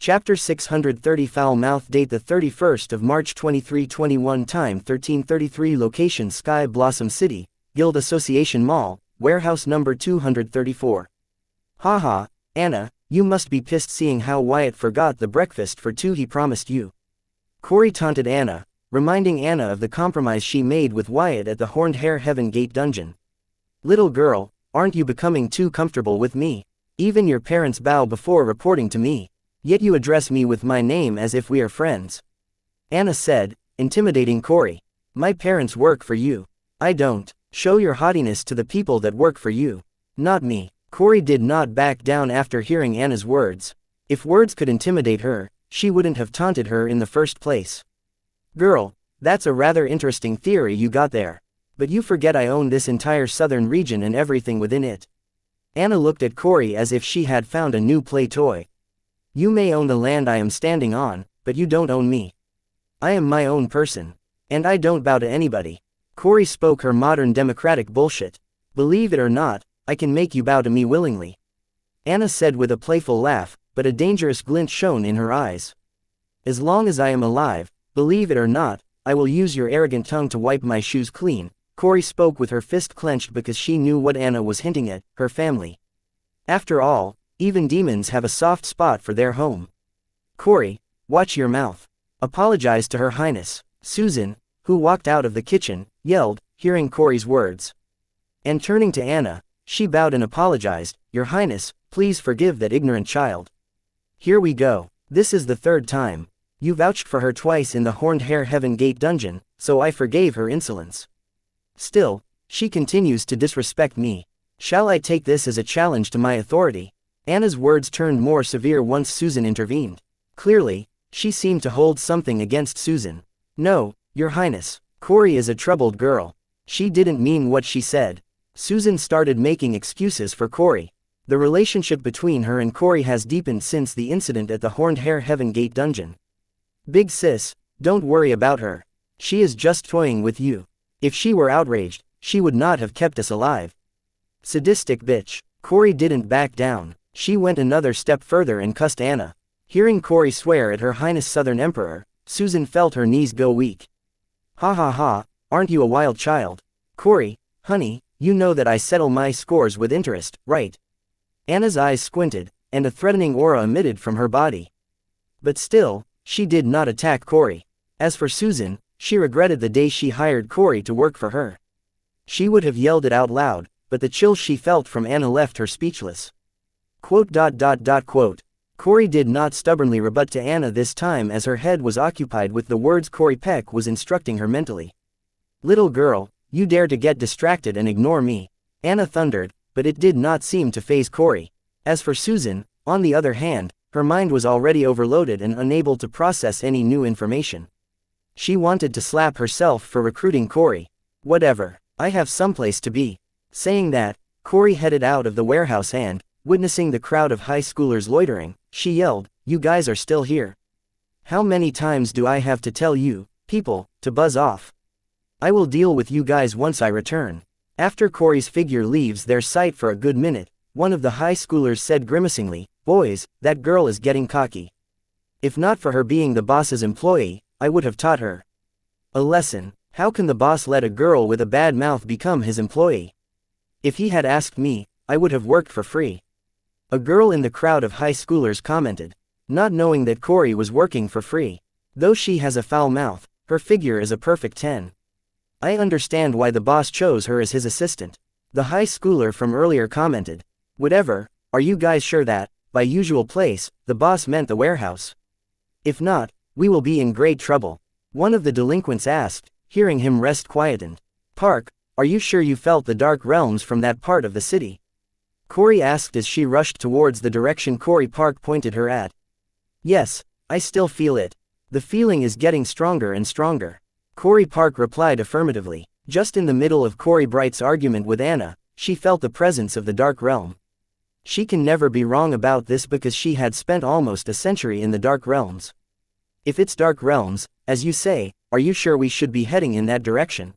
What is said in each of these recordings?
Chapter 630 Foul Mouth. Date the 31st of March 2321. Time 1333. Location Sky Blossom City, Guild Association Mall, warehouse number 234. Haha, Anna, you must be pissed seeing how Wyatt forgot the breakfast for two he promised you. Corey taunted Anna, reminding Anna of the compromise she made with Wyatt at the Horned Hare Heaven Gate dungeon. Little girl, aren't you becoming too comfortable with me? Even your parents bow before reporting to me. Yet you address me with my name as if we are friends. Anna said, intimidating Corey. My parents work for you. I don't. Show your haughtiness to the people that work for you. Not me. Corey did not back down after hearing Anna's words. If words could intimidate her, she wouldn't have taunted her in the first place. Girl, that's a rather interesting theory you got there. But you forget I own this entire southern region and everything within it. Anna looked at Corey as if she had found a new play toy. You may own the land I am standing on, but you don't own me. I am my own person. And I don't bow to anybody. Corey spoke her modern democratic bullshit. Believe it or not, I can make you bow to me willingly. Anna said with a playful laugh, but a dangerous glint shone in her eyes. As long as I am alive, believe it or not, I will use your arrogant tongue to wipe my shoes clean. Corey spoke with her fist clenched because she knew what Anna was hinting at, her family. After all, even demons have a soft spot for their home. Corey, watch your mouth. Apologize to Her Highness. Susan, who walked out of the kitchen, yelled, hearing Corey's words. And turning to Anna, she bowed and apologized, Your Highness, please forgive that ignorant child. Here we go. This is the third time. You vouched for her twice in the Horned Hare Heaven Gate dungeon, so I forgave her insolence. Still, she continues to disrespect me. Shall I take this as a challenge to my authority? Anna's words turned more severe once Susan intervened. Clearly, she seemed to hold something against Susan. No, Your Highness. Corey is a troubled girl. She didn't mean what she said. Susan started making excuses for Corey. The relationship between her and Corey has deepened since the incident at the Horned Hare Heaven Gate dungeon. Big sis, don't worry about her. She is just toying with you. If she were outraged, she would not have kept us alive. Sadistic bitch. Corey didn't back down. She went another step further and cussed Anna. Hearing Corey swear at Her Highness Southern Emperor, Susan felt her knees go weak. Ha ha ha, aren't you a wild child? Corey, honey, you know that I settle my scores with interest, right? Anna's eyes squinted, and a threatening aura emitted from her body. But still, she did not attack Corey. As for Susan, she regretted the day she hired Corey to work for her. She would have yelled it out loud, but the chill she felt from Anna left her speechless. Quote. Corey did not stubbornly rebut to Anna this time as her head was occupied with the words Corey Peck was instructing her mentally. Little girl, you dare to get distracted and ignore me. Anna thundered, but it did not seem to faze Corey. As for Susan, on the other hand, her mind was already overloaded and unable to process any new information. She wanted to slap herself for recruiting Corey. Whatever, I have someplace to be. Saying that, Corey headed out of the warehouse and, witnessing the crowd of high schoolers loitering, she yelled, You guys are still here. How many times do I have to tell you, people, to buzz off? I will deal with you guys once I return. After Corey's figure leaves their sight for a good minute, one of the high schoolers said grimacingly, Boys, that girl is getting cocky. If not for her being the boss's employee, I would have taught her a lesson. How can the boss let a girl with a bad mouth become his employee? If he had asked me, I would have worked for free. A girl in the crowd of high schoolers commented, not knowing that Corey was working for free. Though she has a foul mouth, her figure is a perfect 10. I understand why the boss chose her as his assistant. The high schooler from earlier commented, Whatever, are you guys sure that, by usual place, the boss meant the warehouse? If not, we will be in great trouble. One of the delinquents asked, hearing him rest quietened. Park, are you sure you felt the dark realms from that part of the city? Corey asked as she rushed towards the direction Corey Park pointed her at. Yes, I still feel it. The feeling is getting stronger and stronger. Corey Park replied affirmatively. Just in the middle of Corey Bright's argument with Anna, she felt the presence of the dark realm. She can never be wrong about this because she had spent almost a century in the dark realms. If it's dark realms, as you say, are you sure we should be heading in that direction?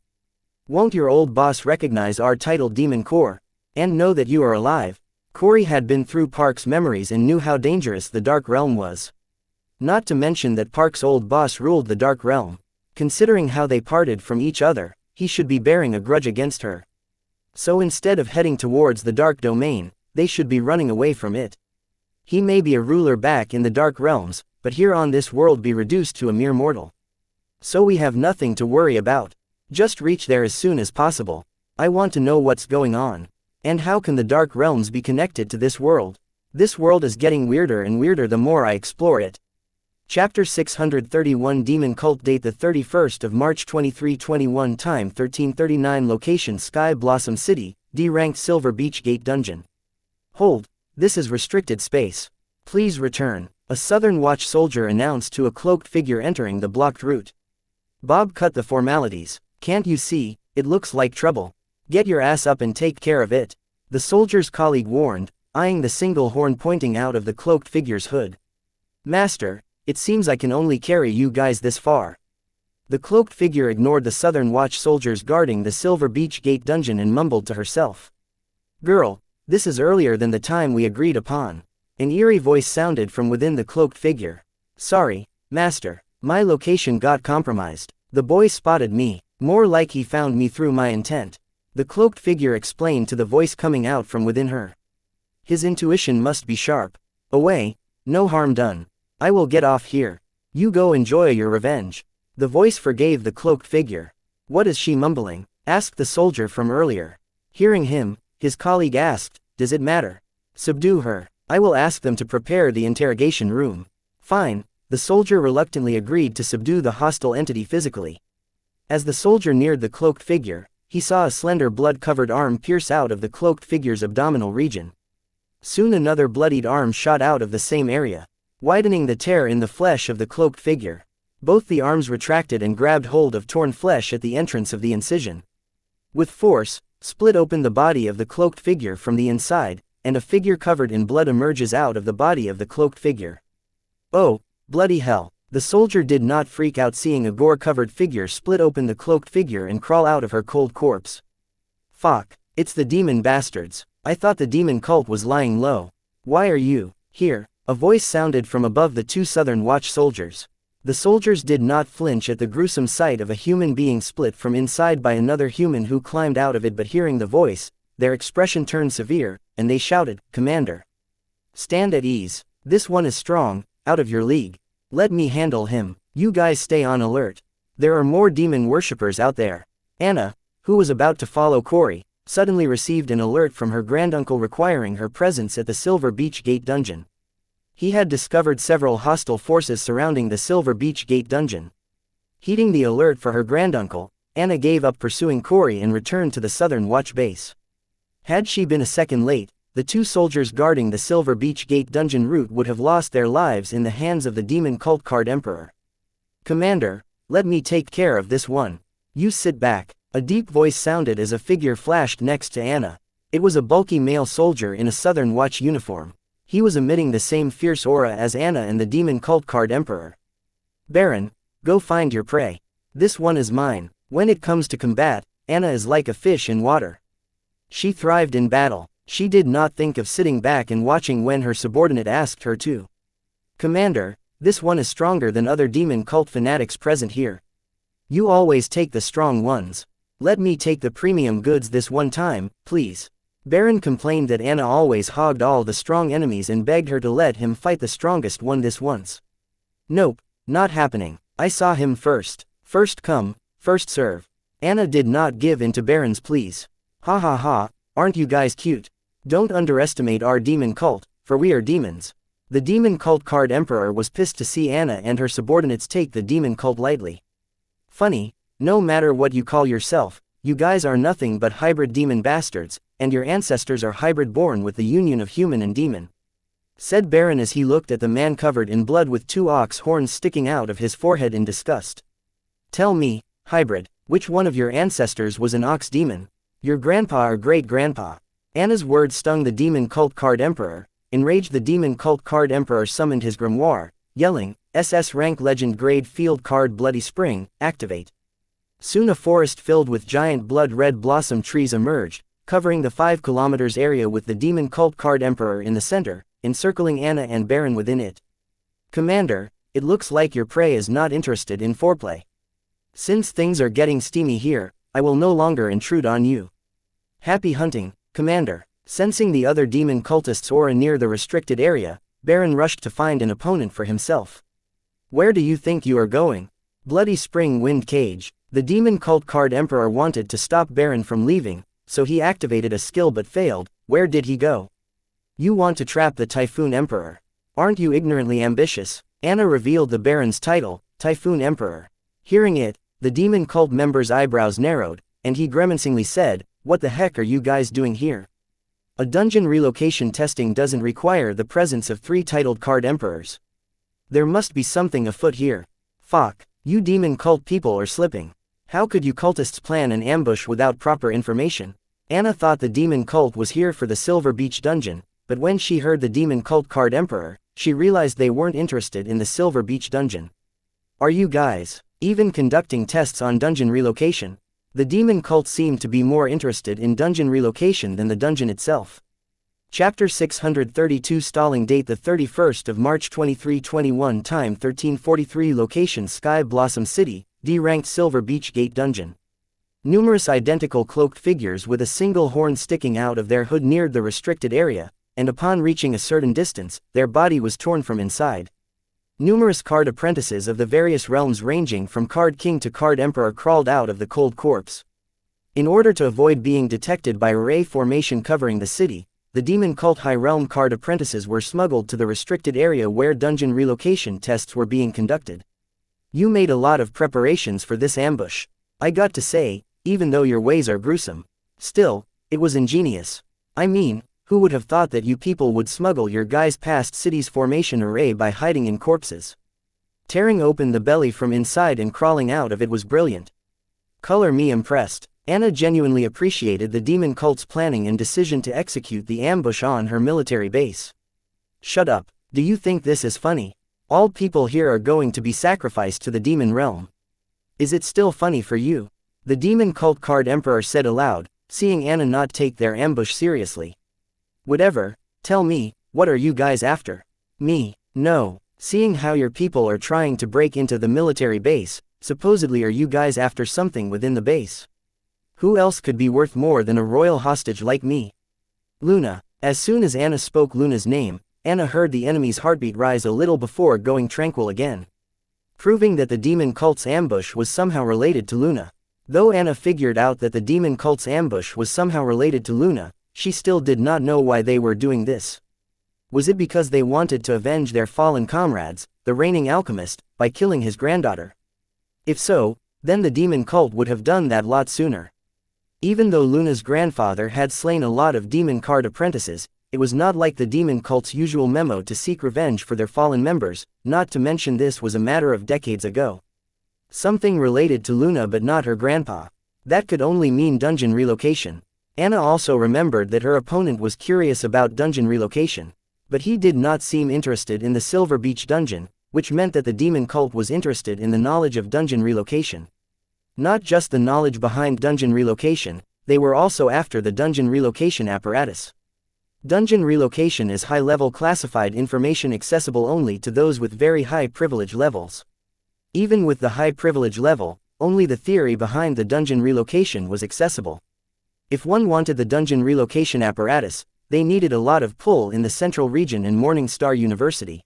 Won't your old boss recognize our titled Demon Core, and know that you are alive? Corey had been through Park's memories and knew how dangerous the dark realm was. Not to mention that Park's old boss ruled the Dark Realm. Considering how they parted from each other, he should be bearing a grudge against her. So instead of heading towards the Dark Domain, they should be running away from it. He may be a ruler back in the Dark Realms, but here on this world be reduced to a mere mortal. So we have nothing to worry about. Just reach there as soon as possible. I want to know what's going on. And how can the Dark Realms be connected to this world? This world is getting weirder and weirder the more I explore it. Chapter 631 Demon Cult Date the 31st of March 2321 Time 1339 Location Sky Blossom City, D-Ranked Silver Beach Gate Dungeon. Hold, this is restricted space. Please return, a Southern Watch soldier announced to a cloaked figure entering the blocked route. Bob cut the formalities. Can't you see, it looks like trouble. Get your ass up and take care of it, the soldier's colleague warned, eyeing the single horn pointing out of the cloaked figure's hood. Master, it seems I can only carry you guys this far. The cloaked figure ignored the Southern Watch soldiers guarding the Silver Beach Gate dungeon and mumbled to herself. Girl, this is earlier than the time we agreed upon. An eerie voice sounded from within the cloaked figure. Sorry, Master, my location got compromised. The boy spotted me, more like he found me through my intent. The cloaked figure explained to the voice coming out from within her. His intuition must be sharp. Away, no harm done. I will get off here. You go enjoy your revenge. The voice forgave the cloaked figure. What is she mumbling? Asked the soldier from earlier. Hearing him, his colleague asked, does it matter? Subdue her. I will ask them to prepare the interrogation room. Fine, the soldier reluctantly agreed to subdue the hostile entity physically. As the soldier neared the cloaked figure, he saw a slender blood-covered arm pierce out of the cloaked figure's abdominal region. Soon another bloodied arm shot out of the same area, widening the tear in the flesh of the cloaked figure. Both the arms retracted and grabbed hold of torn flesh at the entrance of the incision. With force, split open the body of the cloaked figure from the inside, and a figure covered in blood emerges out of the body of the cloaked figure. Oh, bloody hell! The soldier did not freak out seeing a gore-covered figure split open the cloaked figure and crawl out of her cold corpse. Fuck, it's the demon bastards. I thought the demon cult was lying low. Why are you here? A voice sounded from above the two Southern Watch soldiers. The soldiers did not flinch at the gruesome sight of a human being split from inside by another human who climbed out of it, but hearing the voice, their expression turned severe, and they shouted, Commander. Stand at ease. This one is strong, out of your league. Let me handle him. You guys stay on alert. There are more demon worshippers out there. Anna, who was about to follow Corey, suddenly received an alert from her granduncle requiring her presence at the Silver Beach Gate dungeon. He had discovered several hostile forces surrounding the Silver Beach Gate dungeon. Heeding the alert for her granduncle, Anna gave up pursuing Corey and returned to the Southern Watch base. Had she been a second late, the two soldiers guarding the Silver Beach Gate dungeon route would have lost their lives in the hands of the demon cult Card Emperor. Commander, let me take care of this one. You sit back. A deep voice sounded as a figure flashed next to Anna. It was a bulky male soldier in a Southern Watch uniform. He was emitting the same fierce aura as Anna and the demon cult Card Emperor. Baron, go find your prey. This one is mine. When it comes to combat, Anna is like a fish in water. She thrived in battle. She did not think of sitting back and watching when her subordinate asked her to. Commander, this one is stronger than other demon cult fanatics present here. You always take the strong ones. Let me take the premium goods this one time, please. Baron complained that Anna always hogged all the strong enemies and begged her to let him fight the strongest one this once. Nope, not happening. I saw him first. First come, first serve. Anna did not give in to Baron's pleas. Ha ha ha, aren't you guys cute? Don't underestimate our demon cult, for we are demons. The demon cult Card Emperor was pissed to see Anna and her subordinates take the demon cult lightly. Funny, no matter what you call yourself, you guys are nothing but hybrid demon bastards, and your ancestors are hybrid born with the union of human and demon. Said Baron as he looked at the man covered in blood with two ox horns sticking out of his forehead in disgust. Tell me, hybrid, which one of your ancestors was an ox demon? Your grandpa or great-grandpa? Anna's words stung the demon cult Card Emperor. Enraged, the demon cult Card Emperor summoned his grimoire, yelling, SS rank legend grade field card Bloody Spring, activate. Soon a forest filled with giant blood-red blossom trees emerged, covering the 5 kilometers area with the demon cult Card Emperor in the center, encircling Anna and Baron within it. Commander, it looks like your prey is not interested in foreplay. Since things are getting steamy here, I will no longer intrude on you. Happy hunting, Commander. Sensing the other demon cultists' aura near the restricted area, Baron rushed to find an opponent for himself. Where do you think you are going? Bloody Spring Wind Cage. The demon cult Card Emperor wanted to stop Baron from leaving, so he activated a skill but failed. Where did he go? You want to trap the Typhoon Emperor. Aren't you ignorantly ambitious? Anna revealed the Baron's title, Typhoon Emperor. Hearing it, the demon cult member's eyebrows narrowed, and he grimacingly said, "What the heck are you guys doing here? A dungeon relocation testing doesn't require the presence of 3 titled Card Emperors. There must be something afoot here. Fuck, you demon cult people are slipping. How could you cultists plan an ambush without proper information?" Anna thought the demon cult was here for the Silver Beach dungeon, but when she heard the demon cult Card Emperor, she realized they weren't interested in the Silver Beach dungeon. Are you guys even conducting tests on dungeon relocation? The demon cult seemed to be more interested in dungeon relocation than the dungeon itself. Chapter 632 Stalling date the 31st of March 2321 time 1343 location Sky Blossom City, D-ranked Silver Beach Gate Dungeon. Numerous identical cloaked figures with a single horn sticking out of their hood neared the restricted area, and upon reaching a certain distance, their body was torn from inside. Numerous card apprentices of the various realms ranging from Card King to Card Emperor crawled out of the cold corpse. In order to avoid being detected by array formation covering the city, the demon cult High Realm card apprentices were smuggled to the restricted area where dungeon relocation tests were being conducted. You made a lot of preparations for this ambush. I got to say, even though your ways are gruesome, still, it was ingenious. I mean, who would have thought that you people would smuggle your guys past city's formation array by hiding in corpses? Tearing open the belly from inside and crawling out of it was brilliant. Color me impressed. Anna genuinely appreciated the demon cult's planning and decision to execute the ambush on her military base. Shut up. Do you think this is funny? All people here are going to be sacrificed to the demon realm. Is it still funny for you? The demon cult Card Emperor said aloud, seeing Anna not take their ambush seriously. Whatever, tell me, what are you guys after? Me? No. Seeing how your people are trying to break into the military base, supposedly are you guys after something within the base? Who else could be worth more than a royal hostage like me? Luna. As soon as Anna spoke Luna's name, Anna heard the enemy's heartbeat rise a little before going tranquil again. Proving that the demon cult's ambush was somehow related to Luna. Though Anna figured out that the demon cult's ambush was somehow related to Luna, she still did not know why they were doing this. Was it because they wanted to avenge their fallen comrades, the reigning alchemist, by killing his granddaughter? If so, then the demon cult would have done that lot sooner. Even though Luna's grandfather had slain a lot of demon card apprentices, it was not like the demon cult's usual memo to seek revenge for their fallen members, not to mention this was a matter of decades ago. Something related to Luna but not her grandpa. That could only mean dungeon relocation. Anna also remembered that her opponent was curious about dungeon relocation, but he did not seem interested in the Silver Beach dungeon, which meant that the demon cult was interested in the knowledge of dungeon relocation. Not just the knowledge behind dungeon relocation, they were also after the dungeon relocation apparatus. Dungeon relocation is high-level classified information accessible only to those with very high privilege levels. Even with the high privilege level, only the theory behind the dungeon relocation was accessible. If one wanted the dungeon relocation apparatus, they needed a lot of pull in the central region and Morning Star University.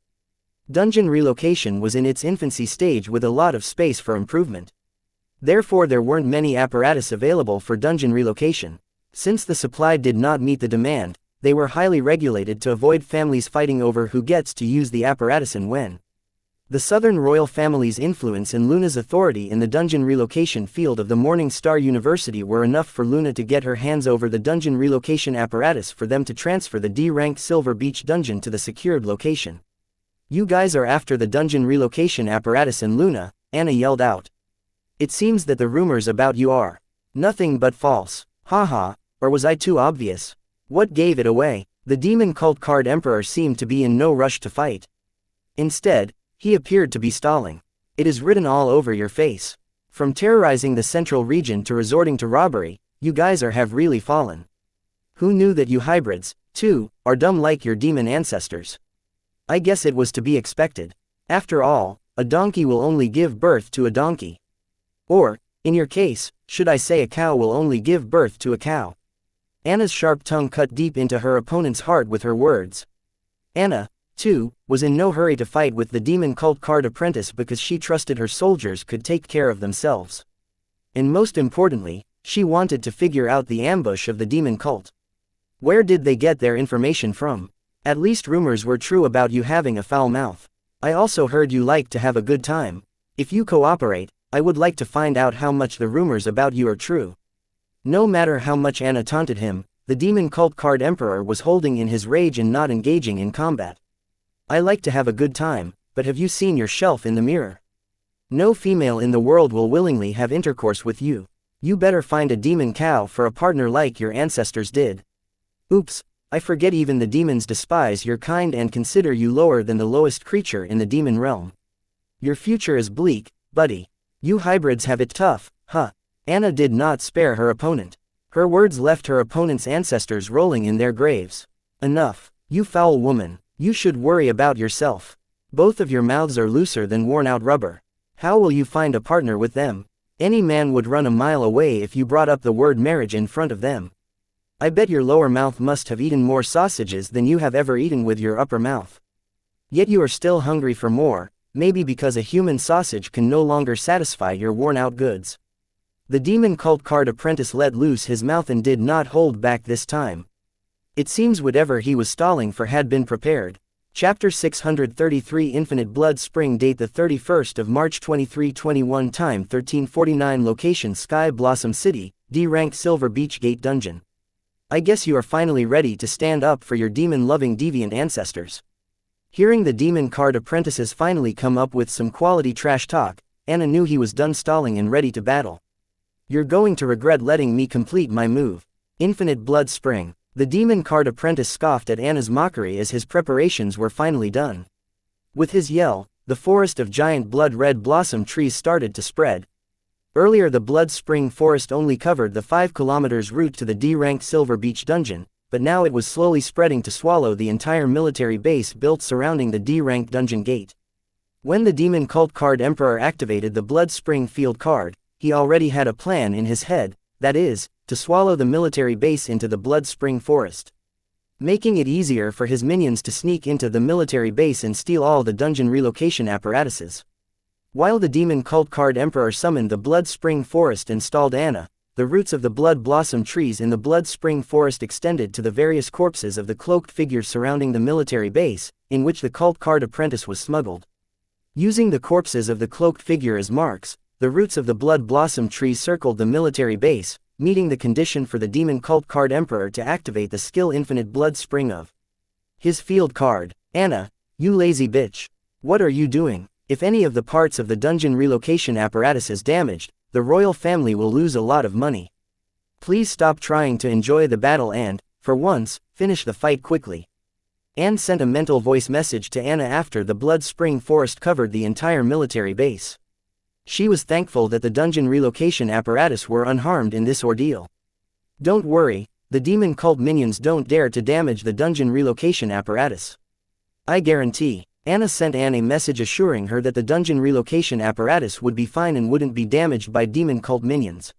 Dungeon relocation was in its infancy stage with a lot of space for improvement. Therefore there weren't many apparatus available for dungeon relocation. Since the supply did not meet the demand, they were highly regulated to avoid families fighting over who gets to use the apparatus and when. The Southern royal family's influence and Luna's authority in the dungeon relocation field of the Morning Star University were enough for Luna to get her hands over the dungeon relocation apparatus for them to transfer the D-ranked Silver Beach dungeon to the secured location. You guys are after the dungeon relocation apparatus and Luna, Anna yelled out. It seems that the rumors about you are nothing but false. Haha, or was I too obvious? What gave it away? The demon cult Card Emperor seemed to be in no rush to fight. Instead, he appeared to be stalling. It is written all over your face. From terrorizing the central region to resorting to robbery, you guys have really fallen. Who knew that you hybrids, too, are dumb like your demon ancestors? I guess it was to be expected. After all, a donkey will only give birth to a donkey. Or, in your case, should I say a cow will only give birth to a cow. Anna's sharp tongue cut deep into her opponent's heart with her words. Anna, too, was in no hurry to fight with the demon cult Card Apprentice because she trusted her soldiers could take care of themselves. And most importantly, she wanted to figure out the ambush of the demon cult. Where did they get their information from? At least rumors were true about you having a foul mouth. I also heard you like to have a good time. If you cooperate, I would like to find out how much the rumors about you are true. No matter how much Anna taunted him, the demon cult Card Emperor was holding in his rage and not engaging in combat. I like to have a good time, but have you seen your shelf in the mirror? No female in the world will willingly have intercourse with you. You better find a demon cow for a partner like your ancestors did. Oops, I forget even the demons despise your kind and consider you lower than the lowest creature in the demon realm. Your future is bleak, buddy. You hybrids have it tough, huh? Anna did not spare her opponent. Her words left her opponent's ancestors rolling in their graves. Enough, you foul woman. You should worry about yourself. Both of your mouths are looser than worn-out rubber. How will you find a partner with them? Any man would run a mile away if you brought up the word marriage in front of them. I bet your lower mouth must have eaten more sausages than you have ever eaten with your upper mouth. Yet you are still hungry for more, maybe because a human sausage can no longer satisfy your worn-out goods. The demon cult Card Apprentice let loose his mouth and did not hold back this time. It seems whatever he was stalling for had been prepared. Chapter 633 Infinite Blood Spring. Date the 31st of March 2321. Time 1349. Location Sky Blossom City, D-Ranked Silver Beach Gate Dungeon. I guess you are finally ready to stand up for your demon-loving deviant ancestors. Hearing the demon Card Apprentices finally come up with some quality trash talk, Anna knew he was done stalling and ready to battle. You're going to regret letting me complete my move. Infinite Blood Spring. The demon Card Apprentice scoffed at Anna's mockery as his preparations were finally done. With his yell, the forest of giant blood-red blossom trees started to spread. Earlier the Blood Spring forest only covered the 5 kilometers route to the D-Ranked Silver Beach Dungeon, but now it was slowly spreading to swallow the entire military base built surrounding the D-Ranked Dungeon Gate. When the demon cult Card Emperor activated the Blood Spring field card, he already had a plan in his head, that is, to swallow the military base into the Blood Spring forest. Making it easier for his minions to sneak into the military base and steal all the dungeon relocation apparatuses. While the demon cult Card Emperor summoned the Blood Spring forest and stalled Anna, the roots of the blood blossom trees in the Blood Spring forest extended to the various corpses of the cloaked figures surrounding the military base, in which the cult Card Apprentice was smuggled. Using the corpses of the cloaked figure as marks, the roots of the blood blossom trees circled the military base, meeting the condition for the demon cult Card Emperor to activate the skill Infinite Blood Spring of his field card. Anna, you lazy bitch. What are you doing? If any of the parts of the dungeon relocation apparatus is damaged, the royal family will lose a lot of money. Please stop trying to enjoy the battle and, for once, finish the fight quickly. Anne sent a mental voice message to Anna after the Blood Spring forest covered the entire military base. She was thankful that the dungeon relocation apparatus were unharmed in this ordeal. Don't worry, the demon cult minions don't dare to damage the dungeon relocation apparatus. I guarantee. Anna sent Anne a message assuring her that the dungeon relocation apparatus would be fine and wouldn't be damaged by demon cult minions.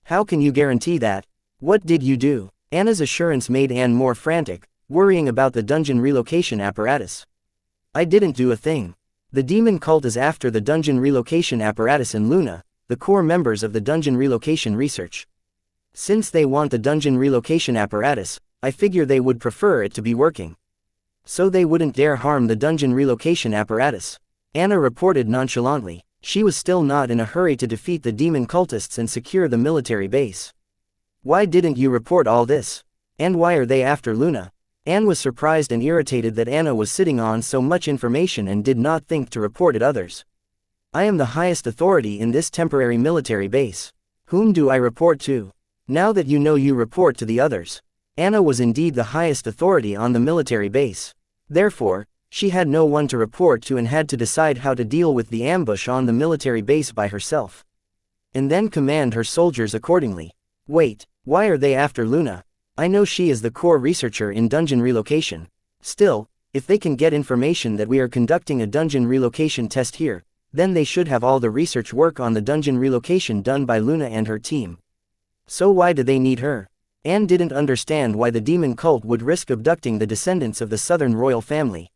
How can you guarantee that? What did you do? Anna's assurance made Anne more frantic, worrying about the dungeon relocation apparatus. I didn't do a thing. The demon cult is after the dungeon relocation apparatus and Luna, the core members of the dungeon relocation research. Since they want the dungeon relocation apparatus, I figure they would prefer it to be working. So they wouldn't dare harm the dungeon relocation apparatus. Anna reported nonchalantly. She was still not in a hurry to defeat the demon cultists and secure the military base. Why didn't you report all this? And why are they after Luna? Anne was surprised and irritated that Anna was sitting on so much information and did not think to report it others. I am the highest authority in this temporary military base. Whom do I report to? Now that you know, you report to the others. Anna was indeed the highest authority on the military base. Therefore, she had no one to report to and had to decide how to deal with the ambush on the military base by herself. And then command her soldiers accordingly. Wait, why are they after Luna? I know she is the core researcher in dungeon relocation. Still, If they can get information that we are conducting a dungeon relocation test here, then they should have all the research work on the dungeon relocation done by Luna and her team. So why do they need her? Anne didn't understand why the demon cult would risk abducting the descendants of the Southern royal family.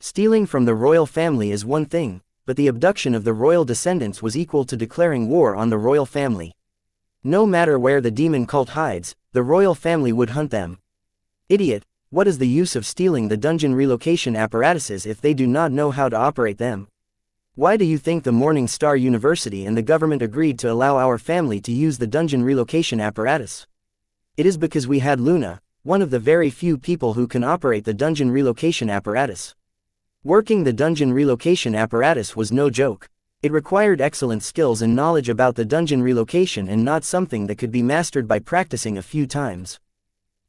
Stealing from the royal family is one thing, but the abduction of the royal descendants was equal to declaring war on the royal family. No matter where the demon cult hides, the royal family would hunt them. Idiot, what is the use of stealing the dungeon relocation apparatuses if they do not know how to operate them? Why do you think the Morning Star University and the government agreed to allow our family to use the dungeon relocation apparatus? It is because we had Luna, one of the very few people who can operate the dungeon relocation apparatus. Working the dungeon relocation apparatus was no joke. It required excellent skills and knowledge about the dungeon relocation and not something that could be mastered by practicing a few times.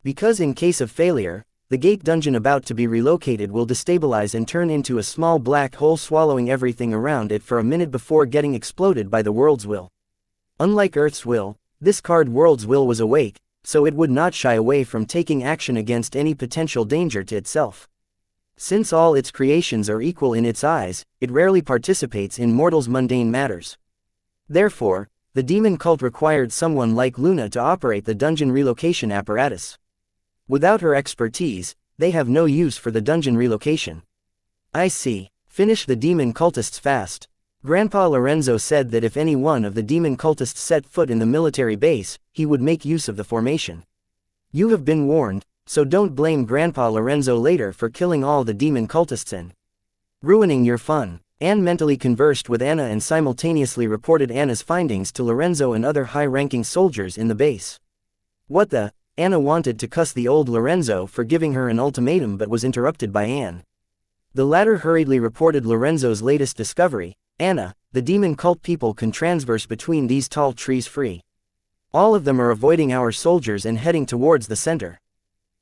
Because in case of failure, the gate dungeon about to be relocated will destabilize and turn into a small black hole swallowing everything around it for a minute before getting exploded by the world's will. Unlike Earth's will, this card world's will was awake, so it would not shy away from taking action against any potential danger to itself. Since all its creations are equal in its eyes, it rarely participates in mortals' mundane matters. Therefore, the demon cult required someone like Luna to operate the dungeon relocation apparatus. Without her expertise, they have no use for the dungeon relocation. I see. Finish the demon cultists fast. Grandpa Lorenzo said that if any one of the demon cultists set foot in the military base, he would make use of the formation. You have been warned, so don't blame Grandpa Lorenzo later for killing all the demon cultists and ruining your fun. Anne mentally conversed with Anna and simultaneously reported Anna's findings to Lorenzo and other high-ranking soldiers in the base. What the? Anna wanted to cuss the old Lorenzo for giving her an ultimatum but was interrupted by Anne. The latter hurriedly reported Lorenzo's latest discovery. Anna, the demon cult people can transverse between these tall trees free. All of them are avoiding our soldiers and heading towards the center.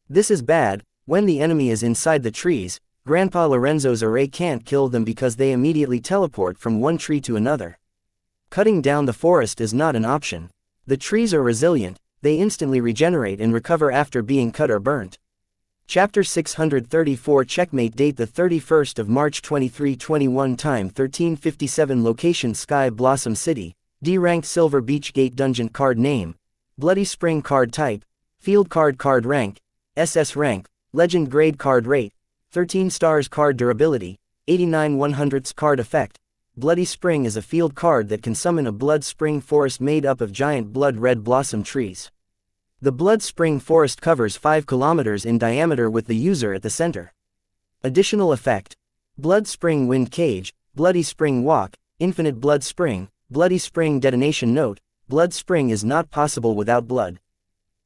This is bad. When the enemy is inside the trees, Grandpa Lorenzo's array can't kill them because they immediately teleport from one tree to another. Cutting down the forest is not an option. The trees are resilient. They instantly regenerate and recover after being cut or burnt. Chapter 634 Checkmate. Date the 31st of March 2321. Time 13:57. Location Sky Blossom City. D rank Silver Beach Gate Dungeon. Card name Bloody Spring. Card type Field card. Card rank SS rank. Legend grade. Card rate 13 stars. Card durability 89/100ths. Card effect Bloody Spring is a field card that can summon a blood spring forest made up of giant blood red blossom trees. The blood spring forest covers 5 kilometers in diameter with the user at the center. Additional effect Blood Spring Wind Cage, Bloody Spring Walk, Infinite Blood Spring, Bloody Spring Detonation. Note, blood spring is not possible without blood.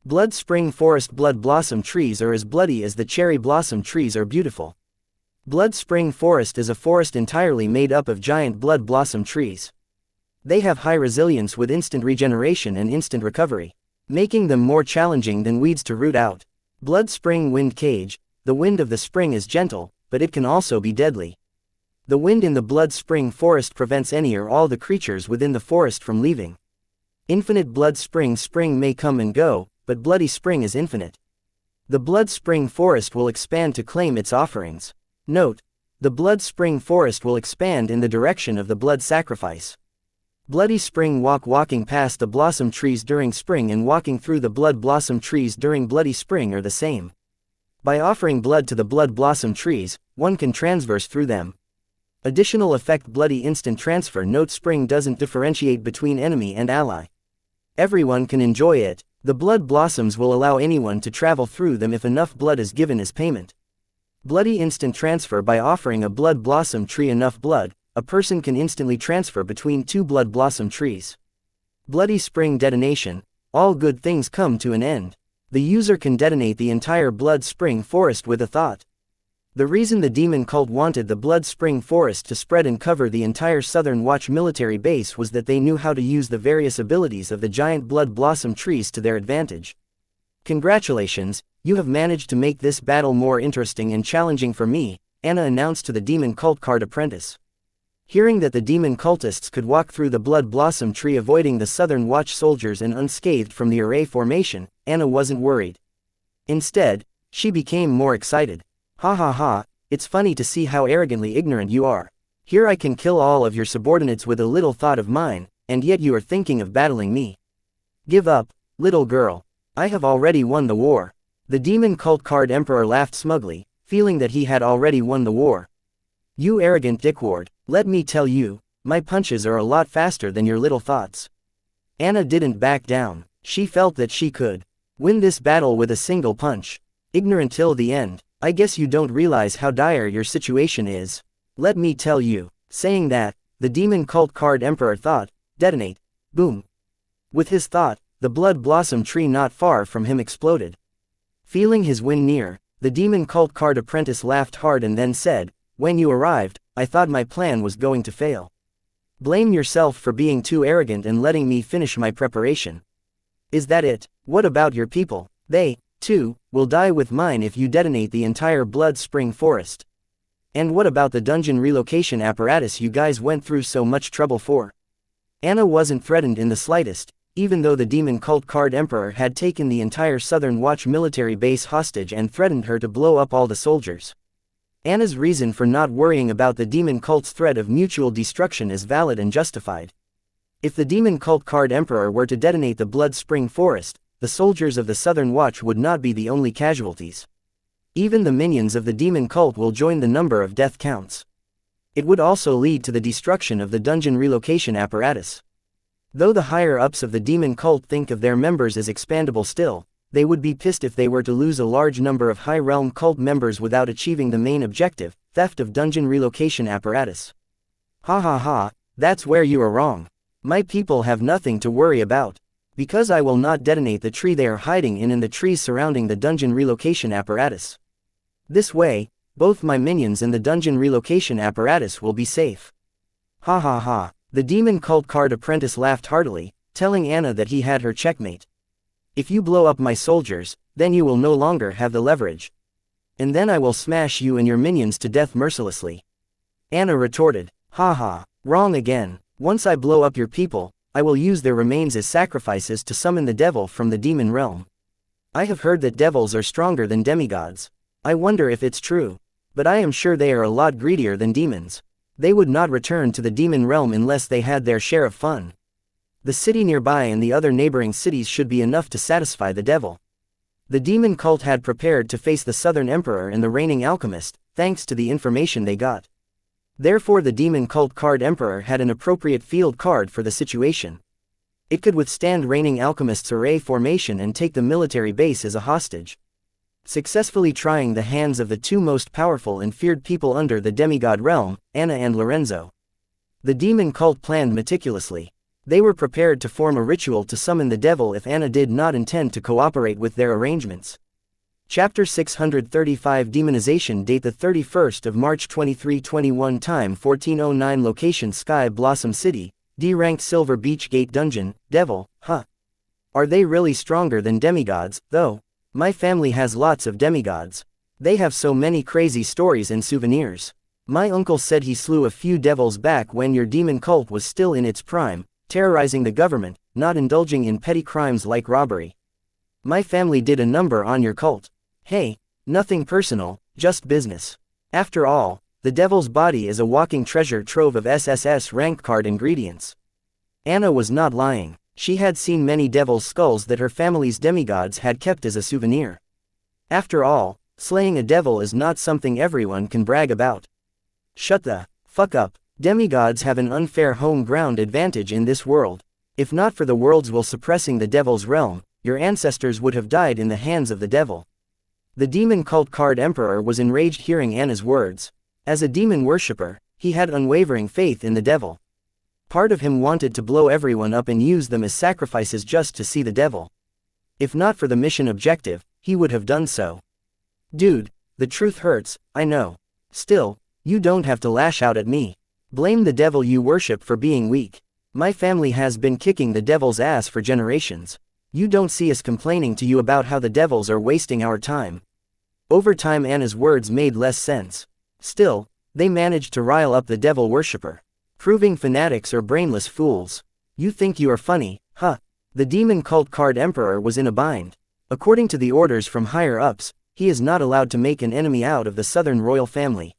Blood Spring Forest. Blood blossom trees are as bloody as the cherry blossom trees are beautiful. Blood Spring Forest is a forest entirely made up of giant blood blossom trees. They have high resilience with instant regeneration and instant recovery, making them more challenging than weeds to root out. Blood Spring Wind Cage. The wind of the spring is gentle, but it can also be deadly. The wind in the Blood Spring Forest prevents any or all the creatures within the forest from leaving. Infinite Blood Spring. Spring may come and go, but Bloody Spring is infinite. The Blood Spring Forest will expand to claim its offerings. Note, the Blood Spring Forest will expand in the direction of the blood sacrifice. Bloody Spring Walk. Walking past the blossom trees during spring and walking through the blood blossom trees during bloody spring are the same. By offering blood to the blood blossom trees, one can transverse through them. Additional effect Bloody Instant Transfer. Note, spring doesn't differentiate between enemy and ally. Everyone can enjoy it. The blood blossoms will allow anyone to travel through them if enough blood is given as payment. Bloody Instant Transfer. By offering a blood blossom tree enough blood, a person can instantly transfer between 2 blood blossom trees. Bloody Spring Detonation. All good things come to an end. The user can detonate the entire Blood Spring Forest with a thought. The reason the demon cult wanted the Blood Spring Forest to spread and cover the entire Southern Watch military base was that they knew how to use the various abilities of the giant blood blossom trees to their advantage. Congratulations, you have managed to make this battle more interesting and challenging for me, Anna announced to the demon cult card apprentice. Hearing that the demon cultists could walk through the blood blossom tree avoiding the Southern Watch soldiers and unscathed from the array formation, Anna wasn't worried. Instead, she became more excited. Ha ha ha, It's funny to see how arrogantly ignorant you are. Here I can kill all of your subordinates with a little thought of mine, and yet you are thinking of battling me. Give up, little girl. I have already won the war. The demon cult card emperor laughed smugly, feeling that he had already won the war. You arrogant dickwad, let me tell you, my punches are a lot faster than your little thoughts. Anna didn't back down. She felt that she could win this battle with a single punch. Ignorant till the end. I guess you don't realize how dire your situation is. Let me tell you. Saying that, the demon cult card emperor thought, detonate, boom. With his thought, the blood blossom tree not far from him exploded. Feeling his win near, the demon cult card apprentice laughed hard and then said, when you arrived, I thought my plan was going to fail. Blame yourself for being too arrogant and letting me finish my preparation. Is that it? What about your people? They, too, will die with mine if you detonate the entire Blood Spring Forest. And what about the dungeon relocation apparatus you guys went through so much trouble for? Anna wasn't threatened in the slightest, even though the demon cult card emperor had taken the entire Southern Watch military base hostage and threatened her to blow up all the soldiers. Anna's reason for not worrying about the demon cult's threat of mutual destruction is valid and justified. If the demon cult card emperor were to detonate the Blood Spring Forest, the soldiers of the Southern Watch would not be the only casualties. Even the minions of the demon cult will join the number of death counts. It would also lead to the destruction of the dungeon relocation apparatus. Though the higher-ups of the demon cult think of their members as expandable still, they would be pissed if they were to lose a large number of High Realm cult members without achieving the main objective, theft of dungeon relocation apparatus. Ha ha ha, that's where you are wrong. My people have nothing to worry about. Because I will not detonate the tree they are hiding in and the trees surrounding the dungeon relocation apparatus. This way, both my minions and the dungeon relocation apparatus will be safe. Ha ha ha, the demon cult card apprentice laughed heartily, telling Anna that he had her checkmate. If you blow up my soldiers, then you will no longer have the leverage. And then I will smash you and your minions to death mercilessly. Anna retorted, ha ha, wrong again. Once I blow up your people, I will use their remains as sacrifices to summon the devil from the demon realm. I have heard that devils are stronger than demigods. I wonder if it's true. But I am sure they are a lot greedier than demons. They would not return to the demon realm unless they had their share of fun. The city nearby and the other neighboring cities should be enough to satisfy the devil. The demon cult had prepared to face the Southern Emperor and the reigning alchemist, thanks to the information they got. Therefore the demon cult card emperor had an appropriate field card for the situation. It could withstand reigning alchemist's array formation and take the military base as a hostage, successfully trying the hands of the two most powerful and feared people under the demigod realm, Anna and Lorenzo. The demon cult planned meticulously. They were prepared to form a ritual to summon the devil if Anna did not intend to cooperate with their arrangements. Chapter 635 Demonization. Date the 31st of March 2321. Time 1409. Location Sky Blossom City, D-ranked Silver Beach Gate Dungeon. Devil, huh? Are they really stronger than demigods, though? My family has lots of demigods. They have so many crazy stories and souvenirs. My uncle said he slew a few devils back when your demon cult was still in its prime, terrorizing the government, not indulging in petty crimes like robbery. My family did a number on your cult. Hey, nothing personal, just business. After all, the devil's body is a walking treasure trove of SSS rank card ingredients. Anna was not lying. She had seen many devil's skulls that her family's demigods had kept as a souvenir. After all, slaying a devil is not something everyone can brag about. Shut the fuck up. Demigods have an unfair home ground advantage in this world. If not for the world's will suppressing the devil's realm, your ancestors would have died in the hands of the devil. The demon cult card emperor was enraged hearing Anna's words. As a demon worshipper, he had unwavering faith in the devil. Part of him wanted to blow everyone up and use them as sacrifices just to see the devil. If not for the mission objective, he would have done so. Dude, the truth hurts, I know. Still, you don't have to lash out at me. Blame the devil you worship for being weak. My family has been kicking the devil's ass for generations. You don't see us complaining to you about how the devils are wasting our time. Over time Anna's words made less sense. Still, they managed to rile up the devil worshipper, proving fanatics or brainless fools. You think you are funny, huh? The demon cult card emperor was in a bind. According to the orders from higher ups, he is not allowed to make an enemy out of the Southern royal family.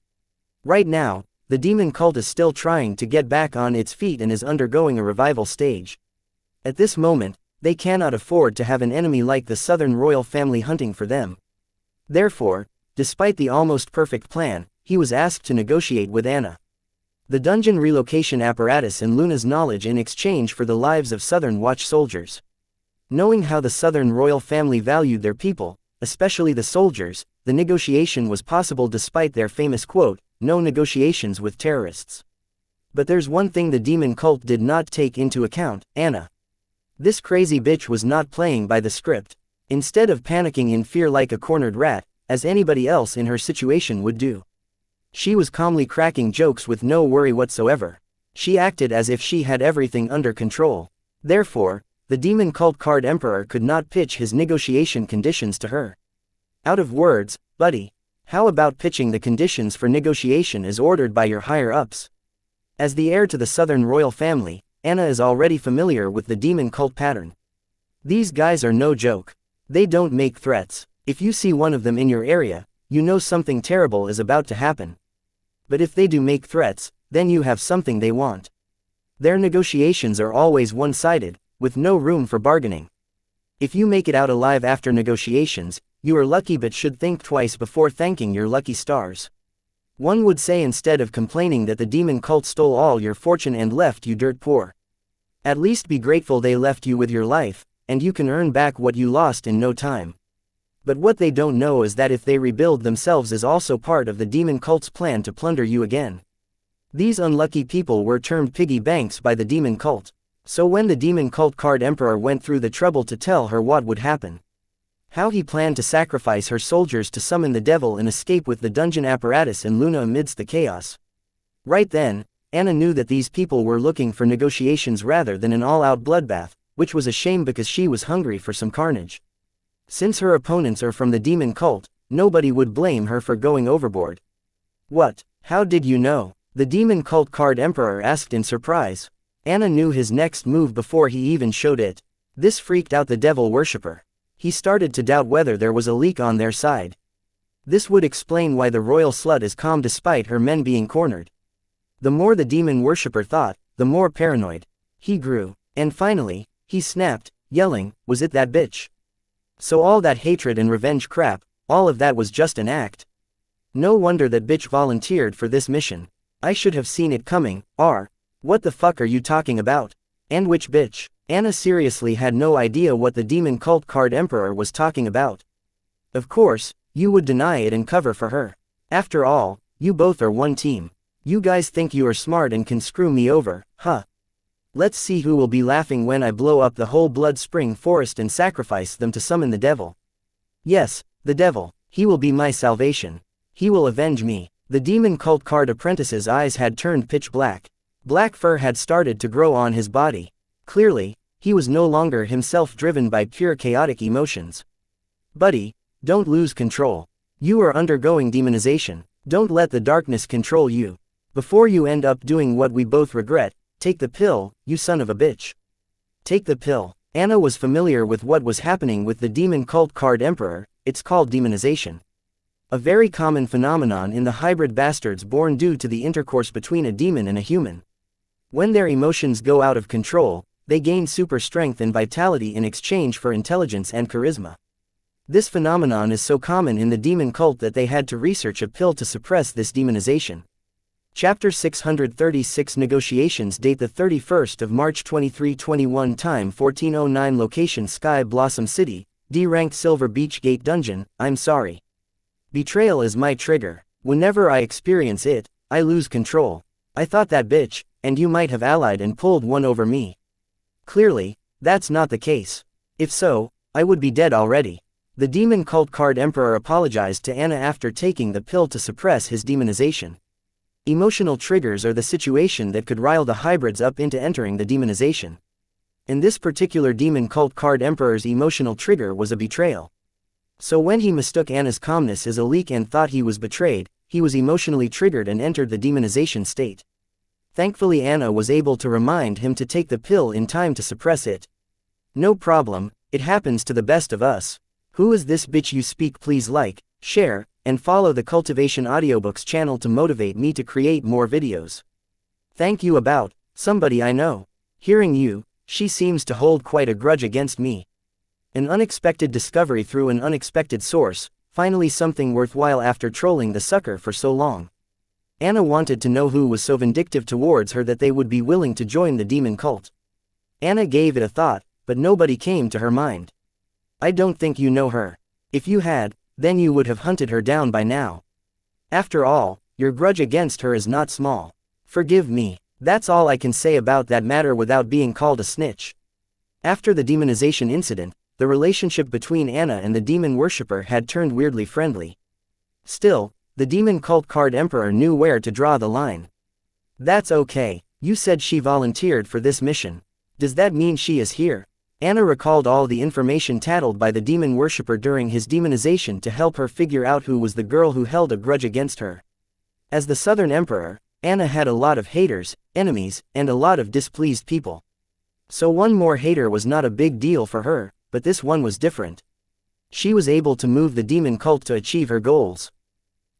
Right now, the demon cult is still trying to get back on its feet and is undergoing a revival stage. At this moment, they cannot afford to have an enemy like the Southern royal family hunting for them. Therefore, despite the almost perfect plan, he was asked to negotiate with Anna. The dungeon relocation apparatus and Luna's knowledge in exchange for the lives of Southern Watch soldiers. Knowing how the Southern royal family valued their people, especially the soldiers, the negotiation was possible despite their famous quote, "No negotiations with terrorists." But there's one thing the demon cult did not take into account: Anna. This crazy bitch was not playing by the script. Instead of panicking in fear like a cornered rat, as anybody else in her situation would do, she was calmly cracking jokes with no worry whatsoever. She acted as if she had everything under control. Therefore, the demon cult Card Emperor could not pitch his negotiation conditions to her. Out of words, buddy, how about pitching the conditions for negotiation as ordered by your higher-ups? As the heir to the Southern royal family, Anna is already familiar with the demon cult pattern. These guys are no joke. They don't make threats. If you see one of them in your area, you know something terrible is about to happen. But if they do make threats, then you have something they want. Their negotiations are always one-sided, with no room for bargaining. If you make it out alive after negotiations, you are lucky but should think twice before thanking your lucky stars. One would say instead of complaining that the demon cult stole all your fortune and left you dirt poor. At least be grateful they left you with your life, and you can earn back what you lost in no time. But what they don't know is that if they rebuild themselves is also part of the demon cult's plan to plunder you again. These unlucky people were termed piggy banks by the demon cult. So when the demon cult Card Emperor went through the trouble to tell her what would happen, how he planned to sacrifice her soldiers to summon the devil and escape with the dungeon apparatus and Luna amidst the chaos. Right then, Anna knew that these people were looking for negotiations rather than an all-out bloodbath, which was a shame because she was hungry for some carnage. Since her opponents are from the demon cult, nobody would blame her for going overboard. What? How did you know? The demon cult Card Emperor asked in surprise. Anna knew his next move before he even showed it. This freaked out the devil worshipper. He started to doubt whether there was a leak on their side. This would explain why the royal slut is calm despite her men being cornered. The more the demon worshipper thought, the more paranoid he grew. And finally, he snapped, yelling, "Was it that bitch? So all that hatred and revenge crap, all of that was just an act? No wonder that bitch volunteered for this mission. I should have seen it coming. What the fuck are you talking about? And which bitch?" Anna seriously had no idea what the demon cult Card Emperor was talking about. Of course, you would deny it and cover for her. After all, you both are one team. You guys think you are smart and can screw me over, huh? Let's see who will be laughing when I blow up the whole Blood Spring forest and sacrifice them to summon the devil. Yes, the devil. He will be my salvation. He will avenge me. The demon cult Card Apprentice's eyes had turned pitch black. Black fur had started to grow on his body. Clearly, he was no longer himself driven by pure chaotic emotions. Buddy, don't lose control. You are undergoing demonization. Don't let the darkness control you. Before you end up doing what we both regret, take the pill, you son of a bitch. Take the pill. Anna was familiar with what was happening with the demon cult Card Emperor. It's called demonization. A very common phenomenon in the hybrid bastards born due to the intercourse between a demon and a human. When their emotions go out of control, they gain super strength and vitality in exchange for intelligence and charisma. This phenomenon is so common in the demon cult that they had to research a pill to suppress this demonization. Chapter 636 Negotiations. Date the 31st of March 2321. Time 14:09. Location Sky Blossom City, D-ranked Silver Beach Gate Dungeon. I'm sorry. Betrayal is my trigger. Whenever I experience it, I lose control. I thought that bitch, and you might have allied and pulled one over me. Clearly, that's not the case. If so, I would be dead already. The demon cult Card Emperor apologized to Anna after taking the pill to suppress his demonization. Emotional triggers are the situation that could rile the hybrids up into entering the demonization. In this particular demon cult Card Emperor's emotional trigger was a betrayal. So when he mistook Anna's calmness as a leak and thought he was betrayed, he was emotionally triggered and entered the demonization state. Thankfully Anna was able to remind him to take the pill in time to suppress it. No problem, it happens to the best of us. Who is this bitch you speak please like? share, and follow the Cultivation Audiobooks channel to motivate me to create more videos. Thank you. About somebody I know. Hearing you, she seems to hold quite a grudge against me. An unexpected discovery through an unexpected source, finally something worthwhile after trolling the sucker for so long. Anna wanted to know who was so vindictive towards her that they would be willing to join the demon cult. Anna gave it a thought, but nobody came to her mind. I don't think you know her. If you had, then you would have hunted her down by now. After all, your grudge against her is not small. Forgive me, that's all I can say about that matter without being called a snitch. After the demonization incident, the relationship between Anna and the demon worshipper had turned weirdly friendly. Still, the demon cult Card Emperor knew where to draw the line. That's okay, you said she volunteered for this mission. Does that mean she is here? Anna recalled all the information tattled by the demon worshipper during his demonization to help her figure out who was the girl who held a grudge against her. As the Southern Emperor, Anna had a lot of haters, enemies, and a lot of displeased people. So one more hater was not a big deal for her, but this one was different. She was able to move the demon cult to achieve her goals,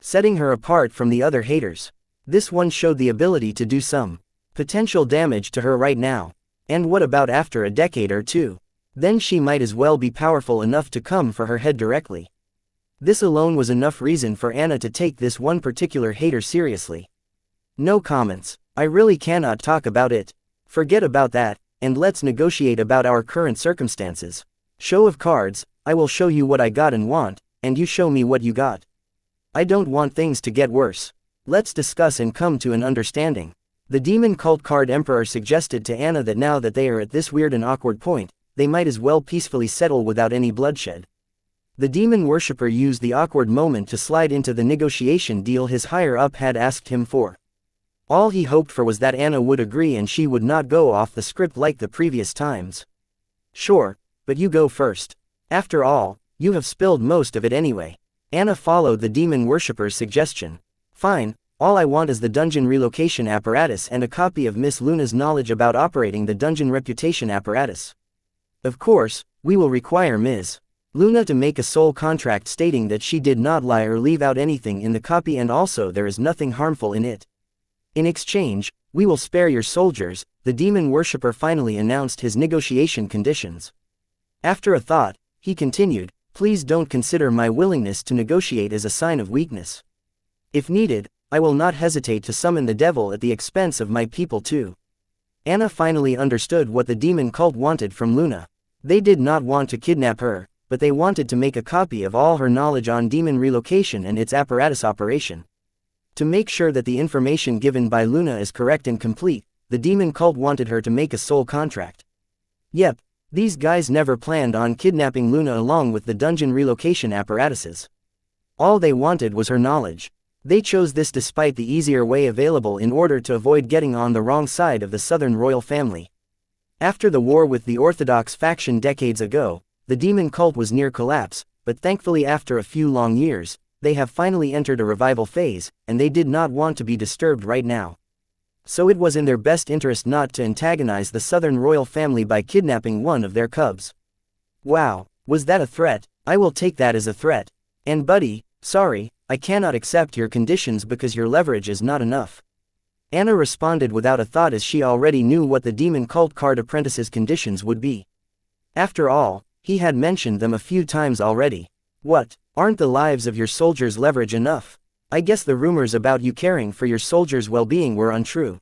setting her apart from the other haters. This one showed the ability to do some potential damage to her right now. And what about after a decade or two? Then she might as well be powerful enough to come for her head directly. This alone was enough reason for Anna to take this one particular hater seriously. No comments. I really cannot talk about it. Forget about that, and let's negotiate about our current circumstances. Show of cards, I will show you what I got and want, and you show me what you got. I don't want things to get worse. Let's discuss and come to an understanding. The demon cult Card Emperor suggested to Anna that now that they are at this weird and awkward point, they might as well peacefully settle without any bloodshed. The demon worshipper used the awkward moment to slide into the negotiation deal his higher-up had asked him for. All he hoped for was that Anna would agree and she would not go off the script like the previous times. Sure, but you go first. After all, you have spilled most of it anyway. Anna followed the demon worshipper's suggestion. Fine, all I want is the dungeon relocation apparatus and a copy of Miss Luna's knowledge about operating the dungeon reputation apparatus. Of course, we will require Ms. Luna to make a sole contract stating that she did not lie or leave out anything in the copy, and also there is nothing harmful in it. In exchange, we will spare your soldiers. The demon worshipper finally announced his negotiation conditions. After a thought, he continued, please don't consider my willingness to negotiate as a sign of weakness. If needed, I will not hesitate to summon the devil at the expense of my people too. Anna finally understood what the demon cult wanted from Luna. They did not want to kidnap her, but they wanted to make a copy of all her knowledge on demon relocation and its apparatus operation. To make sure that the information given by Luna is correct and complete, the demon cult wanted her to make a sole contract. Yep, these guys never planned on kidnapping Luna along with the dungeon relocation apparatuses. All they wanted was her knowledge. They chose this despite the easier way available in order to avoid getting on the wrong side of the Southern royal family. After the war with the Orthodox faction decades ago, the demon cult was near collapse, but thankfully after a few long years, they have finally entered a revival phase, and they did not want to be disturbed right now. So it was in their best interest not to antagonize the Southern royal family by kidnapping one of their cubs. Wow, was that a threat? I will take that as a threat. And buddy, sorry, I cannot accept your conditions because your leverage is not enough. Anna responded without a thought, as she already knew what the demon cult Card Apprentice's conditions would be. After all, he had mentioned them a few times already. What, aren't the lives of your soldiers leverage enough? I guess the rumors about you caring for your soldiers' well-being were untrue.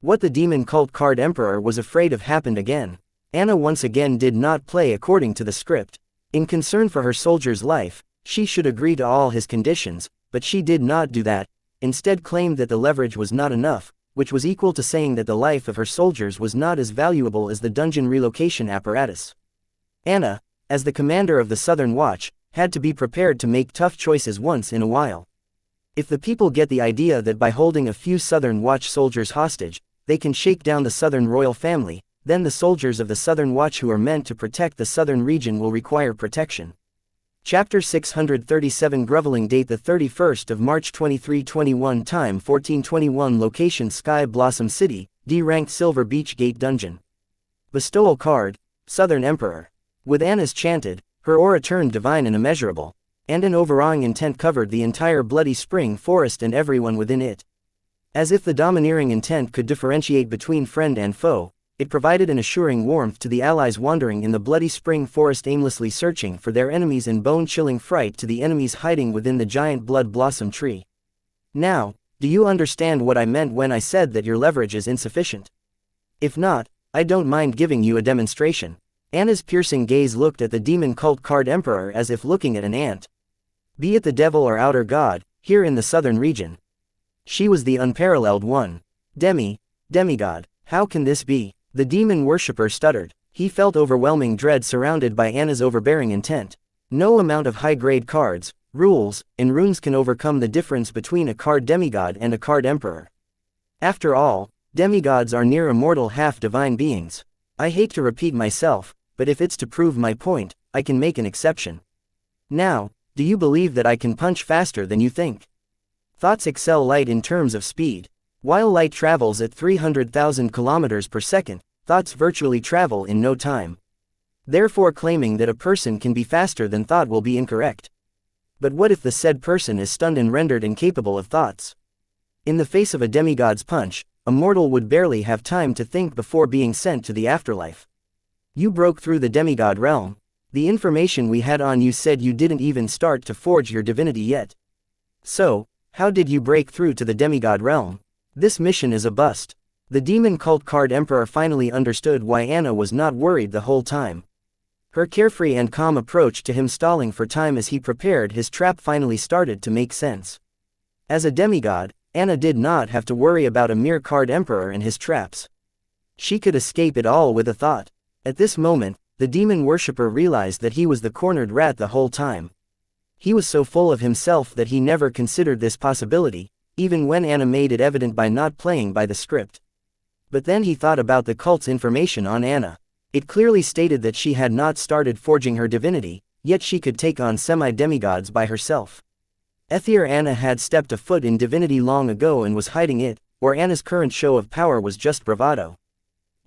What the demon cult Card Emperor was afraid of happened again. Anna once again did not play according to the script. In concern for her soldier's life, she should agree to all his conditions, but she did not do that, instead claimed that the leverage was not enough, which was equal to saying that the life of her soldiers was not as valuable as the dungeon relocation apparatus. Anna, as the commander of the Southern Watch, had to be prepared to make tough choices once in a while. If the people get the idea that by holding a few Southern Watch soldiers hostage, they can shake down the Southern royal family, then the soldiers of the Southern Watch who are meant to protect the Southern region will require protection. Chapter 637 Groveling. Date the 31st of March 2321. Time 1421. Location Sky Blossom City, D-ranked Silver Beach Gate Dungeon. Bestowal card, Southern Emperor. With Anna's chanted, her aura turned divine and immeasurable. and an overawing intent covered the entire bloody spring forest and everyone within it. As if the domineering intent could differentiate between friend and foe, it provided an assuring warmth to the allies wandering in the bloody spring forest aimlessly searching for their enemies and bone-chilling fright to the enemies hiding within the giant blood blossom tree. Now, do you understand what I meant when I said that your leverage is insufficient? If not, I don't mind giving you a demonstration. Anna's piercing gaze looked at the demon cult card emperor as if looking at an ant. Be it the devil or outer god, here in the southern region. She was the unparalleled one. Demigod, how can this be? The demon worshipper stuttered. He felt overwhelming dread surrounded by Anna's overbearing intent. No amount of high-grade cards, rules, and runes can overcome the difference between a card demigod and a card emperor. After all, demigods are near immortal half-divine beings. I hate to repeat myself, but if it's to prove my point, I can make an exception. Now, do you believe that I can punch faster than you think? Thoughts excel light in terms of speed. While light travels at 300,000 kilometers per second, thoughts virtually travel in no time. Therefore claiming that a person can be faster than thought will be incorrect. But what if the said person is stunned and rendered incapable of thoughts? In the face of a demigod's punch, a mortal would barely have time to think before being sent to the afterlife. You broke through the demigod realm. The information we had on you said you didn't even start to forge your divinity yet. So, how did you break through to the demigod realm? This mission is a bust. The demon cult card emperor finally understood why Anna was not worried the whole time. Her carefree and calm approach to him stalling for time as he prepared his trap finally started to make sense. As a demigod, Anna did not have to worry about a mere card emperor and his traps. She could escape it all with a thought. At this moment, the demon worshipper realized that he was the cornered rat the whole time. He was so full of himself that he never considered this possibility, even when Anna made it evident by not playing by the script. But then he thought about the cult's information on Anna. It clearly stated that she had not started forging her divinity, yet she could take on semi-demigods by herself. Either Anna had stepped a foot in divinity long ago and was hiding it, or Anna's current show of power was just bravado.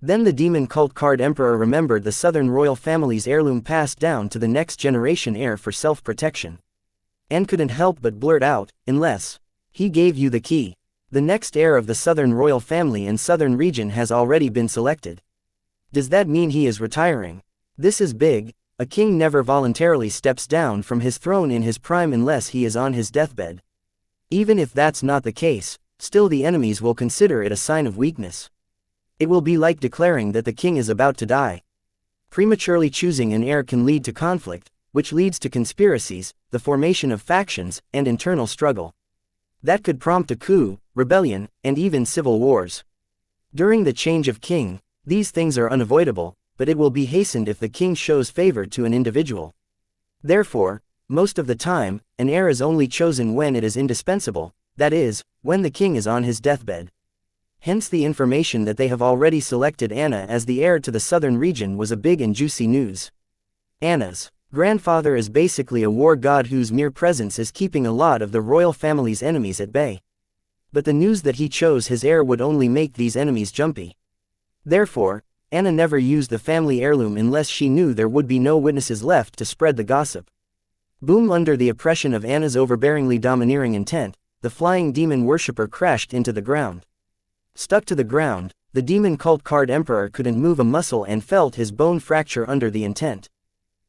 Then the demon cult card emperor remembered the southern royal family's heirloom passed down to the next generation heir for self-protection. And couldn't help but blurt out, unless he gave you the key. The next heir of the southern royal family and southern region has already been selected. Does that mean he is retiring? This is big. A king never voluntarily steps down from his throne in his prime unless he is on his deathbed. Even if that's not the case, still the enemies will consider it a sign of weakness. It will be like declaring that the king is about to die. Prematurely choosing an heir can lead to conflict, which leads to conspiracies, the formation of factions, and internal struggle. That could prompt a coup, rebellion, and even civil wars. During the change of king, these things are unavoidable, but it will be hastened if the king shows favor to an individual. Therefore, most of the time, an heir is only chosen when it is indispensable, that is, when the king is on his deathbed. Hence the information that they have already selected Anna as the heir to the southern region was a big and juicy news. Anna's grandfather is basically a war god whose mere presence is keeping a lot of the royal family's enemies at bay. But the news that he chose his heir would only make these enemies jumpy. Therefore, Anna never used the family heirloom unless she knew there would be no witnesses left to spread the gossip. Boom! Under the oppression of Anna's overbearingly domineering intent, the flying demon worshipper crashed into the ground. Stuck to the ground, the demon cult card emperor couldn't move a muscle and felt his bone fracture under the intent.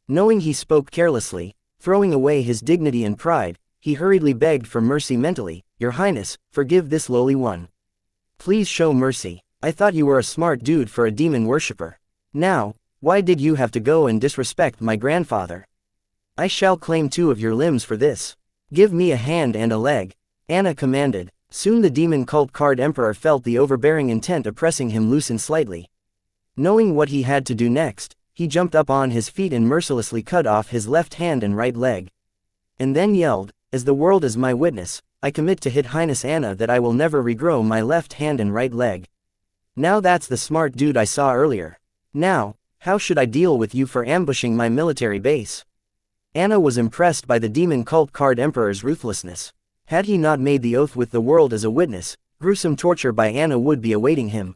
Knowing he spoke carelessly, throwing away his dignity and pride, he hurriedly begged for mercy mentally. Your Highness, forgive this lowly one. Please show mercy. I thought you were a smart dude for a demon worshipper. Now, why did you have to go and disrespect my grandfather? I shall claim 2 of your limbs for this. Give me a hand and a leg. Anna commanded. Soon the demon cult card emperor felt the overbearing intent oppressing him loosen slightly. Knowing what he had to do next, he jumped up on his feet and mercilessly cut off his left hand and right leg. And then yelled, as the world is my witness, I commit to Highness Anna that I will never regrow my left hand and right leg. Now that's the smart dude I saw earlier. Now, how should I deal with you for ambushing my military base? Anna was impressed by the demon cult card emperor's ruthlessness. Had he not made the oath with the world as a witness, gruesome torture by Anna would be awaiting him.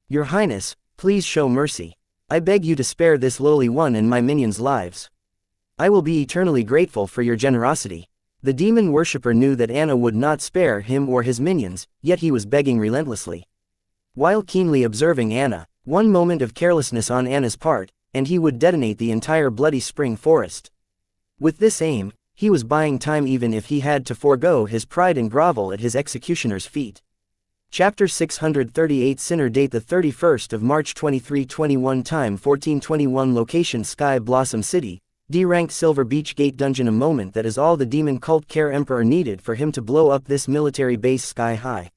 Your Highness, please show mercy. I beg you to spare this lowly one and my minions' lives. I will be eternally grateful for your generosity. The demon worshipper knew that Anna would not spare him or his minions, yet he was begging relentlessly. While keenly observing Anna, one moment of carelessness on Anna's part, and he would detonate the entire Bloody Spring forest. With this aim, he was buying time even if he had to forego his pride and grovel at his executioner's feet. Chapter 638 Sinner Date 31st of March 2321 Time 1421 Location Sky Blossom City, D-ranked Silver Beach Gate Dungeon. A moment that is all the demon cult care emperor needed for him to blow up this military base sky high.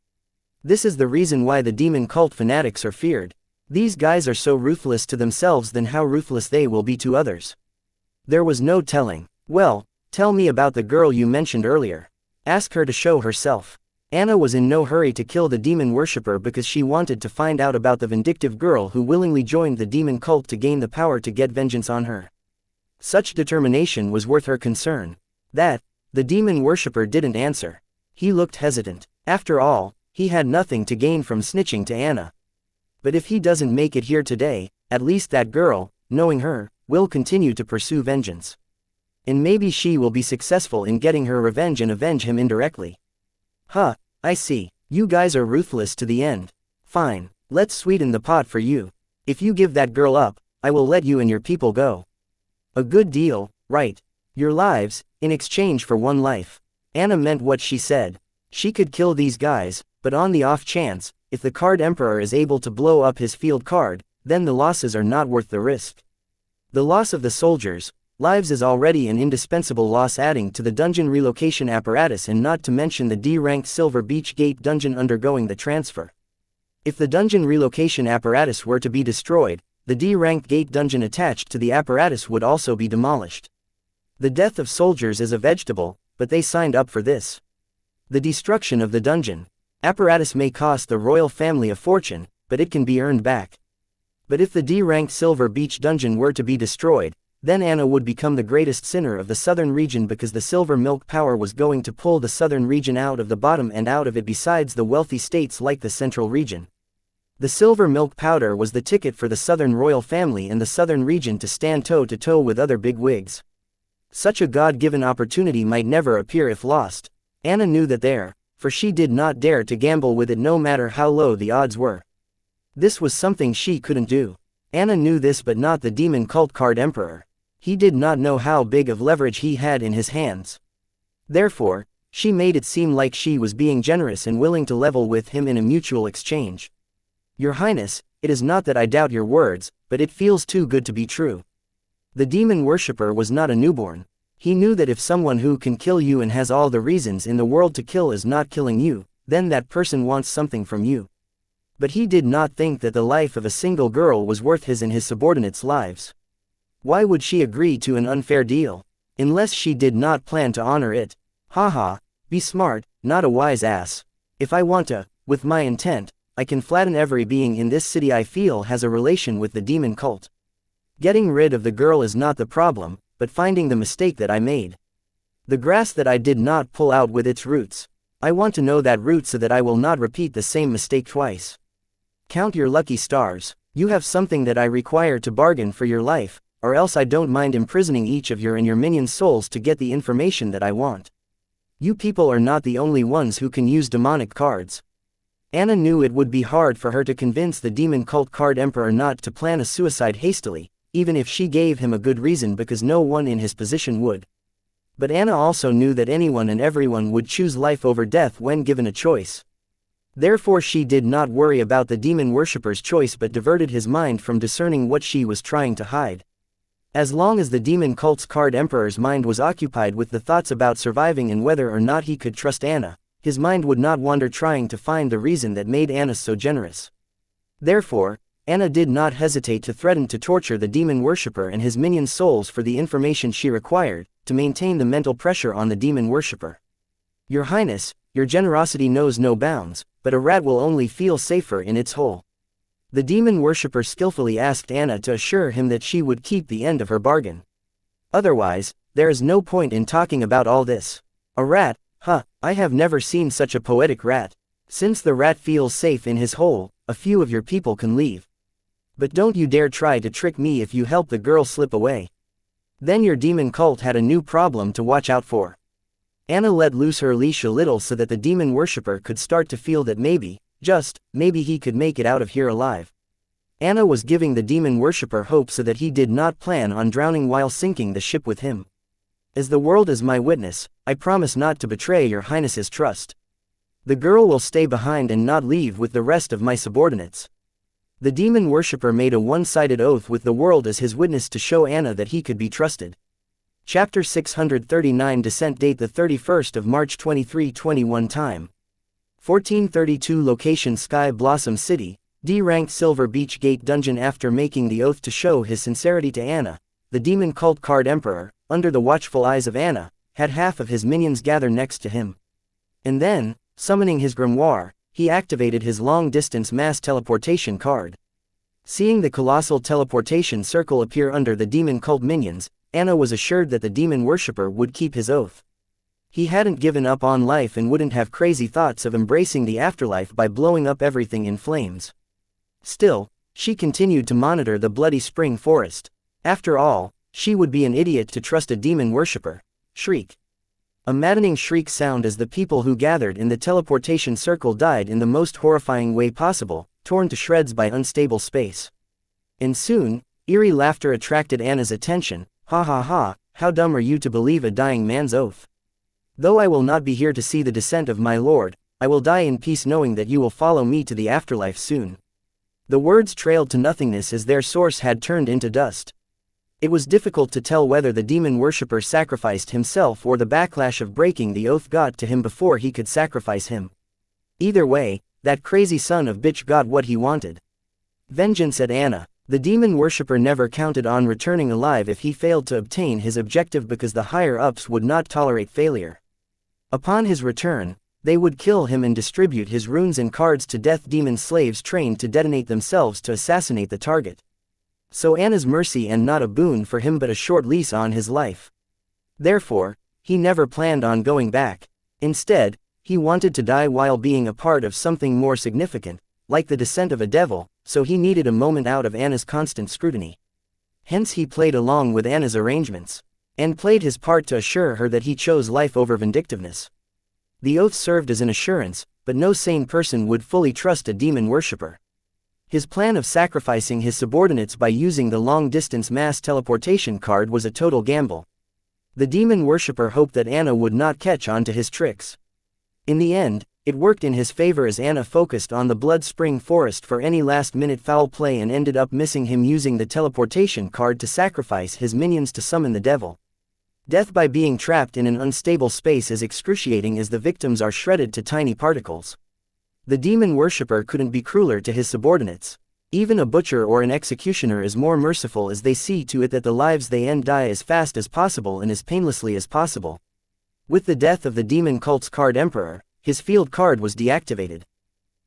This is the reason why the demon cult fanatics are feared. These guys are so ruthless to themselves, then how ruthless they will be to others. There was no telling. Well, tell me about the girl you mentioned earlier. Ask her to show herself. Anna was in no hurry to kill the demon worshipper because she wanted to find out about the vindictive girl who willingly joined the demon cult to gain the power to get vengeance on her. Such determination was worth her concern. That, the demon worshipper didn't answer. He looked hesitant. After all, he had nothing to gain from snitching to Anna. But if he doesn't make it here today, at least that girl, knowing her, will continue to pursue vengeance. And maybe she will be successful in getting her revenge and avenge him indirectly. Huh, I see. You guys are ruthless to the end. Fine, let's sweeten the pot for you. If you give that girl up, I will let you and your people go. A good deal, right? Your lives, in exchange for one life. Anna meant what she said. She could kill these guys, but on the off chance, if the card emperor is able to blow up his field card, then the losses are not worth the risk. The loss of the soldiers' lives is already an indispensable loss, adding to the dungeon relocation apparatus, and not to mention the D-ranked Silver Beach Gate dungeon undergoing the transfer. If the dungeon relocation apparatus were to be destroyed, the D-ranked gate dungeon attached to the apparatus would also be demolished. The death of soldiers is a vegetable, but they signed up for this. The destruction of the dungeon apparatus may cost the royal family a fortune, but it can be earned back. But if the D-ranked Silver Beach dungeon were to be destroyed, then Anna would become the greatest sinner of the southern region, because the silver milk power was going to pull the southern region out of the bottom and out of it, besides the wealthy states like the central region. The silver milk powder was the ticket for the southern royal family and the southern region to stand toe-to-toe with other big wigs. Such a God-given opportunity might never appear if lost. Anna knew that there, for she did not dare to gamble with it no matter how low the odds were. This was something she couldn't do. Anna knew this, but not the demon cult card emperor. He did not know how big of leverage he had in his hands. Therefore, she made it seem like she was being generous and willing to level with him in a mutual exchange. Your Highness, it is not that I doubt your words, but it feels too good to be true. The demon worshipper was not a newborn. He knew that if someone who can kill you and has all the reasons in the world to kill is not killing you, then that person wants something from you. But he did not think that the life of a single girl was worth his and his subordinates' lives. Why would she agree to an unfair deal? Unless she did not plan to honor it. Haha, be smart, not a wise ass. If I want to, with my intent, I can flatten every being in this city I feel has a relation with the demon cult. Getting rid of the girl is not the problem, but finding the mistake that I made. The grass that I did not pull out with its roots. I want to know that root so that I will not repeat the same mistake twice. Count your lucky stars. You have something that I require to bargain for your life, or else I don't mind imprisoning each of your and your minions' souls to get the information that I want. You people are not the only ones who can use demonic cards. Anna knew it would be hard for her to convince the demon cult card emperor not to plan a suicide hastily, even if she gave him a good reason, because no one in his position would. But Anna also knew that anyone and everyone would choose life over death when given a choice. Therefore she did not worry about the demon worshipper's choice, but diverted his mind from discerning what she was trying to hide. As long as the demon cult's card emperor's mind was occupied with the thoughts about surviving and whether or not he could trust Anna, his mind would not wander trying to find the reason that made Anna so generous. Therefore, Anna did not hesitate to threaten to torture the demon worshipper and his minions' souls for the information she required, to maintain the mental pressure on the demon worshipper. Your Highness, your generosity knows no bounds, but a rat will only feel safer in its hole. The demon worshipper skillfully asked Anna to assure him that she would keep the end of her bargain. Otherwise, there is no point in talking about all this. A rat? Huh, I have never seen such a poetic rat. Since the rat feels safe in his hole, a few of your people can leave. But don't you dare try to trick me if you help the girl slip away. Then your demon cult had a new problem to watch out for. Anna let loose her leash a little so that the demon worshipper could start to feel that maybe, just, maybe he could make it out of here alive. Anna was giving the demon worshipper hope so that he did not plan on drowning while sinking the ship with him. As the world is my witness, I promise not to betray your highness's trust. The girl will stay behind and not leave with the rest of my subordinates. The demon worshipper made a one-sided oath with the world as his witness to show Anna that he could be trusted. Chapter 639 Descent Date the 31st of March 2321 Time 1432 Location Sky Blossom City, D-ranked Silver Beach Gate Dungeon. After making the oath to show his sincerity to Anna, the demon cult Card Emperor, under the watchful eyes of Anna, had half of his minions gather next to him. And then, summoning his grimoire, he activated his long-distance mass teleportation card. Seeing the colossal teleportation circle appear under the demon cult minions, Anna was assured that the demon worshipper would keep his oath. He hadn't given up on life and wouldn't have crazy thoughts of embracing the afterlife by blowing up everything in flames. Still, she continued to monitor the bloody spring forest. After all, she would be an idiot to trust a demon worshipper. Shriek. A maddening shriek sound as the people who gathered in the teleportation circle died in the most horrifying way possible, torn to shreds by unstable space. And soon, eerie laughter attracted Anna's attention. Ha ha ha, how dumb are you to believe a dying man's oath? Though I will not be here to see the descent of my lord, I will die in peace knowing that you will follow me to the afterlife soon. The words trailed to nothingness as their source had turned into dust. It was difficult to tell whether the demon worshipper sacrificed himself or the backlash of breaking the oath got to him before he could sacrifice him. Either way, that crazy son of bitch got what he wanted. Vengeance at Anna. The demon worshipper never counted on returning alive if he failed to obtain his objective because the higher-ups would not tolerate failure. Upon his return, they would kill him and distribute his runes and cards to death demon slaves trained to detonate themselves to assassinate the target. So Anna's mercy and not a boon for him but a short lease on his life. Therefore, he never planned on going back. Instead, he wanted to die while being a part of something more significant, like the descent of a devil, so he needed a moment out of Anna's constant scrutiny. Hence he played along with Anna's arrangements, and played his part to assure her that he chose life over vindictiveness. The oath served as an assurance, but no sane person would fully trust a demon worshipper. His plan of sacrificing his subordinates by using the long-distance mass teleportation card was a total gamble. The demon worshipper hoped that Anna would not catch on to his tricks. In the end, it worked in his favor as Anna focused on the blood spring forest for any last-minute foul play and ended up missing him using the teleportation card to sacrifice his minions to summon the devil. Death by being trapped in an unstable space is excruciating as the victims are shredded to tiny particles. The demon worshipper couldn't be crueler to his subordinates. Even a butcher or an executioner is more merciful as they see to it that the lives they end die as fast as possible and as painlessly as possible. With the death of the demon cult's Card Emperor, his field card was deactivated.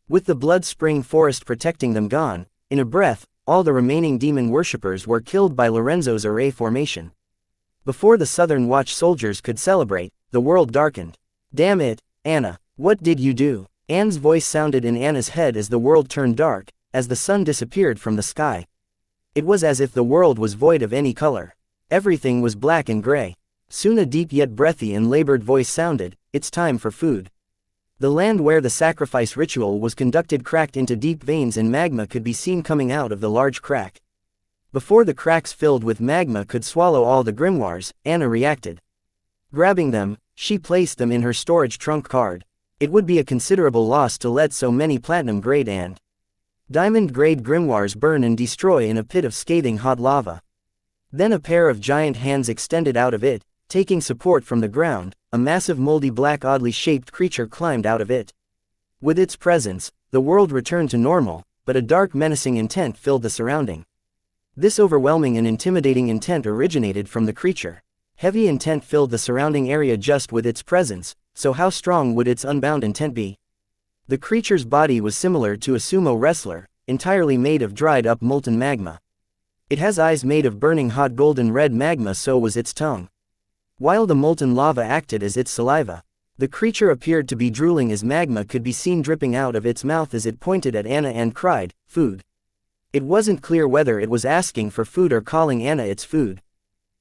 With the blood spring forest protecting them gone, in a breath, all the remaining demon worshippers were killed by Lorenzo's array formation. Before the Southern Watch soldiers could celebrate, the world darkened. Damn it, Anna, what did you do? Anne's voice sounded in Anna's head as the world turned dark, as the sun disappeared from the sky. It was as if the world was void of any color. Everything was black and gray. Soon a deep yet breathy and labored voice sounded, "It's time for food." The land where the sacrifice ritual was conducted cracked into deep veins and magma could be seen coming out of the large crack. Before the cracks filled with magma could swallow all the grimoires, Anna reacted. Grabbing them, she placed them in her storage trunk card. It would be a considerable loss to let so many platinum-grade and diamond-grade grimoires burn and destroy in a pit of scathing hot lava. Then a pair of giant hands extended out of it, taking support from the ground. A massive moldy black oddly shaped creature climbed out of it. With its presence, the world returned to normal, but a dark menacing intent filled the surrounding. This overwhelming and intimidating intent originated from the creature. Heavy intent filled the surrounding area just with its presence, so how strong would its unbound intent be? The creature's body was similar to a sumo wrestler, entirely made of dried up molten magma. It has eyes made of burning hot golden red magma, so was its tongue. While the molten lava acted as its saliva, the creature appeared to be drooling as magma could be seen dripping out of its mouth as it pointed at Anna and cried, "Food." It wasn't clear whether it was asking for food or calling Anna its food.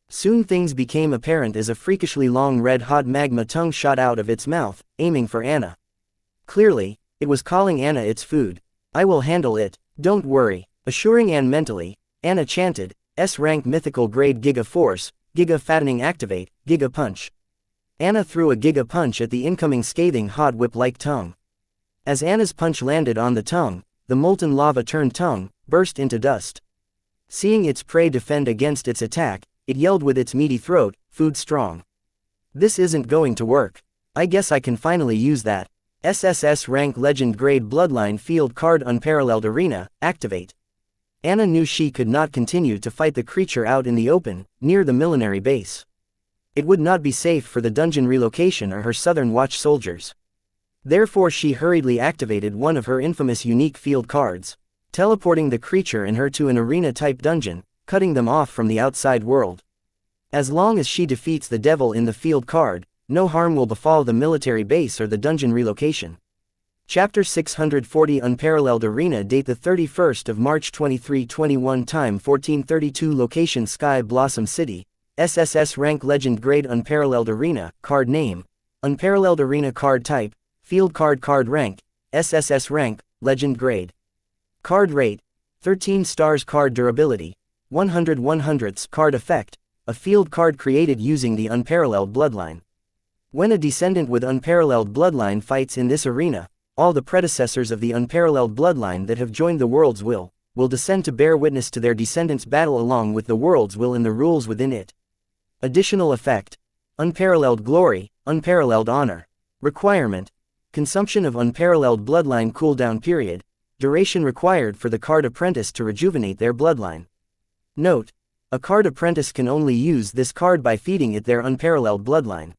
Soon things became apparent as a freakishly long red-hot magma tongue shot out of its mouth, aiming for Anna. Clearly, it was calling Anna its food. "I will handle it, don't worry," assuring Anne mentally. Anna chanted, S-rank mythical grade Giga Force, Giga Fattening Activate, Giga Punch. Anna threw a Giga Punch at the incoming scathing hot whip-like tongue. As Anna's punch landed on the tongue, the molten lava-turned tongue burst into dust. Seeing its prey defend against its attack, it yelled with its meaty throat, "Food strong. This isn't going to work. I guess I can finally use that. SSS rank legend grade bloodline field card unparalleled arena, activate." Anna knew she could not continue to fight the creature out in the open, near the millenary base. It would not be safe for the dungeon relocation or her Southern Watch soldiers. Therefore she hurriedly activated one of her infamous unique field cards, teleporting the creature and her to an arena-type dungeon, cutting them off from the outside world. As long as she defeats the devil in the field card, no harm will befall the military base or the dungeon relocation. Chapter 640 Unparalleled Arena. Date the 31st of March 2321. Time 1432. Location Sky Blossom City. SSS rank legend grade Unparalleled Arena. Card name Unparalleled Arena. Card type Field card. Card rank SSS rank legend grade. Card rate 13 stars. Card durability 100/100ths. Card effect a field card created using the Unparalleled bloodline. When a descendant with Unparalleled bloodline fights in this arena, all the predecessors of the Unparalleled bloodline that have joined the world's will descend to bear witness to their descendants' battle along with the world's will and the rules within it. Additional effect Unparalleled glory, Unparalleled honor. Requirement consumption of Unparalleled bloodline. Cooldown period duration required for the card apprentice to rejuvenate their bloodline. Note: a card apprentice can only use this card by feeding it their Unparalleled bloodline.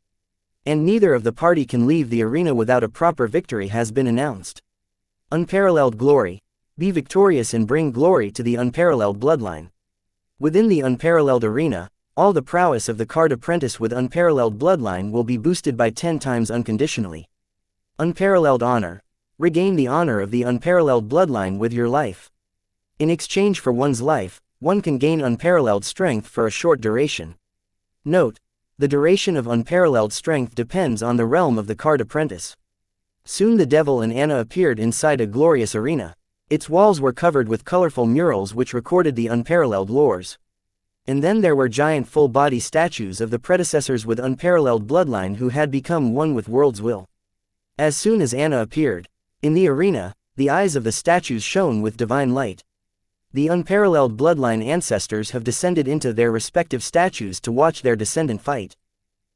And neither of the party can leave the arena without a proper victory has been announced. Unparalleled glory. Be victorious and bring glory to the Unparalleled bloodline. Within the Unparalleled arena, all the prowess of the card apprentice with Unparalleled bloodline will be boosted by 10 times unconditionally. Unparalleled honor. Regain the honor of the Unparalleled bloodline with your life. In exchange for one's life, one can gain Unparalleled strength for a short duration. Note: the duration of Unparalleled strength depends on the realm of the card apprentice. Soon the devil and Anna appeared inside a glorious arena. Its walls were covered with colorful murals which recorded the Unparalleled lores. And then there were giant full-body statues of the predecessors with Unparalleled bloodline who had become one with world's will. As soon as Anna appeared in the arena, the eyes of the statues shone with divine light. The Unparalleled bloodline ancestors have descended into their respective statues to watch their descendant fight.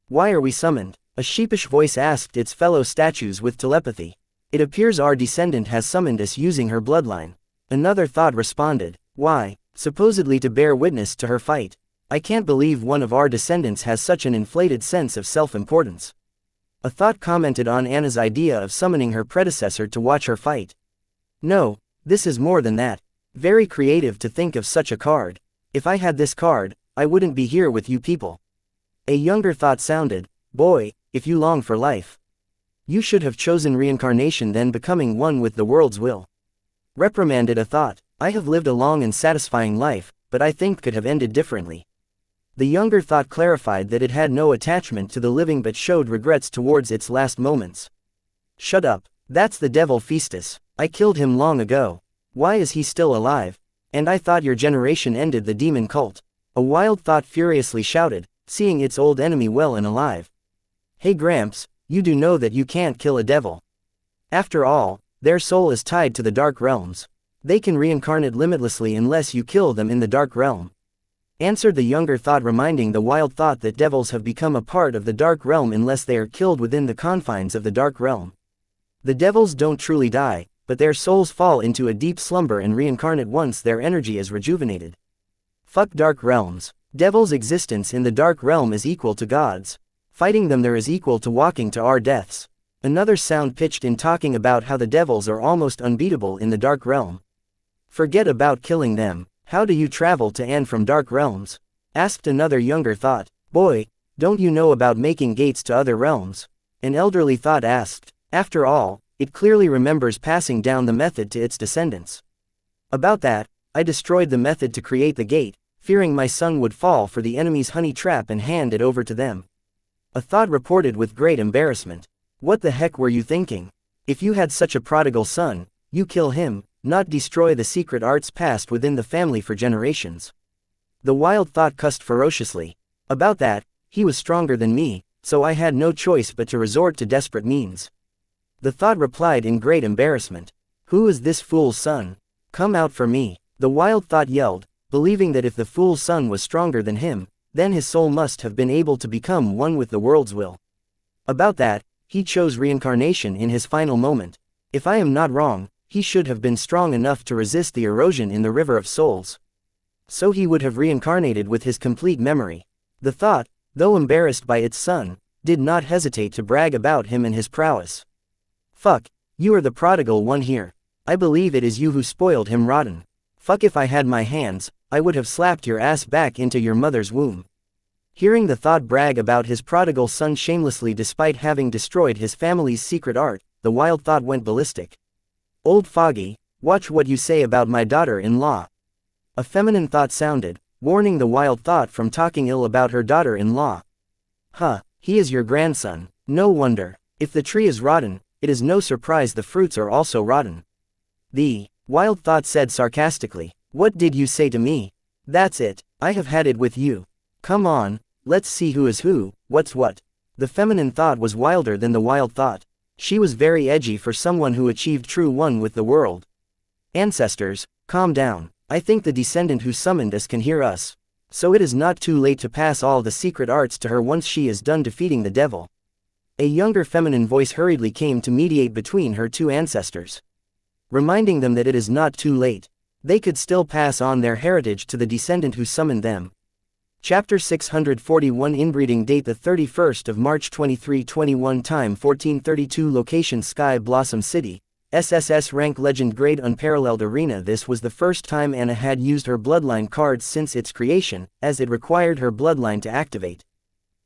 "Why are we summoned?" a sheepish voice asked its fellow statues with telepathy. "It appears our descendant has summoned us using her bloodline." Another thought responded, "Why? Supposedly to bear witness to her fight. I can't believe one of our descendants has such an inflated sense of self-importance." A thought commented on Anna's idea of summoning her predecessor to watch her fight. "No, this is more than that. Very creative to think of such a card. If I had this card, I wouldn't be here with you people." A younger thought sounded, "Boy, if you long for life, you should have chosen reincarnation than becoming one with the world's will." Reprimanded a thought, "I have lived a long and satisfying life, but I think could have ended differently." The younger thought clarified that it had no attachment to the living but showed regrets towards its last moments. "Shut up, that's the devil Festus. I killed him long ago. Why is he still alive? And I thought your generation ended the demon cult." A wild thought furiously shouted, seeing its old enemy well and alive. "Hey Gramps, you do know that you can't kill a devil. After all, their soul is tied to the dark realms. They can reincarnate limitlessly unless you kill them in the dark realm," answered the younger thought, reminding the wild thought that devils have become a part of the dark realm unless they are killed within the confines of the dark realm. The devils don't truly die, but their souls fall into a deep slumber and reincarnate once their energy is rejuvenated. Fuck dark realms. Devils' existence in the dark realm is equal to God's. Fighting them there is equal to walking to our deaths. Another sound pitched in, talking about how the devils are almost unbeatable in the dark realm. "Forget about killing them. How do you travel to and from dark realms?" asked another younger thought. "Boy, don't you know about making gates to other realms?" an elderly thought asked. After all, it clearly remembers passing down the method to its descendants. "About that, I destroyed the method to create the gate," fearing my son would fall for the enemy's honey trap and hand it over to them. A thought reported with great embarrassment. What the heck were you thinking? If you had such a prodigal son, you kill him, not destroy the secret arts passed within the family for generations. The wild thought cussed ferociously. About that, he was stronger than me, so I had no choice but to resort to desperate means. The thought replied in great embarrassment. Who is this fool's son? Come out for me. The wild thought yelled, believing that if the fool's son was stronger than him, then his soul must have been able to become one with the world's will. About that, he chose reincarnation in his final moment. If I am not wrong, he should have been strong enough to resist the erosion in the river of souls. So he would have reincarnated with his complete memory. The thought, though embarrassed by its son, did not hesitate to brag about him and his prowess. Fuck, you are the prodigal one here. I believe it is you who spoiled him rotten. Fuck, if I had my hands, I would have slapped your ass back into your mother's womb. Hearing the thought brag about his prodigal son shamelessly despite having destroyed his family's secret art, the wild thought went ballistic. Old foggy, watch what you say about my daughter-in-law. A feminine thought sounded, warning the wild thought from talking ill about her daughter-in-law. Huh, he is your grandson. No wonder. If the tree is rotten, it is no surprise the fruits are also rotten. The wild thought said sarcastically. What did you say to me? That's it, I have had it with you. Come on, let's see who is who, what's what. The feminine thought was wilder than the wild thought. She was very edgy for someone who achieved true one with the world. Ancestors, calm down. I think the descendant who summoned us can hear us. So it is not too late to pass all the secret arts to her once she is done defeating the devil. A younger feminine voice hurriedly came to mediate between her two ancestors, reminding them that it is not too late. They could still pass on their heritage to the descendant who summoned them. Chapter 641 Inbreeding Date the 31st of March 2321 Time 1432 Location Sky Blossom City, SSS Rank Legend Grade Unparalleled Arena. This was the first time Anna had used her bloodline cards since its creation, as it required her bloodline to activate.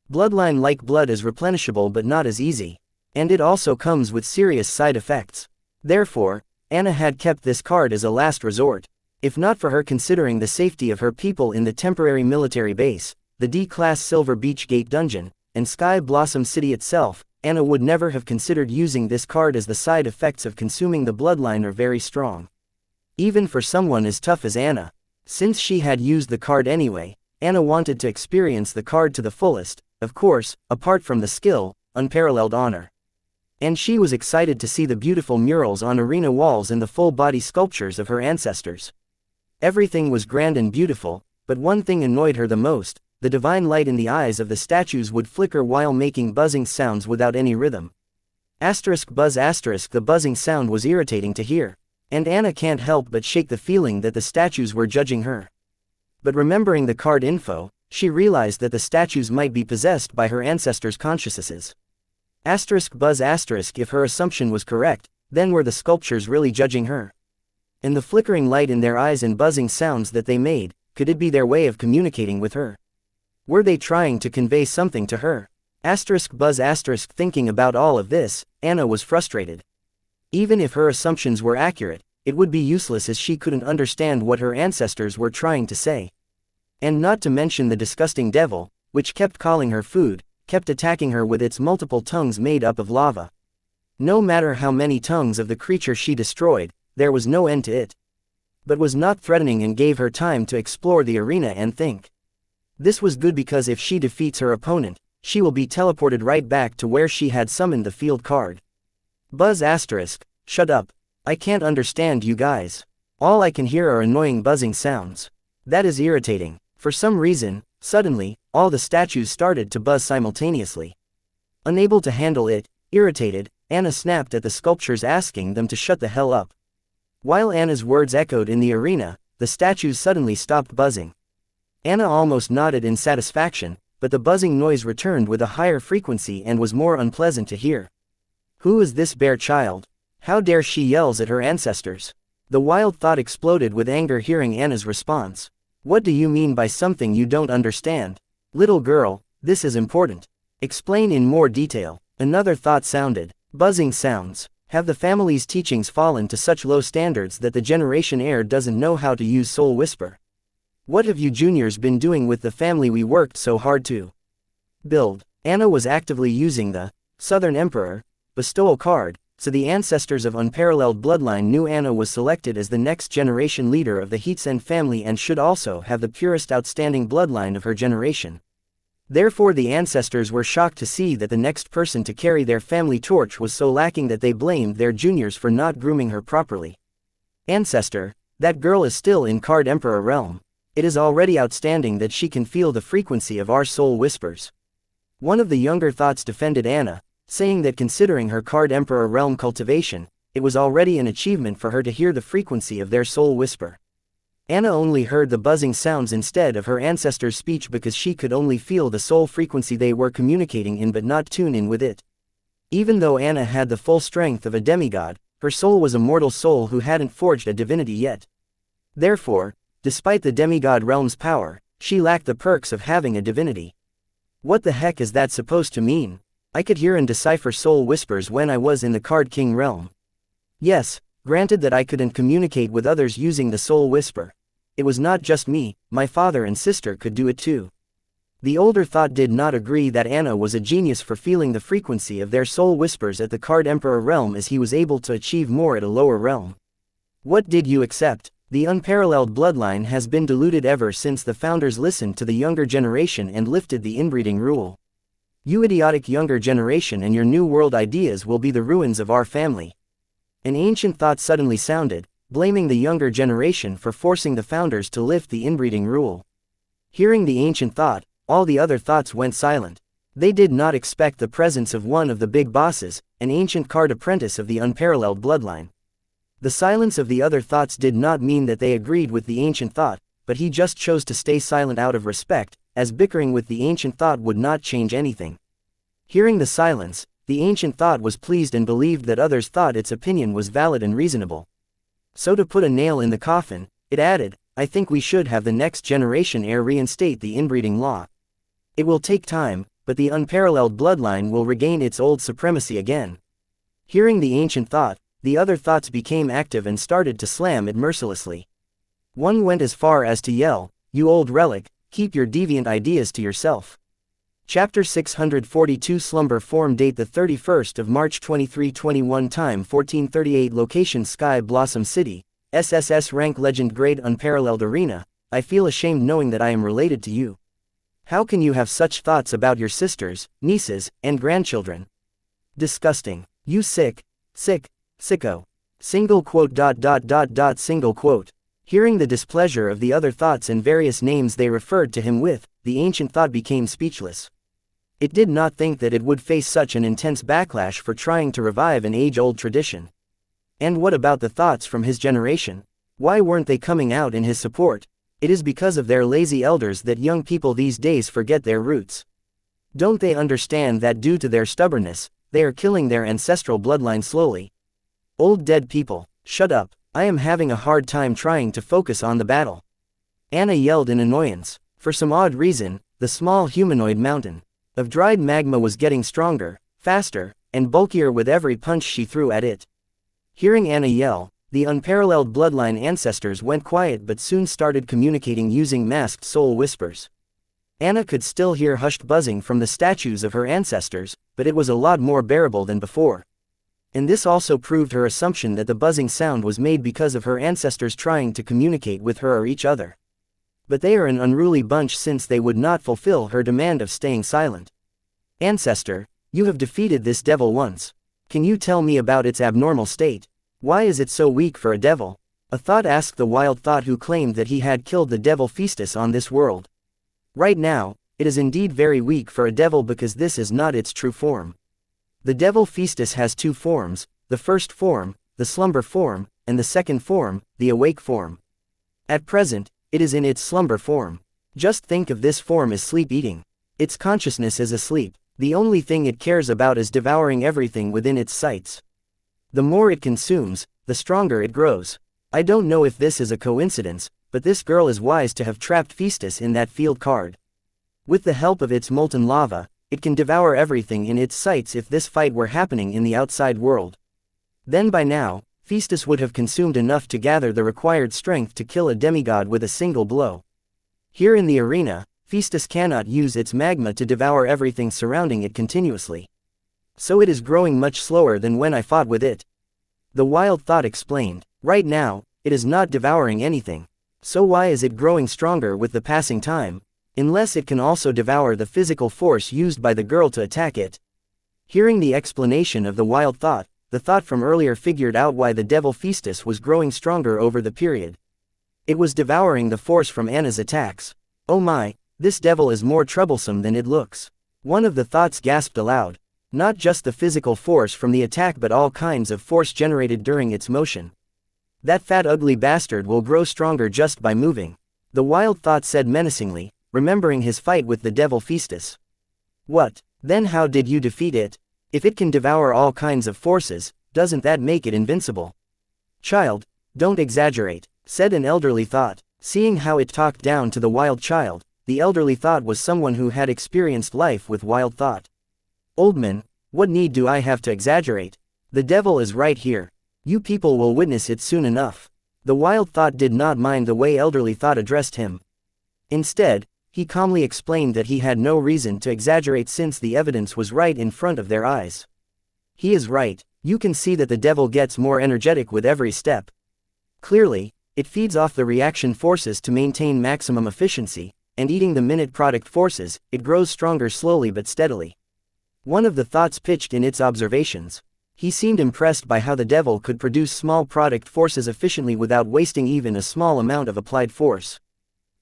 Bloodline like blood is replenishable but not as easy, and it also comes with serious side effects. Therefore, Anna had kept this card as a last resort. If not for her considering the safety of her people in the temporary military base, the D-Class Silver Beach Gate Dungeon, and Sky Blossom City itself, Anna would never have considered using this card as the side effects of consuming the bloodline are very strong. Even for someone as tough as Anna. Since she had used the card anyway, Anna wanted to experience the card to the fullest, of course, apart from the skill, unparalleled honor. And she was excited to see the beautiful murals on arena walls and the full-body sculptures of her ancestors. Everything was grand and beautiful, but one thing annoyed her the most: the divine light in the eyes of the statues would flicker while making buzzing sounds without any rhythm. Buzz the buzzing sound was irritating to hear, and Anna can't help but shake the feeling that the statues were judging her. But remembering the card info, she realized that the statues might be possessed by her ancestors' consciousnesses. Buzz if her assumption was correct, then were the sculptures really judging her? And the flickering light in their eyes and buzzing sounds that they made, could it be their way of communicating with her? Were they trying to convey something to her? Buzz thinking about all of this, Anna was frustrated. Even if her assumptions were accurate, it would be useless as she couldn't understand what her ancestors were trying to say. And not to mention the disgusting devil, which kept calling her food, kept attacking her with its multiple tongues made up of lava. No matter how many tongues of the creature she destroyed, there was no end to it. But was not threatening and gave her time to explore the arena and think. This was good because if she defeats her opponent, she will be teleported right back to where she had summoned the field card. Buzz shut up. I can't understand you guys. All I can hear are annoying buzzing sounds. That is irritating. For some reason, suddenly, all the statues started to buzz simultaneously. Unable to handle it, irritated, Anna snapped at the sculptures asking them to shut the hell up. While Anna's words echoed in the arena, the statues suddenly stopped buzzing. Anna almost nodded in satisfaction, but the buzzing noise returned with a higher frequency and was more unpleasant to hear. Who is this bare child? How dare she yells at her ancestors? The wild thought exploded with anger hearing Anna's response. What do you mean by something you don't understand? Little girl, this is important. Explain in more detail. Another thought sounded. Buzzing sounds. Have the family's teachings fallen to such low standards that the generation heir doesn't know how to use Soul Whisper? What have you juniors been doing with the family we worked so hard to build? Anna was actively using the Southern Emperor bestowal card, so the ancestors of unparalleled bloodline knew Anna was selected as the next generation leader of the Heatsen family and should also have the purest outstanding bloodline of her generation. Therefore the ancestors were shocked to see that the next person to carry their family torch was so lacking that they blamed their juniors for not grooming her properly. Ancestor, that girl is still in Card Emperor realm. It is already outstanding that she can feel the frequency of our soul whispers. One of the younger thoughts defended Anna, saying that considering her Card Emperor realm cultivation, it was already an achievement for her to hear the frequency of their soul whisper. Anna only heard the buzzing sounds instead of her ancestors' speech because she could only feel the soul frequency they were communicating in but not tune in with it. Even though Anna had the full strength of a demigod, her soul was a mortal soul who hadn't forged a divinity yet. Therefore, despite the demigod realm's power, she lacked the perks of having a divinity. What the heck is that supposed to mean? I could hear and decipher soul whispers when I was in the Card King realm. Yes, granted that I couldn't communicate with others using the soul whisper. It was not just me, my father and sister could do it too. The older thought did not agree that Anna was a genius for feeling the frequency of their soul whispers at the Card Emperor realm as he was able to achieve more at a lower realm. What did you accept? The unparalleled bloodline has been diluted ever since the founders listened to the younger generation and lifted the inbreeding rule. You idiotic younger generation and your new world ideas will be the ruins of our family. An ancient thought suddenly sounded, blaming the younger generation for forcing the founders to lift the inbreeding rule. Hearing the ancient thought, all the other thoughts went silent. They did not expect the presence of one of the big bosses, an ancient card apprentice of the unparalleled bloodline. The silence of the other thoughts did not mean that they agreed with the ancient thought, but he just chose to stay silent out of respect, as bickering with the ancient thought would not change anything. Hearing the silence, the ancient thought was pleased and believed that others thought its opinion was valid and reasonable. So to put a nail in the coffin, it added, I think we should have the next generation heir reinstate the inbreeding law. It will take time, but the unparalleled bloodline will regain its old supremacy again. Hearing the ancient thought, the other thoughts became active and started to slam it mercilessly. One went as far as to yell, "You old relic, keep your deviant ideas to yourself." Chapter 642 Slumber Form Date the 31st of March 2321 Time 1438 Location Sky Blossom City, SSS Rank Legend Grade Unparalleled Arena. I feel ashamed knowing that I am related to you. How can you have such thoughts about your sisters, nieces, and grandchildren? Disgusting. You sicko. Single quote. Single quote. Hearing the displeasure of the other thoughts and various names they referred to him with, the ancient thought became speechless. It did not think that it would face such an intense backlash for trying to revive an age-old tradition. And what about the thoughts from his generation? Why weren't they coming out in his support? It is because of their lazy elders that young people these days forget their roots. Don't they understand that due to their stubbornness, they are killing their ancestral bloodline slowly? Old dead people, shut up, I am having a hard time trying to focus on the battle. Anna yelled in annoyance. For some odd reason, the small humanoid mountain of dried magma was getting stronger, faster, and bulkier with every punch she threw at it. Hearing Anna yell, the unparalleled bloodline ancestors went quiet but soon started communicating using masked soul whispers. Anna could still hear hushed buzzing from the statues of her ancestors, but it was a lot more bearable than before. And this also proved her assumption that the buzzing sound was made because of her ancestors trying to communicate with her or each other. But they are an unruly bunch since they would not fulfill her demand of staying silent. Ancestor, you have defeated this devil once. Can you tell me about its abnormal state? Why is it so weak for a devil? A thought asked the wild thought who claimed that he had killed the devil Festus on this world. Right now, it is indeed very weak for a devil because this is not its true form. The devil Festus has two forms, the first form, the slumber form, and the second form, the awake form. At present, it is in its slumber form. Just think of this form as sleep-eating. Its consciousness is asleep. The only thing it cares about is devouring everything within its sights. The more it consumes, the stronger it grows. I don't know if this is a coincidence, but this girl is wise to have trapped Festus in that field card. With the help of its molten lava, it can devour everything in its sights if this fight were happening in the outside world. Then by now, Festus would have consumed enough to gather the required strength to kill a demigod with a single blow. Here in the arena, Pheastus cannot use its magma to devour everything surrounding it continuously. So it is growing much slower than when I fought with it. The wild thought explained. Right now, it is not devouring anything. So why is it growing stronger with the passing time? Unless it can also devour the physical force used by the girl to attack it. Hearing the explanation of the wild thought, the thought from earlier figured out why the devil Pheastus was growing stronger over the period. It was devouring the force from Anna's attacks. Oh my, this devil is more troublesome than it looks. One of the thoughts gasped aloud. Not just the physical force from the attack but all kinds of force generated during its motion. That fat ugly bastard will grow stronger just by moving. The wild thought said menacingly, remembering his fight with the devil Pheastus. What? Then how did you defeat it? If it can devour all kinds of forces, doesn't that make it invincible? Child, don't exaggerate, said an elderly thought. Seeing how it talked down to the wild child, the elderly thought was someone who had experienced life with wild thought. Old man, what need do I have to exaggerate? The devil is right here. You people will witness it soon enough. The wild thought did not mind the way elderly thought addressed him. Instead, he calmly explained that he had no reason to exaggerate since the evidence was right in front of their eyes. He is right, you can see that the devil gets more energetic with every step. Clearly, it feeds off the reaction forces to maintain maximum efficiency, and eating the minute product forces, it grows stronger slowly but steadily. One of the thoughts pitched in its observations. He seemed impressed by how the devil could produce small product forces efficiently without wasting even a small amount of applied force.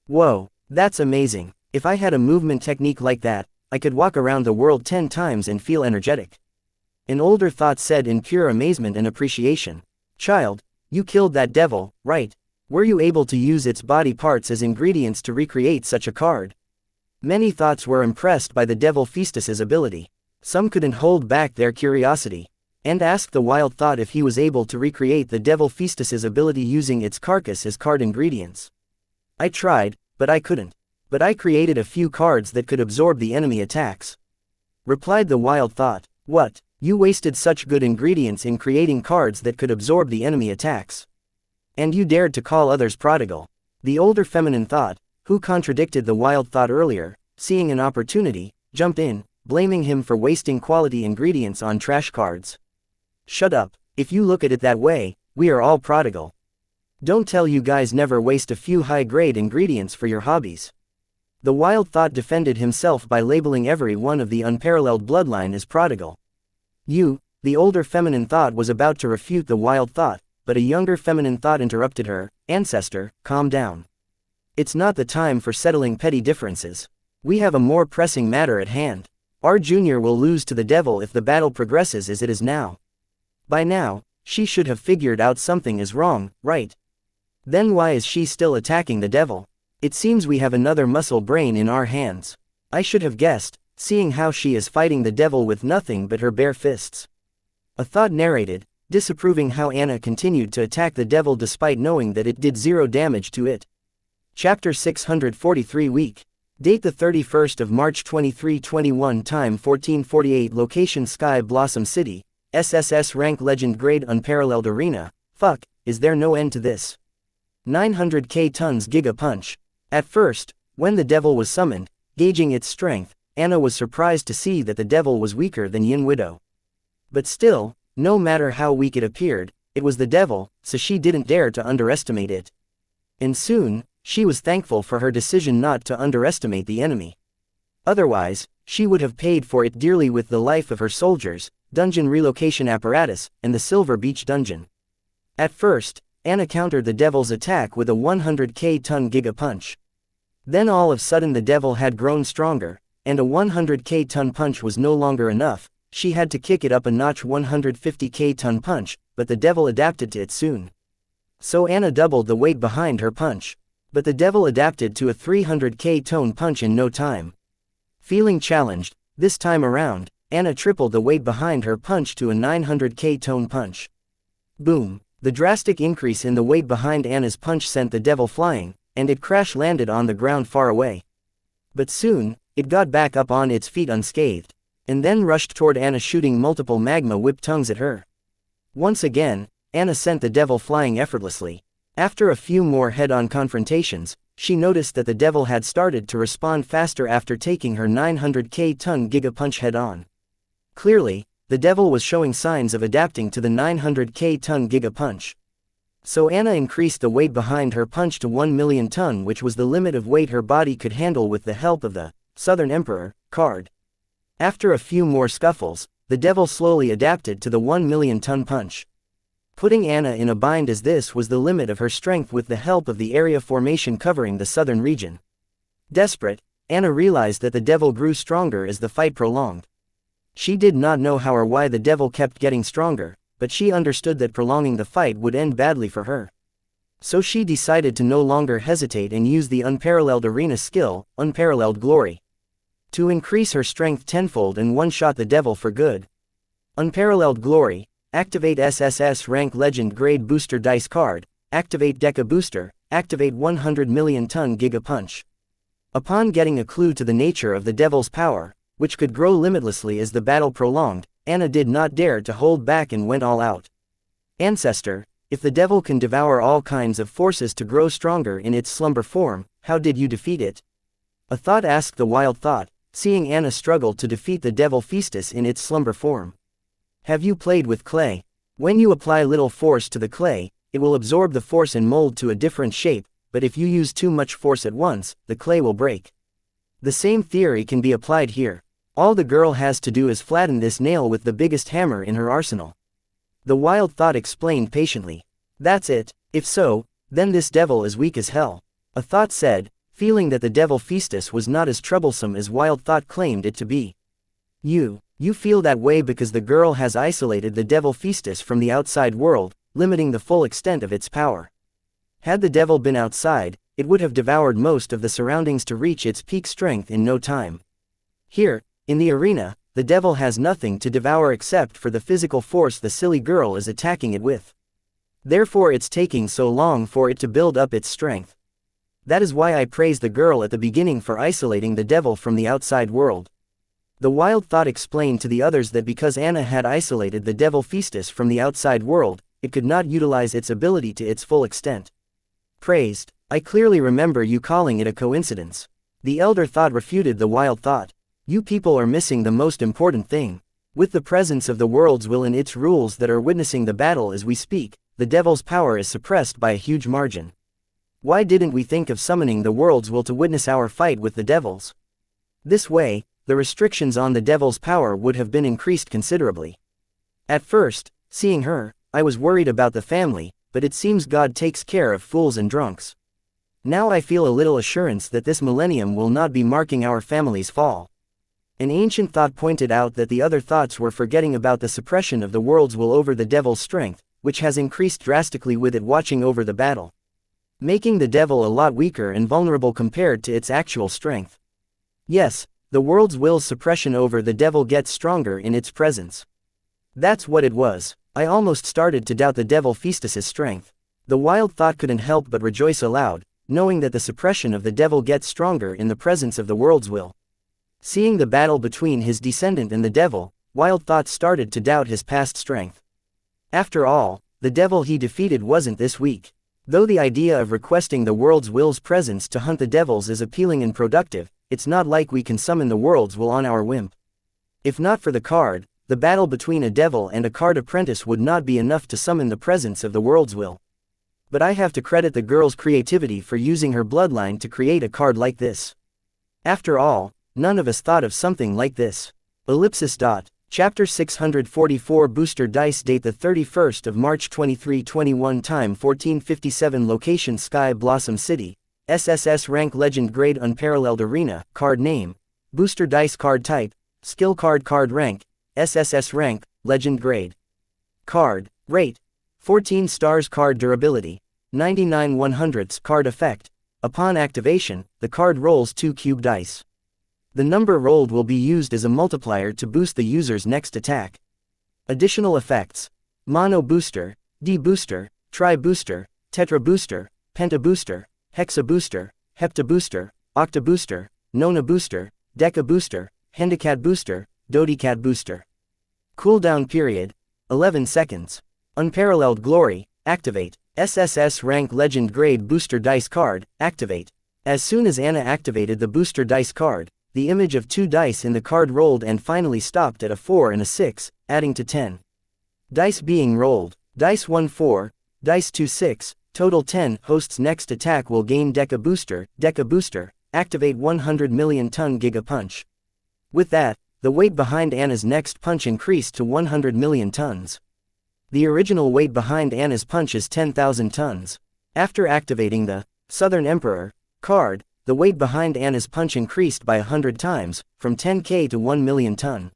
Whoa, that's amazing. If I had a movement technique like that, I could walk around the world 10 times and feel energetic. An older thought said in pure amazement and appreciation. Child, you killed that devil, right? Were you able to use its body parts as ingredients to recreate such a card? Many thoughts were impressed by the devil Pheastus's ability. Some couldn't hold back their curiosity, and asked the wild thought if he was able to recreate the devil Pheastus's ability using its carcass as card ingredients. I tried, but I couldn't. But I created a few cards that could absorb the enemy attacks. Replied the wild thought. What? You wasted such good ingredients in creating cards that could absorb the enemy attacks. And you dared to call others prodigal. The older feminine thought, who contradicted the wild thought earlier, seeing an opportunity, jumped in, blaming him for wasting quality ingredients on trash cards. Shut up, if you look at it that way, we are all prodigal. Don't tell you guys never waste a few high-grade ingredients for your hobbies. The wild thought defended himself by labeling every one of the unparalleled bloodline as prodigal. You, the older feminine thought was about to refute the wild thought, but a younger feminine thought interrupted her. Ancestor, calm down. It's not the time for settling petty differences. We have a more pressing matter at hand. Our junior will lose to the devil if the battle progresses as it is now. By now, she should have figured out something is wrong, right? Then why is she still attacking the devil? It seems we have another muscle brain in our hands. I should have guessed, seeing how she is fighting the devil with nothing but her bare fists. A thought narrated, disapproving how Anna continued to attack the devil despite knowing that it did 0 damage to it. Chapter 643 Week. Date the 31st of March 2321. Time 1448. Location Sky Blossom City. SSS rank legend grade unparalleled arena. Fuck, is there no end to this? 900k tons Giga Punch. At first, when the devil was summoned, gauging its strength, Anna was surprised to see that the devil was weaker than Yin Widow. But still, no matter how weak it appeared, it was the devil, so she didn't dare to underestimate it. And soon, she was thankful for her decision not to underestimate the enemy. Otherwise, she would have paid for it dearly with the life of her soldiers, dungeon relocation apparatus, and the Silver Beach dungeon. At first, Anna countered the devil's attack with a 100k ton Giga Punch. Then all of a sudden the devil had grown stronger, and a 100k ton punch was no longer enough. She had to kick it up a notch 150k ton punch, but the devil adapted to it soon. So Anna doubled the weight behind her punch. But the devil adapted to a 300k ton punch in no time. Feeling challenged, this time around, Anna tripled the weight behind her punch to a 900k ton punch. Boom! The drastic increase in the weight behind Anna's punch sent the devil flying, and it crash-landed on the ground far away. But soon, it got back up on its feet unscathed, and then rushed toward Anna shooting multiple magma whip tongues at her. Once again, Anna sent the devil flying effortlessly. After a few more head-on confrontations, She noticed that the devil had started to respond faster after taking her 900k ton Giga Punch head-on. Clearly, the devil was showing signs of adapting to the 900k ton Giga Punch. So Anna increased the weight behind her punch to 1 million ton, which was the limit of weight her body could handle with the help of the Southern Emperor card. After a few more scuffles, the devil slowly adapted to the 1 million ton punch. Putting Anna in a bind, as this was the limit of her strength with the help of the area formation covering the southern region. Desperate, Anna realized that the devil grew stronger as the fight prolonged. She did not know how or why the devil kept getting stronger, but she understood that prolonging the fight would end badly for her. So she decided to no longer hesitate and use the unparalleled arena skill, Unparalleled Glory, to increase her strength tenfold and one-shot the devil for good. Unparalleled Glory. Activate SSS Rank Legend Grade Booster Dice Card. Activate Deca Booster. Activate 100 million ton Giga Punch. Upon getting a clue to the nature of the devil's power, which could grow limitlessly as the battle prolonged, Anna did not dare to hold back and went all out. Ancestor, if the devil can devour all kinds of forces to grow stronger in its slumber form, how did you defeat it? A thought asked the wild thought, seeing Anna struggle to defeat the devil Feastus in its slumber form. Have you played with clay? When you apply little force to the clay, it will absorb the force and mold to a different shape, but if you use too much force at once, the clay will break. The same theory can be applied here. All the girl has to do is flatten this nail with the biggest hammer in her arsenal. The wild thought explained patiently. That's it. If so, then this devil is weak as hell. A thought said, feeling that the devil Feastus was not as troublesome as wild thought claimed it to be. You feel that way because the girl has isolated the devil Feastus from the outside world, limiting the full extent of its power. Had the devil been outside, it would have devoured most of the surroundings to reach its peak strength in no time. Here, in the arena, the devil has nothing to devour except for the physical force the silly girl is attacking it with. Therefore it's taking so long for it to build up its strength. That is why I praised the girl at the beginning for isolating the devil from the outside world. The wild thought explained to the others that because Anna had isolated the devil Feastus from the outside world, it could not utilize its ability to its full extent. Praised, I clearly remember you calling it a coincidence. The elder thought refuted the wild thought. You people are missing the most important thing. With the presence of the world's will and its rules that are witnessing the battle as we speak, the devil's power is suppressed by a huge margin. Why didn't we think of summoning the world's will to witness our fight with the devils? This way, the restrictions on the devil's power would have been increased considerably. At first, seeing her, I was worried about the family, but it seems God takes care of fools and drunks. Now I feel a little assurance that this millennium will not be marking our family's fall. An ancient thought pointed out that the other thoughts were forgetting about the suppression of the world's will over the devil's strength, which has increased drastically with it watching over the battle, making the devil a lot weaker and vulnerable compared to its actual strength. Yes, the world's will's suppression over the devil gets stronger in its presence. That's what it was. I almost started to doubt the devil Feastus's strength. The wild thought couldn't help but rejoice aloud, knowing that the suppression of the devil gets stronger in the presence of the world's will. Seeing the battle between his descendant and the devil, wild thought started to doubt his past strength. After all, the devil he defeated wasn't this weak. Though the idea of requesting the world's will's presence to hunt the devils is appealing and productive, it's not like we can summon the world's will on our whim. If not for the card, the battle between a devil and a card apprentice would not be enough to summon the presence of the world's will. But I have to credit the girl's creativity for using her bloodline to create a card like this. After all, none of us thought of something like this. Chapter 644 Booster Dice Date the 31st of March 2321 Time 14:57 Location Sky Blossom City SSS Rank Legend Grade Unparalleled Arena Card Name Booster Dice Card Type Skill Card Card Rank SSS Rank Legend Grade Card Rate 14 stars Card Durability 99 100ths Card Effect Upon activation, the card rolls 2 cube dice. The number rolled will be used as a multiplier to boost the user's next attack. Additional effects: Mono Booster, D Booster, Tri Booster, Tetra Booster, Penta Booster, Hexa Booster, Hepta Booster, Octa Booster, Nona Booster, Deca Booster, Handicad Booster, Dodecad Booster. Cooldown period: 11 seconds. Unparalleled Glory, activate. SSS Rank Legend Grade Booster Dice Card, activate. As soon as Anna activated the booster dice card, the image of 2 dice in the card rolled and finally stopped at a 4 and a 6, adding to 10. Dice being rolled. Dice 1 4, Dice 2 6, total 10. Host's next attack will gain Deca Booster, activate 100 million ton Giga Punch. With that, the weight behind Anna's next punch increased to 100 million tons. The original weight behind Anna's punch is 10,000 tons. After activating the Southern Emperor card, the weight behind Anna's punch increased by 100 times, from 10k to 1 million ton.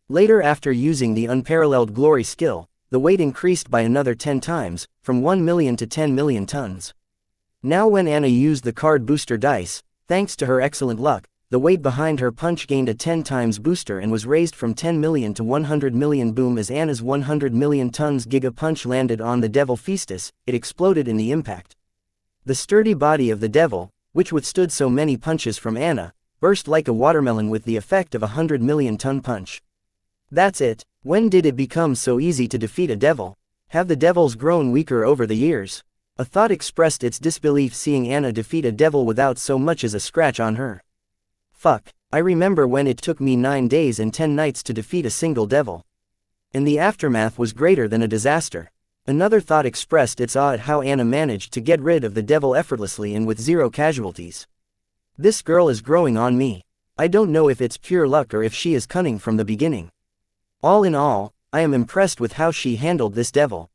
Later, after using the Unparalleled Glory skill, the weight increased by another 10 times, from 1 million to 10 million tons. Now when Anna used the card booster dice, thanks to her excellent luck, the weight behind her punch gained a 10 times booster and was raised from 10 million to 100 million. Boom! As Anna's 100 million tons Giga Punch landed on the Devil Feastus, it exploded in the impact. The sturdy body of the devil, which withstood so many punches from Anna, burst like a watermelon with the effect of a 100 million ton punch. That's it. When did it become so easy to defeat a devil? Have the devils grown weaker over the years? A thought expressed its disbelief seeing Anna defeat a devil without so much as a scratch on her. Fuck, I remember when it took me 9 days and 10 nights to defeat a single devil. And the aftermath was greater than a disaster. Another thought expressed its awe at how Anna managed to get rid of the devil effortlessly and with 0 casualties. This girl is growing on me. I don't know if it's pure luck or if she is cunning from the beginning. All in all, I am impressed with how she handled this devil.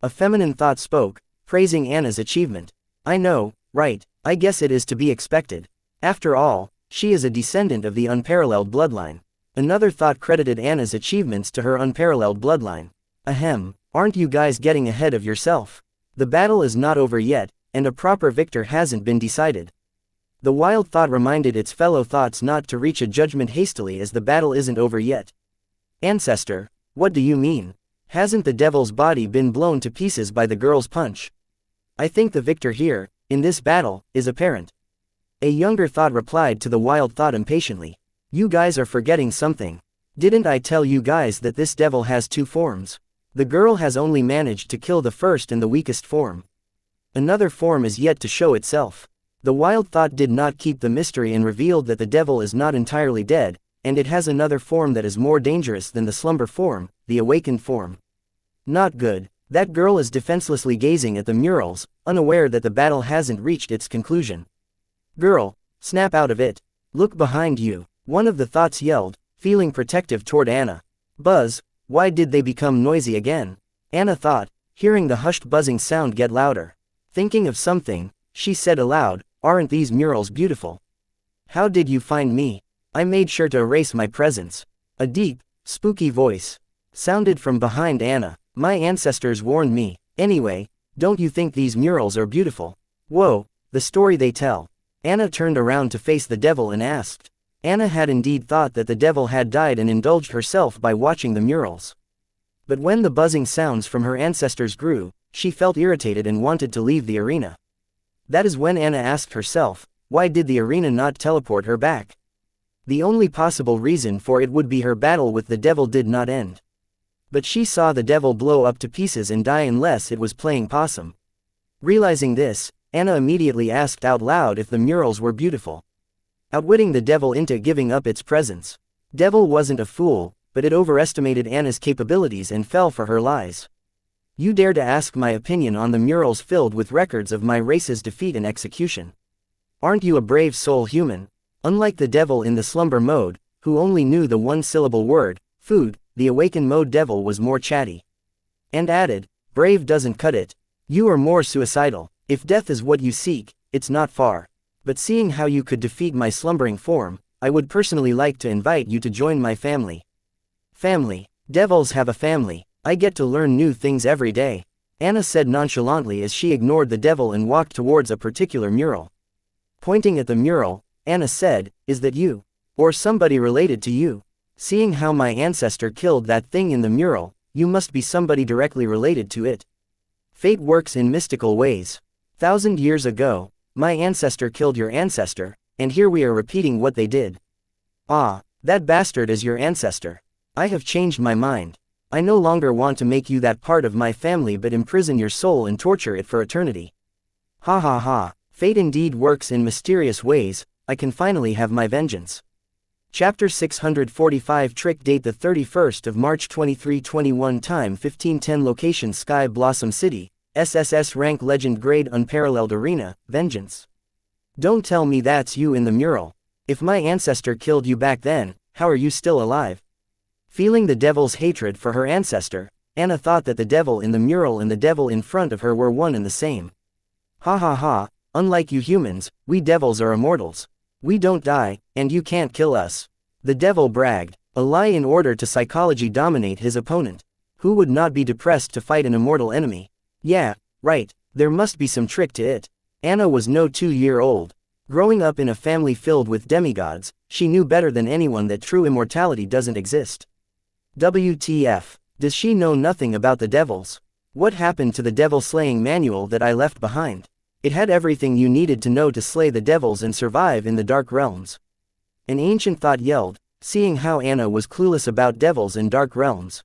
A feminine thought spoke, praising Anna's achievement. I know, right, I guess it is to be expected. After all, she is a descendant of the unparalleled bloodline. Another thought credited Anna's achievements to her unparalleled bloodline. Ahem, aren't you guys getting ahead of yourself? The battle is not over yet, and a proper victor hasn't been decided. The wild thought reminded its fellow thoughts not to reach a judgment hastily as the battle isn't over yet. Ancestor, what do you mean? Hasn't the devil's body been blown to pieces by the girl's punch? I think the victor here, in this battle, is apparent. A younger thought replied to the wild thought impatiently. You guys are forgetting something. Didn't I tell you guys that this devil has 2 forms? The girl has only managed to kill the first and the weakest form. Another form is yet to show itself. The wild thought did not keep the mystery and revealed that the devil is not entirely dead, and it has another form that is more dangerous than the slumber form, the awakened form. Not good. That girl is defenselessly gazing at the murals, unaware that the battle hasn't reached its conclusion. Girl, snap out of it. Look behind you. One of the thoughts yelled, feeling protective toward Anna. Buzz, why did they become noisy again? Anna thought, hearing the hushed buzzing sound get louder. Thinking of something, she said aloud, aren't these murals beautiful? How did you find me? I made sure to erase my presence. A deep, spooky voice sounded from behind Anna. My ancestors warned me. Anyway, don't you think these murals are beautiful? Whoa, the story they tell. Anna turned around to face the devil and asked. Anna had indeed thought that the devil had died and indulged herself by watching the murals. But when the buzzing sounds from her ancestors grew, she felt irritated and wanted to leave the arena. That is when Anna asked herself, why did the arena not teleport her back? The only possible reason for it would be her battle with the devil did not end. But she saw the devil blow up to pieces and die unless it was playing possum. Realizing this, Anna immediately asked out loud if the murals were beautiful. Outwitting the devil into giving up its presence. Devil wasn't a fool, but it overestimated Anna's capabilities and fell for her lies. You dare to ask my opinion on the murals filled with records of my race's defeat and execution. Aren't you a brave soul human? Unlike the devil in the slumber mode, who only knew the 1-syllable word, food, the awakened mode devil was more chatty. And added, brave doesn't cut it. You are more suicidal. If death is what you seek, it's not far. But seeing how you could defeat my slumbering form, I would personally like to invite you to join my family. Family. Devils have a family. I get to learn new things every day. Anna said nonchalantly as she ignored the devil and walked towards a particular mural. Pointing at the mural, Anna said, is that you? Or somebody related to you? Seeing how my ancestor killed that thing in the mural, you must be somebody directly related to it. Fate works in mystical ways. 1,000 years ago, my ancestor killed your ancestor, and here we are repeating what they did. Ah, that bastard is your ancestor. I have changed my mind. I no longer want to make you that part of my family but imprison your soul and torture it for eternity. Ha ha ha. Fate indeed works in mysterious ways. I can finally have my vengeance. Chapter 645 Trick Date the 31st of March 2321 Time 1510 Location Sky Blossom City, SSS Rank Legend Grade Unparalleled Arena, Vengeance. Don't tell me that's you in the mural. If my ancestor killed you back then, how are you still alive? Feeling the devil's hatred for her ancestor, Anna thought that the devil in the mural and the devil in front of her were one and the same. Ha ha ha, unlike you humans, we devils are immortals. We don't die, and you can't kill us. The devil bragged, a lie in order to psychology dominate his opponent. Who would not be depressed to fight an immortal enemy? Yeah, right, there must be some trick to it. Anna was no 2-year-old. Growing up in a family filled with demigods, she knew better than anyone that true immortality doesn't exist. WTF, does she know nothing about the devils? What happened to the devil-slaying manual that I left behind? It had everything you needed to know to slay the devils and survive in the dark realms. An ancient thought yelled, seeing how Anna was clueless about devils and dark realms.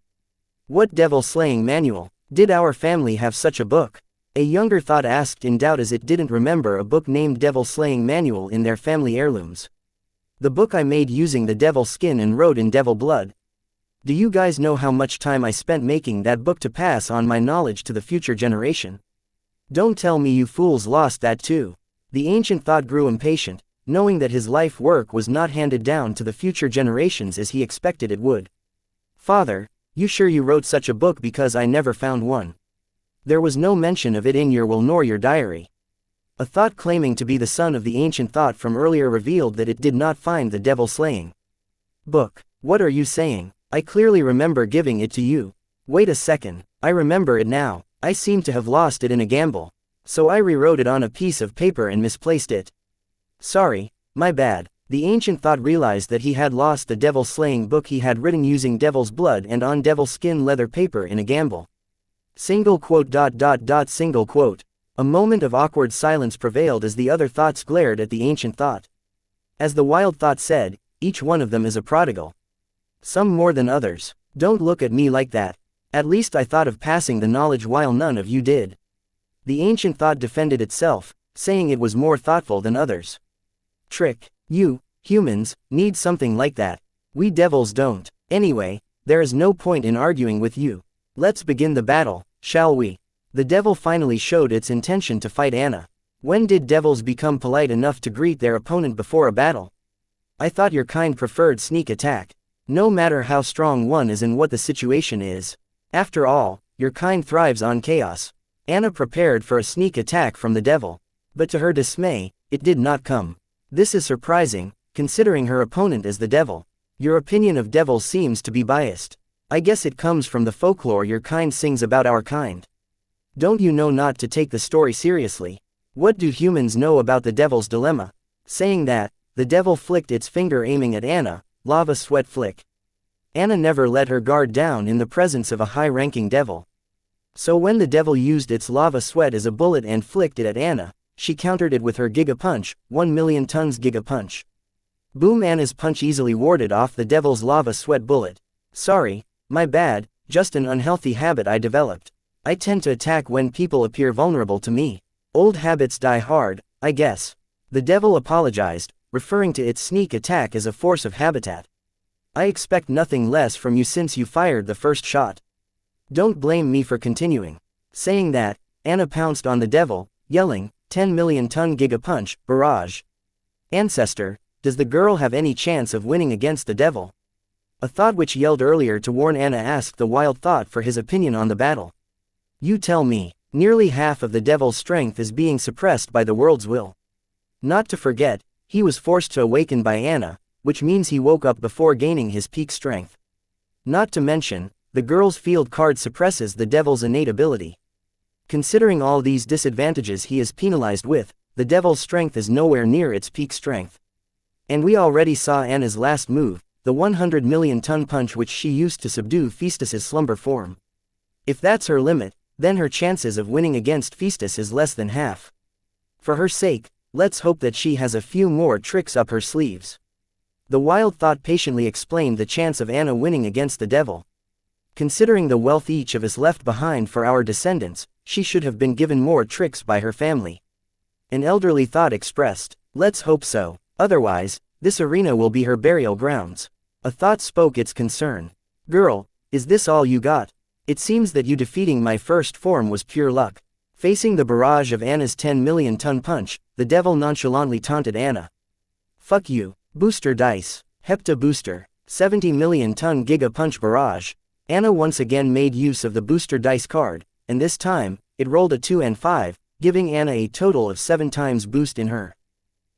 What devil-slaying manual? Did our family have such a book? A younger thought asked in doubt as it didn't remember a book named Devil-Slaying Manual in their family heirlooms. The book I made using the devil skin and wrote in devil blood. Do you guys know how much time I spent making that book to pass on my knowledge to the future generation? Don't tell me you fools lost that too. The ancient thought grew impatient, knowing that his life work was not handed down to the future generations as he expected it would. Father, you sure you wrote such a book because I never found one? There was no mention of it in your will nor your diary. A thought claiming to be the son of the ancient thought from earlier revealed that it did not find the devil-slaying book. What are you saying? I clearly remember giving it to you. Wait a second, I remember it now. I seem to have lost it in a gamble. So I rewrote it on a piece of paper and misplaced it. Sorry, my bad. The ancient thought realized that he had lost the devil-slaying book he had written using devil's blood and on devil skin leather paper in a gamble. Single quote. Single quote. A moment of awkward silence prevailed as the other thoughts glared at the ancient thought. As the wild thought said, each one of them is a prodigal. Some more than others. Don't look at me like that. At least I thought of passing the knowledge while none of you did. The ancient thought defended itself, saying it was more thoughtful than others. Trick. You, humans, need something like that. We devils don't. Anyway, there is no point in arguing with you. Let's begin the battle, shall we? The devil finally showed its intention to fight Anna. When did devils become polite enough to greet their opponent before a battle? I thought your kind preferred sneak attack. No matter how strong one is and what the situation is. After all, your kind thrives on chaos. Anna prepared for a sneak attack from the devil. But to her dismay, it did not come. This is surprising, considering her opponent is the devil. Your opinion of devils seems to be biased. I guess it comes from the folklore your kind sings about our kind. Don't you know not to take the story seriously? What do humans know about the devil's dilemma? Saying that, the devil flicked its finger aiming at Anna, lava sweat flick. Anna never let her guard down in the presence of a high-ranking devil. So when the devil used its lava sweat as a bullet and flicked it at Anna, she countered it with her Giga Punch, 1,000,000 tons Giga Punch. Boom! Anna's punch easily warded off the devil's lava sweat bullet. Sorry, my bad, just an unhealthy habit I developed. I tend to attack when people appear vulnerable to me. Old habits die hard, I guess. The devil apologized, referring to its sneak attack as a force of habitat. I expect nothing less from you since you fired the first shot. Don't blame me for continuing. Saying that, Anna pounced on the devil, yelling, 10,000,000 ton Giga Punch, barrage. Ancestor, does the girl have any chance of winning against the devil? A thought which yelled earlier to warn Anna asked the wild thought for his opinion on the battle. You tell me. Nearly half of the devil's strength is being suppressed by the world's will. Not to forget, he was forced to awaken by Anna, which means he woke up before gaining his peak strength. Not to mention, the girl's field card suppresses the devil's innate ability. Considering all these disadvantages he is penalized with, the devil's strength is nowhere near its peak strength. And we already saw Anna's last move, the 100,000,000 ton punch which she used to subdue Phoebus's slumber form. If that's her limit, then her chances of winning against Phoebus is less than half. For her sake, let's hope that she has a few more tricks up her sleeves. The wild thought patiently explained the chance of Anna winning against the devil. Considering the wealth each of us left behind for our descendants, she should have been given more tricks by her family. An elderly thought expressed. Let's hope so. Otherwise, this arena will be her burial grounds. A thought spoke its concern. Girl, is this all you got? It seems that you defeating my first form was pure luck. Facing the barrage of Anna's 10 million ton punch, the devil nonchalantly taunted Anna. Fuck you. Booster dice. Hepta booster. 70 million ton giga punch barrage. Anna once again made use of the booster dice card, and this time, it rolled a 2 and 5, giving Anna a total of 7 times boost in her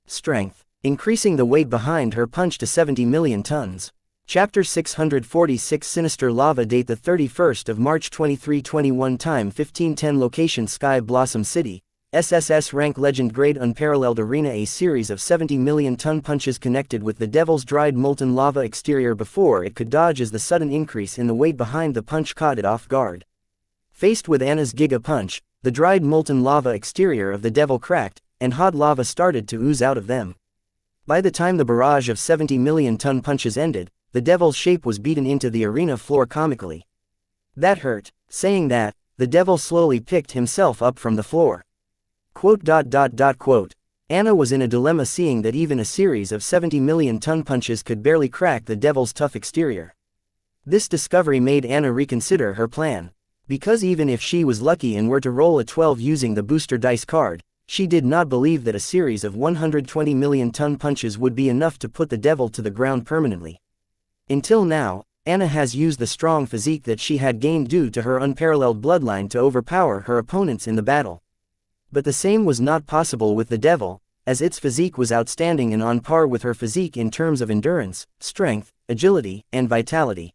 strength, increasing the weight behind her punch to 70 million tons. Chapter 646 Sinister Lava. Date the 31st of March 2321. Time 1510. Location Sky Blossom City. SSS rank legend grade unparalleled arena. A series of 70 million ton punches connected with the devil's dried molten lava exterior before it could dodge as the sudden increase in the weight behind the punch caught it off guard. Faced with Anna's giga punch, the dried molten lava exterior of the devil cracked, and hot lava started to ooze out of them. By the time the barrage of 70 million ton punches ended, the devil's shape was beaten into the arena floor comically. That hurt. Saying that, the devil slowly picked himself up from the floor. Quote. Anna was in a dilemma, seeing that even a series of 70 million ton punches could barely crack the devil's tough exterior. This discovery made Anna reconsider her plan. Because even if she was lucky and were to roll a 12 using the booster dice card, she did not believe that a series of 120 million ton punches would be enough to put the devil to the ground permanently. Until now, Anna has used the strong physique that she had gained due to her unparalleled bloodline to overpower her opponents in the battle. But the same was not possible with the devil, as its physique was outstanding and on par with her physique in terms of endurance, strength, agility, and vitality.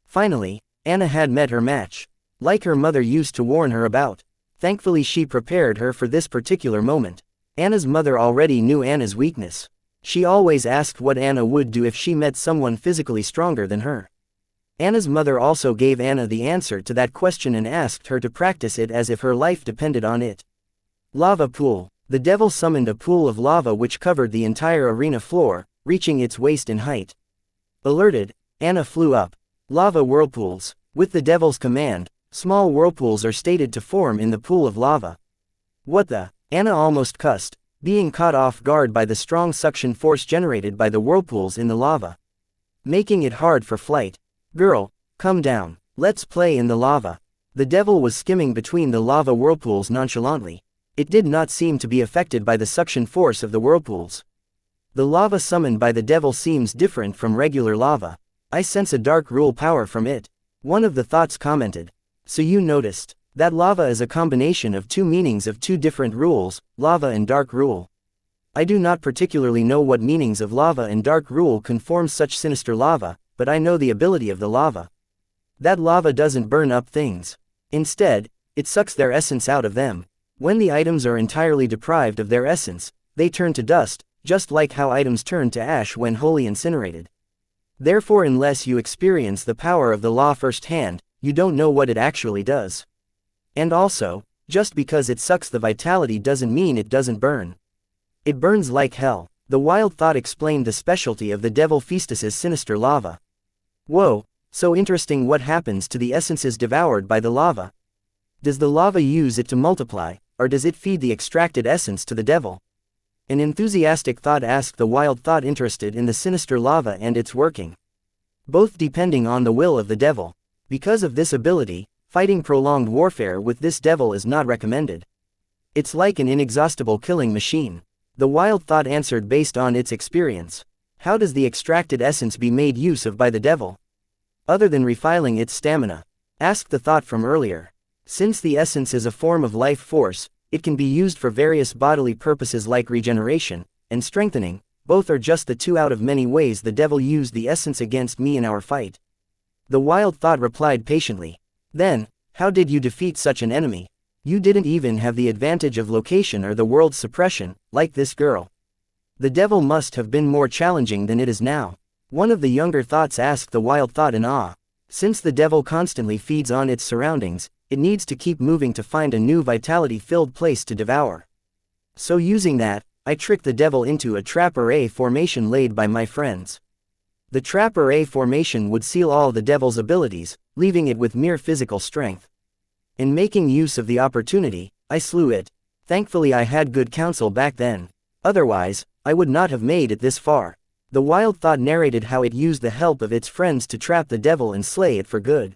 Finally, Anna had met her match. Like her mother used to warn her about. Thankfully she prepared her for this particular moment. Anna's mother already knew Anna's weakness. She always asked what Anna would do if she met someone physically stronger than her. Anna's mother also gave Anna the answer to that question and asked her to practice it as if her life depended on it. Lava pool. The devil summoned a pool of lava which covered the entire arena floor, reaching its waist in height. Alerted, Anna flew up. Lava whirlpools. With the devil's command, small whirlpools are stated to form in the pool of lava. What the? Anna almost cussed, being caught off guard by the strong suction force generated by the whirlpools in the lava, making it hard for flight. Girl, come down. Let's play in the lava. The devil was skimming between the lava whirlpools nonchalantly. It did not seem to be affected by the suction force of the whirlpools. The lava summoned by the devil seems different from regular lava. I sense a dark rule power from it. One of the thoughts commented. So you noticed. That lava is a combination of two meanings of two different rules, lava and dark rule. I do not particularly know what meanings of lava and dark rule can form such sinister lava, but I know the ability of the lava. That lava doesn't burn up things. Instead, it sucks their essence out of them. When the items are entirely deprived of their essence, they turn to dust, just like how items turn to ash when wholly incinerated. Therefore, unless you experience the power of the law firsthand, you don't know what it actually does. And also, just because it sucks the vitality doesn't mean it doesn't burn. It burns like hell. The wild thought explained the specialty of the devil Festus's sinister lava. Whoa, so interesting. What happens to the essences devoured by the lava? Does the lava use it to multiply, or does it feed the extracted essence to the devil? An enthusiastic thought asked the wild thought interested in the sinister lava and its working. Both depending on the will of the devil. Because of this ability, fighting prolonged warfare with this devil is not recommended. It's like an inexhaustible killing machine. The wild thought answered based on its experience. How does the extracted essence be made use of by the devil? Other than refiling its stamina? Asked the thought from earlier. Since the essence is a form of life force, it can be used for various bodily purposes like regeneration and strengthening. Both are just the two out of many ways the devil used the essence against me in our fight. The wild thought replied patiently. Then, how did you defeat such an enemy? You didn't even have the advantage of location or the world's suppression, like this girl. The devil must have been more challenging than it is now. One of the younger thoughts asked the wild thought in awe. Since the devil constantly feeds on its surroundings, it needs to keep moving to find a new vitality-filled place to devour. So using that, I tricked the devil into a trap array formation laid by my friends. The trap array formation would seal all the devil's abilities, leaving it with mere physical strength. In making use of the opportunity, I slew it. Thankfully I had good counsel back then. Otherwise, I would not have made it this far. The wild thought narrated how it used the help of its friends to trap the devil and slay it for good.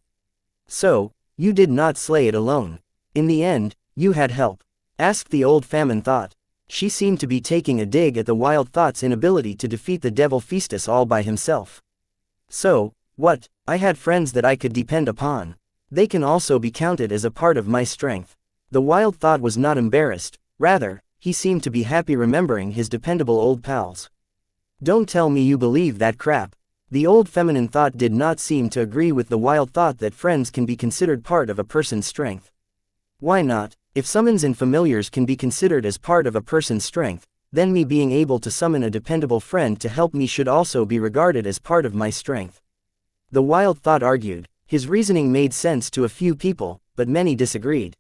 So, you did not slay it alone. In the end, you had help? Asked the old famine thought. She seemed to be taking a dig at the wild thought's inability to defeat the devil Feastus all by himself. So, what? I had friends that I could depend upon. They can also be counted as a part of my strength. The wild thought was not embarrassed, rather, he seemed to be happy remembering his dependable old pals. Don't tell me you believe that crap. The old feminine thought did not seem to agree with the wild thought that friends can be considered part of a person's strength. Why not? If summons and familiars can be considered as part of a person's strength, then me being able to summon a dependable friend to help me should also be regarded as part of my strength. The wild thought argued. His reasoning made sense to a few people, but many disagreed.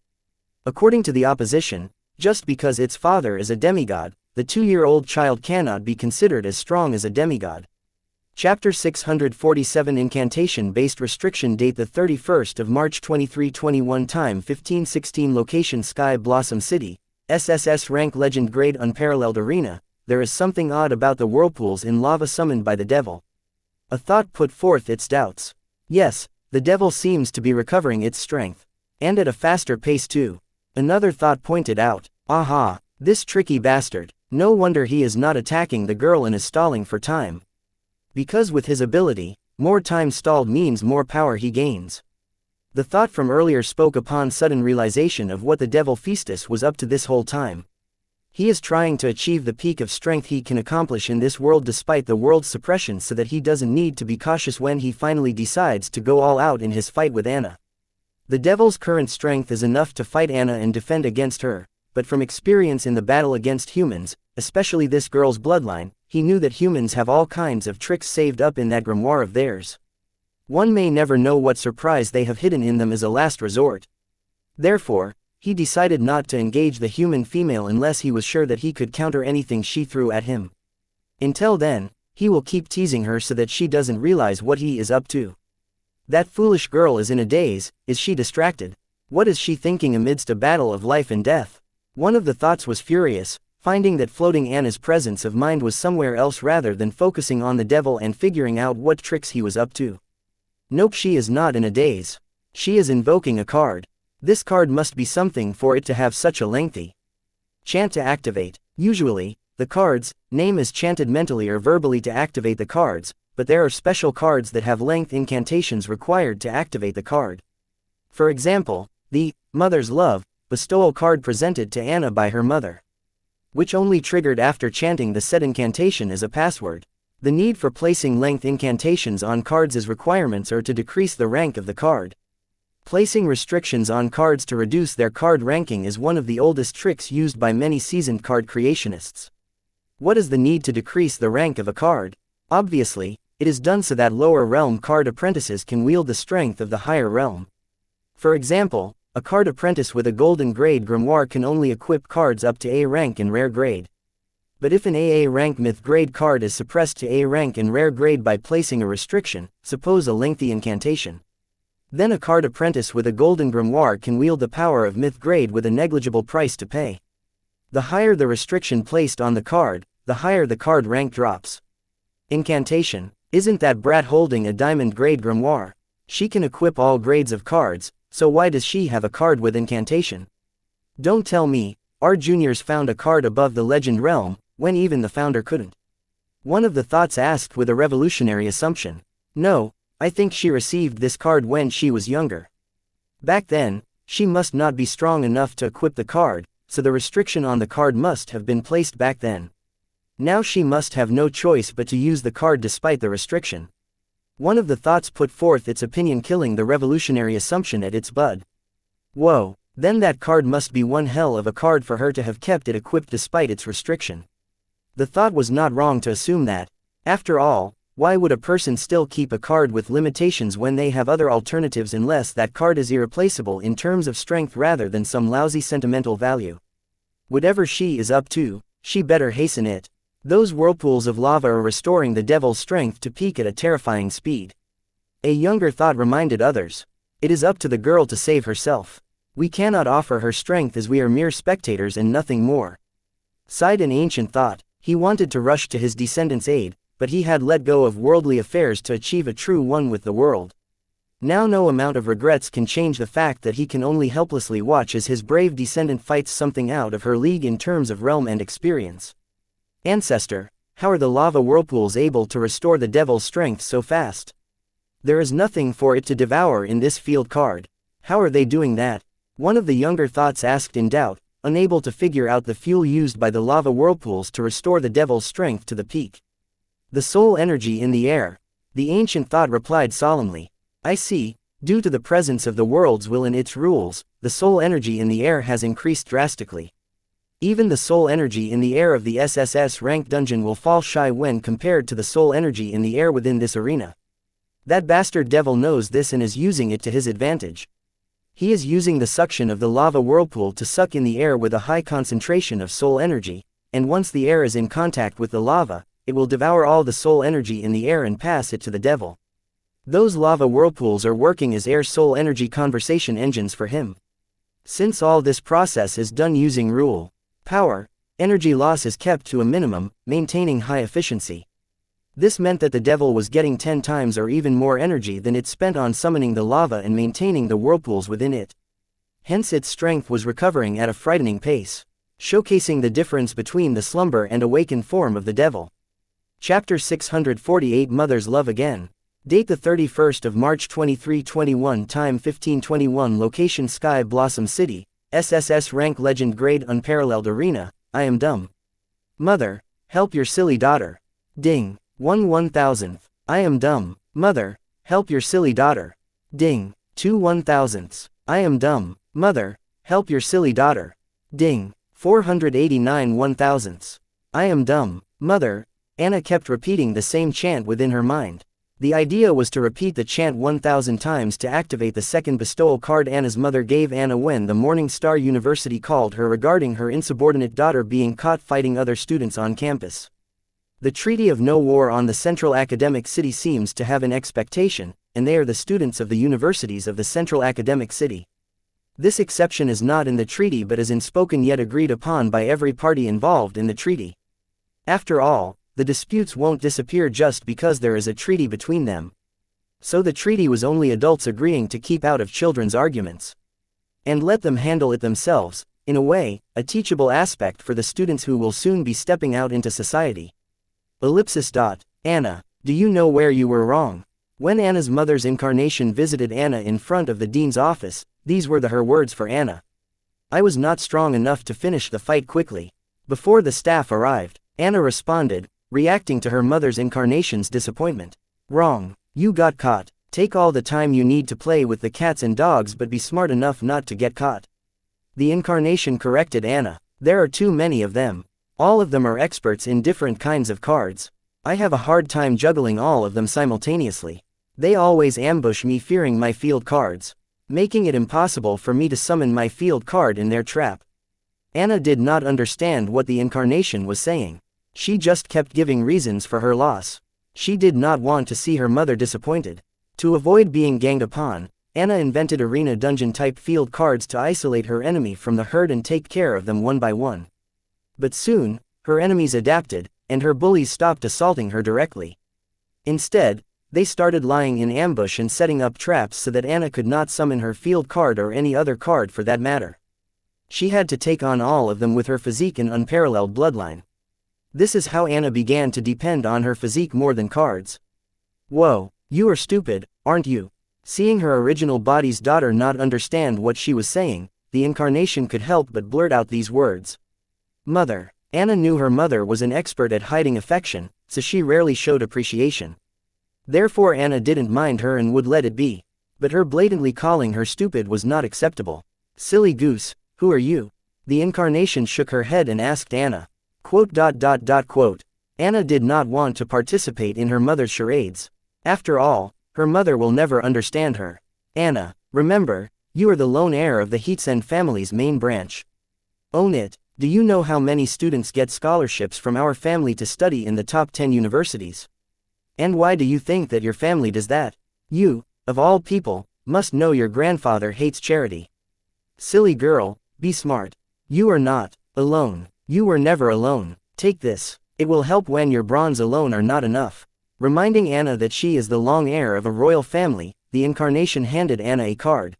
According to the opposition, just because its father is a demigod, the 2-year-old child cannot be considered as strong as a demigod. Chapter 647 Incantation-based restriction. Date the 31st of March 2321. Time 15:16. Location Sky Blossom City, SSS rank legend grade unparalleled arena. There is something odd about the whirlpools in lava summoned by the devil. A thought put forth its doubts. Yes, the devil seems to be recovering its strength. And at a faster pace too. Another thought pointed out, aha, this tricky bastard. No wonder he is not attacking the girl and is stalling for time. Because with his ability, more time stalled means more power he gains. The thought from earlier spoke upon sudden realization of what the devil Feastus was up to this whole time. He is trying to achieve the peak of strength he can accomplish in this world despite the world's suppression so that he doesn't need to be cautious when he finally decides to go all out in his fight with Anna. The devil's current strength is enough to fight Anna and defend against her, but from experience in the battle against humans, especially this girl's bloodline, he knew that humans have all kinds of tricks saved up in that grimoire of theirs. One may never know what surprise they have hidden in them as a last resort. Therefore, he decided not to engage the human female unless he was sure that he could counter anything she threw at him. Until then, he will keep teasing her so that she doesn't realize what he is up to. That foolish girl is in a daze. Is she distracted? What is she thinking amidst a battle of life and death? One of the thoughts was furious, finding that floating Anna's presence of mind was somewhere else rather than focusing on the devil and figuring out what tricks he was up to. Nope, she is not in a daze. She is invoking a card. This card must be something for it to have such a lengthy chant to activate. Usually, the card's name is chanted mentally or verbally to activate the cards, but there are special cards that have length incantations required to activate the card. For example, the Mother's Love bestowal card presented to Anna by her mother, which only triggered after chanting the said incantation as a password. The need for placing length incantations on cards as requirements are to decrease the rank of the card. Placing restrictions on cards to reduce their card ranking is one of the oldest tricks used by many seasoned card creationists. What is the need to decrease the rank of a card? Obviously, it is done so that lower realm card apprentices can wield the strength of the higher realm. For example, a card apprentice with a golden grade grimoire can only equip cards up to A rank and rare grade. But if an AA rank myth grade card is suppressed to A rank and rare grade by placing a restriction, suppose a lengthy incantation, then a card apprentice with a golden grimoire can wield the power of myth grade with a negligible price to pay. The higher the restriction placed on the card, the higher the card rank drops. Incantation. Isn't that brat holding a diamond grade grimoire? She can equip all grades of cards, so why does she have a card with incantation? Don't tell me, our juniors found a card above the legend realm, when even the founder couldn't. One of the thoughts asked with a revolutionary assumption. No, I think she received this card when she was younger. Back then, she must not be strong enough to equip the card, so the restriction on the card must have been placed back then. Now she must have no choice but to use the card despite the restriction. One of the thoughts put forth its opinion, killing the revolutionary assumption at its bud. Whoa, then that card must be one hell of a card for her to have kept it equipped despite its restriction. The thought was not wrong to assume that. After all, why would a person still keep a card with limitations when they have other alternatives unless that card is irreplaceable in terms of strength rather than some lousy sentimental value? Whatever she is up to, she better hasten it. Those whirlpools of lava are restoring the devil's strength to peak at a terrifying speed. A younger thought reminded others. It is up to the girl to save herself. We cannot offer her strength as we are mere spectators and nothing more. Sighed an ancient thought. He wanted to rush to his descendants' aid, but he had let go of worldly affairs to achieve a true one with the world. Now no amount of regrets can change the fact that he can only helplessly watch as his brave descendant fights something out of her league in terms of realm and experience. Ancestor, how are the lava whirlpools able to restore the devil's strength so fast? There is nothing for it to devour in this field card. How are they doing that? One of the younger thoughts asked in doubt, unable to figure out the fuel used by the lava whirlpools to restore the devil's strength to the peak. The soul energy in the air. The ancient thought replied solemnly. I see, due to the presence of the world's will and its rules, the soul energy in the air has increased drastically. Even the soul energy in the air of the SSS rank dungeon will fall shy when compared to the soul energy in the air within this arena. That bastard devil knows this and is using it to his advantage. He is using the suction of the lava whirlpool to suck in the air with a high concentration of soul energy, and once the air is in contact with the lava, it will devour all the soul energy in the air and pass it to the devil. Those lava whirlpools are working as air soul energy conversation engines for him. Since all this process is done using rule power, energy loss is kept to a minimum, maintaining high efficiency. This meant that the devil was getting 10 times or even more energy than it spent on summoning the lava and maintaining the whirlpools within it. Hence its strength was recovering at a frightening pace, showcasing the difference between the slumber and awakened form of the devil. Chapter 648 Mother's Love Again. Date the 31st of March 2321. Time 1521. Location Sky Blossom City, SSS rank legend grade unparalleled arena. I am dumb. Mother, help your silly daughter. Ding. 1/1000th. I am dumb. Mother, help your silly daughter. Ding. 2/1000ths. I am dumb. Mother, help your silly daughter. Ding. 489/1000ths. I am dumb. Mother. Anna kept repeating the same chant within her mind. The idea was to repeat the chant 1000 times to activate the second bestowal card Anna's mother gave Anna when the Morning Star University called her regarding her insubordinate daughter being caught fighting other students on campus. The Treaty of No War on the Central Academic City seems to have an expectation, and they are the students of the universities of the Central Academic City. This exception is not in the treaty but is unspoken yet agreed upon by every party involved in the treaty. After all, the disputes won't disappear just because there is a treaty between them. So the treaty was only adults agreeing to keep out of children's arguments. And let them handle it themselves, in a way, a teachable aspect for the students who will soon be stepping out into society. Ellipsis. Anna, do you know where you were wrong? When Anna's mother's incarnation visited Anna in front of the dean's office, these were her words for Anna. I was not strong enough to finish the fight quickly. Before the staff arrived, Anna responded, reacting to her mother's incarnation's disappointment. Wrong. You got caught. Take all the time you need to play with the cats and dogs but be smart enough not to get caught. The incarnation corrected Anna. There are too many of them. All of them are experts in different kinds of cards. I have a hard time juggling all of them simultaneously. They always ambush me fearing my field cards, making it impossible for me to summon my field card in their trap. Anna did not understand what the incarnation was saying. She just kept giving reasons for her loss. She did not want to see her mother disappointed. To avoid being ganged upon, Anna invented arena dungeon type field cards to isolate her enemy from the herd and take care of them one by one. But soon, her enemies adapted, and her bullies stopped assaulting her directly. Instead, they started lying in ambush and setting up traps so that Anna could not summon her field card or any other card for that matter. She had to take on all of them with her physique and unparalleled bloodline. This is how Anna began to depend on her physique more than cards. Whoa, you are stupid, aren't you? Seeing her original body's daughter not understand what she was saying, the incarnation could help but blurt out these words. Mother. Anna knew her mother was an expert at hiding affection, so she rarely showed appreciation. Therefore Anna didn't mind her and would let it be. But her blatantly calling her stupid was not acceptable. Silly goose, who are you? The incarnation shook her head and asked Anna. Anna did not want to participate in her mother's charades. After all, her mother will never understand her. Anna, remember, you are the lone heir of the Heatsen family's main branch. Own it. Do you know how many students get scholarships from our family to study in the top 10 universities? And why do you think that your family does that? You, of all people, must know your grandfather hates charity. Silly girl, be smart. You are not alone. You were never alone. Take this. It will help when your bronze alone are not enough. Reminding Anna that she is the long heir of a royal family, the incarnation handed Anna a card.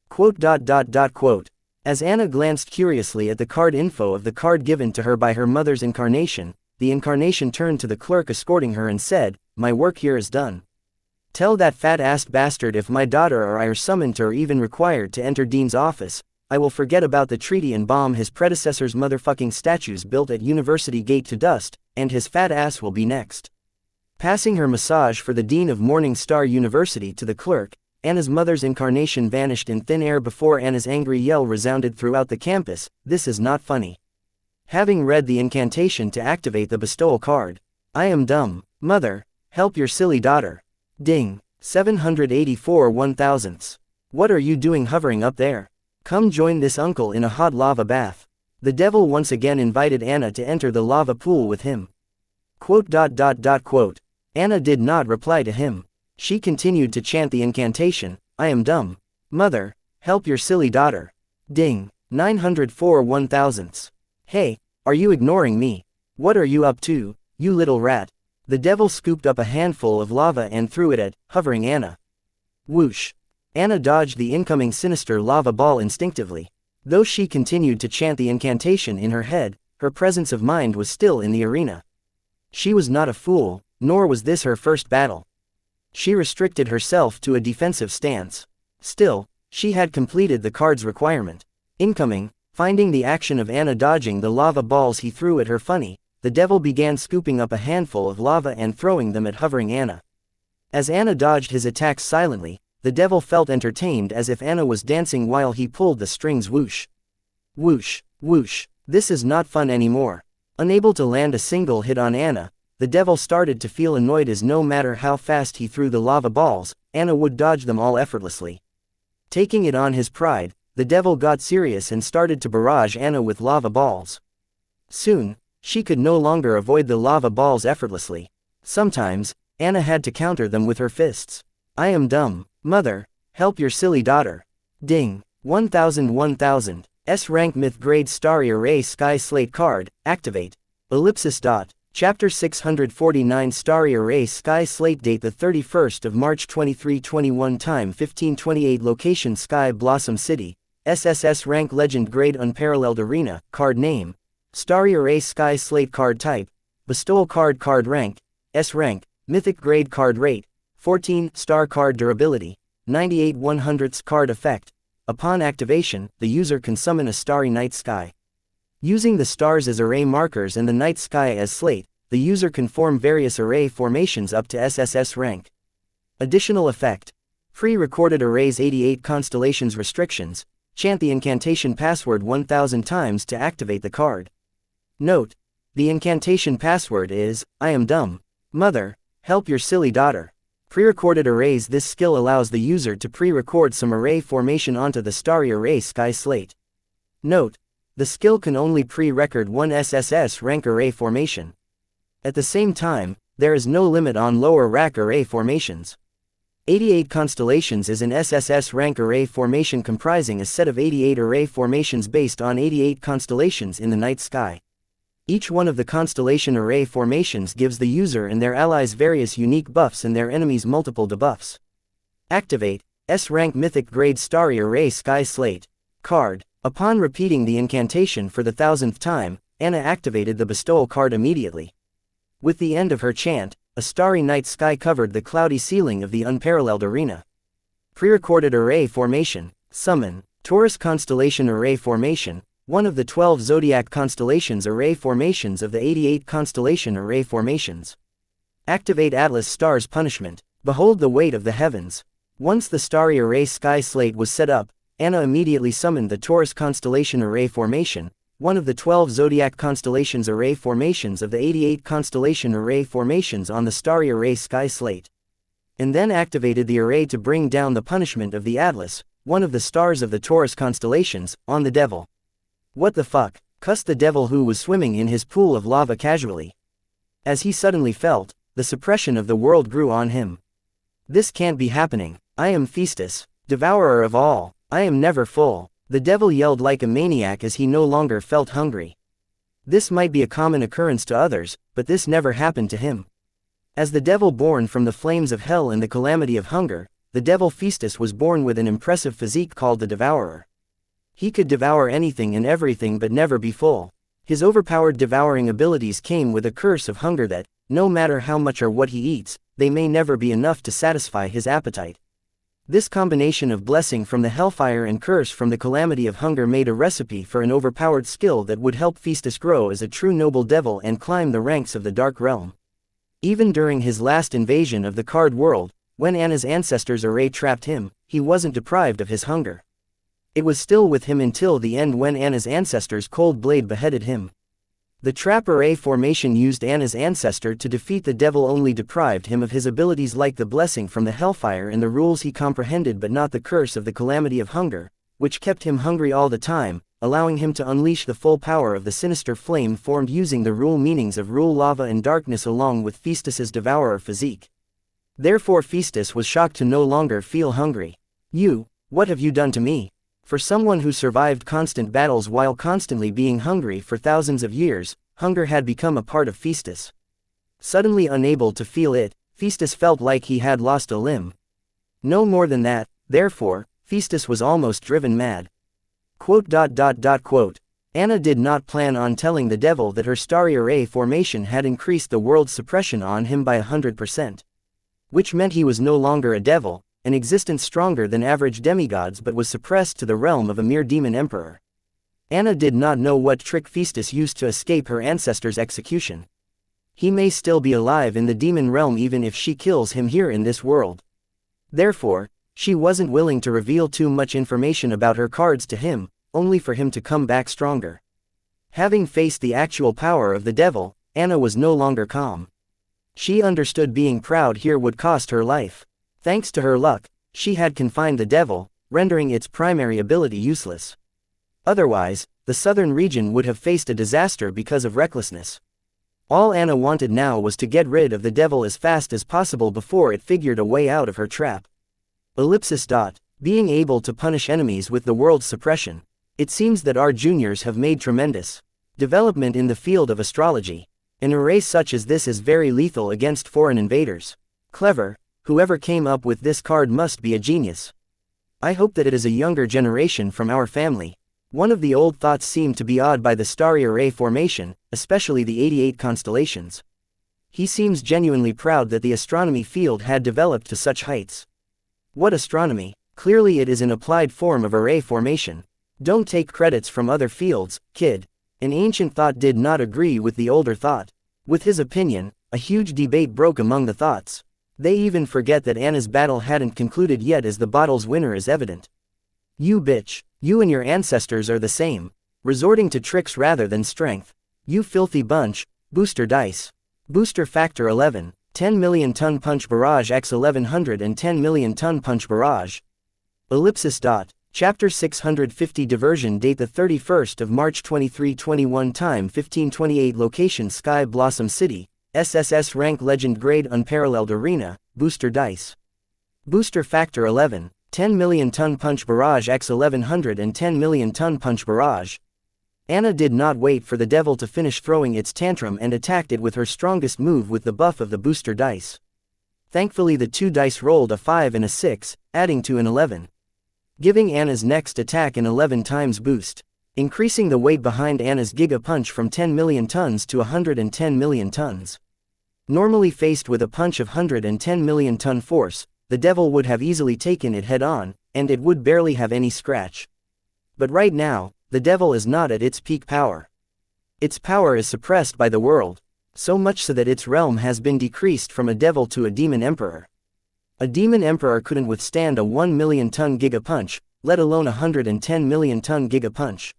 Quote. As Anna glanced curiously at the card info of the card given to her by her mother's incarnation, the incarnation turned to the clerk escorting her and said, "My work here is done. Tell that fat-assed bastard if my daughter or I are summoned or even required to enter Dean's office, I will forget about the treaty and bomb his predecessor's motherfucking statues built at University Gate to dust, and his fat ass will be next." Passing her massage for the Dean of Morning Star University to the clerk, Anna's mother's incarnation vanished in thin air before Anna's angry yell resounded throughout the campus, "This is not funny." Having read the incantation to activate the bestowal card, "I am dumb. Mother, help your silly daughter." Ding. 784 1,000ths. What are you doing hovering up there? Come join this uncle in a hot lava bath. The devil once again invited Anna to enter the lava pool with him. Quote. Anna did not reply to him. She continued to chant the incantation, "I am dumb. Mother, help your silly daughter." Ding. 904 1,000ths. Hey, are you ignoring me? What are you up to, you little rat? The devil scooped up a handful of lava and threw it at, hovering Anna. Whoosh. Anna dodged the incoming sinister lava ball instinctively. Though she continued to chant the incantation in her head, her presence of mind was still in the arena. She was not a fool, nor was this her first battle. She restricted herself to a defensive stance. Still, she had completed the card's requirement. Incoming, finding the action of Anna dodging the lava balls he threw at her funny, the devil began scooping up a handful of lava and throwing them at hovering Anna. As Anna dodged his attacks silently, the devil felt entertained as if Anna was dancing while he pulled the strings. Whoosh. Whoosh, whoosh. This is not fun anymore. Unable to land a single hit on Anna, the devil started to feel annoyed as no matter how fast he threw the lava balls, Anna would dodge them all effortlessly. Taking it on his pride, the devil got serious and started to barrage Anna with lava balls. Soon, she could no longer avoid the lava balls effortlessly. Sometimes, Anna had to counter them with her fists. "I am dumb. Mother, help your silly daughter." Ding. 1000 S-rank myth grade starry array sky slate card, activate. Ellipsis. Chapter 649 Starry Array Sky Slate. Date the 31st of March 2321. Time 1528. Location Sky Blossom City. SSS rank legend grade unparalleled arena. Card name Starry Array Sky Slate. Card type bestowal card. Card rank S rank. Mythic grade. Card rate 14. Star card durability 98 100ths. Card effect: upon activation, the user can summon a starry night sky. Using the stars as array markers and the night sky as slate, the user can form various array formations up to SSS rank. Additional effect: pre-recorded arrays. 88 constellations. Restrictions: chant the incantation password 1000 times to activate the card. Note: the incantation password is, "I am dumb. Mother, help your silly daughter." Pre-recorded arrays. This skill allows the user to pre-record some array formation onto the starry array sky slate. Note: the skill can only pre-record one SSS rank array formation. At the same time, there is no limit on lower rack array formations. 88 constellations is an SSS rank array formation comprising a set of 88 array formations based on 88 constellations in the night sky. Each one of the constellation array formations gives the user and their allies various unique buffs and their enemies multiple debuffs. Activate S-rank mythic grade starry array sky slate card. Upon repeating the incantation for the 1000th time, Anna activated the bestowal card immediately. With the end of her chant, a starry night sky covered the cloudy ceiling of the unparalleled arena. Pre-recorded array formation: summon Taurus constellation array formation, one of the 12 zodiac constellations array formations of the 88 constellation array formations. Activate Atlas Star's punishment: behold the weight of the heavens. Once the starry array sky slate was set up, Anna immediately summoned the Taurus constellation array formation, one of the 12 zodiac constellations array formations of the 88 constellation array formations on the starry array sky slate. And then activated the array to bring down the punishment of the Atlas, one of the stars of the Taurus constellations, on the devil. "What the fuck?" cussed the devil, who was swimming in his pool of lava casually. As he suddenly felt the suppression of the world grew on him. "This can't be happening. I am Festus, devourer of all. I am never full. The devil yelled like a maniac as he no longer felt hungry. This might be a common occurrence to others, but this never happened to him. As the devil born from the flames of hell and the calamity of hunger, the devil Pheastus was born with an impressive physique called the Devourer. He could devour anything and everything but never be full. His overpowered devouring abilities came with a curse of hunger that, no matter how much or what he eats, they may never be enough to satisfy his appetite. This combination of blessing from the hellfire and curse from the calamity of hunger made a recipe for an overpowered skill that would help Pheastus grow as a true noble devil and climb the ranks of the Dark Realm. Even during his last invasion of the Card world, when Anna's ancestors' array trapped him, he wasn't deprived of his hunger. It was still with him until the end when Anna's ancestors' cold blade beheaded him. The trap array formation used Anna's ancestor to defeat the devil only deprived him of his abilities like the blessing from the hellfire and the rules he comprehended but not the curse of the calamity of hunger, which kept him hungry all the time, allowing him to unleash the full power of the sinister flame formed using the rule meanings of rule lava and darkness along with Pheastus's devourer physique. Therefore Pheastus was shocked to no longer feel hungry. "You, what have you done to me?" For someone who survived constant battles while constantly being hungry for thousands of years, hunger had become a part of Pheastus. Suddenly unable to feel it, Pheastus felt like he had lost a limb. No more than that, therefore, Pheastus was almost driven mad. Quote. Anna did not plan on telling the devil that her starry array formation had increased the world's suppression on him by 100%. Which meant he was no longer a devil, an existence stronger than average demigods but was suppressed to the realm of a mere demon emperor. Anna did not know what trick Pheastus used to escape her ancestors' execution. He may still be alive in the demon realm even if she kills him here in this world. Therefore, she wasn't willing to reveal too much information about her cards to him, only for him to come back stronger. Having faced the actual power of the devil, Anna was no longer calm. She understood being proud here would cost her life. Thanks to her luck, she had confined the devil, rendering its primary ability useless. Otherwise, the southern region would have faced a disaster because of recklessness. All Anna wanted now was to get rid of the devil as fast as possible before it figured a way out of her trap. Being able to punish enemies with the world's suppression. It seems that our juniors have made tremendous development in the field of astrology. An array such as this is very lethal against foreign invaders. Clever, whoever came up with this card must be a genius. I hope that it is a younger generation from our family. One of the old thoughts seemed to be awed by the starry array formation, especially the 88 constellations. He seems genuinely proud that the astronomy field had developed to such heights. What astronomy? Clearly it is an applied form of array formation. Don't take credits from other fields, kid. An ancient thought did not agree with the older thought. With his opinion, a huge debate broke among the thoughts. They even forget that Anna's battle hadn't concluded yet as the battle's winner is evident. You bitch, you and your ancestors are the same, resorting to tricks rather than strength. You filthy bunch, booster dice. Booster factor 11, 10 million ton punch barrage x 1100 and 10 million ton punch barrage. Chapter 650 Diversion Date the 31st of March 2321 Time 1528 Location Sky Blossom City, SSS Rank Legend Grade Unparalleled Arena, Booster Dice. Booster Factor 11, 10 million ton punch barrage x 1100 and 10 million ton punch barrage. Anna did not wait for the devil to finish throwing its tantrum and attacked it with her strongest move with the buff of the booster dice. Thankfully the two dice rolled a 5 and a 6, adding to an 11. Giving Anna's next attack an 11 times boost, increasing the weight behind Anna's Giga Punch from 10 million tons to 110 million tons. Normally faced with a punch of 110 million ton force, the devil would have easily taken it head-on, and it would barely have any scratch. But right now, the devil is not at its peak power. Its power is suppressed by the world, so much so that its realm has been decreased from a devil to a demon emperor. A demon emperor couldn't withstand a 1 million ton Giga Punch, let alone a 110 million ton Giga Punch.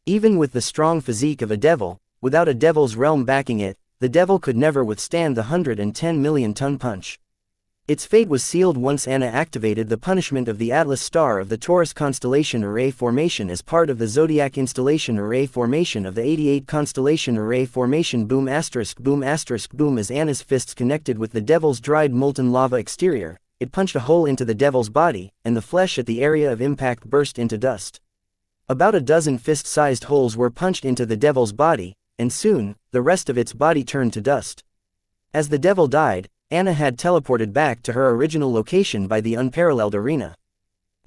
Even with the strong physique of a devil, without a devil's realm backing it, the devil could never withstand the 110 million ton punch. Its fate was sealed once Anna activated the punishment of the Atlas star of the Taurus constellation array formation as part of the Zodiac installation array formation of the 88 constellation array formation. Boom asterisk boom asterisk boom. As Anna's fists connected with the devil's dried molten lava exterior, it punched a hole into the devil's body, and the flesh at the area of impact burst into dust. About a dozen fist-sized holes were punched into the devil's body, and soon, the rest of its body turned to dust. As the devil died, Anna had teleported back to her original location by the unparalleled arena.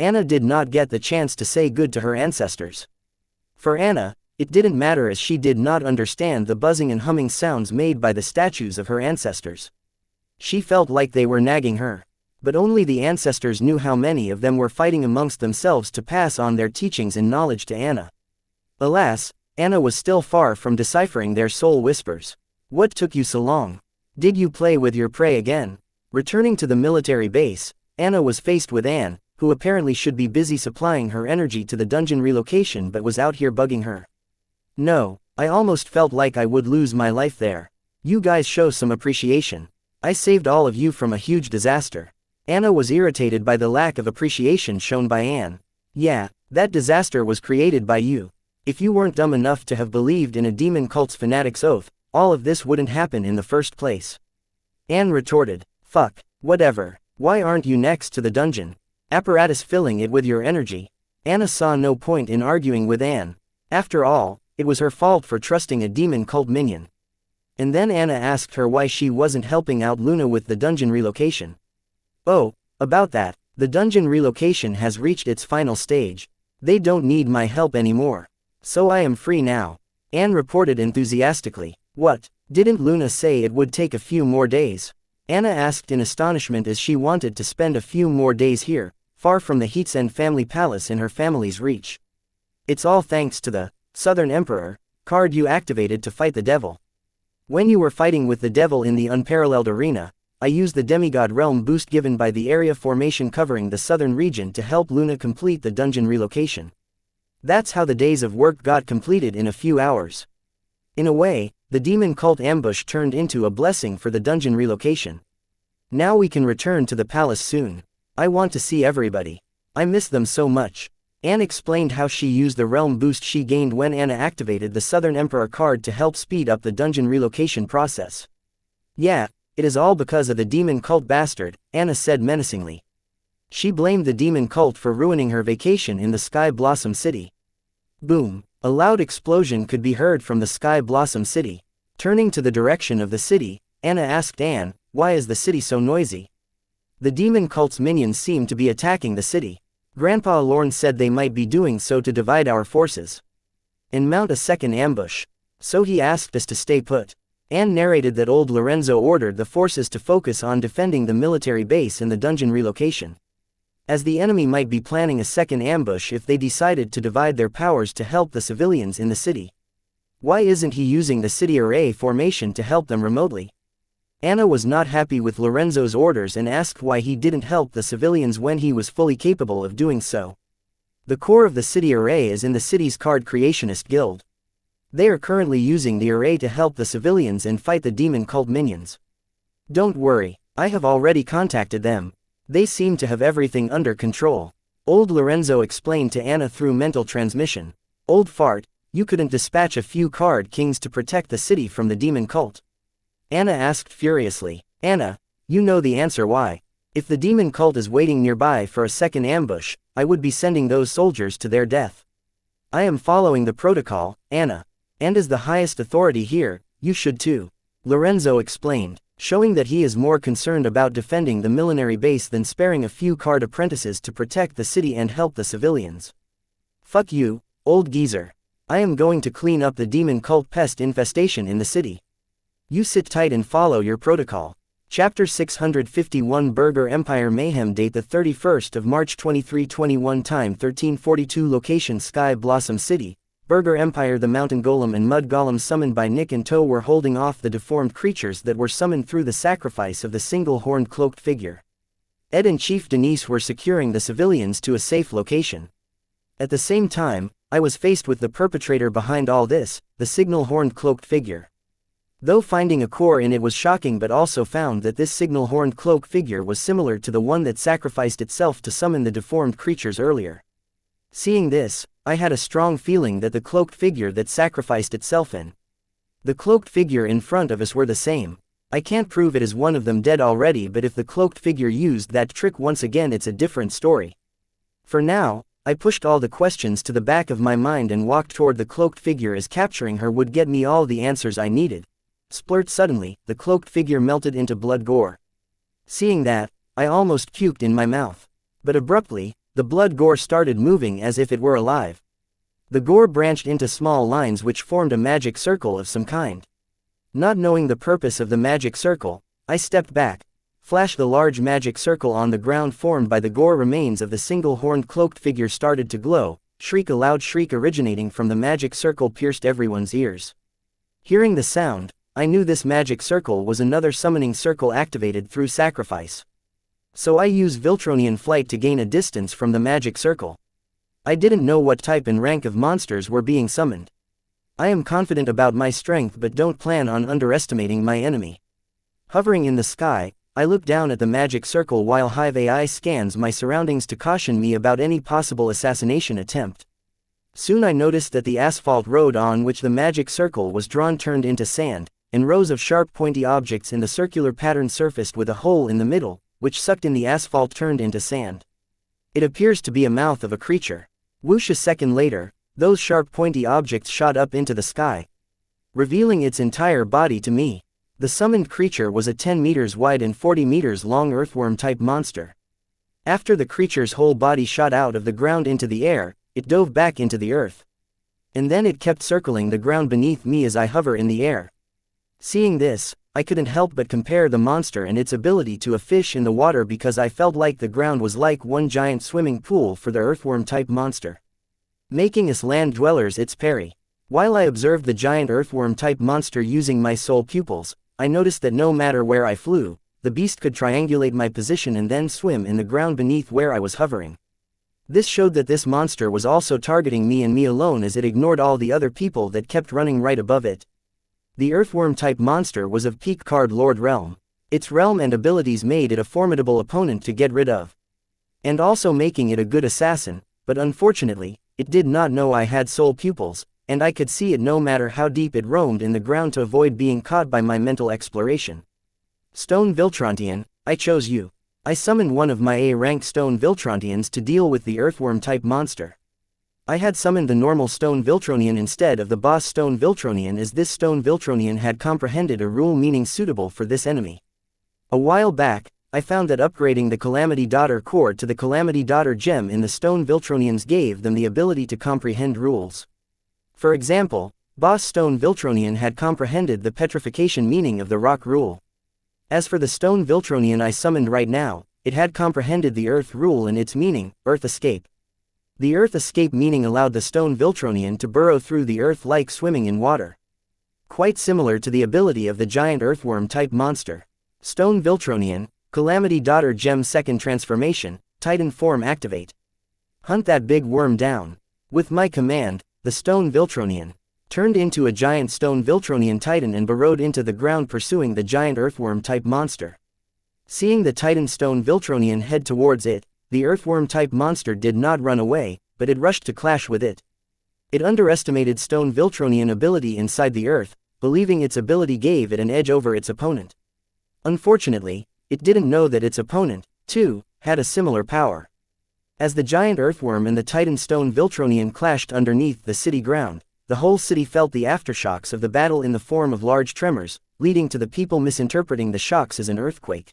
Anna did not get the chance to say good to her ancestors. For Anna, it didn't matter as she did not understand the buzzing and humming sounds made by the statues of her ancestors. She felt like they were nagging her. But only the ancestors knew how many of them were fighting amongst themselves to pass on their teachings and knowledge to Anna. Alas, Anna was still far from deciphering their soul whispers. What took you so long? Did you play with your prey again? Returning to the military base, Anna was faced with Anne, who apparently should be busy supplying her energy to the dungeon relocation but was out here bugging her. No, I almost felt like I would lose my life there. You guys show some appreciation. I saved all of you from a huge disaster. Anna was irritated by the lack of appreciation shown by Anne. Yeah, that disaster was created by you. If you weren't dumb enough to have believed in a demon cult's fanatic's oath, all of this wouldn't happen in the first place. Anne retorted, fuck, whatever. Why aren't you next to the dungeon apparatus filling it with your energy? Anna saw no point in arguing with Anne. After all, it was her fault for trusting a demon cult minion. And then Anna asked her why she wasn't helping out Luna with the dungeon relocation. Oh, about that, the dungeon relocation has reached its final stage. They don't need my help anymore. So I am free now. Anne reported enthusiastically. What, didn't Luna say it would take a few more days? Anna asked in astonishment as she wanted to spend a few more days here, far from the Heatsen family palace in her family's reach. It's all thanks to the Southern Emperor card you activated to fight the devil. When you were fighting with the devil in the unparalleled arena, I used the demigod realm boost given by the area formation covering the southern region to help Luna complete the dungeon relocation. That's how the days of work got completed in a few hours. In a way, the demon cult ambush turned into a blessing for the dungeon relocation. Now we can return to the palace soon. I want to see everybody. I miss them so much. Anne explained how she used the realm boost she gained when Anna activated the Southern Emperor card to help speed up the dungeon relocation process. Yeah, it is all because of the demon cult bastard, Anna said menacingly. She blamed the demon cult for ruining her vacation in the Sky Blossom City. Boom! A loud explosion could be heard from the Sky Blossom City. Turning to the direction of the city, Anna asked Anne, why is the city so noisy? The demon cult's minions seem to be attacking the city. Grandpa Lorne said they might be doing so to divide our forces and mount a second ambush. So he asked us to stay put. Anne narrated that old Lorenzo ordered the forces to focus on defending the military base and the dungeon relocation, as the enemy might be planning a second ambush if they decided to divide their powers to help the civilians in the city. Why isn't he using the city array formation to help them remotely? Anna was not happy with Lorenzo's orders and asked why he didn't help the civilians when he was fully capable of doing so. The core of the city array is in the city's card creationist guild. They are currently using the array to help the civilians and fight the demon cult minions. Don't worry, I have already contacted them. They seem to have everything under control. Old Lorenzo explained to Anna through mental transmission. Old fart, you couldn't dispatch a few card kings to protect the city from the demon cult? Anna asked furiously. Anna, you know the answer why. If the demon cult is waiting nearby for a second ambush, I would be sending those soldiers to their death. I am following the protocol, Anna. And as the highest authority here, you should too. Lorenzo explained, showing that he is more concerned about defending the military base than sparing a few card apprentices to protect the city and help the civilians. Fuck you, old geezer. I am going to clean up the demon cult pest infestation in the city. You sit tight and follow your protocol. Chapter 651 Burger Empire Mayhem. Date the 31st of March 2321. Time 1342. Location Sky Blossom City. Burger Empire. The mountain golem and mud golem summoned by Nick and Toe were holding off the deformed creatures that were summoned through the sacrifice of the single-horned cloaked figure. Ed and Chief Denise were securing the civilians to a safe location. At the same time, I was faced with the perpetrator behind all this, the signal-horned cloaked figure. Though finding a core in it was shocking, but also found that this signal-horned cloak figure was similar to the one that sacrificed itself to summon the deformed creatures earlier. Seeing this, I had a strong feeling that the cloaked figure that sacrificed itself in the cloaked figure in front of us were the same. I can't prove it is one of them dead already, but if the cloaked figure used that trick once again, it's a different story. For now, I pushed all the questions to the back of my mind and walked toward the cloaked figure as capturing her would get me all the answers I needed. Splurt suddenly, the cloaked figure melted into blood gore. Seeing that, I almost puked in my mouth. But abruptly, the blood gore started moving as if it were alive. The gore branched into small lines which formed a magic circle of some kind. Not knowing the purpose of the magic circle, I stepped back. Flash the large magic circle on the ground formed by the gore remains of the single-horned cloaked figure started to glow. A loud shriek originating from the magic circle pierced everyone's ears. Hearing the sound, I knew this magic circle was another summoning circle activated through sacrifice. So I used Viltronian flight to gain a distance from the magic circle. I didn't know what type and rank of monsters were being summoned. I am confident about my strength but don't plan on underestimating my enemy. Hovering in the sky, I look down at the magic circle while Hive AI scans my surroundings to caution me about any possible assassination attempt. Soon I noticed that the asphalt road on which the magic circle was drawn turned into sand, and rows of sharp pointy objects in the circular pattern surfaced with a hole in the middle, which sucked in the asphalt turned into sand. It appears to be a mouth of a creature. Whoosh! A second later, those sharp pointy objects shot up into the sky, revealing its entire body to me. The summoned creature was a 10 meters wide and 40 meters long earthworm-type monster. After the creature's whole body shot out of the ground into the air, it dove back into the earth. And then it kept circling the ground beneath me as I hover in the air. Seeing this, I couldn't help but compare the monster and its ability to a fish in the water because I felt like the ground was like one giant swimming pool for the earthworm-type monster, making us land dwellers its parry. While I observed the giant earthworm-type monster using my soul pupils, I noticed that no matter where I flew, the beast could triangulate my position and then swim in the ground beneath where I was hovering. This showed that this monster was also targeting me and me alone as it ignored all the other people that kept running right above it. The earthworm-type monster was of Peak Card Lord realm. Its realm and abilities made it a formidable opponent to get rid of, and also making it a good assassin, but unfortunately, it did not know I had soul pupils, and I could see it no matter how deep it roamed in the ground to avoid being caught by my mental exploration. Stone Viltrontian, I chose you. I summoned one of my A-rank Stone Viltrontians to deal with the earthworm-type monster. I had summoned the normal Stone Viltronian instead of the boss Stone Viltronian as this Stone Viltronian had comprehended a rule meaning suitable for this enemy. A while back, I found that upgrading the Calamity Daughter core to the Calamity Daughter gem in the Stone Viltronians gave them the ability to comprehend rules. For example, boss Stone Viltronian had comprehended the petrification meaning of the rock rule. As for the Stone Viltronian I summoned right now, it had comprehended the earth rule and its meaning, earth escape. The earth escape meaning allowed the Stone Viltronian to burrow through the earth like swimming in water. Quite similar to the ability of the giant earthworm-type monster. Stone Viltronian, Calamity Daughter Gem second transformation, Titan form activate. Hunt that big worm down. With my command, the Stone Viltronian turned into a giant Stone Viltronian Titan and burrowed into the ground pursuing the giant earthworm-type monster. Seeing the Titan Stone Viltronian head towards it, the earthworm-type monster did not run away, but it rushed to clash with it. It underestimated Stone Viltronian ability inside the earth, believing its ability gave it an edge over its opponent. Unfortunately, it didn't know that its opponent, too, had a similar power. As the giant earthworm and the Titan Stone Viltronian clashed underneath the city ground, the whole city felt the aftershocks of the battle in the form of large tremors, leading to the people misinterpreting the shocks as an earthquake.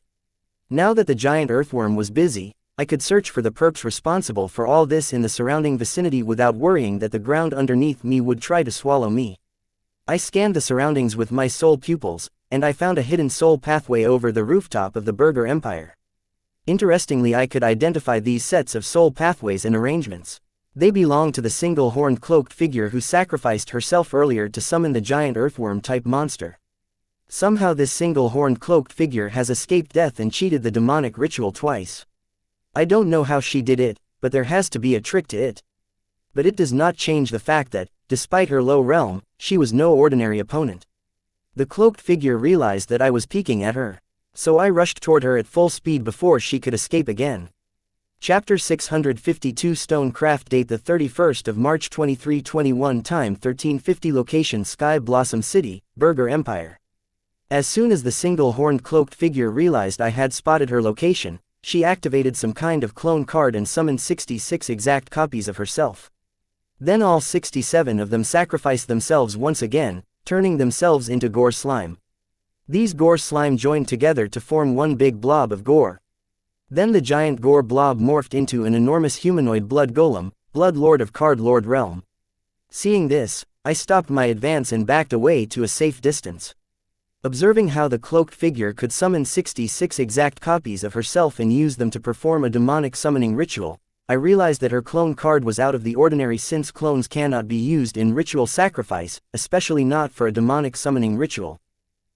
Now that the giant earthworm was busy, I could search for the perps responsible for all this in the surrounding vicinity without worrying that the ground underneath me would try to swallow me. I scanned the surroundings with my soul pupils, and I found a hidden soul pathway over the rooftop of the Burger Empire. Interestingly, I could identify these sets of soul pathways and arrangements. They belong to the single-horned cloaked figure who sacrificed herself earlier to summon the giant earthworm-type monster. Somehow this single-horned cloaked figure has escaped death and cheated the demonic ritual twice. I don't know how she did it, but there has to be a trick to it. But it does not change the fact that, despite her low realm, she was no ordinary opponent. The cloaked figure realized that I was peeking at her, so I rushed toward her at full speed before she could escape again. Chapter 652 Stone Craft Date the 31st of March 2321 Time 1350 Location Sky Blossom City, Burger Empire. As soon as the single-horned cloaked figure realized I had spotted her location, She activated some kind of clone card and summoned 66 exact copies of herself. Then all 67 of them sacrificed themselves once again, turning themselves into gore slime. These gore slime joined together to form one big blob of gore. Then the giant gore blob morphed into an enormous humanoid blood golem, blood lord of Card Lord realm. Seeing this, I stopped my advance and backed away to a safe distance. Observing how the cloaked figure could summon 66 exact copies of herself and use them to perform a demonic summoning ritual, I realized that her clone card was out of the ordinary since clones cannot be used in ritual sacrifice, especially not for a demonic summoning ritual.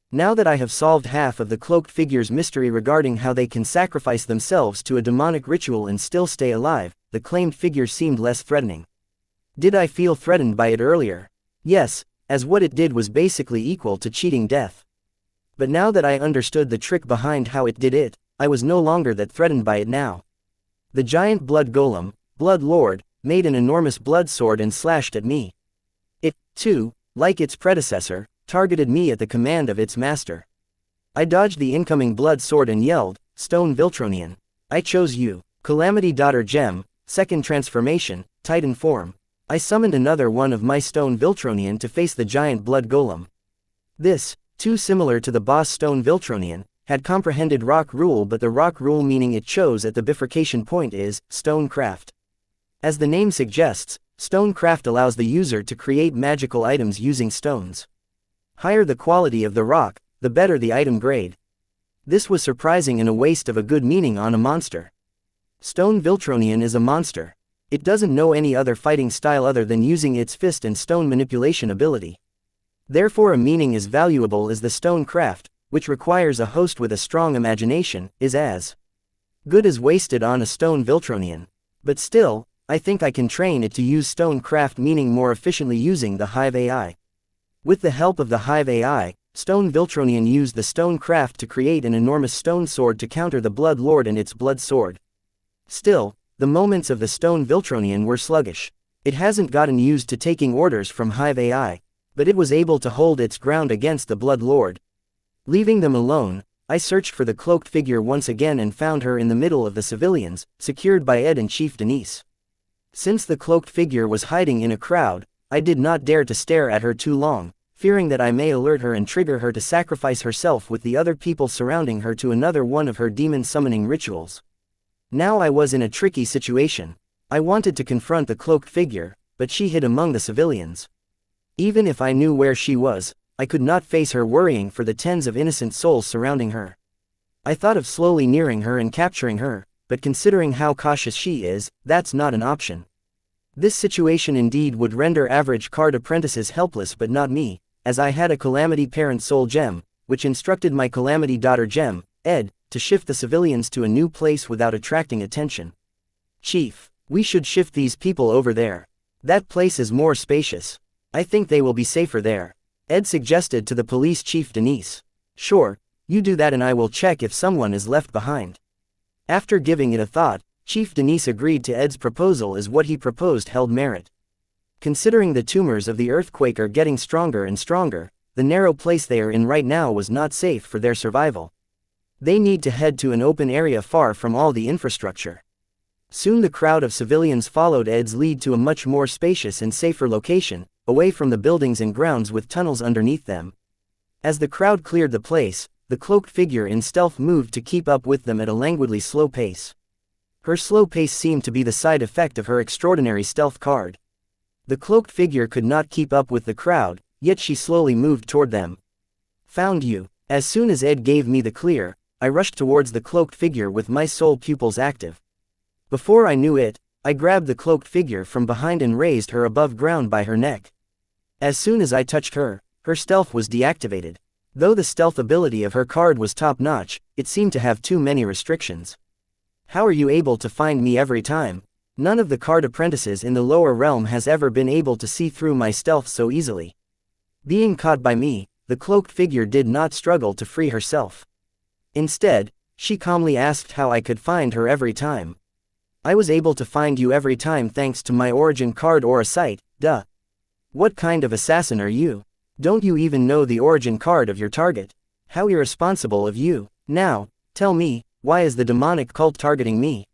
Now that I have solved half of the cloaked figure's mystery regarding how they can sacrifice themselves to a demonic ritual and still stay alive, the claimed figure seemed less threatening. Did I feel threatened by it earlier? Yes, as what it did was basically equal to cheating death. But now that I understood the trick behind how it did it, I was no longer that threatened by it now. The giant blood golem, blood lord, made an enormous blood sword and slashed at me. It, too, like its predecessor, targeted me at the command of its master. I dodged the incoming blood sword and yelled, "Stone Viltronian. I chose you, Calamity Daughter Gem, second transformation, Titan form." I summoned another one of my Stone Viltronian to face the giant blood golem. This, too similar to the boss Stone Viltronian, had comprehended rock rule, but the rock rule meaning it chose at the bifurcation point is stone craft. As the name suggests, stone craft allows the user to create magical items using stones. Higher the quality of the rock, the better the item grade. This was surprising and a waste of a good meaning on a monster. Stone Viltronian is a monster. It doesn't know any other fighting style other than using its fist and stone manipulation ability. Therefore a meaning as valuable as the stone craft, which requires a host with a strong imagination, is as good as wasted on a Stone Viltronian. But still, I think I can train it to use stone craft meaning more efficiently using the Hive AI. With the help of the Hive AI, Stone Viltronian used the stone craft to create an enormous stone sword to counter the Blood Lord and its blood sword. Still, the moments of the Stone Viltronian were sluggish. It hasn't gotten used to taking orders from Hive AI, but it was able to hold its ground against the Blood Lord. Leaving them alone, I searched for the cloaked figure once again and found her in the middle of the civilians, secured by Ed and Chief Denise. Since the cloaked figure was hiding in a crowd, I did not dare to stare at her too long, fearing that I may alert her and trigger her to sacrifice herself with the other people surrounding her to another one of her demon summoning rituals. Now I was in a tricky situation. I wanted to confront the cloaked figure, but she hid among the civilians. Even if I knew where she was, I could not face her worrying for the tens of innocent souls surrounding her. I thought of slowly nearing her and capturing her, but considering how cautious she is, that's not an option. This situation indeed would render average card apprentices helpless, but not me, as I had a Calamity Parent Soul Gem, which instructed my Calamity Daughter Gem, Ed, to shift the civilians to a new place without attracting attention. "Chief, we should shift these people over there. That place is more spacious. I think they will be safer there," Ed suggested to the police chief Denise. "Sure, you do that and I will check if someone is left behind." After giving it a thought, Chief Denise agreed to Ed's proposal as what he proposed held merit. Considering the tumors of the earthquake are getting stronger and stronger, the narrow place they are in right now was not safe for their survival. They need to head to an open area far from all the infrastructure. Soon the crowd of civilians followed Ed's lead to a much more spacious and safer location, away from the buildings and grounds with tunnels underneath them. As the crowd cleared the place, the cloaked figure in stealth moved to keep up with them at a languidly slow pace. Her slow pace seemed to be the side effect of her extraordinary stealth card. The cloaked figure could not keep up with the crowd, yet she slowly moved toward them. "Found you." As soon as Ed gave me the clear, I rushed towards the cloaked figure with my soul pupils active. Before I knew it, I grabbed the cloaked figure from behind and raised her above ground by her neck. As soon as I touched her, her stealth was deactivated. Though the stealth ability of her card was top-notch, it seemed to have too many restrictions. "How are you able to find me every time? None of the card apprentices in the lower realm has ever been able to see through my stealth so easily." Being caught by me, the cloaked figure did not struggle to free herself. Instead, she calmly asked how I could find her every time. "I was able to find you every time thanks to my origin card or a site, duh. What kind of assassin are you? Don't you even know the origin card of your target? How irresponsible of you. Now, tell me, Why is the demonic cult targeting me?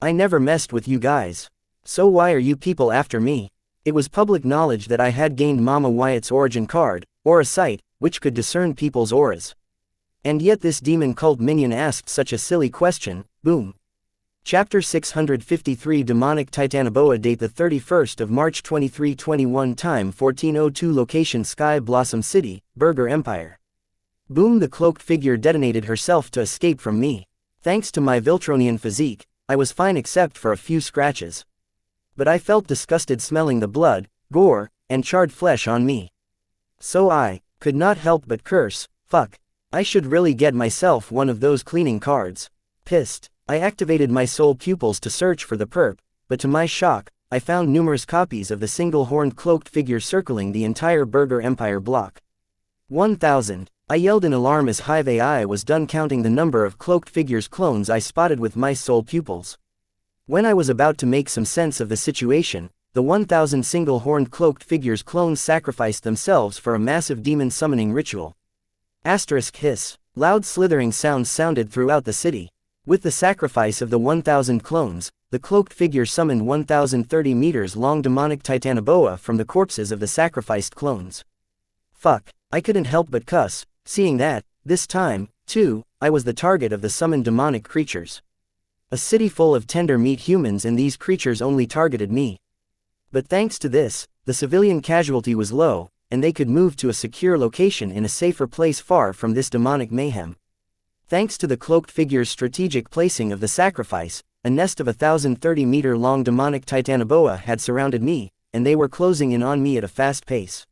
I never messed with you guys. So why are you people after me? It was public knowledge that I had gained Mama Wyatt's origin card, or a sight, which could discern people's auras. And yet this demon cult minion asked such a silly question. Boom. Chapter 653 Demonic Titanoboa. Date the 31st of March 2321. Time 14:02. Location Sky Blossom City, Burger Empire. Boom. The cloaked figure detonated herself to escape from me. Thanks to my Viltronian physique, I was fine except for a few scratches. But I felt disgusted smelling the blood, gore, and charred flesh on me. So I could not help but curse. Fuck. I should really get myself one of those cleaning cards. Pissed, I activated my soul pupils to search for the perp, but to my shock, I found numerous copies of the single-horned cloaked figure circling the entire Burger Empire block. 1,000. I yelled in alarm as Hive AI was done counting the number of cloaked figures clones I spotted with my soul pupils. When I was about to make some sense of the situation, the 1,000 single-horned cloaked figures clones sacrificed themselves for a massive demon summoning ritual. Asterisk hiss. Loud slithering sounds sounded throughout the city. With the sacrifice of the 1,000 clones, the cloaked figure summoned 1,030 meters long demonic Titanoboa from the corpses of the sacrificed clones. Fuck, I couldn't help but cuss, seeing that, this time, too, I was the target of the summoned demonic creatures. A city full of tender meat humans, and these creatures only targeted me. But thanks to this, the civilian casualty was low, and they could move to a secure location in a safer place far from this demonic mayhem. Thanks to the cloaked figure's strategic placing of the sacrifice, a nest of 1,030-meter-long demonic Titanoboa had surrounded me, and they were closing in on me at a fast pace.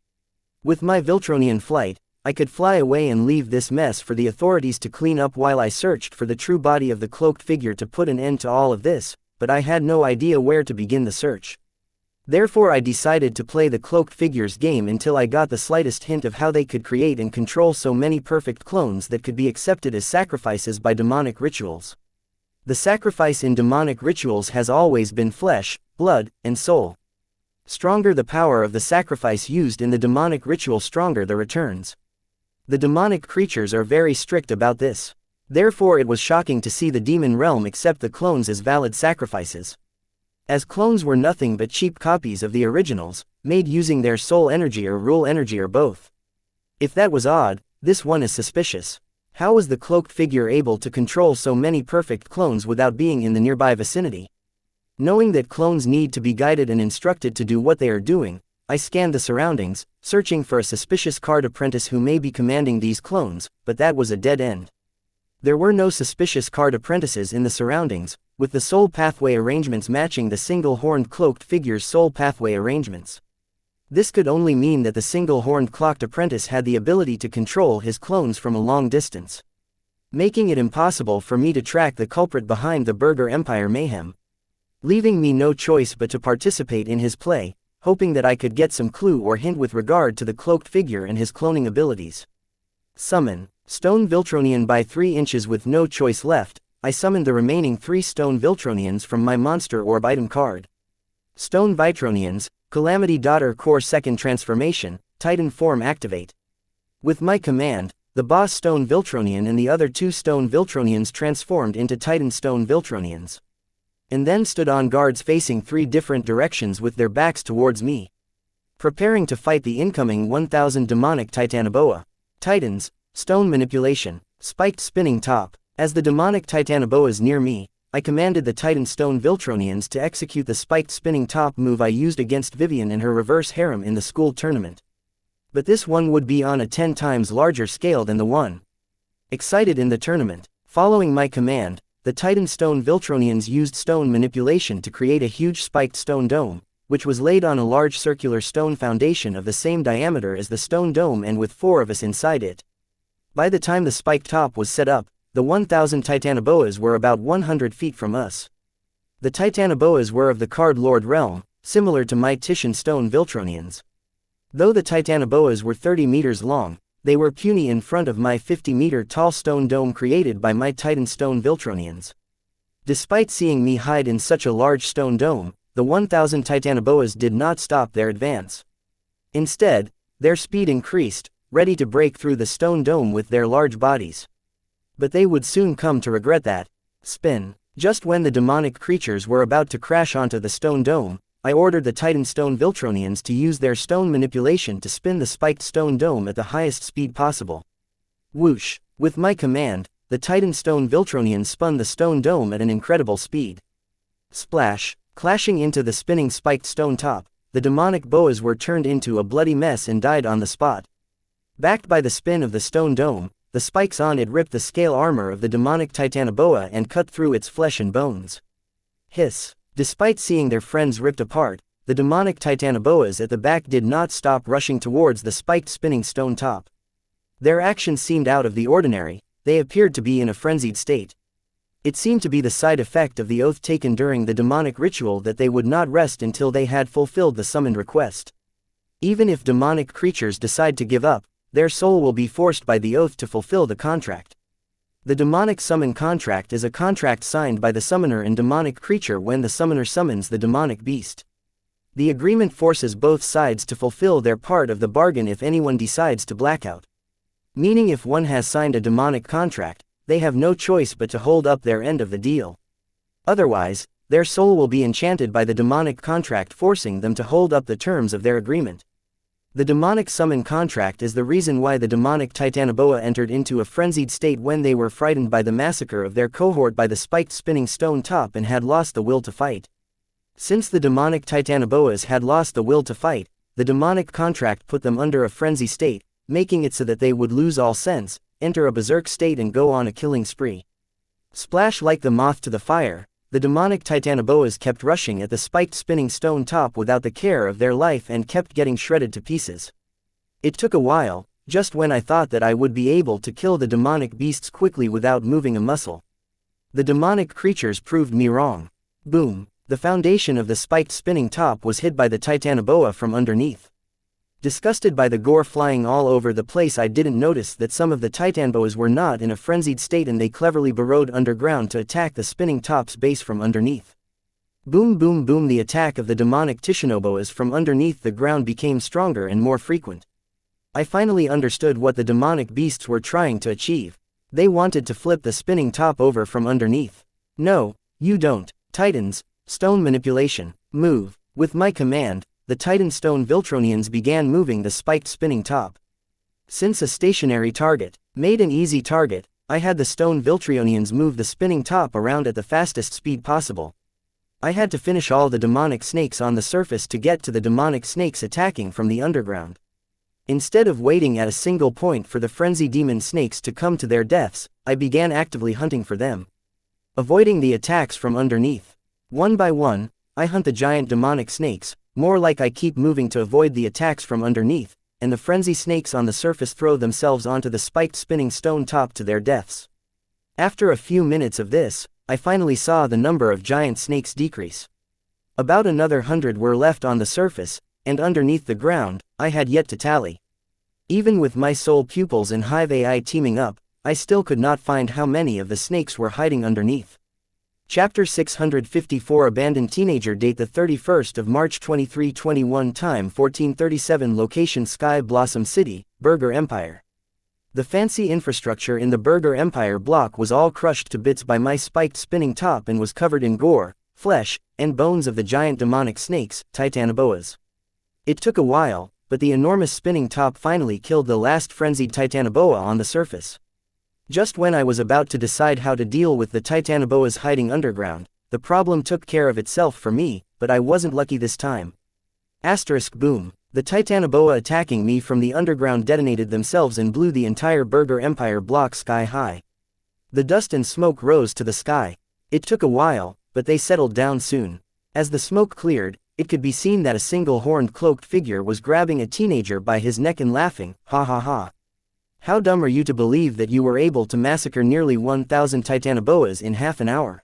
With my Viltronian flight, I could fly away and leave this mess for the authorities to clean up while I searched for the true body of the cloaked figure to put an end to all of this, but I had no idea where to begin the search. Therefore I decided to play the cloaked figure's game until I got the slightest hint of how they could create and control so many perfect clones that could be accepted as sacrifices by demonic rituals. The sacrifice in demonic rituals has always been flesh, blood, and soul. Stronger the power of the sacrifice used in the demonic ritual, stronger the returns. The demonic creatures are very strict about this. Therefore it was shocking to see the demon realm accept the clones as valid sacrifices. As clones were nothing but cheap copies of the originals, made using their soul energy or rule energy or both. If that was odd, this one is suspicious. How was the cloaked figure able to control so many perfect clones without being in the nearby vicinity? Knowing that clones need to be guided and instructed to do what they are doing, I scanned the surroundings, searching for a suspicious card apprentice who may be commanding these clones, but that was a dead end. There were no suspicious card apprentices in the surroundings, with the soul pathway arrangements matching the single-horned cloaked figure's soul pathway arrangements. This could only mean that the single-horned cloaked apprentice had the ability to control his clones from a long distance, making it impossible for me to track the culprit behind the Burger Empire mayhem, leaving me no choice but to participate in his play, hoping that I could get some clue or hint with regard to the cloaked figure and his cloning abilities. Summon. Stone Viltronian. By 3 inches. With no choice left, I summoned the remaining 3 Stone Viltronians from my Monster Orb item card. Stone Vitronians, Calamity Daughter Core Second Transformation, Titan Form Activate. With my command, the boss Stone Viltronian and the other 2 Stone Viltronians transformed into Titan Stone Viltronians, and then stood on guards facing 3 different directions with their backs towards me, preparing to fight the incoming 1,000 demonic Titanoboa. Titans. Stone Manipulation, Spiked Spinning Top. As the demonic Titanoboas near me, I commanded the Titan Stone Viltronians to execute the spiked spinning top move I used against Vivian and her reverse harem in the school tournament. But this one would be on a 10 times larger scale than the one excited in the tournament. Following my command, the Titan Stone Viltronians used stone manipulation to create a huge spiked stone dome, which was laid on a large circular stone foundation of the same diameter as the stone dome and with 4 of us inside it. By the time the spiked top was set up, the 1,000 Titanoboas were about 100 feet from us. The Titanoboas were of the Card Lord realm, similar to my Titian Stone Viltronians. Though the Titanoboas were 30 meters long, they were puny in front of my 50-meter tall stone dome created by my Titan Stone Viltronians. Despite seeing me hide in such a large stone dome, the 1,000 Titanoboas did not stop their advance. Instead, their speed increased, ready to break through the stone dome with their large bodies. But they would soon come to regret that. Spin. Just when the demonic creatures were about to crash onto the stone dome, I ordered the Titan Stone Viltronians to use their stone manipulation to spin the spiked stone dome at the highest speed possible. Whoosh! With my command, the Titan Stone Viltronians spun the stone dome at an incredible speed. Splash! Clashing into the spinning spiked stone top, the demonic boas were turned into a bloody mess and died on the spot. Backed by the spin of the stone dome, the spikes on it ripped the scale armor of the demonic Titanoboa and cut through its flesh and bones. Hiss! Despite seeing their friends ripped apart, the demonic Titanoboas at the back did not stop rushing towards the spiked spinning stone top. Their actions seemed out of the ordinary, they appeared to be in a frenzied state. It seemed to be the side effect of the oath taken during the demonic ritual that they would not rest until they had fulfilled the summoned request. Even if demonic creatures decide to give up, their soul will be forced by the oath to fulfill the contract. The demonic summon contract is a contract signed by the summoner and demonic creature when the summoner summons the demonic beast. The agreement forces both sides to fulfill their part of the bargain if anyone decides to blackout. Meaning if one has signed a demonic contract, they have no choice but to hold up their end of the deal. Otherwise, their soul will be enchanted by the demonic contract, forcing them to hold up the terms of their agreement. The demonic summon contract is the reason why the demonic Titanoboa entered into a frenzied state when they were frightened by the massacre of their cohort by the spiked spinning stone top and had lost the will to fight. Since the demonic Titanoboas had lost the will to fight, the demonic contract put them under a frenzy state, making it so that they would lose all sense, enter a berserk state and go on a killing spree. Splash! Like the moth to the fire, the demonic Titanoboas kept rushing at the spiked spinning stone top without the care of their life and kept getting shredded to pieces. It took a while, just when I thought that I would be able to kill the demonic beasts quickly without moving a muscle. The demonic creatures proved me wrong. Boom! The foundation of the spiked spinning top was hit by the Titanoboa from underneath. Disgusted by the gore flying all over the place, I didn't notice that some of the Titanoboas were not in a frenzied state and they cleverly burrowed underground to attack the spinning top's base from underneath. Boom boom boom! The attack of the demonic Titanoboas from underneath the ground became stronger and more frequent. I finally understood what the demonic beasts were trying to achieve. They wanted to flip the spinning top over from underneath. No, you don't. Titans, stone manipulation, move. With my command, the Titan Stone Viltronians began moving the spiked spinning top. Since a stationary target made an easy target, I had the Stone Viltronians move the spinning top around at the fastest speed possible. I had to finish all the demonic snakes on the surface to get to the demonic snakes attacking from the underground. Instead of waiting at a single point for the frenzy demon snakes to come to their deaths, I began actively hunting for them. Avoiding the attacks from underneath. One by one, I hunt the giant demonic snakes. More like I keep moving to avoid the attacks from underneath, and the frenzy snakes on the surface throw themselves onto the spiked spinning stone top to their deaths. After a few minutes of this, I finally saw the number of giant snakes decrease. About another 100 were left on the surface, and underneath the ground, I had yet to tally. Even with my soul pupils and Hive AI teaming up, I still could not find how many of the snakes were hiding underneath. Chapter 654 Abandoned Teenager. Date the 31st of March 2321. Time 1437. Location Sky Blossom City, Burger Empire. The fancy infrastructure in the Burger Empire block was all crushed to bits by my spiked spinning top and was covered in gore, flesh, and bones of the giant demonic snakes, Titanoboas. It took a while, but the enormous spinning top finally killed the last frenzied Titanoboa on the surface. Just when I was about to decide how to deal with the Titanoboas hiding underground, the problem took care of itself for me, but I wasn't lucky this time. Boom. The Titanoboa attacking me from the underground detonated themselves and blew the entire Burger Empire block sky high. The dust and smoke rose to the sky. It took a while, but they settled down soon. As the smoke cleared, it could be seen that a single horned cloaked figure was grabbing a teenager by his neck and laughing, ha ha ha. How dumb are you to believe that you were able to massacre nearly 1,000 Titanoboas in half an hour?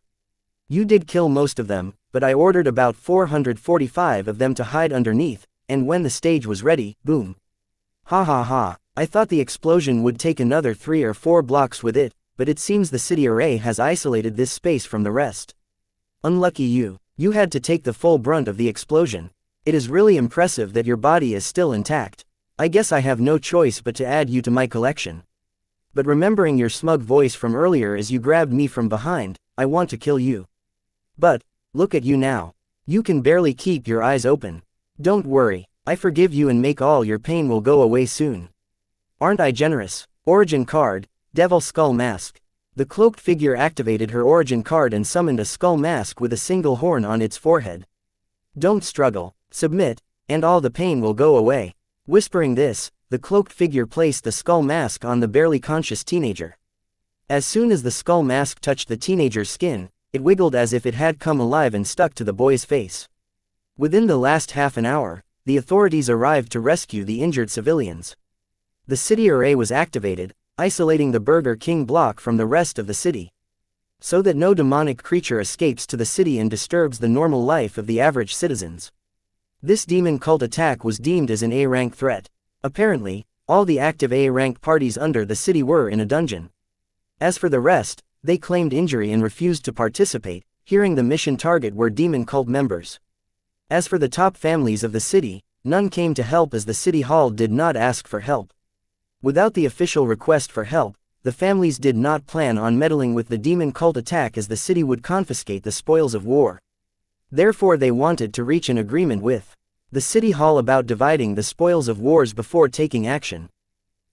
You did kill most of them, but I ordered about 445 of them to hide underneath, and when the stage was ready, boom. Ha ha ha, I thought the explosion would take another 3 or 4 blocks with it, but it seems the city array has isolated this space from the rest. Unlucky you. You had to take the full brunt of the explosion. It is really impressive that your body is still intact. I guess I have no choice but to add you to my collection. But remembering your smug voice from earlier as you grabbed me from behind, I want to kill you. But, look at you now. You can barely keep your eyes open. Don't worry, I forgive you and make all your pain will go away soon. Aren't I generous? Origin card, Devil Skull Mask. The cloaked figure activated her origin card and summoned a skull mask with a single horn on its forehead. Don't struggle, submit, and all the pain will go away. Whispering this, the cloaked figure placed the skull mask on the barely conscious teenager. As soon as the skull mask touched the teenager's skin, it wiggled as if it had come alive and stuck to the boy's face. Within the last half an hour, the authorities arrived to rescue the injured civilians. The city array was activated, isolating the Burger King block from the rest of the city, so that no demonic creature escapes to the city and disturbs the normal life of the average citizens. This demon cult attack was deemed as an A-rank threat. Apparently, all the active A-rank parties under the city were in a dungeon. As for the rest, they claimed injury and refused to participate, hearing the mission target were demon cult members. As for the top families of the city, none came to help as the city hall did not ask for help. Without the official request for help, the families did not plan on meddling with the demon cult attack as the city would confiscate the spoils of war. Therefore they wanted to reach an agreement with the city hall about dividing the spoils of wars before taking action.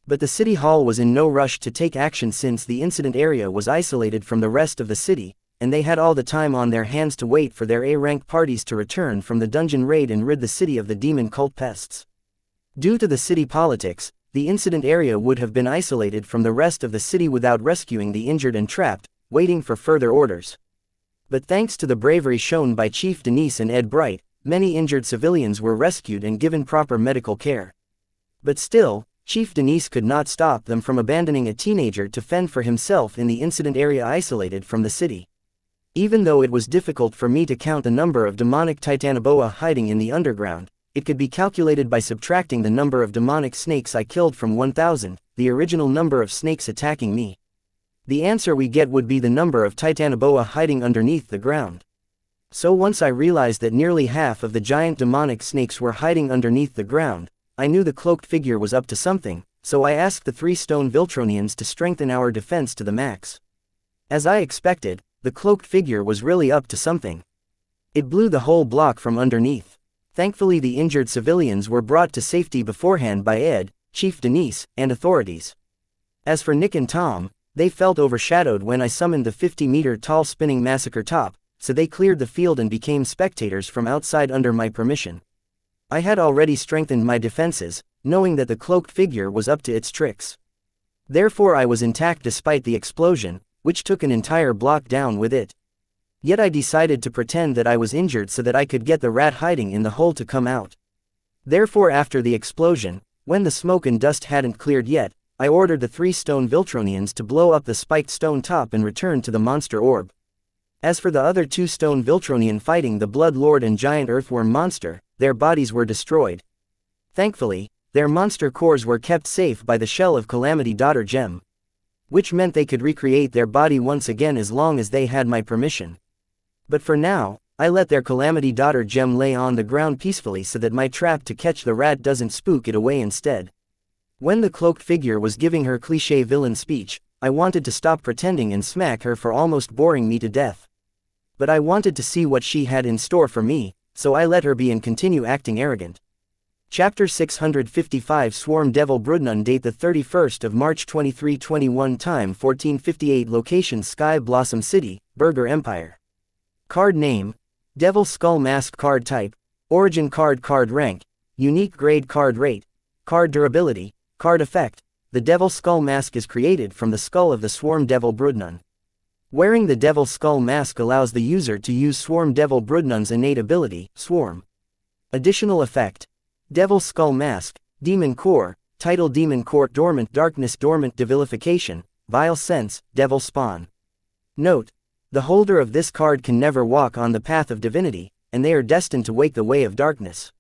But the city hall was in no rush to take action since the incident area was isolated from the rest of the city, and they had all the time on their hands to wait for their A-rank parties to return from the dungeon raid and rid the city of the demon cult pests. Due to the city politics, the incident area would have been isolated from the rest of the city without rescuing the injured and trapped, waiting for further orders. But thanks to the bravery shown by Chief Denise and Ed Bright, many injured civilians were rescued and given proper medical care. But still, Chief Denise could not stop them from abandoning a teenager to fend for himself in the incident area isolated from the city. Even though it was difficult for me to count the number of demonic Titanoboa hiding in the underground, it could be calculated by subtracting the number of demonic snakes I killed from 1,000, the original number of snakes attacking me. The answer we get would be the number of Titanoboa hiding underneath the ground. So once I realized that nearly half of the giant demonic snakes were hiding underneath the ground, I knew the cloaked figure was up to something, so I asked the 3 stone Viltronians to strengthen our defense to the max. As I expected, the cloaked figure was really up to something. It blew the whole block from underneath. Thankfully the injured civilians were brought to safety beforehand by Ed, Chief Denise, and authorities. As for Nick and Tom, they felt overshadowed when I summoned the 50-meter-tall spinning massacre top, so they cleared the field and became spectators from outside under my permission. I had already strengthened my defenses, knowing that the cloaked figure was up to its tricks. Therefore I was intact despite the explosion, which took an entire block down with it. Yet I decided to pretend that I was injured so that I could get the rat hiding in the hole to come out. Therefore after the explosion, when the smoke and dust hadn't cleared yet, I ordered the 3 stone Viltronians to blow up the spiked stone top and return to the monster orb. As for the other 2 stone Viltronian fighting the Blood Lord and giant earthworm monster, their bodies were destroyed. Thankfully, their monster cores were kept safe by the shell of Calamity Daughter Gem, which meant they could recreate their body once again as long as they had my permission. But for now, I let their Calamity Daughter Gem lay on the ground peacefully so that my trap to catch the rat doesn't spook it away instead. When the cloaked figure was giving her cliché villain speech, I wanted to stop pretending and smack her for almost boring me to death. But I wanted to see what she had in store for me, so I let her be and continue acting arrogant. Chapter 655 Swarm Devil Broodnun. Date the 31st of March 2321. Time 1458. Location Sky Blossom City, Burger Empire. Card name, Devil Skull Mask. Card type, Origin card. Card rank, Unique grade. Card rate, Card durability, Card effect. The Devil Skull Mask is created from the skull of the Swarm Devil Broodnun. Wearing the Devil Skull Mask allows the user to use Swarm Devil Broodnun's innate ability, Swarm. Additional effect, Devil Skull Mask, Demon Core, Title Demon Core. Dormant Darkness. Dormant Devilification, Vile Sense, Devil Spawn. Note, the holder of this card can never walk on the path of divinity, and they are destined to wake the way of darkness.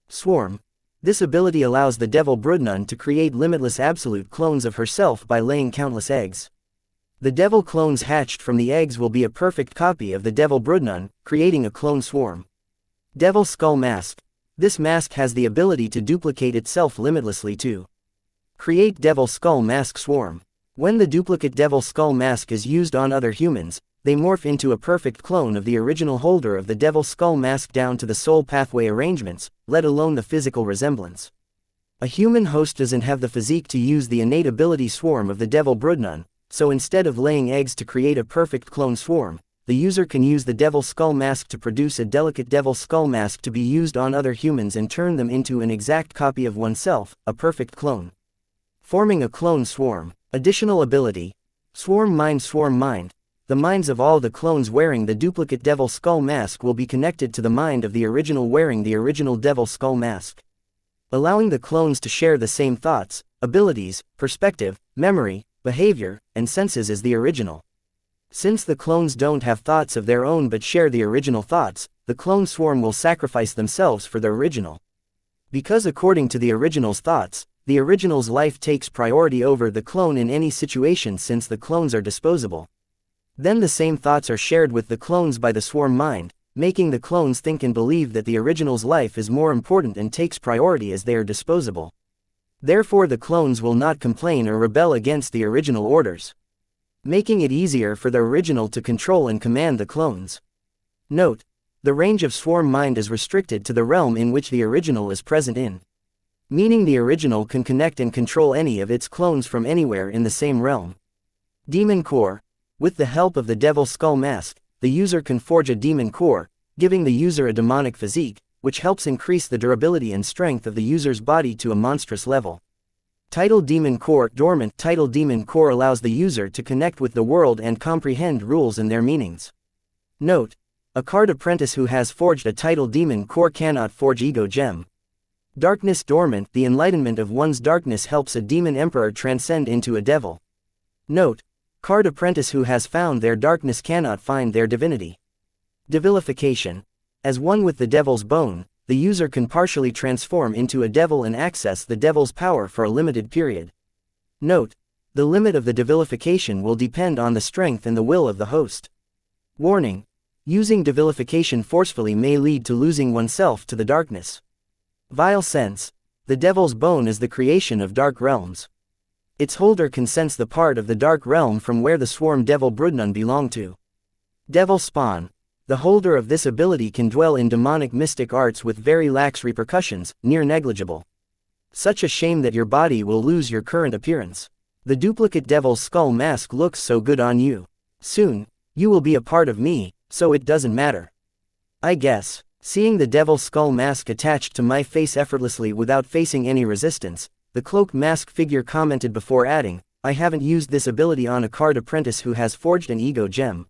Swarm. This ability allows the Devil Broodnun to create limitless absolute clones of herself by laying countless eggs. The devil clones hatched from the eggs will be a perfect copy of the Devil Broodnun, creating a clone swarm. Devil Skull Mask. This mask has the ability to duplicate itself limitlessly to create Devil Skull Mask Swarm. When the duplicate devil skull mask is used on other humans, they morph into a perfect clone of the original holder of the devil skull mask down to the soul pathway arrangements, let alone the physical resemblance. A human host doesn't have the physique to use the innate ability swarm of the devil broodnon, so instead of laying eggs to create a perfect clone swarm, the user can use the devil skull mask to produce a delicate devil skull mask to be used on other humans and turn them into an exact copy of oneself, a perfect clone. Forming a clone swarm. Additional ability. Swarm mind. Swarm mind. The minds of all the clones wearing the duplicate devil skull mask will be connected to the mind of the original wearing the original devil skull mask, allowing the clones to share the same thoughts, abilities, perspective, memory, behavior, and senses as the original. Since the clones don't have thoughts of their own but share the original thoughts, the clone swarm will sacrifice themselves for the original. Because according to the original's thoughts, the original's life takes priority over the clone in any situation since the clones are disposable. Then the same thoughts are shared with the clones by the swarm mind, making the clones think and believe that the original's life is more important and takes priority as they are disposable. Therefore the clones will not complain or rebel against the original orders, making it easier for the original to control and command the clones. Note: the range of swarm mind is restricted to the realm in which the original is present in, meaning the original can connect and control any of its clones from anywhere in the same realm. Demon Core. With the help of the devil skull mask, the user can forge a demon core, giving the user a demonic physique, which helps increase the durability and strength of the user's body to a monstrous level. Title Demon Core. Dormant. Title Demon Core allows the user to connect with the world and comprehend rules and their meanings. Note: a card apprentice who has forged a title Demon Core cannot forge Ego Gem. Darkness. Dormant. The enlightenment of one's darkness helps a demon emperor transcend into a devil. Note: card apprentice who has found their darkness cannot find their divinity. Devilification. As one with the devil's bone, the user can partially transform into a devil and access the devil's power for a limited period. Note: the limit of the devilification will depend on the strength and the will of the host. Warning: using devilification forcefully may lead to losing oneself to the darkness. Vile sense. The devil's bone is the creation of dark realms. Its holder can sense the part of the dark realm from where the swarm devil broodnon belong to. Devil spawn. The holder of this ability can dwell in demonic mystic arts with very lax repercussions, near negligible. Such a shame that your body will lose your current appearance. The duplicate devil's skull mask looks so good on you. Soon, you will be a part of me, so it doesn't matter, I guess. Seeing the devil skull mask attached to my face effortlessly without facing any resistance, the cloaked mask figure commented before adding, "I haven't used this ability on a card apprentice who has forged an ego gem.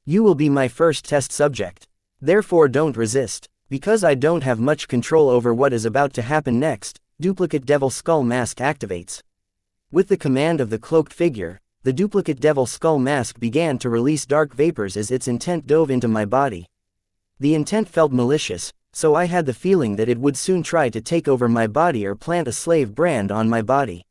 You will be my first test subject. Therefore don't resist." Because I don't have much control over what is about to happen next, duplicate devil skull mask activates. With the command of the cloaked figure, the duplicate devil skull mask began to release dark vapors as its intent dove into my body. The intent felt malicious, so I had the feeling that it would soon try to take over my body or plant a slave brand on my body.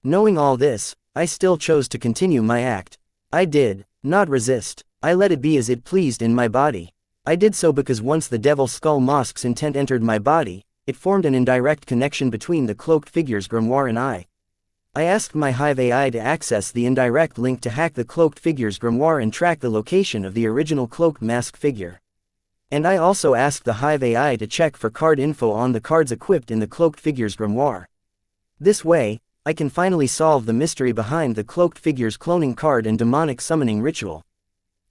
Knowing all this, I still chose to continue my act. I did not resist. I let it be as it pleased in my body. I did so because once the devil skull mask's intent entered my body, it formed an indirect connection between the cloaked figure's grimoire and I. I asked my Hive AI to access the indirect link to hack the cloaked figure's grimoire and track the location of the original cloaked mask figure. And I also asked the Hive AI to check for card info on the cards equipped in the cloaked figure's grimoire. This way, I can finally solve the mystery behind the cloaked figure's cloning card and demonic summoning ritual.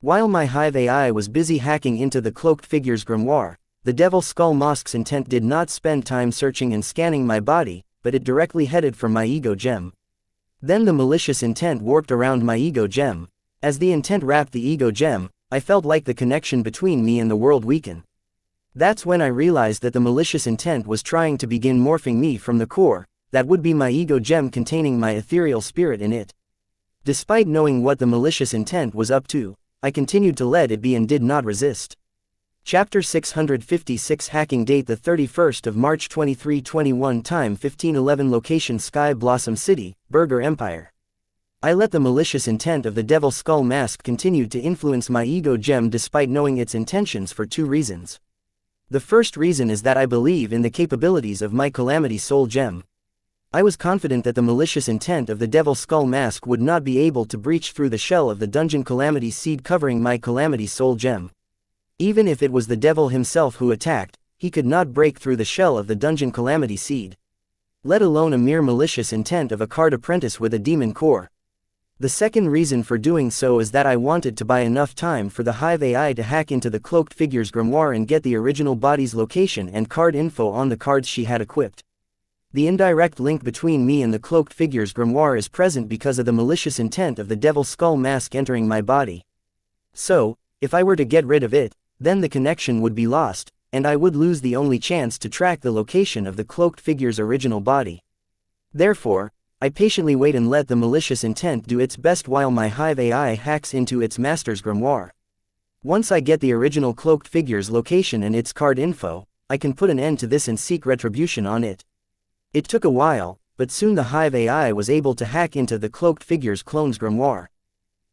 While my Hive AI was busy hacking into the cloaked figure's grimoire, the devil skull mask's intent did not spend time searching and scanning my body, but it directly headed for my ego gem. Then the malicious intent warped around my ego gem. As the intent wrapped the ego gem, I felt like the connection between me and the world weaken. That's when I realized that the malicious intent was trying to begin morphing me from the core, that would be my ego gem containing my ethereal spirit in it. Despite knowing what the malicious intent was up to, I continued to let it be and did not resist. Chapter 656 Hacking Date the 31st of March 2321 Time 1511 Location Sky Blossom City, Burger Empire. I let the malicious intent of the devil skull mask continue to influence my ego gem despite knowing its intentions for two reasons. The first reason is that I believe in the capabilities of my Calamity Soul gem. I was confident that the malicious intent of the Devil Skull Mask would not be able to breach through the shell of the dungeon Calamity Seed covering my Calamity Soul Gem. Even if it was the devil himself who attacked, he could not break through the shell of the dungeon Calamity Seed. Let alone a mere malicious intent of a card apprentice with a demon core. The second reason for doing so is that I wanted to buy enough time for the Hive AI to hack into the Cloaked Figure's grimoire and get the original body's location and card info on the cards she had equipped. The indirect link between me and the Cloaked Figure's grimoire is present because of the malicious intent of the Devil Skull Mask entering my body. So, if I were to get rid of it, then the connection would be lost, and I would lose the only chance to track the location of the Cloaked Figure's original body. Therefore, I patiently wait and let the malicious intent do its best while my Hive AI hacks into its master's grimoire. Once I get the original Cloaked Figure's location and its card info, I can put an end to this and seek retribution on it. It took a while, but soon the Hive AI was able to hack into the Cloaked Figure's clone's grimoire.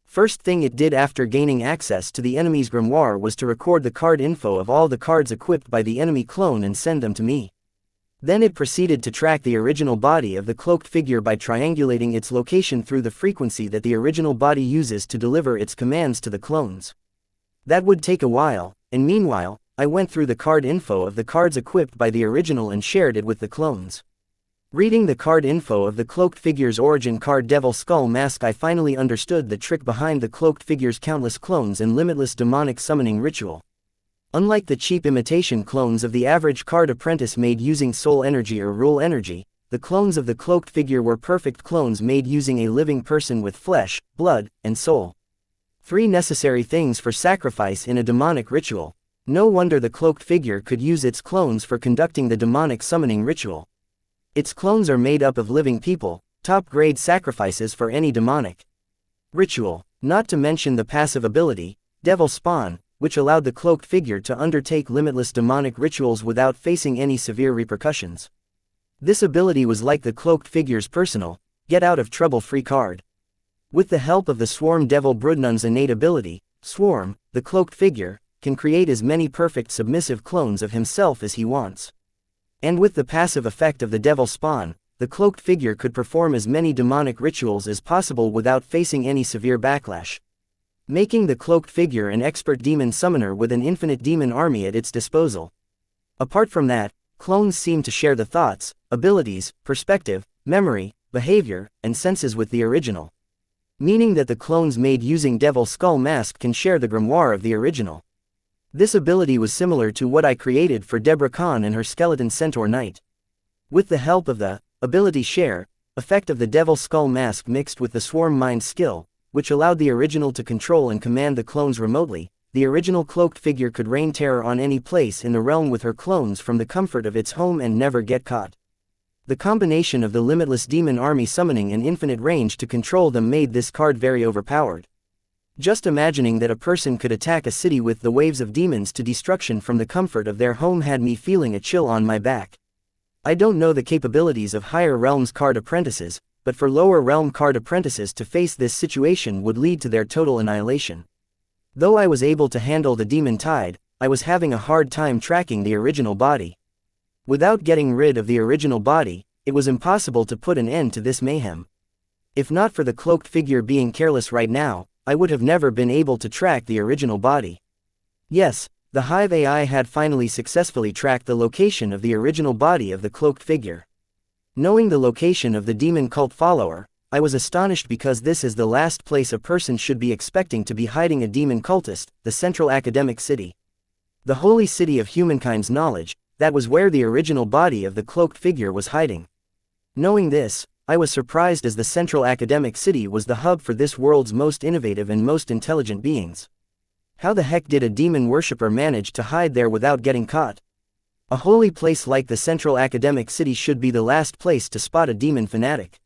First thing it did after gaining access to the enemy's grimoire was to record the card info of all the cards equipped by the enemy clone and send them to me. Then it proceeded to track the original body of the Cloaked Figure by triangulating its location through the frequency that the original body uses to deliver its commands to the clones. That would take a while, and meanwhile, I went through the card info of the cards equipped by the original and shared it with the clones. Reading the card info of the Cloaked Figure's origin card Devil Skull Mask, I finally understood the trick behind the Cloaked Figure's countless clones and limitless demonic summoning ritual. Unlike the cheap imitation clones of the average card apprentice made using soul energy or rule energy, the clones of the Cloaked Figure were perfect clones made using a living person with flesh, blood, and soul. 3 necessary things for sacrifice in a demonic ritual. No wonder the Cloaked Figure could use its clones for conducting the demonic summoning ritual. Its clones are made up of living people, top-grade sacrifices for any demonic ritual, not to mention the passive ability, Devil Spawn, which allowed the Cloaked Figure to undertake limitless demonic rituals without facing any severe repercussions. This ability was like the Cloaked Figure's personal, get-out-of-trouble-free card. With the help of the Swarm Devil Broodnun's innate ability, Swarm, the Cloaked Figure, can create as many perfect submissive clones of himself as he wants. And with the passive effect of the Devil Spawn, the Cloaked Figure could perform as many demonic rituals as possible without facing any severe backlash, making the Cloaked Figure an expert demon summoner with an infinite demon army at its disposal. Apart from that, clones seem to share the thoughts, abilities, perspective, memory, behavior, and senses with the original, meaning that the clones made using Devil Skull Mask can share the grimoire of the original. This ability was similar to what I created for Deborah Khan and her Skeleton Centaur Knight. With the help of the ability share effect of the Devil Skull Mask mixed with the Swarm Mind skill, which allowed the original to control and command the clones remotely, the original Cloaked Figure could rain terror on any place in the realm with her clones from the comfort of its home and never get caught. The combination of the limitless demon army summoning and infinite range to control them made this card very overpowered. Just imagining that a person could attack a city with the waves of demons to destruction from the comfort of their home had me feeling a chill on my back. I don't know the capabilities of higher realms card apprentices, but for lower realm card apprentices to face this situation would lead to their total annihilation. Though I was able to handle the demon tide, I was having a hard time tracking the original body. Without getting rid of the original body, it was impossible to put an end to this mayhem. If not for the Cloaked Figure being careless right now, I would have never been able to track the original body. Yes, the Hive AI had finally successfully tracked the location of the original body of the Cloaked Figure. Knowing the location of the demon cult follower, I was astonished because this is the last place a person should be expecting to be hiding a demon cultist, the Central Academic City. The holy city of humankind's knowledge, that was where the original body of the Cloaked Figure was hiding. Knowing this, I was surprised as the Central Academic City was the hub for this world's most innovative and most intelligent beings. How the heck did a demon worshipper manage to hide there without getting caught? A holy place like the Central Academic City should be the last place to spot a demon fanatic.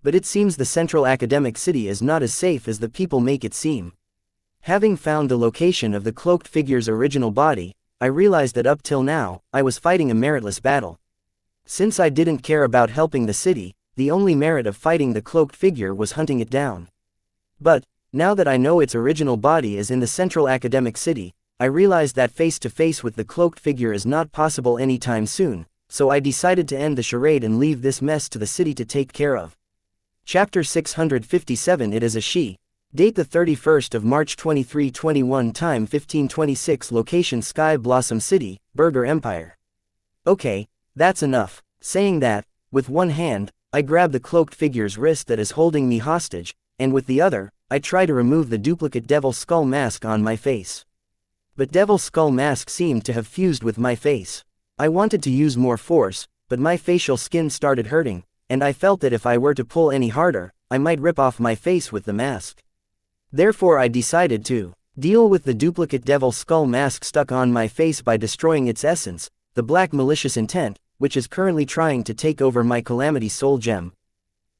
But it seems the Central Academic City is not as safe as the people make it seem. Having found the location of the Cloaked Figure's original body, I realized that up till now, I was fighting a meritless battle. Since I didn't care about helping the city, the only merit of fighting the Cloaked Figure was hunting it down. But, now that I know its original body is in the Central Academic City, I realize that face-to-face with the Cloaked Figure is not possible anytime soon, so I decided to end the charade and leave this mess to the city to take care of. Chapter 657. It is a she. Date the 31st of March 2321. Time 1526. Location Sky Blossom City, Burger Empire. Okay, that's enough. Saying that, with one hand, I grab the cloaked figure's wrist that is holding me hostage, and with the other, I try to remove the duplicate devil skull mask on my face. But devil skull mask seemed to have fused with my face. I wanted to use more force, but my facial skin started hurting, and I felt that if I were to pull any harder, I might rip off my face with the mask. Therefore I decided to deal with the duplicate devil skull mask stuck on my face by destroying its essence, the black malicious intent, which is currently trying to take over my calamity soul gem.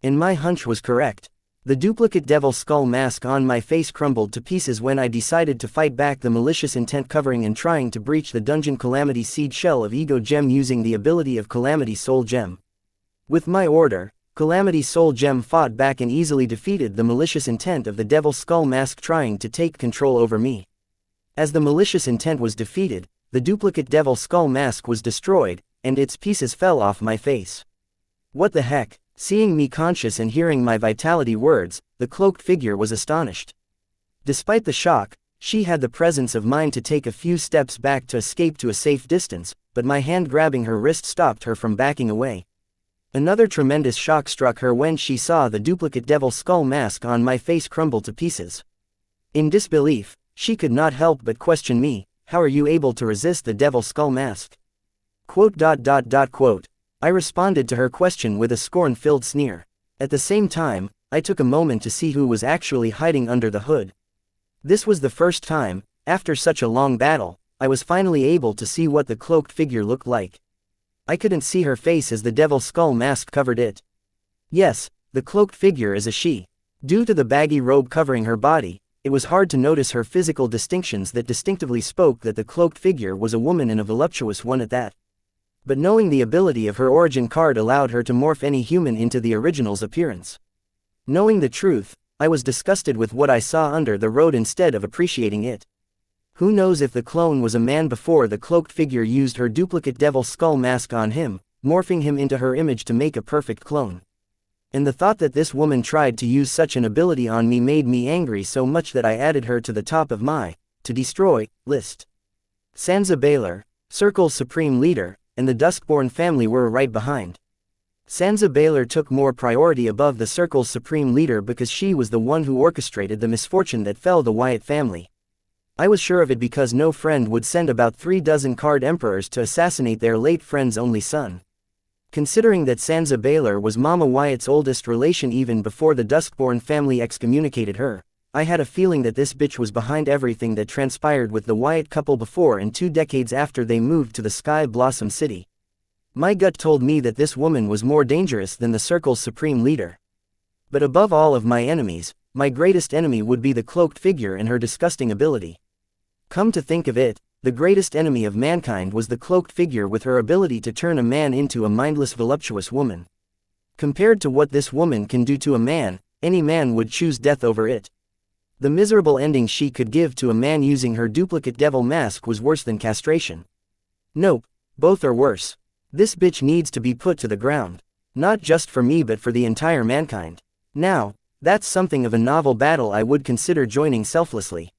And my hunch was correct. The duplicate devil skull mask on my face crumbled to pieces when I decided to fight back the malicious intent covering and trying to breach the dungeon calamity seed shell of ego gem using the ability of calamity soul gem. With my order, calamity soul gem fought back and easily defeated the malicious intent of the devil skull mask trying to take control over me. As the malicious intent was defeated, the duplicate devil skull mask was destroyed, and its pieces fell off my face. What the heck? Seeing me conscious and hearing my vitality words, the cloaked figure was astonished. Despite the shock, she had the presence of mind to take a few steps back to escape to a safe distance, but my hand grabbing her wrist stopped her from backing away. Another tremendous shock struck her when she saw the duplicate devil skull mask on my face crumble to pieces. In disbelief, she could not help but question me, "How are you able to resist the devil skull mask?" Quote. I responded to her question with a scorn-filled sneer. At the same time, I took a moment to see who was actually hiding under the hood. This was the first time, after such a long battle, I was finally able to see what the cloaked figure looked like. I couldn't see her face as the devil skull mask covered it. Yes, the cloaked figure is a she. Due to the baggy robe covering her body, it was hard to notice her physical distinctions that distinctively spoke that the cloaked figure was a woman and a voluptuous one at that. But knowing the ability of her origin card allowed her to morph any human into the original's appearance. Knowing the truth, I was disgusted with what I saw under the robe instead of appreciating it. Who knows if the clone was a man before the cloaked figure used her duplicate devil skull mask on him, morphing him into her image to make a perfect clone. And the thought that this woman tried to use such an ability on me made me angry so much that I added her to the top of my to destroy list. Sansa Baylor, Circle's supreme leader, and the Duskborn family were right behind. Sansa Baylor took more priority above the Circle's supreme leader because she was the one who orchestrated the misfortune that fell the Wyatt family. I was sure of it because no friend would send about 36 card emperors to assassinate their late friend's only son. Considering that Sansa Baylor was Mama Wyatt's oldest relation even before the Duskborn family excommunicated her, I had a feeling that this bitch was behind everything that transpired with the Wyatt couple before and 2 decades after they moved to the Sky Blossom City. My gut told me that this woman was more dangerous than the Circle's supreme leader. But above all of my enemies, my greatest enemy would be the cloaked figure and her disgusting ability. Come to think of it, the greatest enemy of mankind was the cloaked figure with her ability to turn a man into a mindless voluptuous woman. Compared to what this woman can do to a man, any man would choose death over it. The miserable ending she could give to a man using her duplicate devil mask was worse than castration. Nope, both are worse. This bitch needs to be put to the ground. Not just for me but for the entire mankind. Now, that's something of a novel battle I would consider joining selflessly.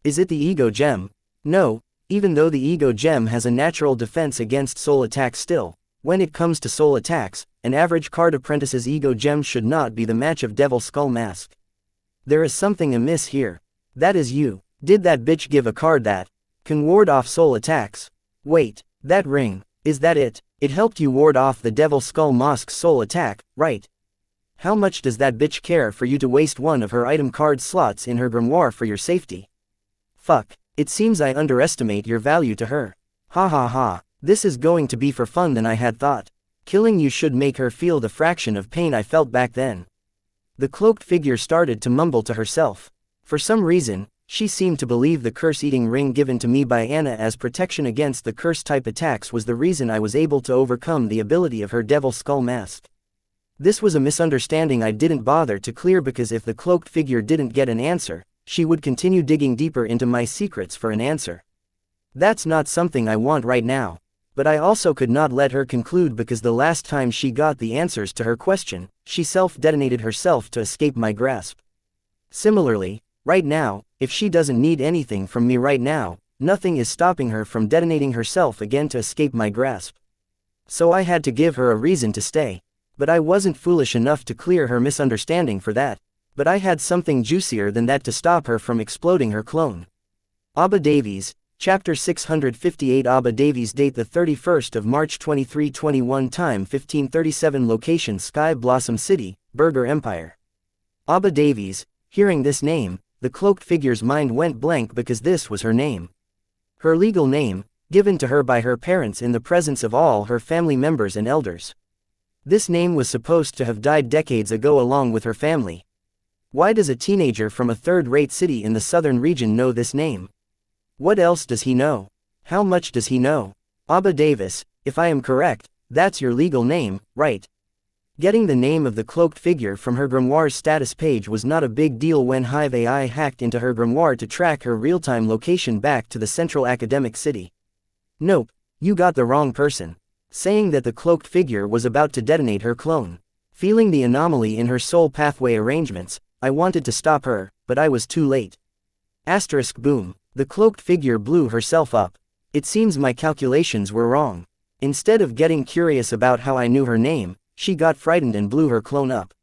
Is it the ego gem? No, even though the ego gem has a natural defense against soul attacks still, when it comes to soul attacks, an average card apprentice's ego gem should not be the match of Devil Skull Mask. There is something amiss here. That is you. Did that bitch give a card that can ward off soul attacks? Wait, that ring, is that it? It helped you ward off the Devil Skull Mask's soul attack, right? How much does that bitch care for you to waste one of her item card slots in her grimoire for your safety? Fuck, it seems I underestimate your value to her. Ha ha ha, this is going to be for fun than I had thought. Killing you should make her feel the fraction of pain I felt back then. The cloaked figure started to mumble to herself. For some reason, she seemed to believe the curse-eating ring given to me by Anna as protection against the curse-type attacks was the reason I was able to overcome the ability of her Devil Skull Mask. This was a misunderstanding I didn't bother to clear because if the cloaked figure didn't get an answer, she would continue digging deeper into my secrets for an answer. That's not something I want right now. But I also could not let her conclude because the last time she got the answers to her question, she self-detonated herself to escape my grasp. Similarly, right now, if she doesn't need anything from me right now, nothing is stopping her from detonating herself again to escape my grasp. So I had to give her a reason to stay. But I wasn't foolish enough to clear her misunderstanding for that. But I had something juicier than that to stop her from exploding her clone. Abba Davies, Chapter 658. Abba Davies, date the 31st of March 2321, time 1537, location Sky Blossom City, Burger Empire. Abba Davies. Hearing this name, the cloaked figure's mind went blank because this was her name. Her legal name, given to her by her parents in the presence of all her family members and elders. This name was supposed to have died decades ago along with her family. Why does a teenager from a third-rate city in the southern region know this name? What else does he know? How much does he know? Abba Davis, if I am correct, that's your legal name, right? Getting the name of the cloaked figure from her grimoire's status page was not a big deal when Hive AI hacked into her grimoire to track her real-time location back to the central academic city. Nope, you got the wrong person. Saying that the cloaked figure was about to detonate her clone. Feeling the anomaly in her soul pathway arrangements, I wanted to stop her, but I was too late. Asterisk boom. The cloaked figure blew herself up. It seems my calculations were wrong. Instead of getting curious about how I knew her name, she got frightened and blew her clone up.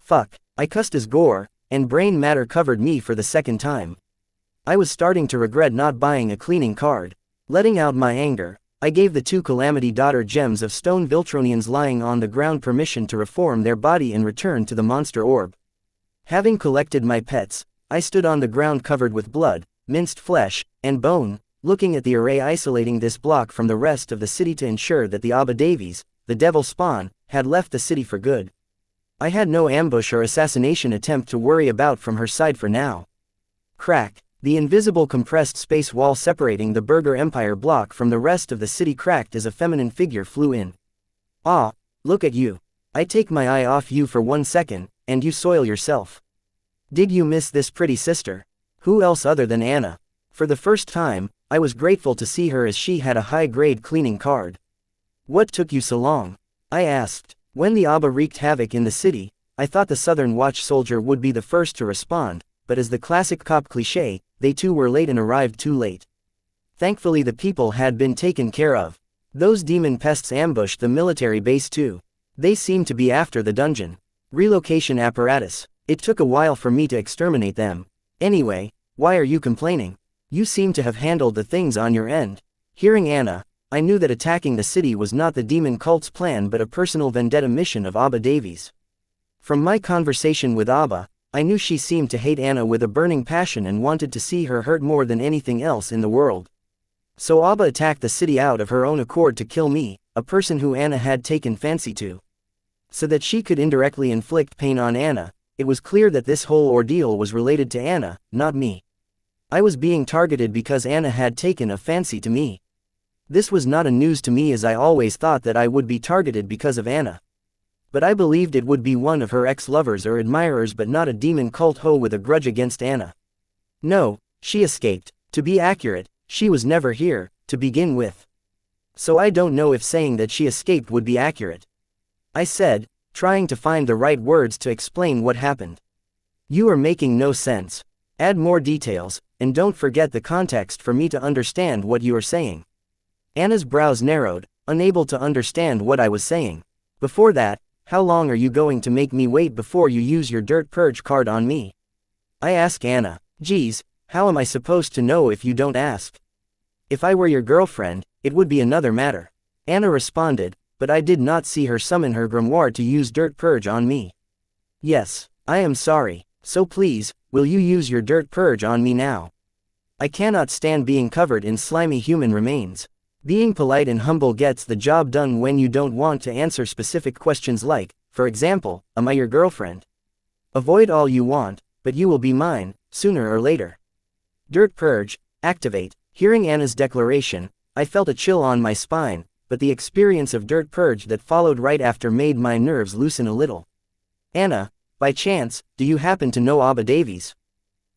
Fuck, I cussed as gore, and brain matter covered me for the second time. I was starting to regret not buying a cleaning card. Letting out my anger, I gave the two Calamity Daughter gems of stone Viltronians lying on the ground permission to reform their body in return to the monster orb. Having collected my pets, I stood on the ground covered with blood, minced flesh, and bone, looking at the array isolating this block from the rest of the city to ensure that the Abba Davies, the devil spawn, had left the city for good. I had no ambush or assassination attempt to worry about from her side for now. Crack. The invisible compressed space wall separating the Burger Empire block from the rest of the city cracked as a feminine figure flew in. Ah, look at you. I take my eye off you for 1 second, and you soil yourself. Did you miss this pretty sister? Who else other than Anna? For the first time, I was grateful to see her as she had a high-grade cleaning card. What took you so long? I asked. When the Abba wreaked havoc in the city, I thought the Southern Watch soldier would be the first to respond, but as the classic cop cliché, they too were late and arrived too late. Thankfully the people had been taken care of. Those demon pests ambushed the military base too. They seemed to be after the dungeon. Relocation apparatus. It took a while for me to exterminate them. Anyway, why are you complaining? You seem to have handled the things on your end. Hearing Anna, I knew that attacking the city was not the demon cult's plan but a personal vendetta mission of Abba Davies. From my conversation with Abba, I knew she seemed to hate Anna with a burning passion and wanted to see her hurt more than anything else in the world. So Abba attacked the city out of her own accord to kill me, a person who Anna had taken fancy to. So that she could indirectly inflict pain on Anna, it was clear that this whole ordeal was related to Anna, not me. I was being targeted because Anna had taken a fancy to me. This was not a news to me as I always thought that I would be targeted because of Anna. But I believed it would be one of her ex-lovers or admirers but not a demon cult hoe with a grudge against Anna. No, she escaped. To be accurate, she was never here, to begin with. So I don't know if saying that she escaped would be accurate. I said, trying to find the right words to explain what happened. You are making no sense. Add more details, and don't forget the context for me to understand what you are saying. Anna's brows narrowed, unable to understand what I was saying. Before that, how long are you going to make me wait before you use your dirt purge card on me? I ask Anna. Geez, how am I supposed to know if you don't ask? If I were your girlfriend, it would be another matter. Anna responded, but I did not see her summon her grimoire to use dirt purge on me. Yes, I am sorry, so please, will you use your dirt purge on me now? I cannot stand being covered in slimy human remains. Being polite and humble gets the job done when you don't want to answer specific questions like, for example, am I your girlfriend? Avoid all you want, but you will be mine, sooner or later. Dirt purge, activate. Hearing Anna's declaration, I felt a chill on my spine, but the experience of dirt purge that followed right after made my nerves loosen a little. Anna, by chance, do you happen to know Abba Davies?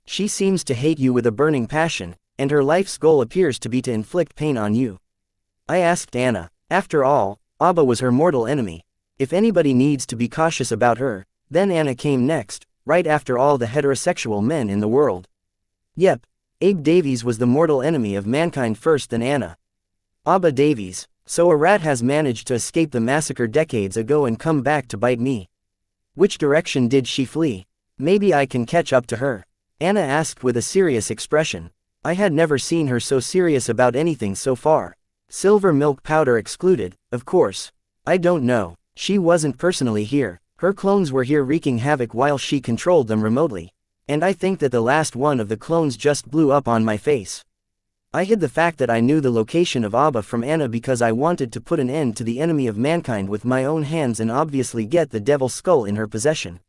She seems to hate you with a burning passion, and her life's goal appears to be to inflict pain on you. I asked Anna. After all, Abba was her mortal enemy. If anybody needs to be cautious about her, then Anna came next, right after all the heterosexual men in the world. Yep, Abe Davies was the mortal enemy of mankind first, then Anna. Abba Davies. So a rat has managed to escape the massacre decades ago and come back to bite me. Which direction did she flee? Maybe I can catch up to her. Anna asked with a serious expression. I had never seen her so serious about anything so far. Silver milk powder excluded, of course. I don't know. She wasn't personally here. Her clones were here wreaking havoc while she controlled them remotely. And I think that the last one of the clones just blew up on my face. I hid the fact that I knew the location of Abba from Anna because I wanted to put an end to the enemy of mankind with my own hands and obviously get the devil's skull in her possession.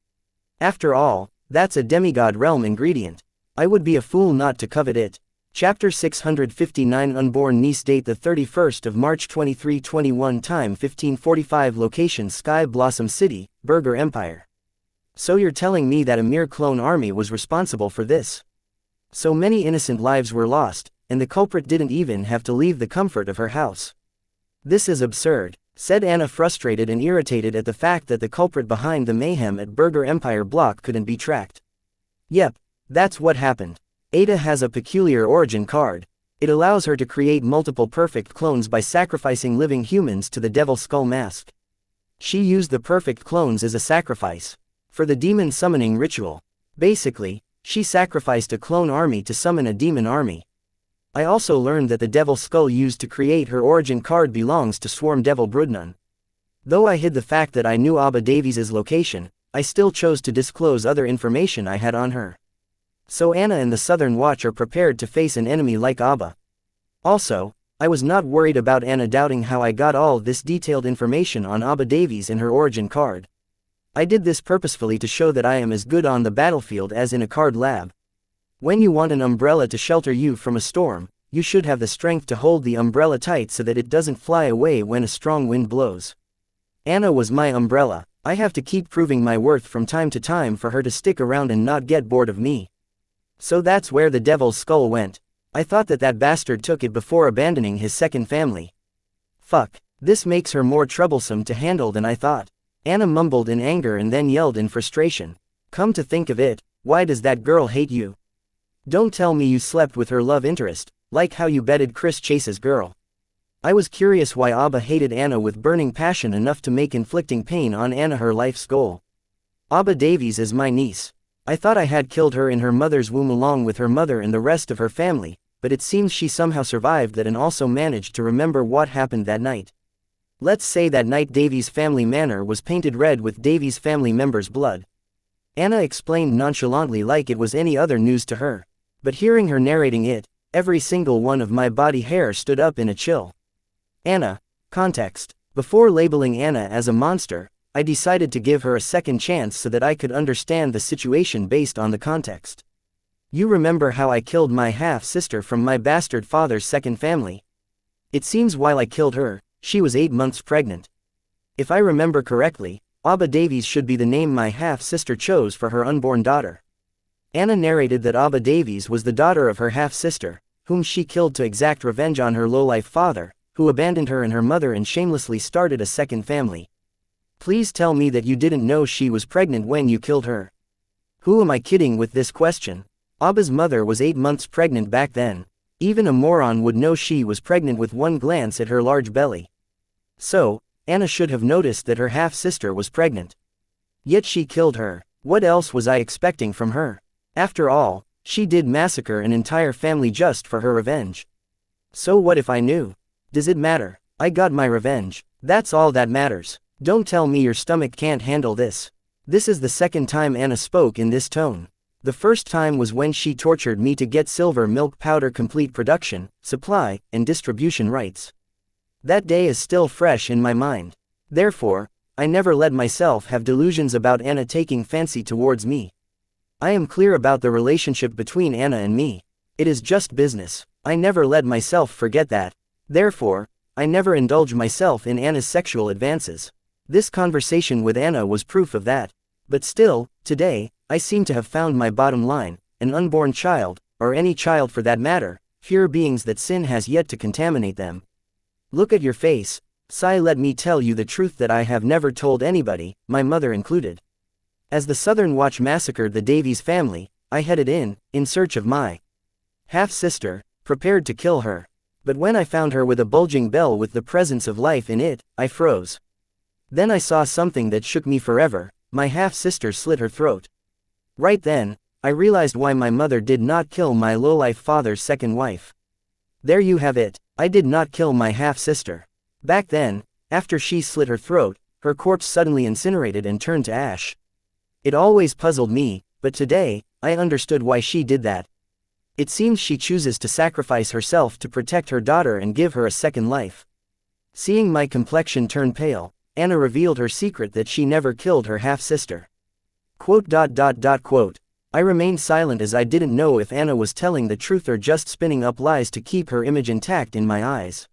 After all, that's a demigod realm ingredient. I would be a fool not to covet it. Chapter 659 Unborn Niece. Date the 31st of March 2321. Time 1545. Location Sky Blossom City, Burger Empire. So you're telling me that a mere clone army was responsible for this? So many innocent lives were lost, and the culprit didn't even have to leave the comfort of her house. This is absurd, said Anna, frustrated and irritated at the fact that the culprit behind the mayhem at Burger Empire block couldn't be tracked. Yep, that's what happened. Ada has a peculiar origin card. It allows her to create multiple perfect clones by sacrificing living humans to the devil's skull mask. She used the perfect clones as a sacrifice for the demon summoning ritual. Basically, she sacrificed a clone army to summon a demon army. I also learned that the devil's skull used to create her origin card belongs to Swarm Devil Broodnun. Though I hid the fact that I knew Abba Davies' location, I still chose to disclose other information I had on her. So Anna and the Southern Watch are prepared to face an enemy like Abba. Also, I was not worried about Anna doubting how I got all this detailed information on Abba Davies in her origin card. I did this purposefully to show that I am as good on the battlefield as in a card lab. When you want an umbrella to shelter you from a storm, you should have the strength to hold the umbrella tight so that it doesn't fly away when a strong wind blows. Anna was my umbrella. I have to keep proving my worth from time to time for her to stick around and not get bored of me. So that's where the devil's skull went. I thought that that bastard took it before abandoning his second family. Fuck, this makes her more troublesome to handle than I thought. Anna mumbled in anger and then yelled in frustration. Come to think of it, why does that girl hate you? Don't tell me you slept with her love interest, like how you bedded Chris Chase's girl. I was curious why Abba hated Anna with burning passion enough to make inflicting pain on Anna her life's goal. Abba Davies is my niece. I thought I had killed her in her mother's womb along with her mother and the rest of her family, but it seems she somehow survived that and also managed to remember what happened that night. Let's say that night Davies' family manor was painted red with Davies' family members' blood. Anna explained nonchalantly like it was any other news to her. But hearing her narrating it, every single one of my body hair stood up in a chill. Anna. Context. Before labeling Anna as a monster, I decided to give her a second chance so that I could understand the situation based on the context. You remember how I killed my half-sister from my bastard father's second family? It seems while I killed her, she was 8 months pregnant. If I remember correctly, Abba Davies should be the name my half-sister chose for her unborn daughter. Anna narrated that Abba Davies was the daughter of her half-sister, whom she killed to exact revenge on her low-life father, who abandoned her and her mother and shamelessly started a second family. Please tell me that you didn't know she was pregnant when you killed her. Who am I kidding with this question? Abba's mother was 8 months pregnant back then. Even a moron would know she was pregnant with one glance at her large belly. So, Anna should have noticed that her half-sister was pregnant. Yet she killed her. What else was I expecting from her? After all, she did massacre an entire family just for her revenge. So what if I knew? Does it matter? I got my revenge. That's all that matters. Don't tell me your stomach can't handle this. This is the second time Anna spoke in this tone. The first time was when she tortured me to get silver milk powder complete production, supply, and distribution rights. That day is still fresh in my mind. Therefore, I never let myself have delusions about Anna taking fancy towards me. I am clear about the relationship between Anna and me. It is just business. I never let myself forget that. Therefore, I never indulge myself in Anna's sexual advances. This conversation with Anna was proof of that. But still, today, I seem to have found my bottom line. An unborn child, or any child for that matter, pure beings that sin has yet to contaminate them. Look at your face. Sai, let me tell you the truth that I have never told anybody, my mother included. As the Southern Watch massacred the Davies family, I headed in search of my half-sister, prepared to kill her. But when I found her with a bulging bell with the presence of life in it, I froze. Then I saw something that shook me forever. My half-sister slit her throat. Right then, I realized why my mother did not kill my lowlife father's second wife. There you have it, I did not kill my half-sister. Back then, after she slit her throat, her corpse suddenly incinerated and turned to ash. It always puzzled me, but today, I understood why she did that. It seems she chooses to sacrifice herself to protect her daughter and give her a second life. Seeing my complexion turn pale, Anna revealed her secret that she never killed her half-sister. I remained silent as I didn't know if Anna was telling the truth or just spinning up lies to keep her image intact in my eyes.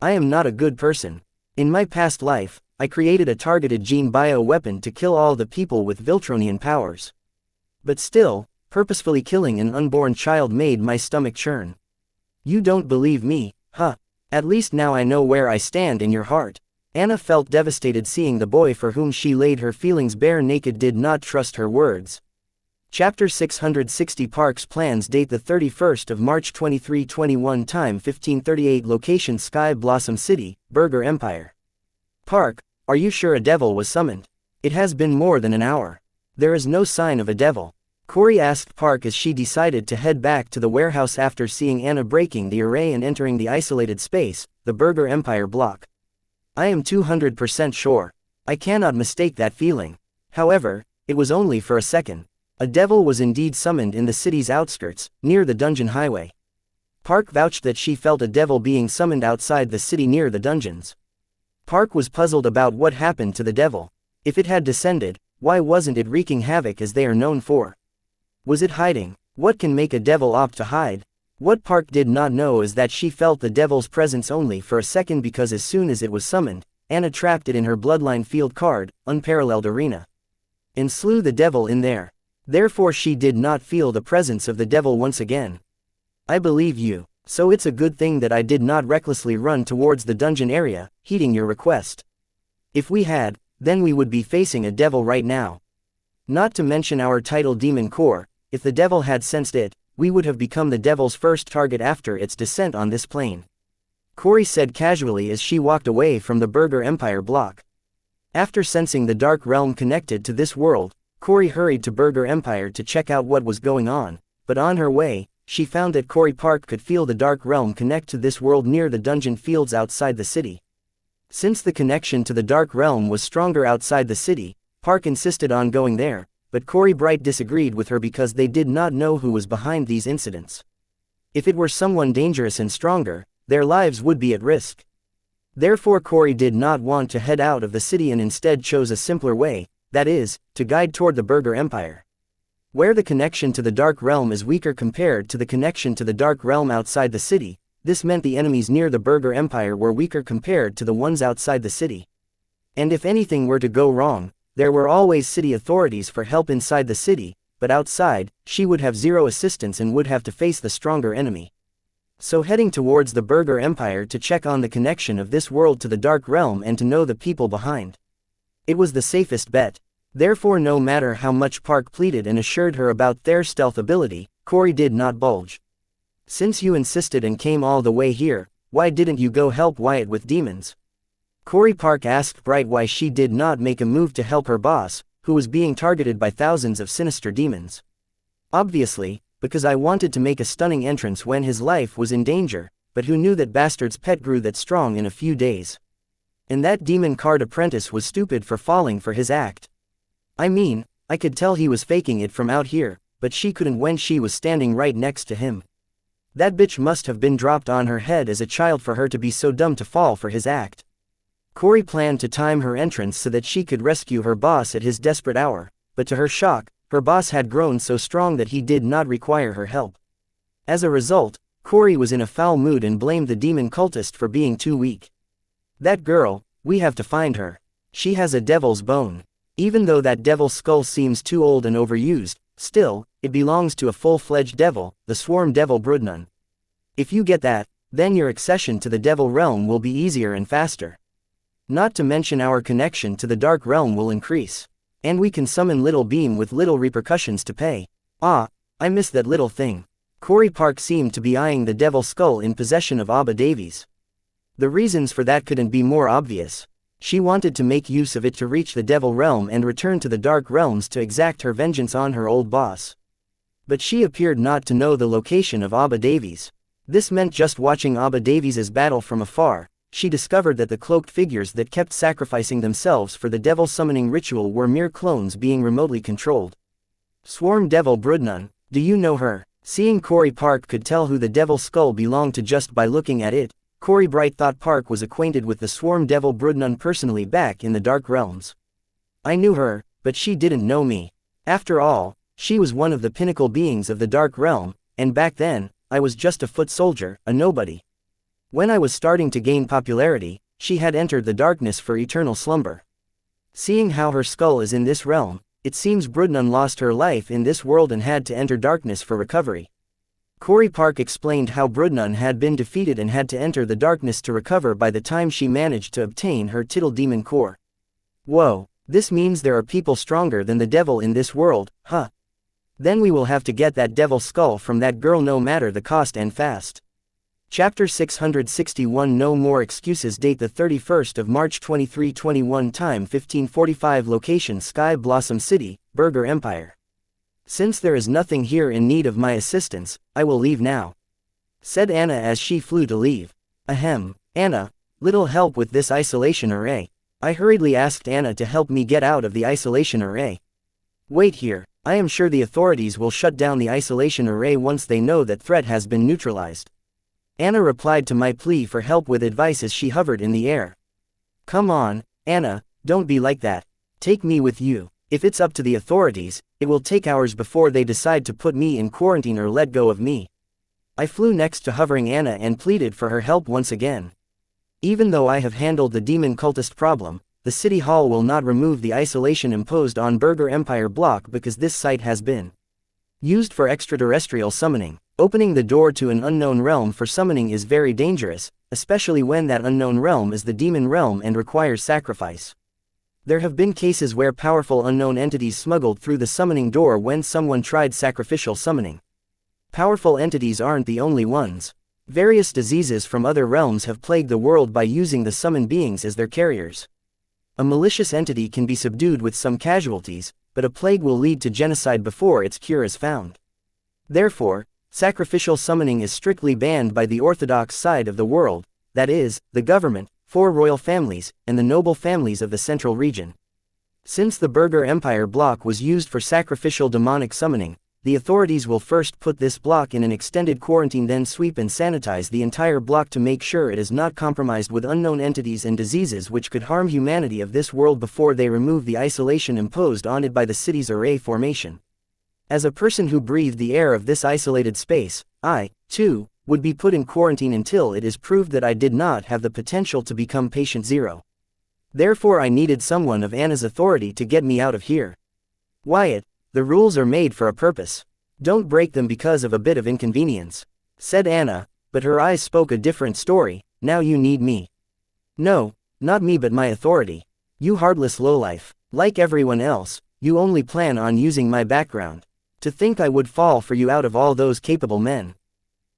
I am not a good person. In my past life, I created a targeted gene bio-weapon to kill all the people with Viltronian powers. But still, purposefully killing an unborn child made my stomach churn. You don't believe me, huh? At least now I know where I stand in your heart. Anna felt devastated seeing the boy for whom she laid her feelings bare naked did not trust her words. Chapter 660 Park's plans. Date the 31st of March 2321. Time 1538. Location Sky Blossom City, Burger Empire. Park, are you sure a devil was summoned? It has been more than an hour. There is no sign of a devil. Corey asked Park as she decided to head back to the warehouse after seeing Anna breaking the array and entering the isolated space, the Burger Empire block. I am 200% sure. I cannot mistake that feeling. However, it was only for a second. A devil was indeed summoned in the city's outskirts, near the dungeon highway. Park vouched that she felt a devil being summoned outside the city near the dungeons. Park was puzzled about what happened to the devil. If it had descended, why wasn't it wreaking havoc as they are known for? Was it hiding? What can make a devil opt to hide? What Park did not know is that she felt the devil's presence only for a second because as soon as it was summoned, Anna trapped it in her bloodline field card, Unparalleled Arena, and slew the devil in there. Therefore she did not feel the presence of the devil once again. I believe you, so it's a good thing that I did not recklessly run towards the dungeon area, heeding your request. If we had, then we would be facing a devil right now. Not to mention our title Demon Core, if the devil had sensed it, we would have become the devil's first target after its descent on this plane. Corey said casually as she walked away from the Burger Empire block. After sensing the dark realm connected to this world, Corey hurried to Burger Empire to check out what was going on, but on her way, she found that Corey Park could feel the dark realm connect to this world near the dungeon fields outside the city. Since the connection to the dark realm was stronger outside the city, Park insisted on going there, but Corey Bright disagreed with her because they did not know who was behind these incidents. If it were someone dangerous and stronger, their lives would be at risk. Therefore Corey did not want to head out of the city and instead chose a simpler way, that is, to guide toward the Burger Empire. Where the connection to the Dark Realm is weaker compared to the connection to the Dark Realm outside the city, this meant the enemies near the Burger Empire were weaker compared to the ones outside the city. And if anything were to go wrong, there were always city authorities for help inside the city, but outside, she would have zero assistance and would have to face the stronger enemy. So heading towards the Burger Empire to check on the connection of this world to the Dark Realm and to know the people behind. It was the safest bet. Therefore no matter how much Park pleaded and assured her about their stealth ability, Corey did not budge. Since you insisted and came all the way here, why didn't you go help Wyatt with demons? Corey Park asked Bright why she did not make a move to help her boss, who was being targeted by thousands of sinister demons. Obviously, because I wanted to make a stunning entrance when his life was in danger, but who knew that bastard's pet grew that strong in a few days? And that demon Card Apprentice was stupid for falling for his act. I mean, I could tell he was faking it from out here, but she couldn't when she was standing right next to him. That bitch must have been dropped on her head as a child for her to be so dumb to fall for his act. Corey planned to time her entrance so that she could rescue her boss at his desperate hour, but to her shock, her boss had grown so strong that he did not require her help. As a result, Corey was in a foul mood and blamed the demon cultist for being too weak. That girl, we have to find her. She has a devil's bone. Even though that devil's skull seems too old and overused, still, it belongs to a full-fledged devil, the swarm devil Brudnun. If you get that, Then your accession to the Devil Realm will be easier and faster. Not to mention our connection to the Dark Realm will increase. And we can summon Little Beam with little repercussions to pay. Ah, I miss that little thing. Corey Park seemed to be eyeing the Devil Skull in possession of Abba Davies. The reasons for that couldn't be more obvious. She wanted to make use of it to reach the Devil Realm and return to the Dark Realms to exact her vengeance on her old boss. But she appeared not to know the location of Abba Davies. This meant just watching Abba Davies' battle from afar, she discovered that the cloaked figures that kept sacrificing themselves for the devil summoning ritual were mere clones being remotely controlled. Swarm Devil Brudnun, do you know her? Seeing Corey Park could tell who the Devil Skull belonged to just by looking at it, Corey Bright thought Park was acquainted with the Swarm Devil Brudnun personally back in the Dark Realms. I knew her, but she didn't know me. After all, she was one of the pinnacle beings of the Dark Realm, and back then, I was just a foot soldier, a nobody. When I was starting to gain popularity, she had entered the darkness for eternal slumber. Seeing how her skull is in this realm, it seems Brudnun lost her life in this world and had to enter darkness for recovery. Corey Park explained how Brudnun had been defeated and had to enter the darkness to recover by the time she managed to obtain her Tittle Demon Core. Whoa, this means there are people stronger than the devil in this world, huh? Then we will have to get that devil skull from that girl no matter the cost and fast. Chapter 661 No More Excuses. Date the 31st of March 2321. Time 1545. Location Sky Blossom City, Burger Empire. Since there is nothing here in need of my assistance, I will leave now, said Anna as she flew to leave. Ahem, Anna, little help with this isolation array. I hurriedly asked Anna to help me get out of the isolation array. Wait here, I am sure the authorities will shut down the isolation array once they know that threat has been neutralized. Anna replied to my plea for help with advice as she hovered in the air. Come on, Anna, don't be like that. Take me with you. If it's up to the authorities, it will take hours before they decide to put me in quarantine or let go of me. I flew next to hovering Anna and pleaded for her help once again. Even though I have handled the demon cultist problem, the City Hall will not remove the isolation imposed on Burger Empire Block because this site has been used for extraterrestrial summoning. Opening the door to an unknown realm for summoning is very dangerous, especially when that unknown realm is the demon realm and requires sacrifice. There have been cases where powerful unknown entities smuggled through the summoning door when someone tried sacrificial summoning. Powerful entities aren't the only ones. Various diseases from other realms have plagued the world by using the summoned beings as their carriers. A malicious entity can be subdued with some casualties, but a plague will lead to genocide before its cure is found. Therefore, sacrificial summoning is strictly banned by the orthodox side of the world, that is, the government, 4 royal families, and the noble families of the central region. Since the Burger Empire block was used for sacrificial demonic summoning, the authorities will first put this block in an extended quarantine, then sweep and sanitize the entire block to make sure it is not compromised with unknown entities and diseases which could harm humanity of this world before they remove the isolation imposed on it by the city's array formation. As a person who breathed the air of this isolated space, I, too, would be put in quarantine until it is proved that I did not have the potential to become patient zero. Therefore I needed someone of Anna's authority to get me out of here. Wyatt, the rules are made for a purpose. Don't break them because of a bit of inconvenience, said Anna, but her eyes spoke a different story. Now you need me. No, not me but my authority. You heartless lowlife. Like everyone else, you only plan on using my background. To think I would fall for you out of all those capable men.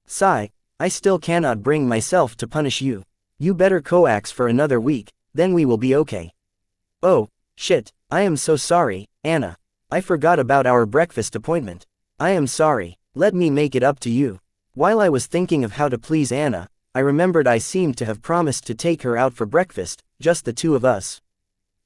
Sigh, I still cannot bring myself to punish you. You better coax for another week, then we will be okay. Oh, shit, I am so sorry, Anna. I forgot about our breakfast appointment. I am sorry, let me make it up to you. While I was thinking of how to please Anna, I remembered I seemed to have promised to take her out for breakfast, just the two of us.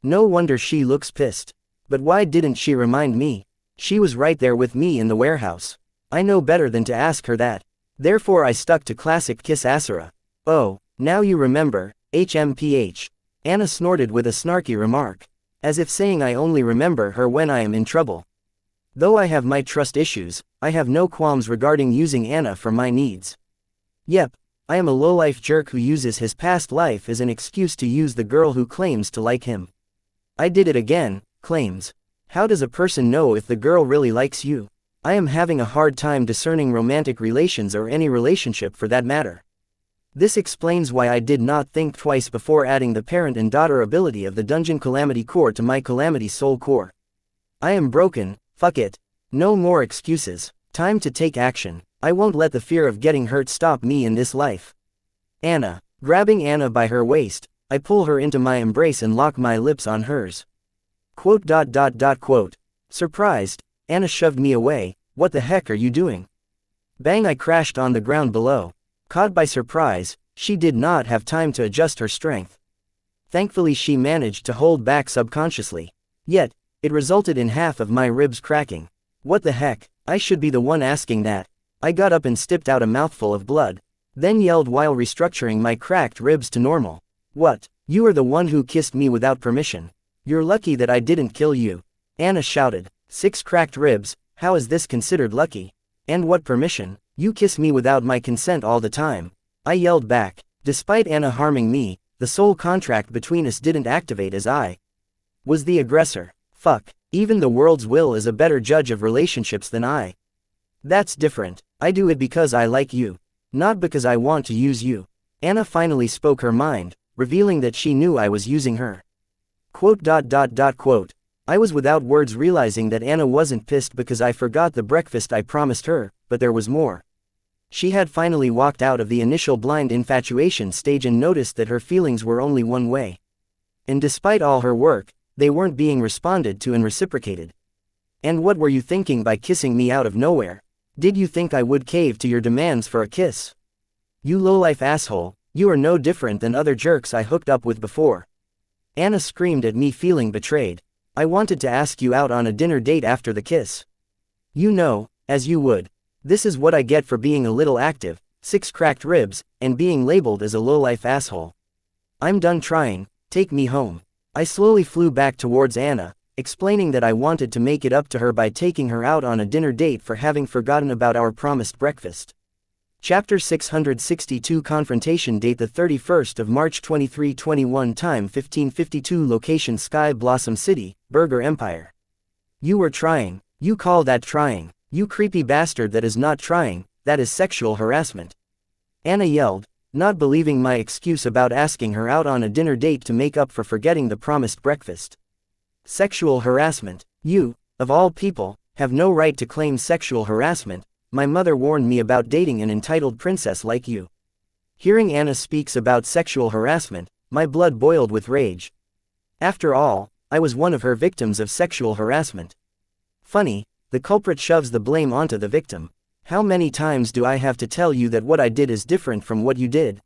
No wonder she looks pissed. But why didn't she remind me? She was right there with me in the warehouse. I know better than to ask her that. Therefore I stuck to classic kiss Asura. Oh, now you remember, HMPH. Anna snorted with a snarky remark. As if saying I only remember her when I am in trouble. Though I have my trust issues, I have no qualms regarding using Anna for my needs. Yep, I am a lowlife jerk who uses his past life as an excuse to use the girl who claims to like him. I did it again, claims. How does a person know if the girl really likes you? I am having a hard time discerning romantic relations or any relationship for that matter. This explains why I did not think twice before adding the parent and daughter ability of the Dungeon Calamity core to my Calamity Soul core. I am broken, fuck it. No more excuses. Time to take action. I won't let the fear of getting hurt stop me in this life. Anna. Grabbing Anna by her waist, I pull her into my embrace and lock my lips on hers. Quote. Surprised, Anna shoved me away. What the heck are you doing? Bang, I crashed on the ground below. Caught by surprise, she did not have time to adjust her strength. Thankfully she managed to hold back subconsciously. Yet, it resulted in half of my ribs cracking. What the heck? I should be the one asking that. I got up and spit out a mouthful of blood, then yelled while restructuring my cracked ribs to normal. What? You are the one who kissed me without permission. You're lucky that I didn't kill you. Anna shouted. 6 cracked ribs, how is this considered lucky? And what permission? You kiss me without my consent all the time. I yelled back. Despite Anna harming me, the soul contract between us didn't activate as I was the aggressor. Fuck, even the world's will is a better judge of relationships than I. That's different. I do it because I like you, not because I want to use you. Anna finally spoke her mind, revealing that she knew I was using her. Quote. I was without words, realizing that Anna wasn't pissed because I forgot the breakfast I promised her, but there was more. She had finally walked out of the initial blind infatuation stage and noticed that her feelings were only one way. And despite all her work, they weren't being responded to and reciprocated. And what were you thinking by kissing me out of nowhere? Did you think I would cave to your demands for a kiss? You lowlife asshole, you are no different than other jerks I hooked up with before. Anna screamed at me, feeling betrayed. I wanted to ask you out on a dinner date after the kiss. You know, as you would. This is what I get for being a little active, 6 cracked ribs, and being labeled as a lowlife asshole. I'm done trying, take me home. I slowly flew back towards Anna, explaining that I wanted to make it up to her by taking her out on a dinner date for having forgotten about our promised breakfast. Chapter 662 Confrontation. Date the 31st of March 2321. Time 15:52. Location Sky Blossom City, Burger Empire. You were trying. You call that trying? You creepy bastard, that is not trying, that is sexual harassment. Anna yelled, not believing my excuse about asking her out on a dinner date to make up for forgetting the promised breakfast. Sexual harassment? You, of all people, have no right to claim sexual harassment. My mother warned me about dating an entitled princess like you. Hearing Anna speaks about sexual harassment, my blood boiled with rage. After all, I was one of her victims of sexual harassment. Funny, the culprit shoves the blame onto the victim. How many times do I have to tell you that what I did is different from what you did?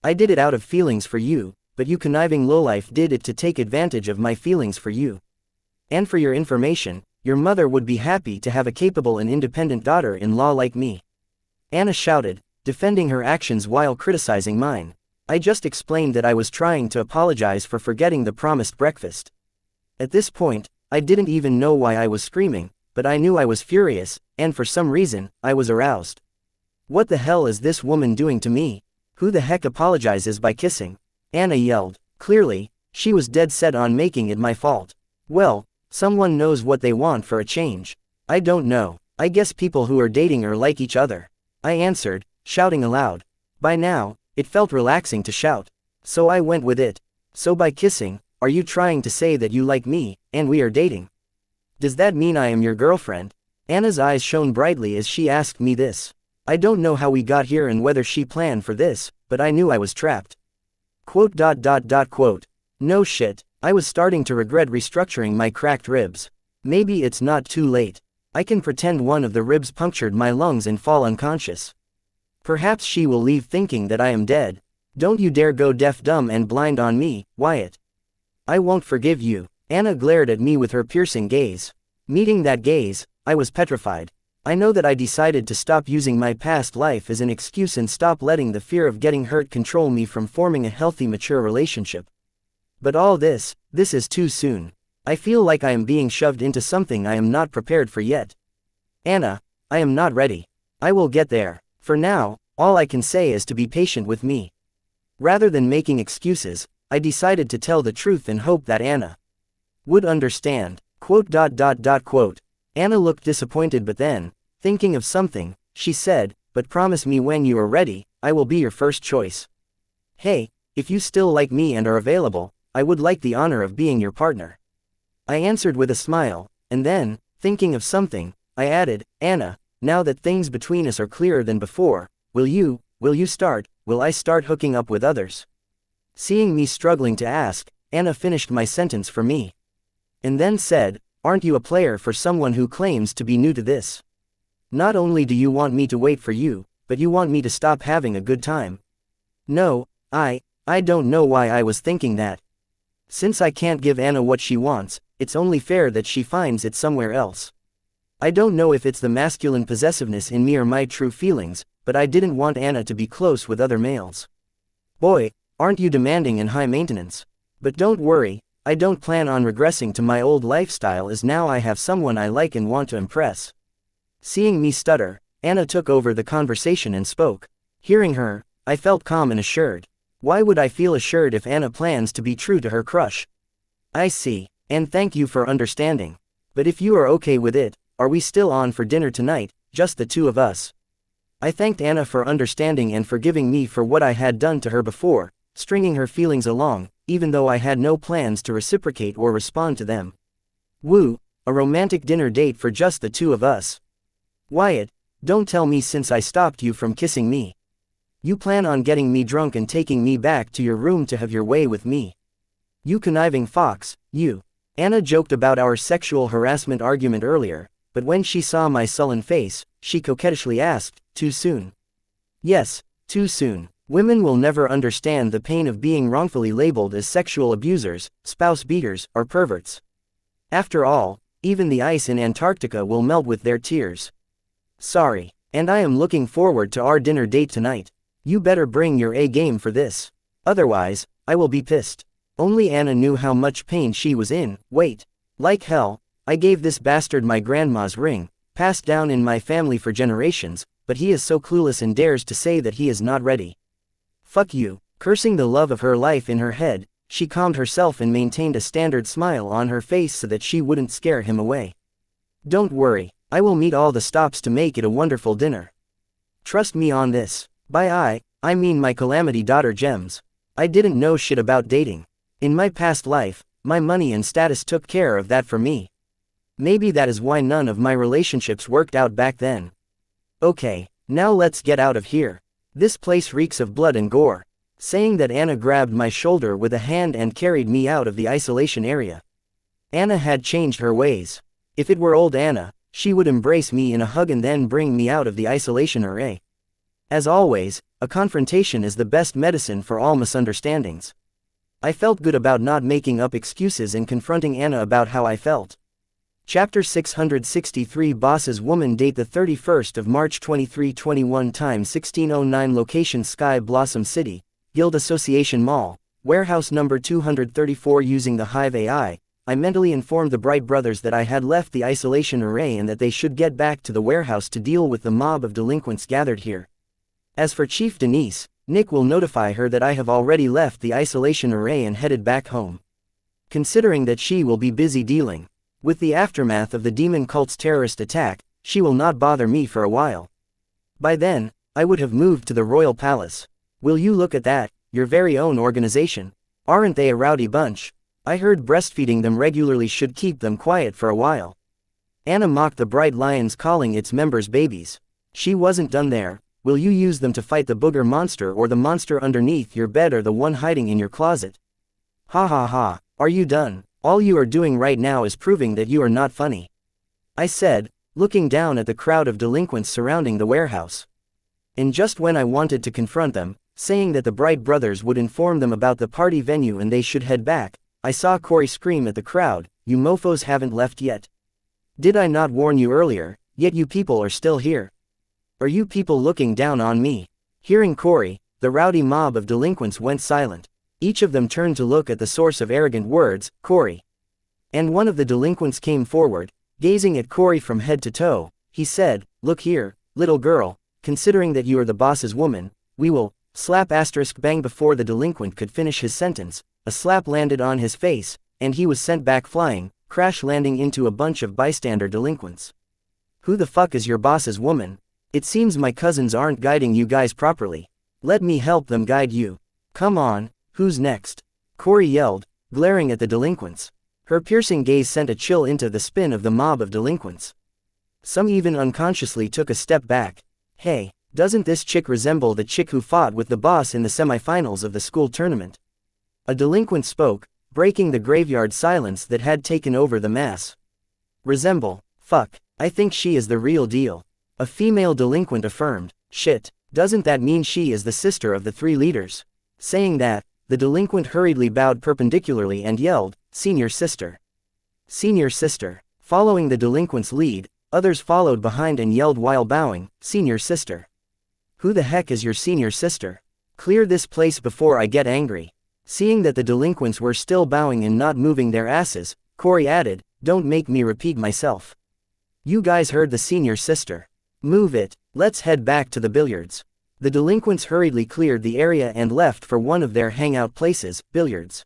I did it out of feelings for you, but you conniving lowlife did it to take advantage of my feelings for you. And for your information, your mother would be happy to have a capable and independent daughter-in-law like me. Anna shouted, defending her actions while criticizing mine. I just explained that I was trying to apologize for forgetting the promised breakfast. At this point, I didn't even know why I was screaming, but I knew I was furious, and for some reason, I was aroused. What the hell is this woman doing to me? Who the heck apologizes by kissing? Anna yelled. Clearly, she was dead set on making it my fault. Well, someone knows what they want for a change. I don't know. I guess people who are dating are like each other. I answered, shouting aloud. By now, it felt relaxing to shout. So I went with it. So by kissing, are you trying to say that you like me, and we are dating? Does that mean I am your girlfriend? Anna's eyes shone brightly as she asked me this. I don't know how we got here and whether she planned for this, but I knew I was trapped. Quote. No shit, I was starting to regret restructuring my cracked ribs. Maybe it's not too late. I can pretend one of the ribs punctured my lungs and fall unconscious. Perhaps she will leave thinking that I am dead. Don't you dare go deaf, dumb and blind on me, Wyatt. I won't forgive you. Anna glared at me with her piercing gaze. Meeting that gaze, I was petrified. I know that I decided to stop using my past life as an excuse and stop letting the fear of getting hurt control me from forming a healthy, mature relationship. But all this is too soon. I feel like I am being shoved into something I am not prepared for yet. Anna, I am not ready. I will get there. For now, all I can say is to be patient with me. Rather than making excuses, I decided to tell the truth and hope that Anna would understand. Quote. Anna looked disappointed, but then, thinking of something, she said, but promise me when you are ready, I will be your first choice. Hey, if you still like me and are available, I would like the honor of being your partner. I answered with a smile, and then, thinking of something, I added, Anna, now that things between us are clearer than before, will I start hooking up with others? Seeing me struggling to ask, Anna finished my sentence for me. And then said, aren't you a player for someone who claims to be new to this? Not only do you want me to wait for you, but you want me to stop having a good time. No, I don't know why I was thinking that. Since I can't give Anna what she wants, it's only fair that she finds it somewhere else. I don't know if it's the masculine possessiveness in me or my true feelings, but I didn't want Anna to be close with other males. Boy, aren't you demanding and high maintenance? But don't worry, I don't plan on regressing to my old lifestyle as now I have someone I like and want to impress. Seeing me stutter, Anna took over the conversation and spoke. Hearing her, I felt calm and assured. Why would I feel assured if Anna plans to be true to her crush? I see, and thank you for understanding. But if you are okay with it, are we still on for dinner tonight, just the two of us? I thanked Anna for understanding and forgiving me for what I had done to her before, stringing her feelings along, even though I had no plans to reciprocate or respond to them. Woo, a romantic dinner date for just the two of us. Wyatt, don't tell me since I stopped you from kissing me. You plan on getting me drunk and taking me back to your room to have your way with me. You conniving fox, you. Anna joked about our sexual harassment argument earlier, but when she saw my sullen face, she coquettishly asked, too soon? Yes, too soon. Women will never understand the pain of being wrongfully labeled as sexual abusers, spouse beaters, or perverts. After all, even the ice in Antarctica will melt with their tears. Sorry, and I am looking forward to our dinner date tonight. You better bring your A game for this. Otherwise, I will be pissed. Only Anna knew how much pain she was in. Wait. Like hell, I gave this bastard my grandma's ring, passed down in my family for generations, but he is so clueless and dares to say that he is not ready. Fuck you. Cursing the love of her life in her head, she calmed herself and maintained a standard smile on her face so that she wouldn't scare him away. Don't worry, I will meet all the stops to make it a wonderful dinner. Trust me on this. By I mean my calamity daughter Gems. I didn't know shit about dating. In my past life, my money and status took care of that for me. Maybe that is why none of my relationships worked out back then. Okay, now let's get out of here. This place reeks of blood and gore. Saying that, Anna grabbed my shoulder with a hand and carried me out of the isolation area. Anna had changed her ways. If it were old Anna, she would embrace me in a hug and then bring me out of the isolation array. As always, a confrontation is the best medicine for all misunderstandings. I felt good about not making up excuses and confronting Anna about how I felt. Chapter 663 Boss's Woman Date the 31st of March 2321 Time 1609 Location Sky Blossom City, Guild Association Mall, Warehouse number 234 Using the Hive AI, I mentally informed the Bright brothers that I had left the isolation array and that they should get back to the warehouse to deal with the mob of delinquents gathered here. As for Chief Denise, Nick will notify her that I have already left the isolation array and headed back home. Considering that she will be busy dealing with the aftermath of the demon cult's terrorist attack, she will not bother me for a while. By then, I would have moved to the royal palace. Will you look at that, your very own organization? Aren't they a rowdy bunch? I heard breastfeeding them regularly should keep them quiet for a while. Anna mocked the Bright Lions, calling its members babies. She wasn't done there. Will you use them to fight the booger monster or the monster underneath your bed or the one hiding in your closet? Ha ha ha, are you done? All you are doing right now is proving that you are not funny. I said, looking down at the crowd of delinquents surrounding the warehouse. And just when I wanted to confront them, saying that the Bright brothers would inform them about the party venue and they should head back, I saw Corey scream at the crowd, you mofos haven't left yet. Did I not warn you earlier, yet you people are still here? Are you people looking down on me? Hearing Corey, the rowdy mob of delinquents went silent. Each of them turned to look at the source of arrogant words, Corey. And one of the delinquents came forward, gazing at Corey from head to toe. He said, look here, little girl, considering that you are the boss's woman, we will, slap asterisk bang. Before the delinquent could finish his sentence, a slap landed on his face, and he was sent back flying, crash landing into a bunch of bystander delinquents. Who the fuck is your boss's woman? It seems my cousins aren't guiding you guys properly. Let me help them guide you. Come on, who's next? Corey yelled, glaring at the delinquents. Her piercing gaze sent a chill into the spine of the mob of delinquents. Some even unconsciously took a step back. Hey, doesn't this chick resemble the chick who fought with the boss in the semifinals of the school tournament? A delinquent spoke, breaking the graveyard silence that had taken over the mass. Resemble? Fuck, I think she is the real deal. A female delinquent affirmed. Shit, doesn't that mean she is the sister of the 3 leaders? Saying that, the delinquent hurriedly bowed perpendicularly and yelled, Senior sister. Senior sister. Following the delinquent's lead, others followed behind and yelled while bowing, Senior sister. Who the heck is your senior sister? Clear this place before I get angry. Seeing that the delinquents were still bowing and not moving their asses, Corey added, Don't make me repeat myself. You guys heard the senior sister. Move it, let's head back to the billiards. The delinquents hurriedly cleared the area and left for one of their hangout places, billiards.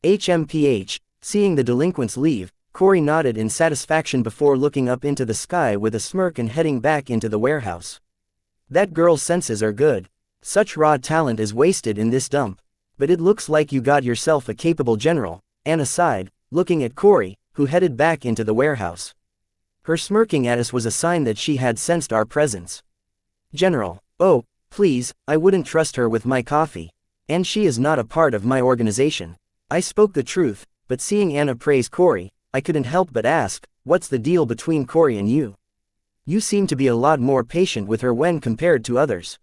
HMPH, seeing the delinquents leave, Corey nodded in satisfaction before looking up into the sky with a smirk and heading back into the warehouse. That girl's senses are good. Such raw talent is wasted in this dump. But it looks like you got yourself a capable general, Anna sighed, looking at Corey, who headed back into the warehouse. Her smirking at us was a sign that she had sensed our presence. General, oh, please, I wouldn't trust her with my coffee. And she is not a part of my organization. I spoke the truth, but seeing Anna praise Corey, I couldn't help but ask, what's the deal between Corey and you? You seem to be a lot more patient with her when compared to others.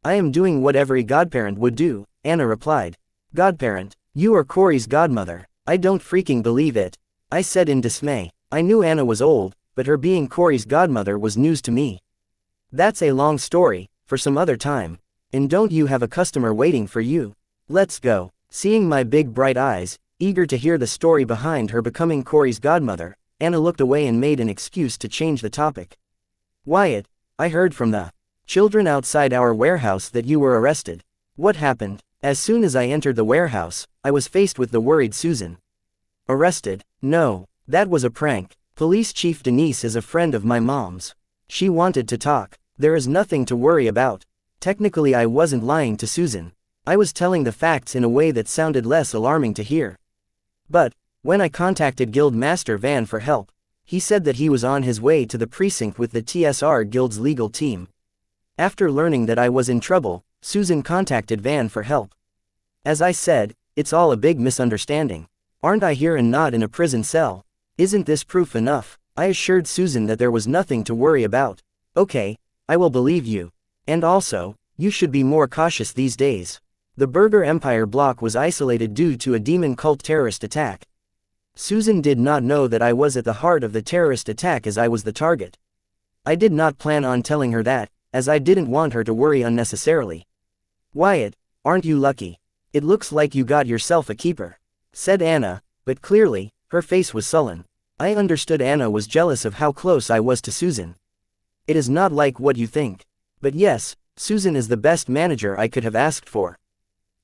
I am doing what every godparent would do, Anna replied. Godparent? You are Corey's godmother. I don't freaking believe it. I said in dismay. I knew Anna was old, but her being Corey's godmother was news to me. That's a long story, for some other time. And don't you have a customer waiting for you? Let's go. Seeing my big bright eyes, eager to hear the story behind her becoming Corey's godmother, Anna looked away and made an excuse to change the topic. Wyatt, I heard from the children outside our warehouse that you were arrested. What happened? As soon as I entered the warehouse, I was faced with the worried Susan. Arrested? No, that was a prank. Police Chief Denise is a friend of my mom's. She wanted to talk. There is nothing to worry about. Technically I wasn't lying to Susan. I was telling the facts in a way that sounded less alarming to hear. But, when I contacted Guild Master Van for help, he said that he was on his way to the precinct with the TSR Guild's legal team. After learning that I was in trouble, Susan contacted Van for help. As I said, it's all a big misunderstanding. Aren't I here and not in a prison cell? Isn't this proof enough? I assured Susan that there was nothing to worry about. Okay, I will believe you. And also, you should be more cautious these days. The Burger Empire block was isolated due to a demon cult terrorist attack. Susan did not know that I was at the heart of the terrorist attack as I was the target. I did not plan on telling her that, as I didn't want her to worry unnecessarily. Wyatt, aren't you lucky? It looks like you got yourself a keeper, said Anna, but clearly, her face was sullen. I understood Anna was jealous of how close I was to Susan. It is not like what you think. But yes, Susan is the best manager I could have asked for.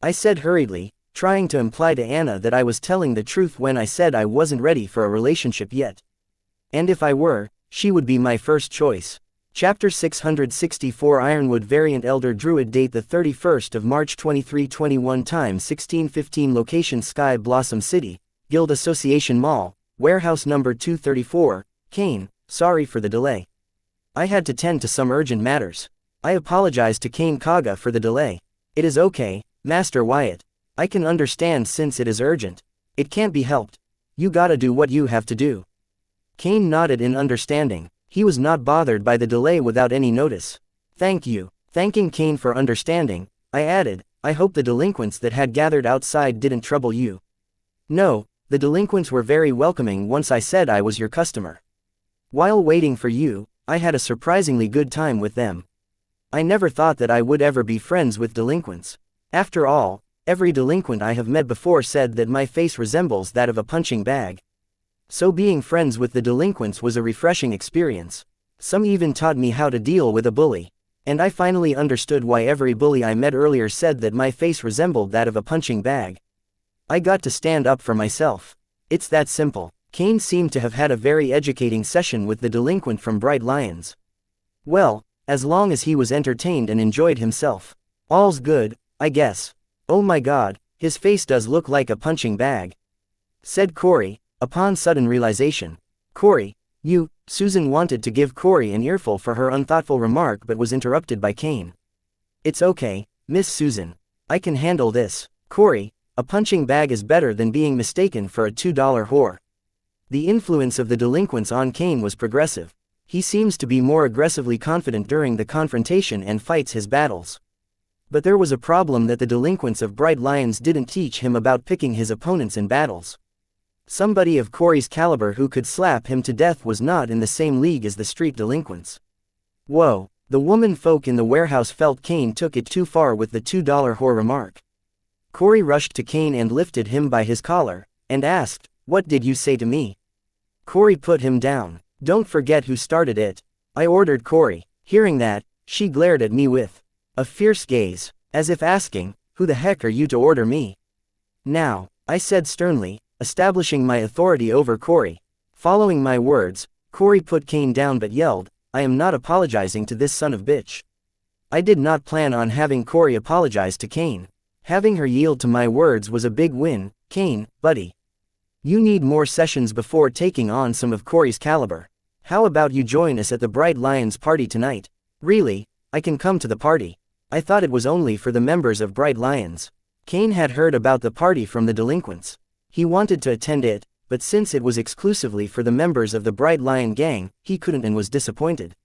I said hurriedly, trying to imply to Anna that I was telling the truth when I said I wasn't ready for a relationship yet. And if I were, she would be my first choice. Chapter 664 Ironwood Variant Elder Druid Date the 31st of March 2321 Time 1615 Location Sky Blossom City, Guild Association Mall, Warehouse number 234, Kane, sorry for the delay. I had to tend to some urgent matters. I apologize to Kane Kaga for the delay. It is okay, Master Wyatt. I can understand since it is urgent. It can't be helped. You gotta do what you have to do. Kane nodded in understanding. He was not bothered by the delay without any notice. Thank you. Thanking Kane for understanding, I added, I hope the delinquents that had gathered outside didn't trouble you. No, the delinquents were very welcoming once I said I was your customer. While waiting for you, I had a surprisingly good time with them. I never thought that I would ever be friends with delinquents. After all, every delinquent I have met before said that my face resembles that of a punching bag. So being friends with the delinquents was a refreshing experience. Some even taught me how to deal with a bully. And I finally understood why every bully I met earlier said that my face resembled that of a punching bag. I got to stand up for myself. It's that simple. Kane seemed to have had a very educating session with the delinquent from Bright Lions. Well, as long as he was entertained and enjoyed himself. All's good, I guess. Oh my god, his face does look like a punching bag, said Corey, upon sudden realization. Corey, you, Susan wanted to give Corey an earful for her unthoughtful remark but was interrupted by Kane. It's okay, Miss Susan. I can handle this. Corey, a punching bag is better than being mistaken for a $2 whore. The influence of the delinquents on Kane was progressive. He seems to be more aggressively confident during the confrontation and fights his battles. But there was a problem that the delinquents of Bright Lions didn't teach him about picking his opponents in battles. Somebody of Corey's caliber who could slap him to death was not in the same league as the street delinquents. Whoa, the woman folk in the warehouse felt Kane took it too far with the $2 whore remark. Corey rushed to Kane and lifted him by his collar, and asked, "What did you say to me?" Corey put him down. "Don't forget who started it," I ordered Corey. Hearing that, she glared at me with a fierce gaze, as if asking, "Who the heck are you to order me?" "Now," I said sternly, establishing my authority over Corey. Following my words, Corey put Kane down but yelled, "I am not apologizing to this son of bitch." I did not plan on having Corey apologize to Kane. Having her yield to my words was a big win. Kane, buddy. You need more sessions before taking on some of Corey's caliber. How about you join us at the Bright Lions party tonight? Really, I can come to the party. I thought it was only for the members of Bright Lions. Kane had heard about the party from the delinquents. He wanted to attend it, but since it was exclusively for the members of the Bright Lion gang, he couldn't and was disappointed.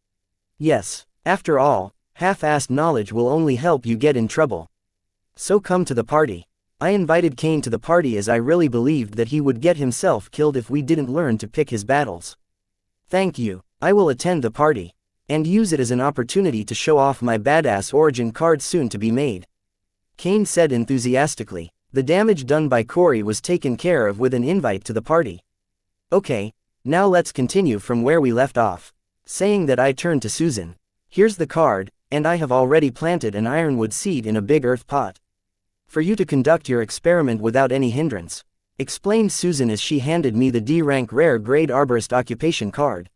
Yes, after all, half-assed knowledge will only help you get in trouble. So come to the party. I invited Kane to the party as I really believed that he would get himself killed if we didn't learn to pick his battles. Thank you, I will attend the party. And use it as an opportunity to show off my badass origin card soon to be made. Kane said enthusiastically. The damage done by Corey was taken care of with an invite to the party. Okay, now let's continue from where we left off. Saying that, I turned to Susan. Here's the card, and I have already planted an ironwood seed in a big earth pot. For you to conduct your experiment without any hindrance, explained Susan as she handed me the D-rank rare grade arborist occupation card.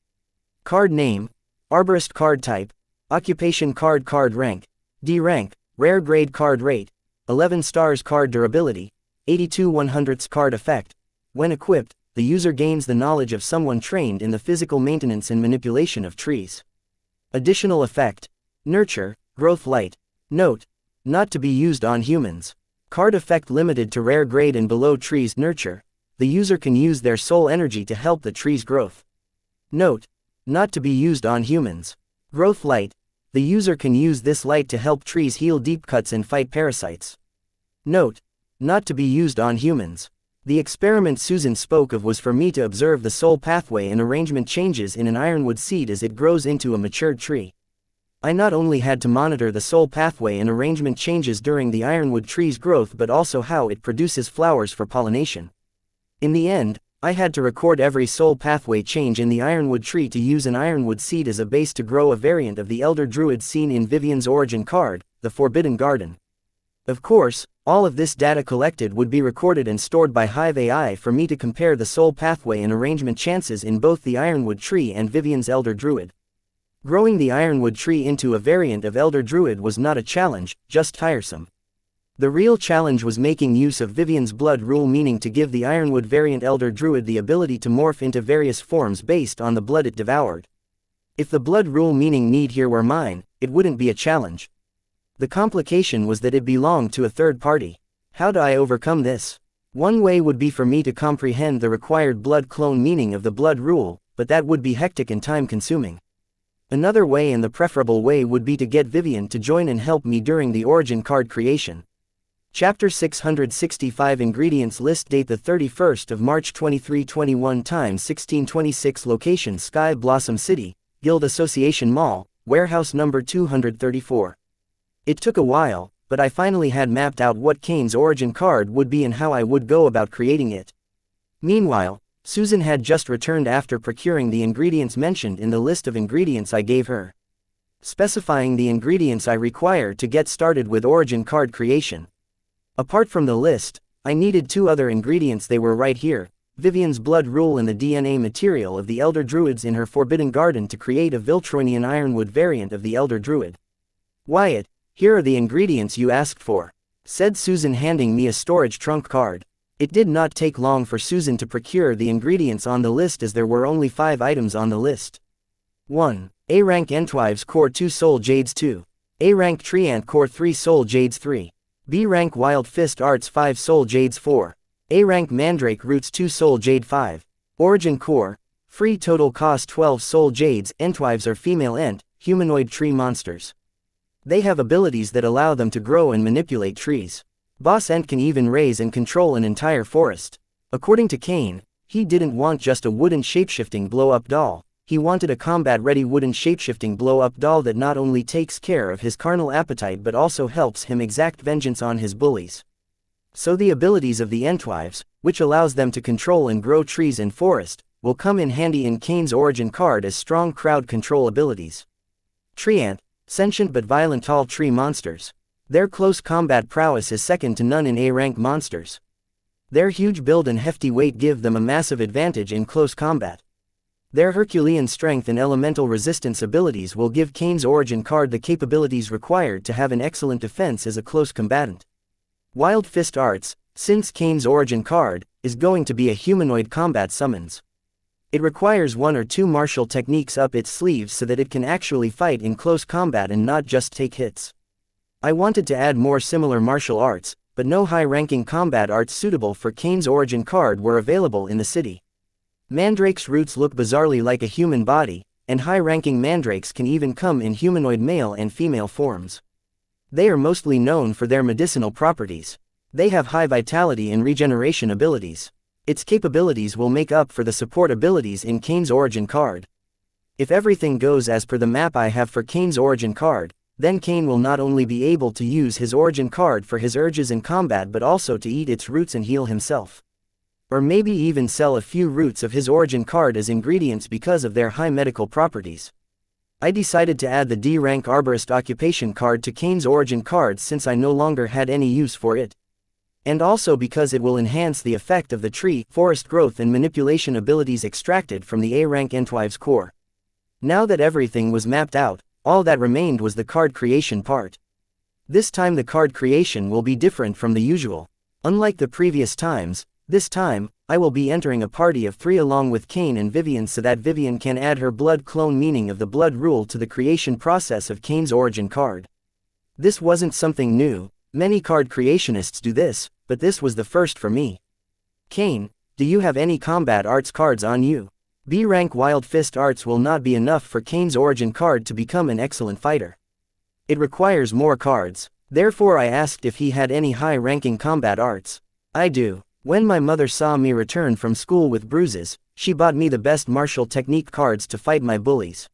Card name, arborist card type, occupation card rank, D rank, rare grade card rate, 11 stars card durability, 82 100ths card effect. When equipped, the user gains the knowledge of someone trained in the physical maintenance and manipulation of trees. Additional effect, nurture, growth light. Note, not to be used on humans. Card effect limited to rare grade and below trees. Nurture, the user can use their soul energy to help the tree's growth. Note, not to be used on humans. Growth light, the user can use this light to help trees heal deep cuts and fight parasites. Note, not to be used on humans. The experiment Susan spoke of was for me to observe the soul pathway and arrangement changes in an ironwood seed as it grows into a matured tree. I not only had to monitor the soul pathway and arrangement changes during the ironwood tree's growth but also how it produces flowers for pollination. In the end, I had to record every soul pathway change in the ironwood tree to use an ironwood seed as a base to grow a variant of the Elder Druid seen in Vivian's origin card, the Forbidden Garden. Of course, all of this data collected would be recorded and stored by Hive AI for me to compare the soul pathway and arrangement chances in both the ironwood tree and Vivian's Elder Druid. Growing the ironwood tree into a variant of Elder Druid was not a challenge, just tiresome. The real challenge was making use of Vivian's blood rule, meaning to give the ironwood variant Elder Druid the ability to morph into various forms based on the blood it devoured. If the blood rule meaning need here were mine, it wouldn't be a challenge. The complication was that it belonged to a third party. How do I overcome this? One way would be for me to comprehend the required blood clone meaning of the blood rule, but that would be hectic and time-consuming. Another way, and the preferable way, would be to get Vivian to join and help me during the origin card creation. Chapter 665 Ingredients List. Date the 31st of March 2321. Time 1626. Location Sky Blossom City, Guild Association Mall, warehouse number 234. It took a while, but I finally had mapped out what Kane's origin card would be and how I would go about creating it. Meanwhile, Susan had just returned after procuring the ingredients mentioned in the list of ingredients I gave her. Specifying the ingredients I required to get started with origin card creation. Apart from the list, I needed two other ingredients. They were right here, Vivian's blood rule and the DNA material of the Elder Druids in her Forbidden Garden to create a Viltroinian Ironwood variant of the Elder Druid. Wyatt, here are the ingredients you asked for, said Susan, handing me a storage trunk card. It did not take long for Susan to procure the ingredients on the list, as there were only 5 items on the list. 1. A rank Entwives Core 2 Soul Jades 2. A rank Treant Core 3 Soul Jades 3. B rank Wild Fist Arts 5 Soul Jades 4. A rank Mandrake Roots 2 Soul Jade 5. Origin Core. Free total cost 12 Soul Jades. Entwives are female ent, humanoid tree monsters. They have abilities that allow them to grow and manipulate trees. Boss Ent can even raise and control an entire forest. According to Kane, he didn't want just a wooden shapeshifting blow-up doll. He wanted a combat-ready wooden shapeshifting blow-up doll that not only takes care of his carnal appetite but also helps him exact vengeance on his bullies. So the abilities of the Entwives, which allows them to control and grow trees and forest, will come in handy in Kane's origin card as strong crowd control abilities. Treant, sentient but violent tall tree monsters. Their close combat prowess is second to none in A-rank monsters. Their huge build and hefty weight give them a massive advantage in close combat. Their Herculean strength and elemental resistance abilities will give Kane's origin card the capabilities required to have an excellent defense as a close combatant. Wild Fist Arts, since Kane's origin card, is going to be a humanoid combat summons. It requires 1 or 2 martial techniques up its sleeves so that it can actually fight in close combat and not just take hits. I wanted to add more similar martial arts, but no high-ranking combat arts suitable for Kane's origin card were available in the city. Mandrake's roots look bizarrely like a human body, and high-ranking mandrakes can even come in humanoid male and female forms. They are mostly known for their medicinal properties. They have high vitality and regeneration abilities. Its capabilities will make up for the support abilities in Kane's origin card. If everything goes as per the map I have for Kane's origin card, then Kane will not only be able to use his origin card for his urges in combat but also to eat its roots and heal himself. Or maybe even sell a few roots of his origin card as ingredients because of their high medical properties. I decided to add the D-rank Arborist Occupation card to Kane's origin card since I no longer had any use for it. And also because it will enhance the effect of the tree, forest growth and manipulation abilities extracted from the A-rank Entwives core. Now that everything was mapped out, all that remained was the card creation part. This time the card creation will be different from the usual. Unlike the previous times, this time, I will be entering a party of 3 along with Kane and Vivian so that Vivian can add her blood clone meaning of the blood rule to the creation process of Kane's origin card. This wasn't something new, many card creationists do this, but this was the first for me. Kane, do you have any combat arts cards on you? B-rank Wild Fist Arts will not be enough for Kane's origin card to become an excellent fighter. It requires more cards, therefore I asked if he had any high-ranking combat arts. I do. When my mother saw me return from school with bruises, she bought me the best martial technique cards to fight my bullies.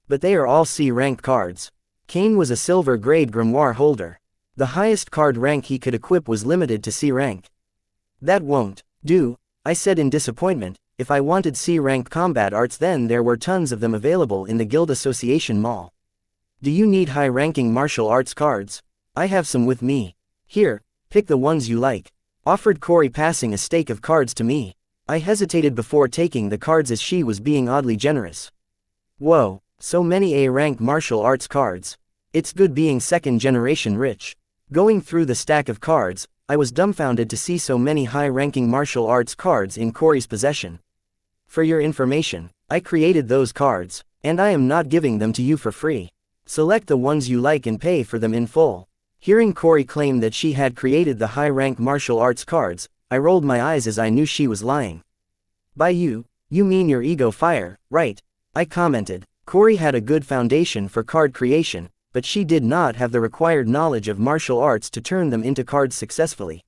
But they are all C-rank cards. Kane was a silver-grade grimoire holder. The highest card rank he could equip was limited to C rank. That won't do, I said in disappointment. If I wanted C-rank combat arts then there were tons of them available in the Guild Association Mall. Do you need high-ranking martial arts cards? I have some with me. Here, pick the ones you like. Offered Corey, passing a stake of cards to me. I hesitated before taking the cards as she was being oddly generous. Whoa, so many A-rank martial arts cards. It's good being second-generation rich. Going through the stack of cards, I was dumbfounded to see so many high-ranking martial arts cards in Corey's possession. For your information, I created those cards, and I am not giving them to you for free. Select the ones you like and pay for them in full. Hearing Corey claim that she had created the high-rank martial arts cards, I rolled my eyes as I knew she was lying. By you mean your ego fire, right? I commented. Corey had a good foundation for card creation, but she did not have the required knowledge of martial arts to turn them into cards successfully.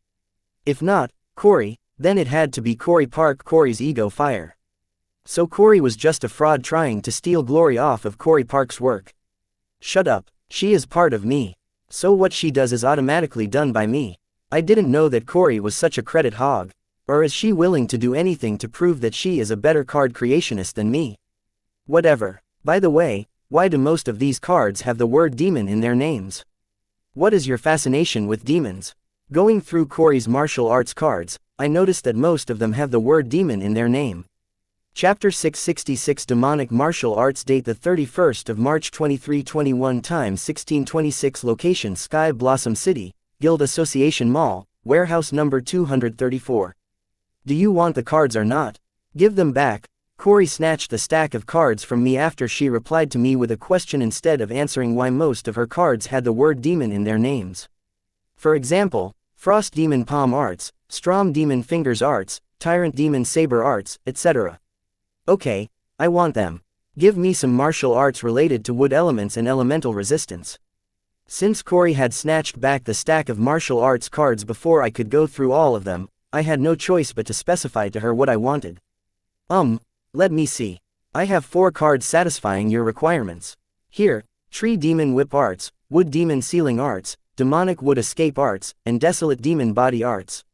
If not, Corey, then it had to be Corey Park, Corey's ego fire. So Corey was just a fraud trying to steal glory off of Corey Park's work. Shut up, she is part of me. So what she does is automatically done by me. I didn't know that Corey was such a credit hog. Or is she willing to do anything to prove that she is a better card creationist than me? Whatever. By the way, why do most of these cards have the word demon in their names? What is your fascination with demons? Going through Corey's martial arts cards, I noticed that most of them have the word demon in their name. Chapter 666 Demonic Martial Arts. Date the 31st of March 2321. Time 1626. Location Sky Blossom City, Guild Association Mall, warehouse number 234. Do you want the cards or not? Give them back. Corey snatched the stack of cards from me after she replied to me with a question instead of answering why most of her cards had the word demon in their names. For example, Frost Demon Palm Arts, Strom Demon Fingers Arts, Tyrant Demon Saber Arts, etc. Okay, I want them. Give me some martial arts related to wood elements and elemental resistance. Since Corey had snatched back the stack of martial arts cards before I could go through all of them, I had no choice but to specify to her what I wanted. Let me see. I have 4 cards satisfying your requirements. Here, Tree Demon Whip Arts, Wood Demon Sealing Arts, Demonic Wood Escape Arts, and Desolate Demon Body Arts.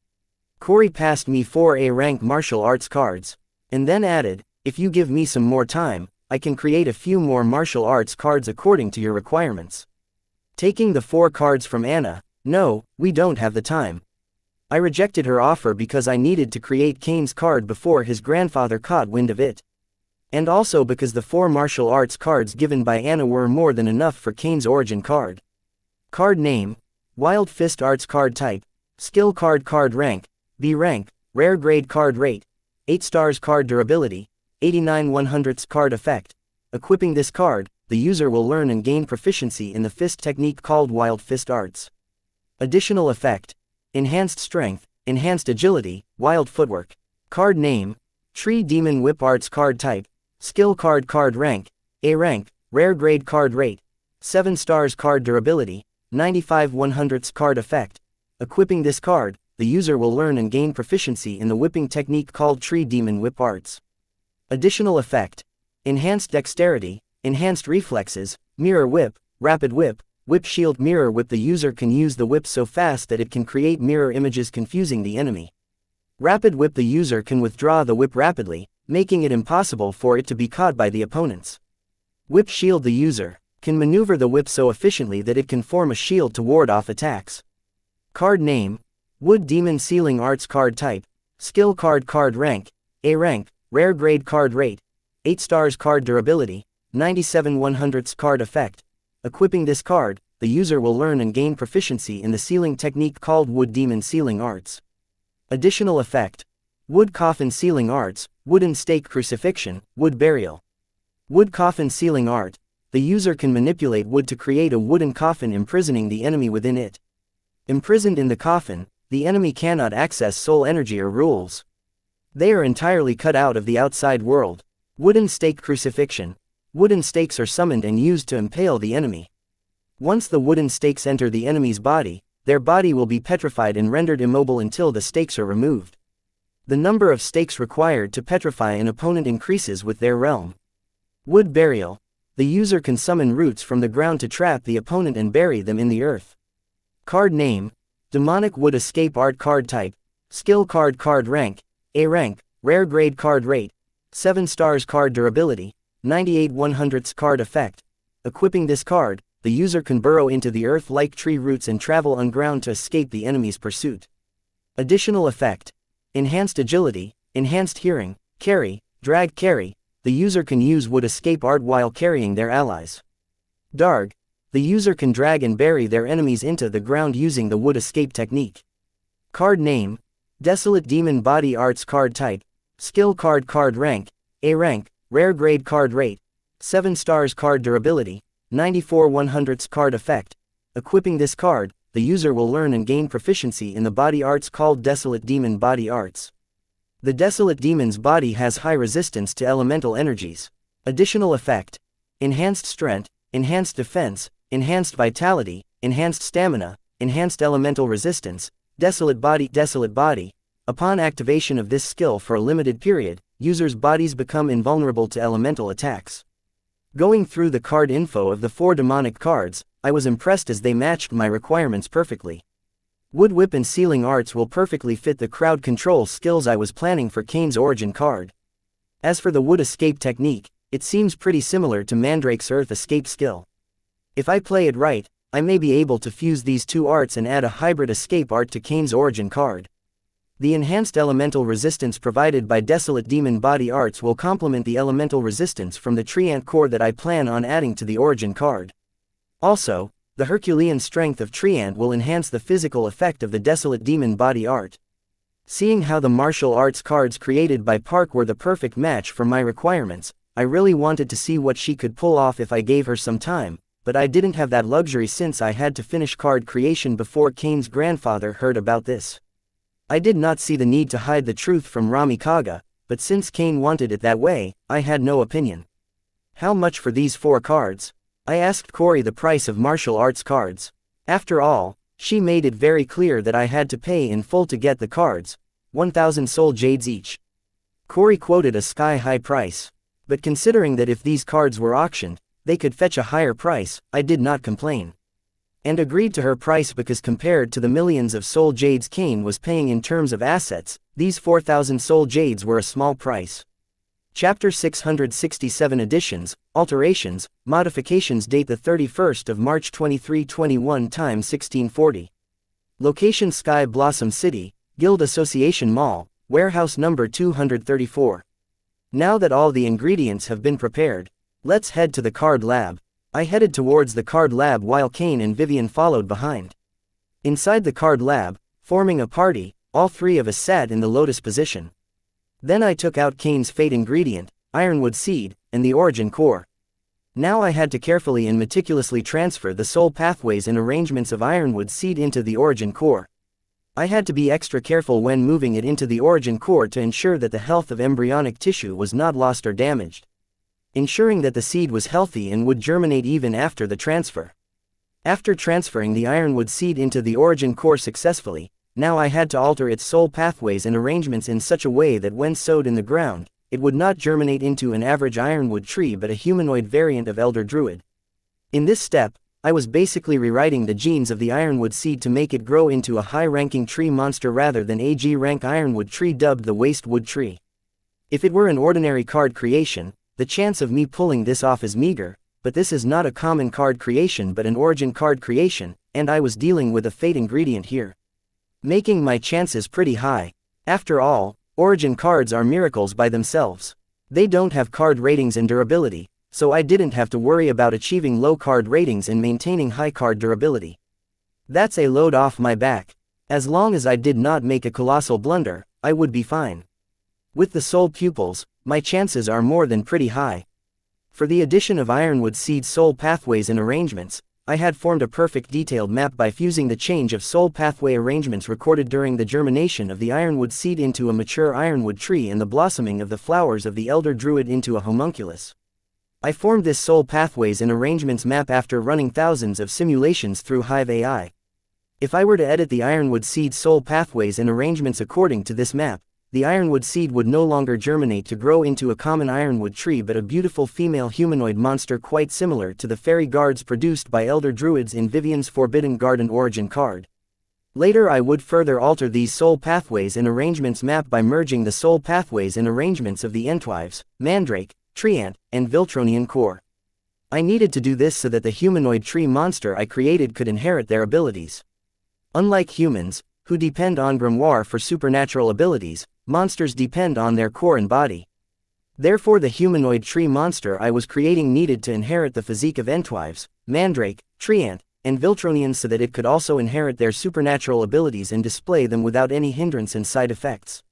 Corey passed me 4 A-rank martial arts cards, and then added, if you give me some more time, I can create a few more martial arts cards according to your requirements. Taking the 4 cards from Anna, no, we don't have the time. I rejected her offer because I needed to create Kane's card before his grandfather caught wind of it. And also because the 4 martial arts cards given by Anna were more than enough for Kane's origin card. Card name, Wild Fist Arts. Card type, Skill card. Card rank, B rank, Rare grade. Card rate, 8 stars. Card durability, 89/100ths. Card effect, equipping this card, the user will learn and gain proficiency in the fist technique called Wild Fist Arts. Additional effect, enhanced strength, enhanced agility, wild footwork. Card name, Tree Demon Whip Arts. Card type, Skill card. Card rank, A rank, Rare grade. Card rate, 7 stars. Card durability, 95/100ths. Card effect, equipping this card, the user will learn and gain proficiency in the whipping technique called Tree Demon Whip Arts. Additional effect, enhanced dexterity, enhanced reflexes, mirror whip, rapid whip, whip shield. Mirror whip. The user can use the whip so fast that it can create mirror images confusing the enemy. Rapid whip. The user can withdraw the whip rapidly, making it impossible for it to be caught by the opponents. Whip shield. The user can maneuver the whip so efficiently that it can form a shield to ward off attacks. Card name, Wood Demon Sealing Arts. Card type, Skill card. Card rank, A rank, Rare grade. Card rate, 8 stars. Card durability, 97/100ths. Card effect, equipping this card, the user will learn and gain proficiency in the sealing technique called Wood Demon Sealing Arts. Additional effect, Wood Coffin Sealing Arts, Wooden Stake Crucifixion, Wood Burial. Wood Coffin Sealing Art, the user can manipulate wood to create a wooden coffin imprisoning the enemy within it. Imprisoned in the coffin, the enemy cannot access soul energy or rules. They are entirely cut out of the outside world. Wooden Stake Crucifixion, wooden stakes are summoned and used to impale the enemy. Once the wooden stakes enter the enemy's body, their body will be petrified and rendered immobile until the stakes are removed. The number of stakes required to petrify an opponent increases with their realm. Wood Burial, the user can summon roots from the ground to trap the opponent and bury them in the earth. Card name, Demonic Wood Escape Art. Card type, Skill card. Card rank, A rank, Rare grade. Card rate, 7 stars. Card durability, 98/100ths. Card effect, equipping this card, the user can burrow into the earth like tree roots and travel on ground to escape the enemy's pursuit. Additional effect, enhanced agility, enhanced hearing, carry, drag. Carry, the user can use Wood Escape Art while carrying their allies. Darg, the user can drag and bury their enemies into the ground using the Wood Escape technique. Card name, Desolate Demon Body Arts. Card type, Skill card. Card rank, A rank, Rare grade. Card rate, 7 stars. Card durability, 94/100ths. Card effect, equipping this card, the user will learn and gain proficiency in the body arts called Desolate Demon Body Arts. The Desolate Demon's body has high resistance to elemental energies. Additional effect, enhanced strength, enhanced defense, enhanced vitality, enhanced stamina, enhanced elemental resistance, Desolate Body. Desolate Body, upon activation of this skill for a limited period, users' bodies become invulnerable to elemental attacks. Going through the card info of the 4 demonic cards, I was impressed as they matched my requirements perfectly. Wood Whip and Sealing Arts will perfectly fit the crowd control skills I was planning for Kane's origin card. As for the Wood Escape technique, it seems pretty similar to Mandrake's Earth Escape skill. If I play it right, I may be able to fuse these 2 arts and add a hybrid escape art to Kane's origin card. The enhanced elemental resistance provided by Desolate Demon Body Arts will complement the elemental resistance from the Treant core that I plan on adding to the origin card. Also, the Herculean strength of Treant will enhance the physical effect of the Desolate Demon Body Art. Seeing how the martial arts cards created by Park were the perfect match for my requirements, I really wanted to see what she could pull off if I gave her some time, but I didn't have that luxury since I had to finish card creation before Kane's grandfather heard about this. I did not see the need to hide the truth from Rami Kaga, but since Kane wanted it that way, I had no opinion. How much for these 4 cards? I asked Corey the price of martial arts cards. After all, she made it very clear that I had to pay in full to get the cards, 1,000 soul jades each. Corey quoted a sky-high price. But considering that if these cards were auctioned, they could fetch a higher price, I did not complain. And agreed to her price because compared to the millions of soul jades Kane was paying in terms of assets, these 4,000 soul jades were a small price. Chapter 667 Additions, Alterations, Modifications. Date the 31st of March 2321. Time 1640. Location Sky Blossom City, Guild Association Mall, Warehouse number 234. Now that all the ingredients have been prepared, let's head to the card lab. I headed towards the card lab while Kane and Vivian followed behind. Inside the card lab, forming a party, all 3 of us sat in the lotus position. Then I took out Kane's fate ingredient, Ironwood Seed, and the origin core. Now I had to carefully and meticulously transfer the soul pathways and arrangements of Ironwood Seed into the origin core. I had to be extra careful when moving it into the origin core to ensure that the health of embryonic tissue was not lost or damaged, ensuring that the seed was healthy and would germinate even after the transfer. After transferring the Ironwood Seed into the origin core successfully, now I had to alter its soul pathways and arrangements in such a way that when sowed in the ground, it would not germinate into an average Ironwood tree but a humanoid variant of Elder Druid. In this step, I was basically rewriting the genes of the Ironwood Seed to make it grow into a high-ranking tree monster rather than a G-rank Ironwood tree dubbed the Wastewood Tree. If it were an ordinary card creation, the chance of me pulling this off is meager, but this is not a common card creation but an origin card creation, and I was dealing with a fate ingredient here, making my chances pretty high. After all, origin cards are miracles by themselves. They don't have card ratings and durability, so I didn't have to worry about achieving low card ratings and maintaining high card durability. That's a load off my back. As long as I did not make a colossal blunder, I would be fine. With the soul pupils, my chances are more than pretty high. For the addition of Ironwood Seed soul pathways and arrangements, I had formed a perfect detailed map by fusing the change of soul pathway arrangements recorded during the germination of the Ironwood Seed into a mature Ironwood tree and the blossoming of the flowers of the Elder Druid into a homunculus. I formed this soul pathways and arrangements map after running thousands of simulations through Hive AI. If I were to edit the Ironwood Seed soul pathways and arrangements according to this map, the Ironwood Seed would no longer germinate to grow into a common Ironwood tree but a beautiful female humanoid monster quite similar to the fairy guards produced by Elder Druids in Vivian's Forbidden Garden origin card. Later I would further alter these soul pathways and arrangements map by merging the soul pathways and arrangements of the Entwives, Mandrake, Treant, and Viltronian core. I needed to do this so that the humanoid tree monster I created could inherit their abilities. Unlike humans, who depend on Grimoire for supernatural abilities, monsters depend on their core and body. Therefore the humanoid tree monster I was creating needed to inherit the physique of Entwives, Mandrake, Treant, and Viltronians so that it could also inherit their supernatural abilities and display them without any hindrance and side effects.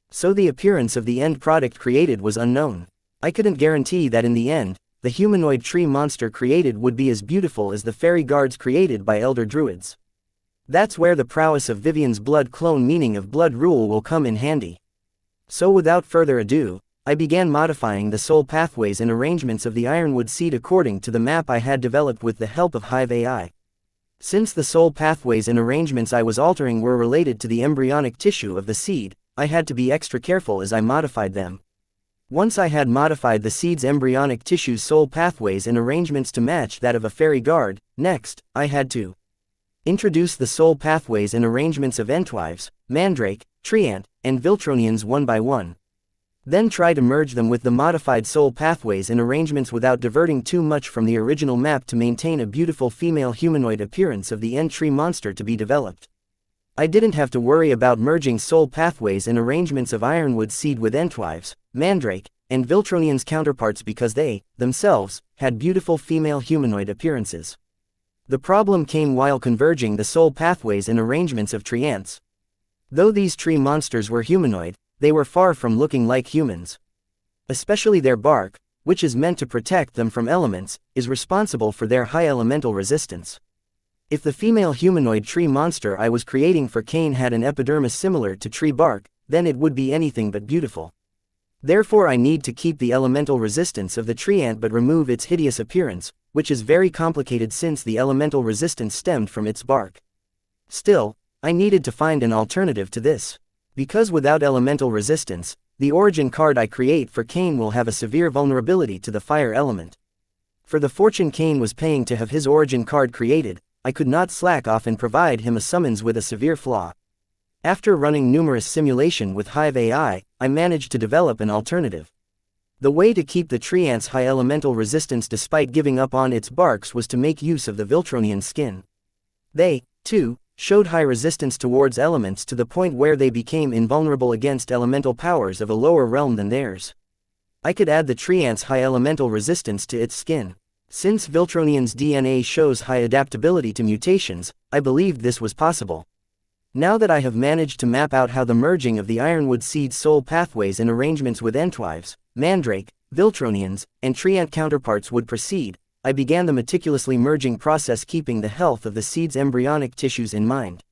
So the appearance of the end product created was unknown. I couldn't guarantee that in the end, the humanoid tree monster created would be as beautiful as the fairy guards created by Elder Druids. That's where the prowess of Vivian's blood clone meaning of blood rule will come in handy. So without further ado, I began modifying the soul pathways and arrangements of the Ironwood Seed according to the map I had developed with the help of Hive AI. Since the soul pathways and arrangements I was altering were related to the embryonic tissue of the seed, I had to be extra careful as I modified them. Once I had modified the seed's embryonic tissue's soul pathways and arrangements to match that of a fairy guard, next, I had to introduce the soul pathways and arrangements of Entwives, Mandrake, Treant, and Viltronians one by one. Then try to merge them with the modified soul pathways and arrangements without diverting too much from the original map to maintain a beautiful female humanoid appearance of the end tree monster to be developed. I didn't have to worry about merging soul pathways and arrangements of Ironwood seed with Entwives, Mandrake, and Viltronian's counterparts because they, themselves, had beautiful female humanoid appearances. The problem came while converging the soul pathways and arrangements of treants. Though these tree monsters were humanoid, they were far from looking like humans. Especially their bark, which is meant to protect them from elements, is responsible for their high elemental resistance. If the female humanoid tree monster I was creating for Cain had an epidermis similar to tree bark, then it would be anything but beautiful. Therefore I need to keep the elemental resistance of the treant but remove its hideous appearance, which is very complicated since the elemental resistance stemmed from its bark. Still, I needed to find an alternative to this. Because without elemental resistance, the origin card I create for Cain will have a severe vulnerability to the fire element. For the fortune Cain was paying to have his origin card created, I could not slack off and provide him a summons with a severe flaw. After running numerous simulation with Hive AI, I managed to develop an alternative. The way to keep the treant's high elemental resistance despite giving up on its barks was to make use of the Viltronian skin. They, too, showed high resistance towards elements to the point where they became invulnerable against elemental powers of a lower realm than theirs. I could add the treant's high elemental resistance to its skin. Since Viltronian's DNA shows high adaptability to mutations, I believed this was possible. Now that I have managed to map out how the merging of the Ironwood seed soul pathways and arrangements with Entwives, Mandrake, Viltronians, and treant counterparts would proceed, I began the meticulously merging process keeping the health of the seed's embryonic tissues in mind.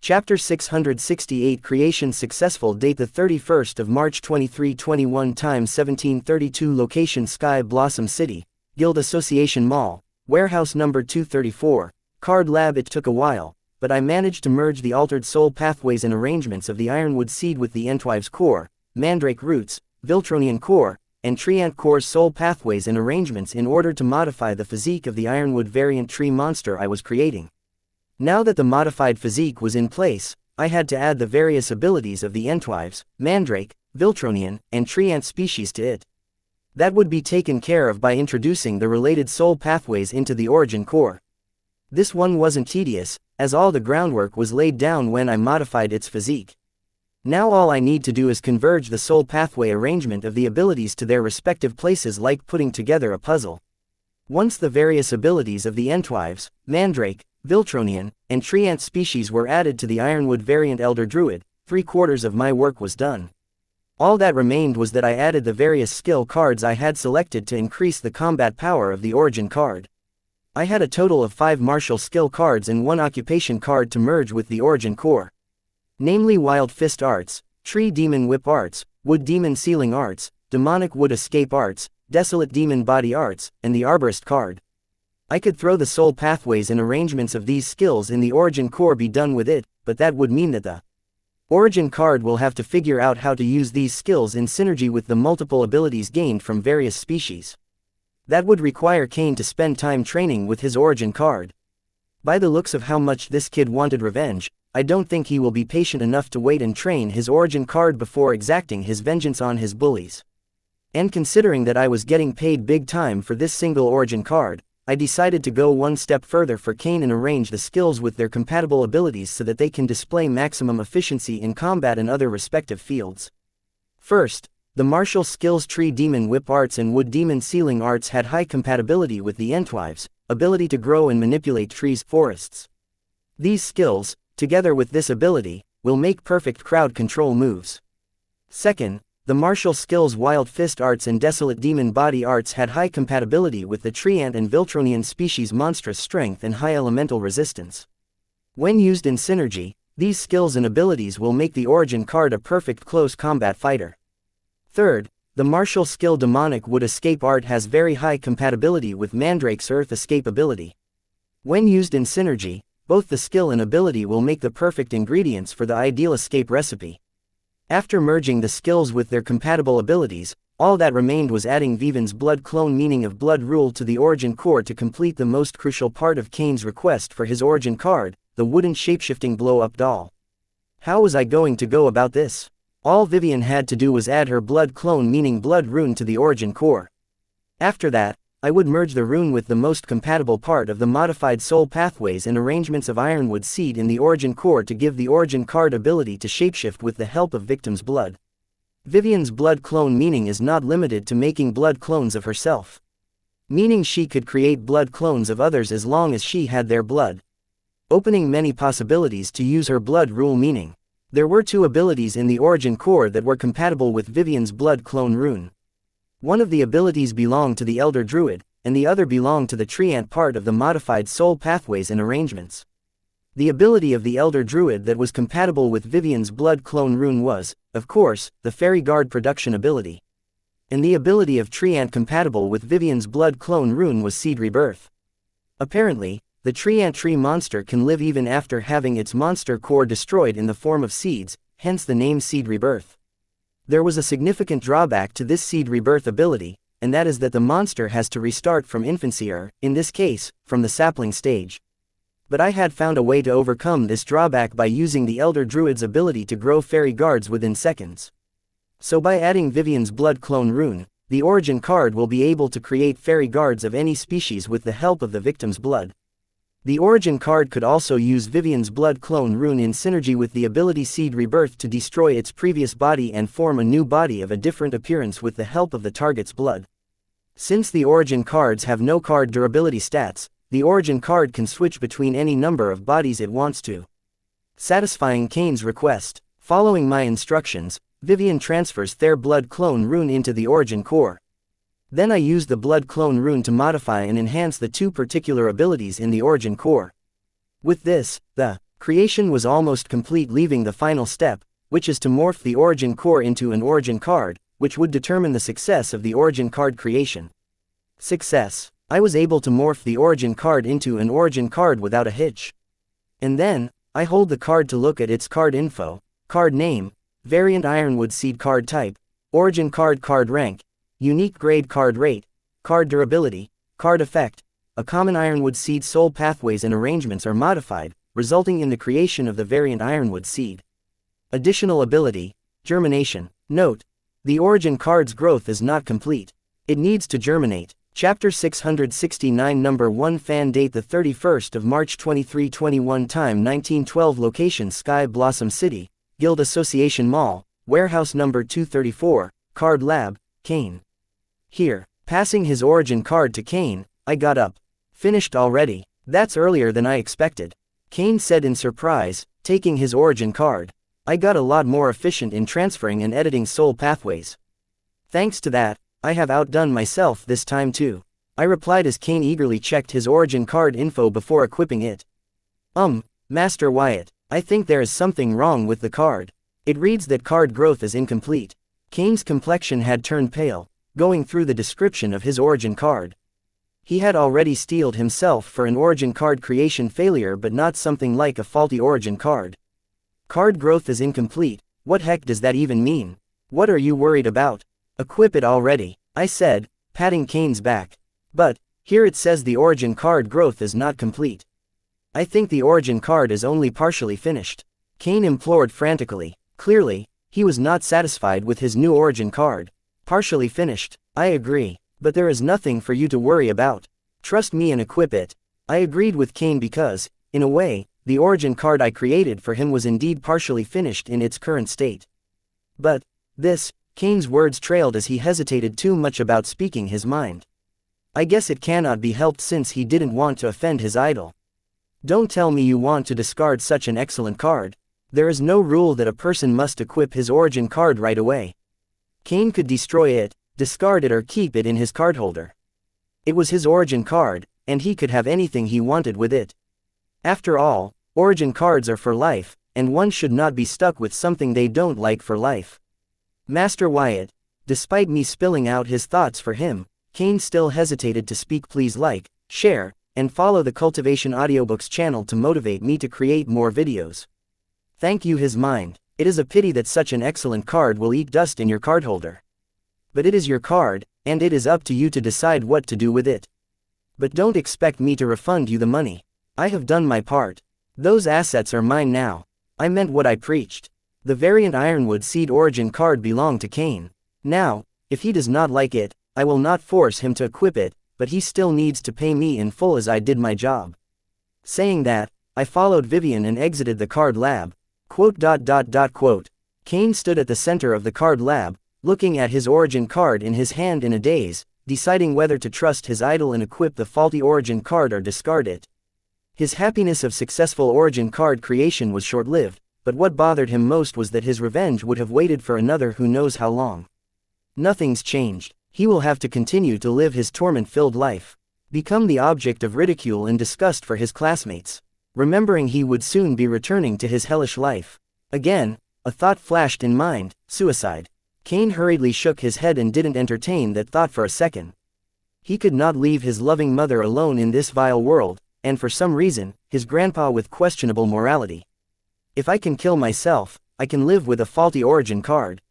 Chapter 668 Creation Successful Date the 31st of March 2321 Time 1732 Location Sky Blossom City, Guild Association Mall, Warehouse Number 234, Card Lab. It took a while, but I managed to merge the altered soul pathways and arrangements of the Ironwood seed with the Entwives core, Mandrake roots, Viltronian core, and treant core soul pathways and arrangements in order to modify the physique of the Ironwood variant tree monster I was creating. Now that the modified physique was in place, I had to add the various abilities of the Entwives, Mandrake, Viltronian, and treant species to it. That would be taken care of by introducing the related soul pathways into the origin core. This one wasn't tedious, as all the groundwork was laid down when I modified its physique. Now all I need to do is converge the soul pathway arrangement of the abilities to their respective places like putting together a puzzle. Once the various abilities of the Entwives, Mandrake, Viltronian, and treant species were added to the Ironwood variant Elder Druid, 3/4 of my work was done. All that remained was that I added the various skill cards I had selected to increase the combat power of the origin card. I had a total of 5 martial skill cards and 1 occupation card to merge with the origin core. Namely Wild Fist Arts, Tree Demon Whip Arts, Wood Demon Sealing Arts, Demonic Wood Escape Arts, Desolate Demon Body Arts, and the Arborist card. I could throw the soul pathways and arrangements of these skills in the origin core be done with it, but that would mean that the origin card will have to figure out how to use these skills in synergy with the multiple abilities gained from various species. That would require Cain to spend time training with his origin card. By the looks of how much this kid wanted revenge, I don't think he will be patient enough to wait and train his origin card before exacting his vengeance on his bullies. And considering that I was getting paid big time for this single origin card, I decided to go one step further for Cain and arrange the skills with their compatible abilities so that they can display maximum efficiency in combat and other respective fields. First, the martial skills Tree Demon Whip Arts and Wood Demon Sealing Arts had high compatibility with the Entwives, ability to grow and manipulate trees, forests. These skills, together with this ability, will make perfect crowd control moves. Second, the martial skills Wild Fist Arts and Desolate Demon Body Arts had high compatibility with the treant and Viltronian species' monstrous strength and high elemental resistance. When used in synergy, these skills and abilities will make the origin card a perfect close combat fighter. Third, the martial skill Demonic Wood Escape Art has very high compatibility with Mandrake's Earth Escape ability. When used in synergy, both the skill and ability will make the perfect ingredients for the ideal escape recipe. After merging the skills with their compatible abilities, all that remained was adding Viven's blood clone meaning of blood rule to the origin core to complete the most crucial part of Cain's request for his origin card, the wooden shapeshifting blow-up doll. How was I going to go about this? All Vivian had to do was add her blood clone meaning blood rune to the origin core. After that, I would merge the rune with the most compatible part of the modified soul pathways and arrangements of Ironwood Seed in the origin core to give the origin card ability to shapeshift with the help of victim's blood. Vivian's blood clone meaning is not limited to making blood clones of herself. Meaning she could create blood clones of others as long as she had their blood. Opening many possibilities to use her blood rule meaning. There were 2 abilities in the origin core that were compatible with Vivian's blood clone rune. One of the abilities belonged to the Elder Druid, and the other belonged to the treant part of the modified soul pathways and arrangements. The ability of the Elder Druid that was compatible with Vivian's blood clone rune was, of course, the Fairy Guard production ability. And the ability of treant compatible with Vivian's blood clone rune was Seed Rebirth. Apparently, the treant tree monster can live even after having its monster core destroyed in the form of seeds, hence the name Seed Rebirth. There was a significant drawback to this Seed Rebirth ability, and that is that the monster has to restart from infancy or, in this case, from the sapling stage. But I had found a way to overcome this drawback by using the Elder Druid's ability to grow fairy guards within seconds. So by adding Vivian's blood clone rune, the origin card will be able to create fairy guards of any species with the help of the victim's blood. The origin card could also use Vivian's blood clone rune in synergy with the ability Seed Rebirth to destroy its previous body and form a new body of a different appearance with the help of the target's blood. Since the origin cards have no card durability stats, the origin card can switch between any number of bodies it wants to. Satisfying Kane's request, following my instructions, Vivian transfers their blood clone rune into the origin core. Then I use the blood clone rune to modify and enhance the 2 particular abilities in the origin core. With this, the creation was almost complete, leaving the final step, which is to morph the origin core into an origin card, which would determine the success of the origin card creation. Success. I was able to morph the origin card into an origin card without a hitch. And then, I hold the card to look at its card info, card name, variant Ironwood Seed card type, origin card rank, unique grade card rate, card durability, card effect. A common Ironwood Seed soul pathways and arrangements are modified, resulting in the creation of the variant Ironwood Seed. Additional ability, germination. Note: the origin card's growth is not complete. It needs to germinate. Chapter 669 Number 1 Fan Date the 31st of March 2321 Time 1912 Location Sky Blossom City, Guild Association Mall, Warehouse Number 234, Card Lab, Kane. Here, passing his origin card to Kane, I got up. Finished already? That's earlier than I expected. Kane said in surprise, taking his origin card. I got a lot more efficient in transferring and editing soul pathways. Thanks to that, I have outdone myself this time too. I replied as Kane eagerly checked his origin card info before equipping it. Master Wyatt, I think there is something wrong with the card. It reads that card growth is incomplete. Kane's complexion had turned pale, going through the description of his origin card. He had already steeled himself for an origin card creation failure, but not something like a faulty origin card. Card growth is incomplete. What heck does that even mean? What are you worried about? Equip it already, I said, patting Kane's back. But, here it says the origin card growth is not complete. I think the origin card is only partially finished. Kane implored frantically. Clearly, he was not satisfied with his new origin card. Partially finished, I agree, but there is nothing for you to worry about. Trust me and equip it. I agreed with Kane because, in a way, the origin card I created for him was indeed partially finished in its current state. But, Kane's words trailed as he hesitated too much about speaking his mind. I guess it cannot be helped since he didn't want to offend his idol. Don't tell me you want to discard such an excellent card. There is no rule that a person must equip his origin card right away. Kane could destroy it, discard it, or keep it in his card holder. It was his origin card, and he could have anything he wanted with it. After all, origin cards are for life, and one should not be stuck with something they don't like for life. Master Wyatt, despite me spilling out his thoughts for him, Kane still hesitated to speak. Please like, share, and follow the Cultivation Audiobooks channel to motivate me to create more videos. Thank you. His mind. It is a pity that such an excellent card will eat dust in your card holder. But it is your card, and it is up to you to decide what to do with it. But don't expect me to refund you the money. I have done my part. Those assets are mine now. I meant what I preached. The variant Ironwood Seed origin card belonged to Kane. Now, if he does not like it, I will not force him to equip it, but he still needs to pay me in full as I did my job. Saying that, I followed Vivian and exited the card lab. Quote. Kane stood at the center of the card lab, looking at his origin card in his hand in a daze, deciding whether to trust his idol and equip the faulty origin card or discard it. His happiness of successful origin card creation was short-lived, but what bothered him most was that his revenge would have waited for another who knows how long. Nothing's changed. He will have to continue to live his torment-filled life, become the object of ridicule and disgust for his classmates, remembering he would soon be returning to his hellish life. Again, a thought flashed in mind: suicide. Kane hurriedly shook his head and didn't entertain that thought for a second. He could not leave his loving mother alone in this vile world, and for some reason, his grandpa with questionable morality. If I can kill myself, I can live with a faulty origin card.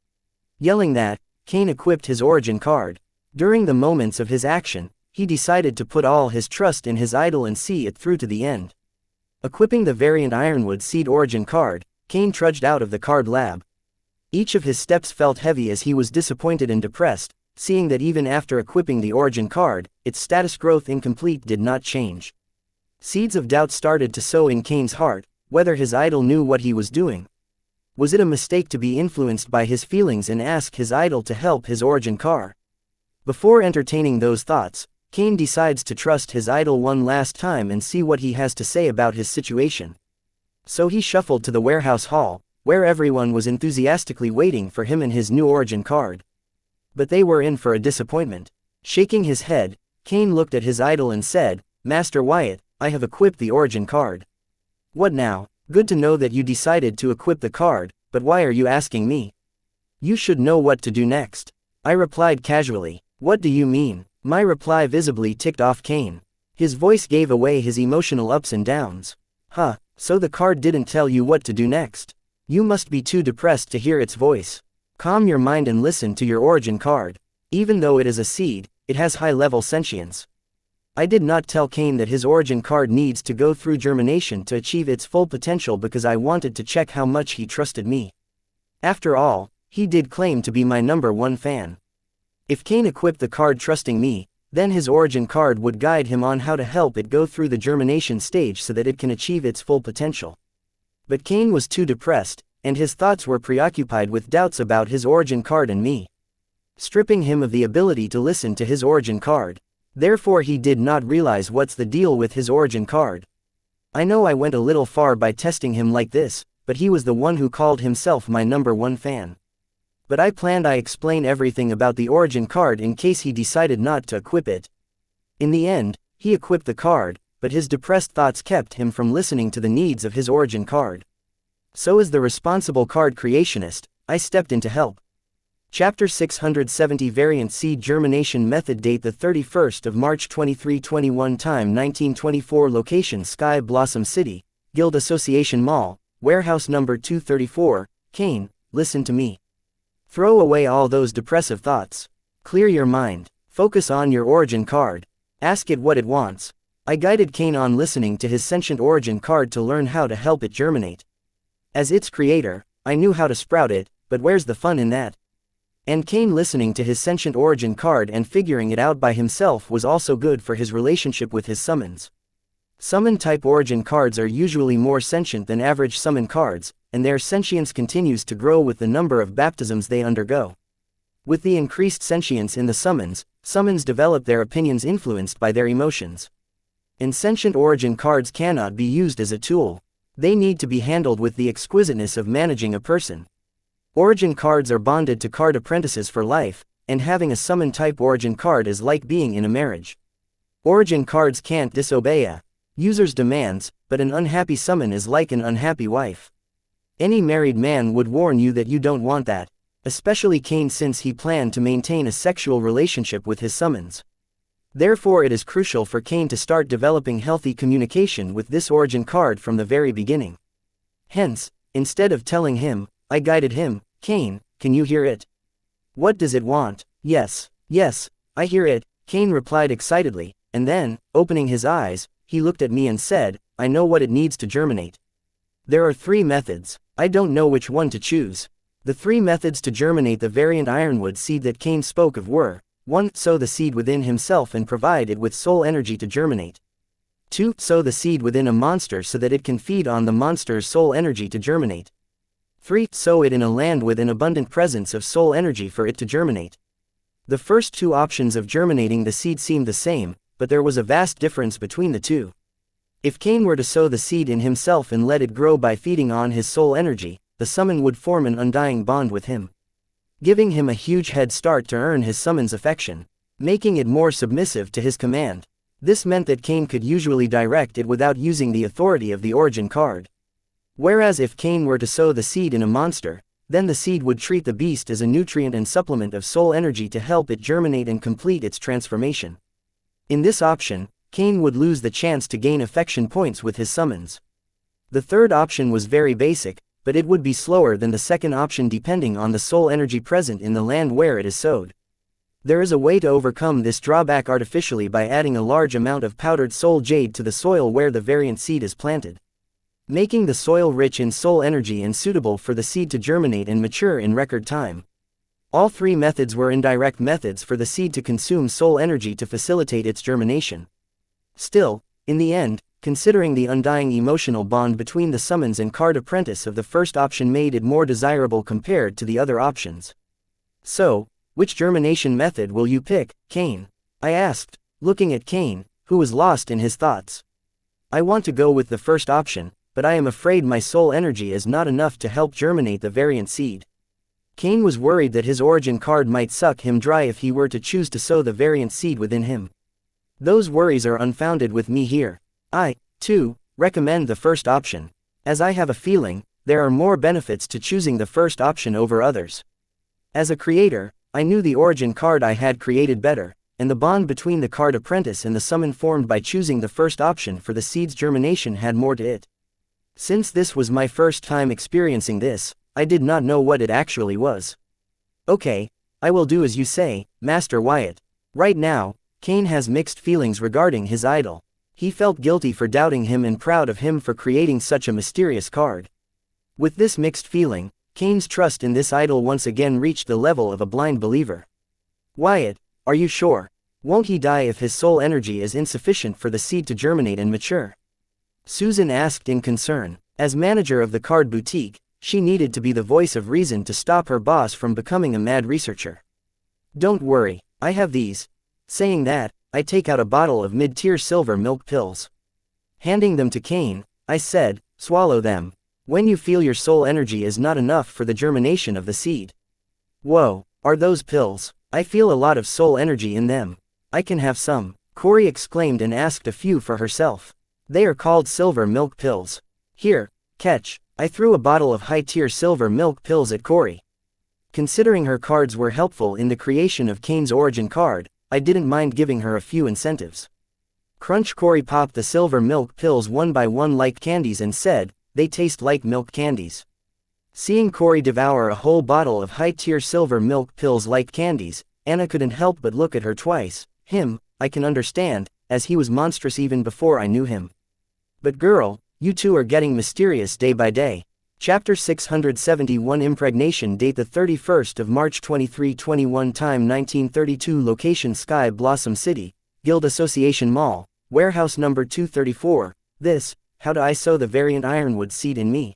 Yelling that, Kane equipped his origin card. During the moments of his action, he decided to put all his trust in his idol and see it through to the end. Equipping the variant Ironwood Seed origin card, Kane trudged out of the card lab. Each of his steps felt heavy as he was disappointed and depressed, seeing that even after equipping the origin card, its status growth incomplete did not change. Seeds of doubt started to sow in Kane's heart, whether his idol knew what he was doing. Was it a mistake to be influenced by his feelings and ask his idol to help his origin card? Before entertaining those thoughts, Kane decides to trust his idol one last time and see what he has to say about his situation. So he shuffled to the warehouse hall, where everyone was enthusiastically waiting for him and his new origin card. But they were in for a disappointment. Shaking his head, Kane looked at his idol and said, "Master Wyatt, I have equipped the origin card." "What now? Good to know that you decided to equip the card, but why are you asking me? You should know what to do next." I replied casually. "What do you mean?" My reply visibly ticked off Kane. His voice gave away his emotional ups and downs. "Huh, so the card didn't tell you what to do next? You must be too depressed to hear its voice. Calm your mind and listen to your origin card. Even though it is a seed, it has high-level sentience." I did not tell Kane that his origin card needs to go through germination to achieve its full potential because I wanted to check how much he trusted me. After all, he did claim to be my #1 fan. If Kane equipped the card trusting me, then his origin card would guide him on how to help it go through the germination stage so that it can achieve its full potential. But Kane was too depressed, and his thoughts were preoccupied with doubts about his origin card and me, stripping him of the ability to listen to his origin card. Therefore he did not realize what's the deal with his origin card. I know I went a little far by testing him like this, but he was the one who called himself my #1 fan. But I planned I explain everything about the origin card in case he decided not to equip it. In the end, he equipped the card, but his depressed thoughts kept him from listening to the needs of his origin card. So as the responsible card creationist, I stepped in to help. Chapter 670 Variant Seed Germination Method. Date the 31st of March 2321. Time 1924. Location Sky Blossom City, Guild Association Mall, Warehouse number 234. Kane, listen to me. Throw away all those depressive thoughts. Clear your mind. Focus on your origin card. Ask it what it wants. I guided Kane on listening to his sentient origin card to learn how to help it germinate. As its creator, I knew how to sprout it, but where's the fun in that? And Kane listening to his sentient origin card and figuring it out by himself was also good for his relationship with his summons. Summon-type origin cards are usually more sentient than average summon cards, and their sentience continues to grow with the number of baptisms they undergo. With the increased sentience in the summons develop their opinions influenced by their emotions. Insentient origin cards cannot be used as a tool. They need to be handled with the exquisiteness of managing a person. Origin cards are bonded to card apprentices for life, and having a summon-type origin card is like being in a marriage. Origin cards can't disobey a user's demands, but an unhappy summon is like an unhappy wife. Any married man would warn you that you don't want that, especially Kane since he planned to maintain a sexual relationship with his summons. Therefore it is crucial for Kane to start developing healthy communication with this origin card from the very beginning. Hence, instead of telling him, I guided him, Kane, can you hear it? What does it want? Yes, I hear it, Kane replied excitedly, and then, opening his eyes, he looked at me and said, I know what it needs to germinate. There are 3 methods. I don't know which one to choose. The 3 methods to germinate the variant Ironwood seed that Kane spoke of were, 1. Sow the seed within himself and provide it with soul energy to germinate. 2. Sow the seed within a monster so that it can feed on the monster's soul energy to germinate. 3. Sow it in a land with an abundant presence of soul energy for it to germinate. The first two options of germinating the seed seemed the same, but there was a vast difference between the two. If Cain were to sow the seed in himself and let it grow by feeding on his soul energy, the summon would form an undying bond with him, giving him a huge head start to earn his summon's affection, making it more submissive to his command. This meant that Cain could usually direct it without using the authority of the origin card. Whereas if Cain were to sow the seed in a monster, then the seed would treat the beast as a nutrient and supplement of soul energy to help it germinate and complete its transformation. In this option, Cain would lose the chance to gain affection points with his summons. The third option was very basic, but it would be slower than the second option depending on the soul energy present in the land where it is sowed. There is a way to overcome this drawback artificially by adding a large amount of powdered soul jade to the soil where the variant seed is planted, making the soil rich in soul energy and suitable for the seed to germinate and mature in record time. All three methods were indirect methods for the seed to consume soul energy to facilitate its germination. Still, in the end, considering the undying emotional bond between the summons and card apprentice of the first option made it more desirable compared to the other options. So, which germination method will you pick, Cain? I asked, looking at Cain, who was lost in his thoughts. I want to go with the first option, but I am afraid my soul energy is not enough to help germinate the variant seed. Cain was worried that his origin card might suck him dry if he were to choose to sow the variant seed within him. Those worries are unfounded with me here. I, too, recommend the first option, as I have a feeling there are more benefits to choosing the first option over others. As a creator, I knew the origin card I had created better, and the bond between the card apprentice and the summon formed by choosing the first option for the seed's germination had more to it. Since this was my first time experiencing this, I did not know what it actually was. Okay, I will do as you say, Master Wyatt. Right now, Cain has mixed feelings regarding his idol. He felt guilty for doubting him and proud of him for creating such a mysterious card. With this mixed feeling, Cain's trust in this idol once again reached the level of a blind believer. Wyatt, are you sure? Won't he die if his soul energy is insufficient for the seed to germinate and mature? Susan asked in concern. As manager of the card boutique, she needed to be the voice of reason to stop her boss from becoming a mad researcher. Don't worry, I have these. Saying that, I take out a bottle of mid-tier silver milk pills. Handing them to Cain, I said, swallow them. When you feel your soul energy is not enough for the germination of the seed. Whoa, are those pills? I feel a lot of soul energy in them. I can have some. Corey exclaimed and asked a few for herself. They are called silver milk pills. Here, catch. I threw a bottle of high-tier silver milk pills at Corey. Considering her cards were helpful in the creation of Cain's origin card, I didn't mind giving her a few incentives. Crunch. Corey popped the silver milk pills one by one like candies and said, they taste like milk candies. Seeing Corey devour a whole bottle of high-tier silver milk pills like candies, Anna couldn't help but look at her twice. Him, I can understand, as he was monstrous even before I knew him. But girl, you two are getting mysterious day by day. Chapter 671 Impregnation. Date the 31st of March 2321. Time 1932. Location Sky Blossom City, Guild Association Mall, warehouse number 234. This, how do I sow the variant ironwood seed in me?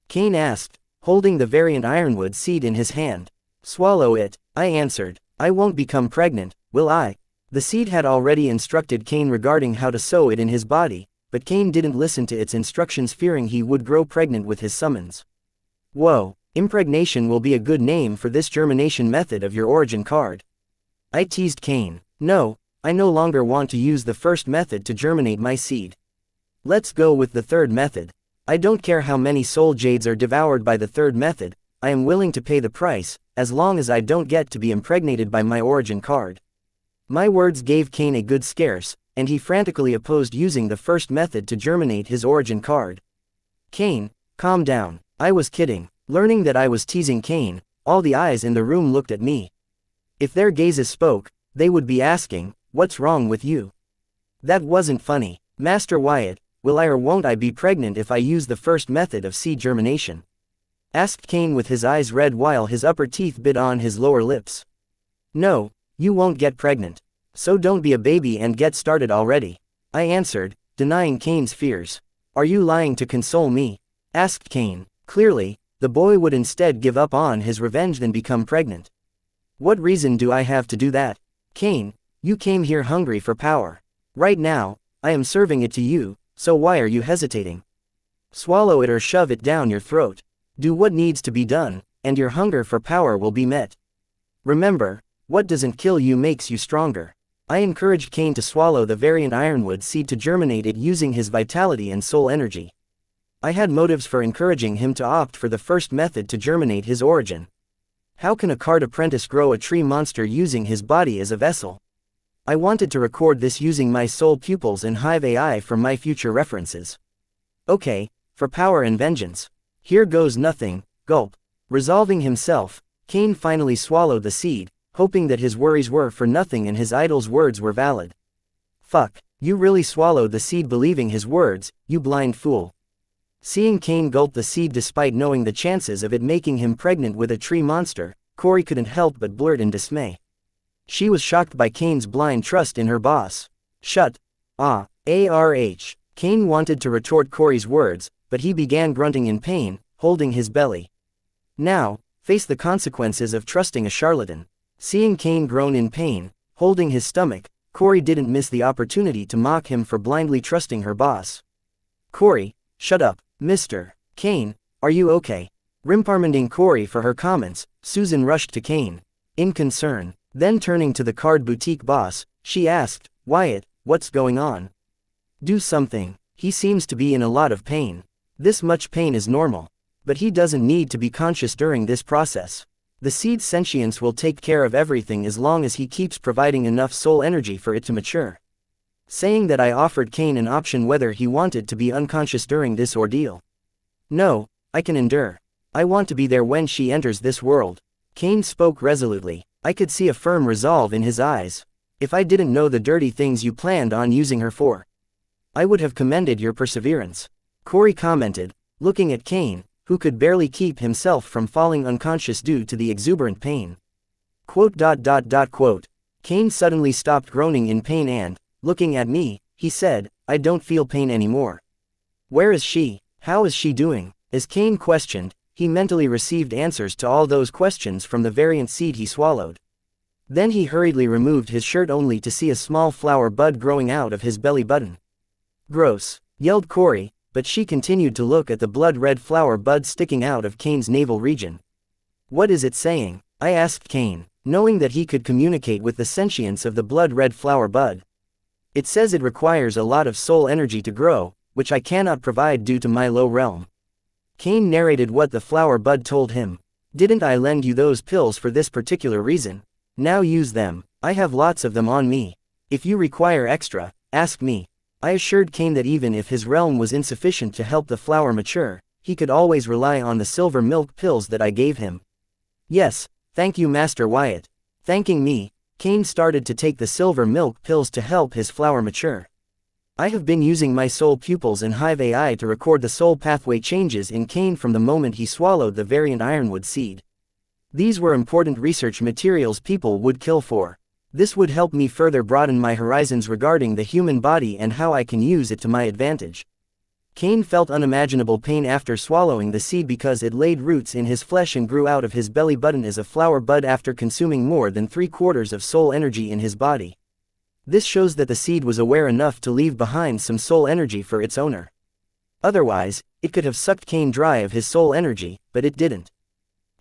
Cain asked, holding the variant ironwood seed in his hand. Swallow it, I answered. I won't become pregnant, will I? The seed had already instructed Cain regarding how to sow it in his body, but Cain didn't listen to its instructions, fearing he would grow pregnant with his summons. Whoa, impregnation will be a good name for this germination method of your origin card. I teased Cain. No, I no longer want to use the first method to germinate my seed. Let's go with the third method. I don't care how many soul jades are devoured by the third method, I am willing to pay the price, as long as I don't get to be impregnated by my origin card. My words gave Cain a good scares, and he frantically opposed using the first method to germinate his origin card. Cain, calm down. I was kidding. Learning that I was teasing Cain, all the eyes in the room looked at me. If their gazes spoke, they would be asking, what's wrong with you? That wasn't funny. Master Wyatt, will I or won't I be pregnant if I use the first method of seed germination? Asked Cain with his eyes red while his upper teeth bit on his lower lips. No, You won't get pregnant. So don't be a baby and get started already. I answered, denying Cain's fears. Are you lying to console me? Asked Cain. Clearly, the boy would instead give up on his revenge than become pregnant. What reason do I have to do that? Cain, you came here hungry for power. Right now, I am serving it to you, so why are you hesitating? Swallow it or shove it down your throat. Do what needs to be done, and your hunger for power will be met. Remember, what doesn't kill you makes you stronger. I encouraged Cain to swallow the variant ironwood seed to germinate it using his vitality and soul energy. I had motives for encouraging him to opt for the first method to germinate his origin. How can a card apprentice grow a tree monster using his body as a vessel? I wanted to record this using my soul pupils in Hive AI for my future references. Okay, for power and vengeance. Here goes nothing, gulp. Resolving himself, Cain finally swallowed the seed, hoping that his worries were for nothing and his idol's words were valid. Fuck, you really swallowed the seed believing his words, you blind fool. Seeing Cain gulp the seed despite knowing the chances of it making him pregnant with a tree monster, Corey couldn't help but blurt in dismay. She was shocked by Cain's blind trust in her boss. Shut. ARH. Cain wanted to retort Corey's words, but he began grunting in pain, holding his belly. Now, face the consequences of trusting a charlatan. Seeing Cain groan in pain, holding his stomach, Corey didn't miss the opportunity to mock him for blindly trusting her boss. Corey, shut up, Mr. Cain, are you okay? Reprimanding Corey for her comments, Susan rushed to Cain. In concern. Then turning to the card boutique boss, she asked, Wyatt, what's going on? Do something. He seems to be in a lot of pain. This much pain is normal. But he doesn't need to be conscious during this process. The seed's sentience will take care of everything as long as he keeps providing enough soul energy for it to mature. Saying that, I offered Cain an option whether he wanted to be unconscious during this ordeal. No, I can endure. I want to be there when she enters this world. Cain spoke resolutely. I could see a firm resolve in his eyes. If I didn't know the dirty things you planned on using her for, I would have commended your perseverance. Corey commented, looking at Cain, who could barely keep himself from falling unconscious due to the exuberant pain. Quote. Cain suddenly stopped groaning in pain and, looking at me, he said, I don't feel pain anymore. Where is she? How is she doing? As Cain questioned, he mentally received answers to all those questions from the variant seed he swallowed. Then he hurriedly removed his shirt only to see a small flower bud growing out of his belly button. Gross, yelled Corey, but she continued to look at the blood-red flower bud sticking out of Cain's navel region. What is it saying? I asked Cain, knowing that he could communicate with the sentience of the blood-red flower bud. It says it requires a lot of soul energy to grow, which I cannot provide due to my low realm. Cain narrated what the flower bud told him. Didn't I lend you those pills for this particular reason? Now use them. I have lots of them on me. If you require extra, ask me. I assured Cain that even if his realm was insufficient to help the flower mature, he could always rely on the silver milk pills that I gave him. Yes, thank you Master Wyatt. Thanking me, Cain started to take the silver milk pills to help his flower mature. I have been using my soul pupils in Hive AI to record the soul pathway changes in Cain from the moment he swallowed the variant ironwood seed. These were important research materials people would kill for. This would help me further broaden my horizons regarding the human body and how I can use it to my advantage. Cain felt unimaginable pain after swallowing the seed because it laid roots in his flesh and grew out of his belly button as a flower bud after consuming more than 3/4 of soul energy in his body. This shows that the seed was aware enough to leave behind some soul energy for its owner. Otherwise, it could have sucked Cain dry of his soul energy, but it didn't.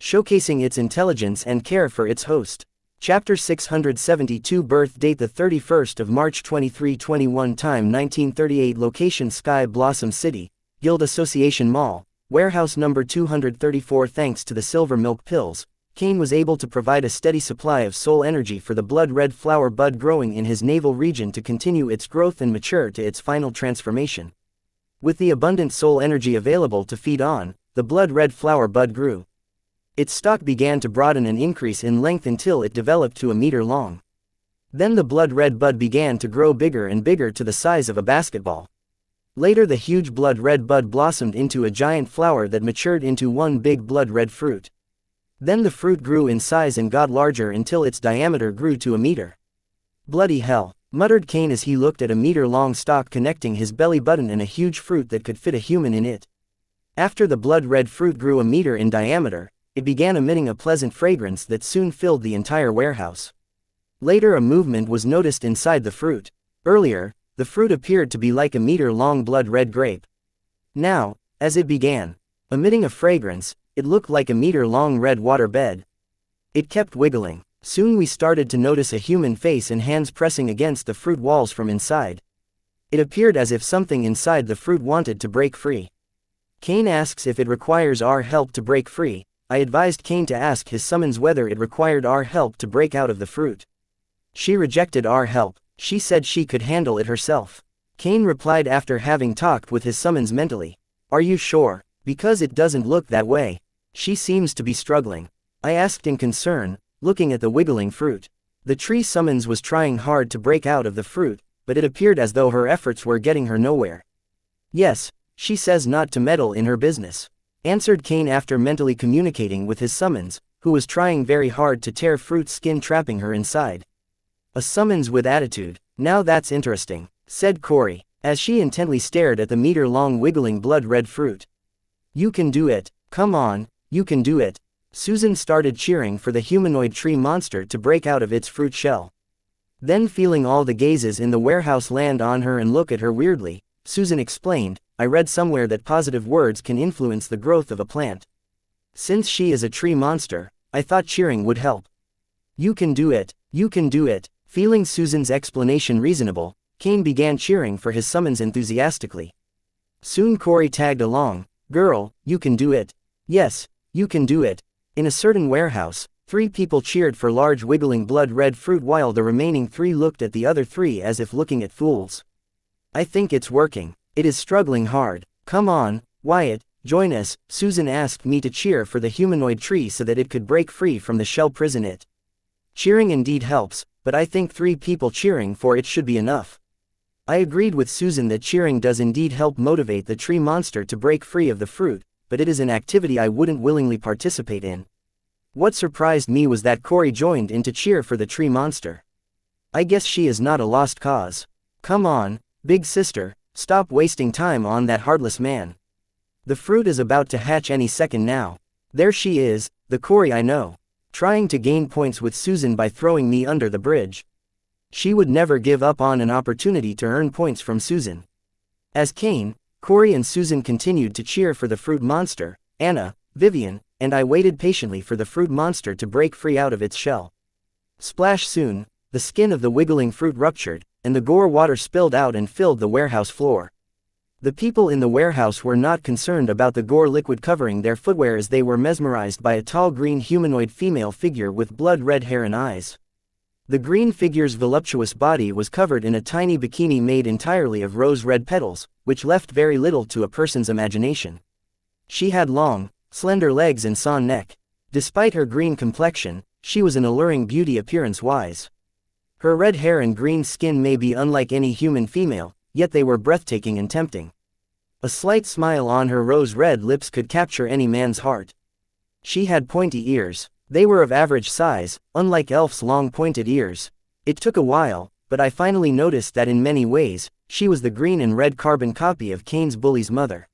Showcasing its intelligence and care for its host. Chapter 672 Birth date the 31st of March 2321 Time 1938 Location Sky Blossom City, Guild Association Mall, Warehouse number 234 Thanks to the silver milk pills, Cain was able to provide a steady supply of soul energy for the blood-red flower bud growing in his navel region to continue its growth and mature to its final transformation. With the abundant soul energy available to feed on, the blood-red flower bud grew. Its stalk began to broaden and increase in length until it developed to a meter long. Then the blood-red bud began to grow bigger and bigger to the size of a basketball. Later the huge blood-red bud blossomed into a giant flower that matured into one big blood-red fruit. Then the fruit grew in size and got larger until its diameter grew to a meter. Bloody hell, muttered Cain as he looked at a meter-long stalk connecting his belly button and a huge fruit that could fit a human in it. After the blood-red fruit grew a meter in diameter, it began emitting a pleasant fragrance that soon filled the entire warehouse. Later a movement was noticed inside the fruit. Earlier, the fruit appeared to be like a meter-long blood-red grape. Now, as it began emitting a fragrance, it looked like a meter-long red water bed. It kept wiggling. Soon we started to notice a human face and hands pressing against the fruit walls from inside. It appeared as if something inside the fruit wanted to break free. Cain asks if it requires our help to break free. I advised Cain to ask his summons whether it required our help to break out of the fruit. She rejected our help. She said she could handle it herself. Cain replied after having talked with his summons mentally. Are you sure? Because it doesn't look that way. She seems to be struggling. I asked in concern, looking at the wiggling fruit. The tree summons was trying hard to break out of the fruit, but it appeared as though her efforts were getting her nowhere. Yes, she says not to meddle in her business, answered Cain after mentally communicating with his summons, who was trying very hard to tear fruit skin trapping her inside. A summons with attitude. Now that's interesting, said Corey, as she intently stared at the meter-long wiggling blood-red fruit. You can do it. Come on, you can do it. Susan started cheering for the humanoid tree monster to break out of its fruit shell. Then feeling all the gazes in the warehouse land on her and look at her weirdly, Susan explained, I read somewhere that positive words can influence the growth of a plant. Since she is a tree monster, I thought cheering would help. You can do it, you can do it. Feeling Susan's explanation reasonable, Cain began cheering for his summons enthusiastically. Soon Corey tagged along, girl, you can do it. Yes, you can do it. In a certain warehouse, 3 people cheered for large wiggling blood-red fruit while the remaining 3 looked at the other 3 as if looking at fools. I think it's working. It is struggling hard. Come on, Wyatt, join us. Susan asked me to cheer for the humanoid tree so that it could break free from the shell prison it. Cheering indeed helps, but I think 3 people cheering for it should be enough. I agreed with Susan that cheering does indeed help motivate the tree monster to break free of the fruit, but it is an activity I wouldn't willingly participate in. What surprised me was that Corey joined in to cheer for the tree monster. I guess she is not a lost cause. Come on, big sister, stop wasting time on that heartless man. The fruit is about to hatch any second now. There she is, the Corey I know, trying to gain points with Susan by throwing me under the bridge. She would never give up on an opportunity to earn points from Susan. As Cain, Corey and Susan continued to cheer for the fruit monster, Anna, Vivian, and I waited patiently for the fruit monster to break free out of its shell. Splash soon, the skin of the wiggling fruit ruptured, and the gore water spilled out and filled the warehouse floor. The people in the warehouse were not concerned about the gore liquid covering their footwear as they were mesmerized by a tall green humanoid female figure with blood-red hair and eyes. The green figure's voluptuous body was covered in a tiny bikini made entirely of rose-red petals, which left very little to a person's imagination. She had long, slender legs and sawn neck. Despite her green complexion, she was an alluring beauty appearance-wise. Her red hair and green skin may be unlike any human female, yet they were breathtaking and tempting. A slight smile on her rose-red lips could capture any man's heart. She had pointy ears. They were of average size, unlike Elf's long pointed ears. It took a while, but I finally noticed that in many ways, she was the green and red carbon copy of Cain's bully's mother.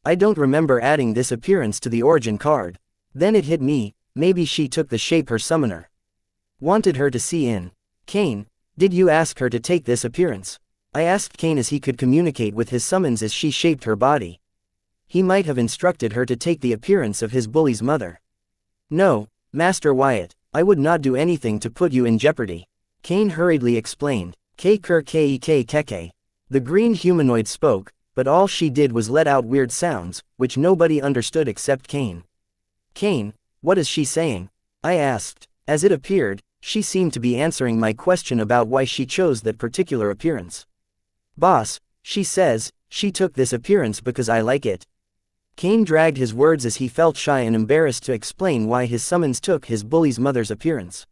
I don't remember adding this appearance to the origin card. Then it hit me, maybe she took the shape her summoner wanted her to see in. Cain, did you ask her to take this appearance? I asked Cain as he could communicate with his summons as she shaped her body. He might have instructed her to take the appearance of his bully's mother. No, Master Wyatt, I would not do anything to put you in jeopardy. Cain hurriedly explained. Keke. The green humanoid spoke, but all she did was let out weird sounds, which nobody understood except Cain. Cain, what is she saying? I asked. As it appeared, she seemed to be answering my question about why she chose that particular appearance. Boss, she says, she took this appearance because I like it. Cain dragged his words as he felt shy and embarrassed to explain why his summons took his bully's mother's appearance.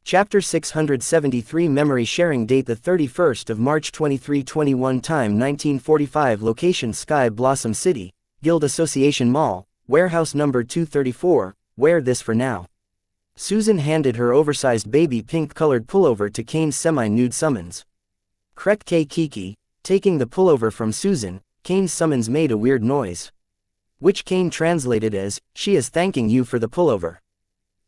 Chapter 673 Memory Sharing Date the 31st of March 2321 Time 1945 Location Sky Blossom City, Guild Association Mall, Warehouse number 234, wear this for now. Susan handed her oversized baby pink-colored pullover to Kane's semi-nude summons. Krek K Kiki, taking the pullover from Susan, Kane's summons made a weird noise, which Kane translated as, "She is thanking you for the pullover."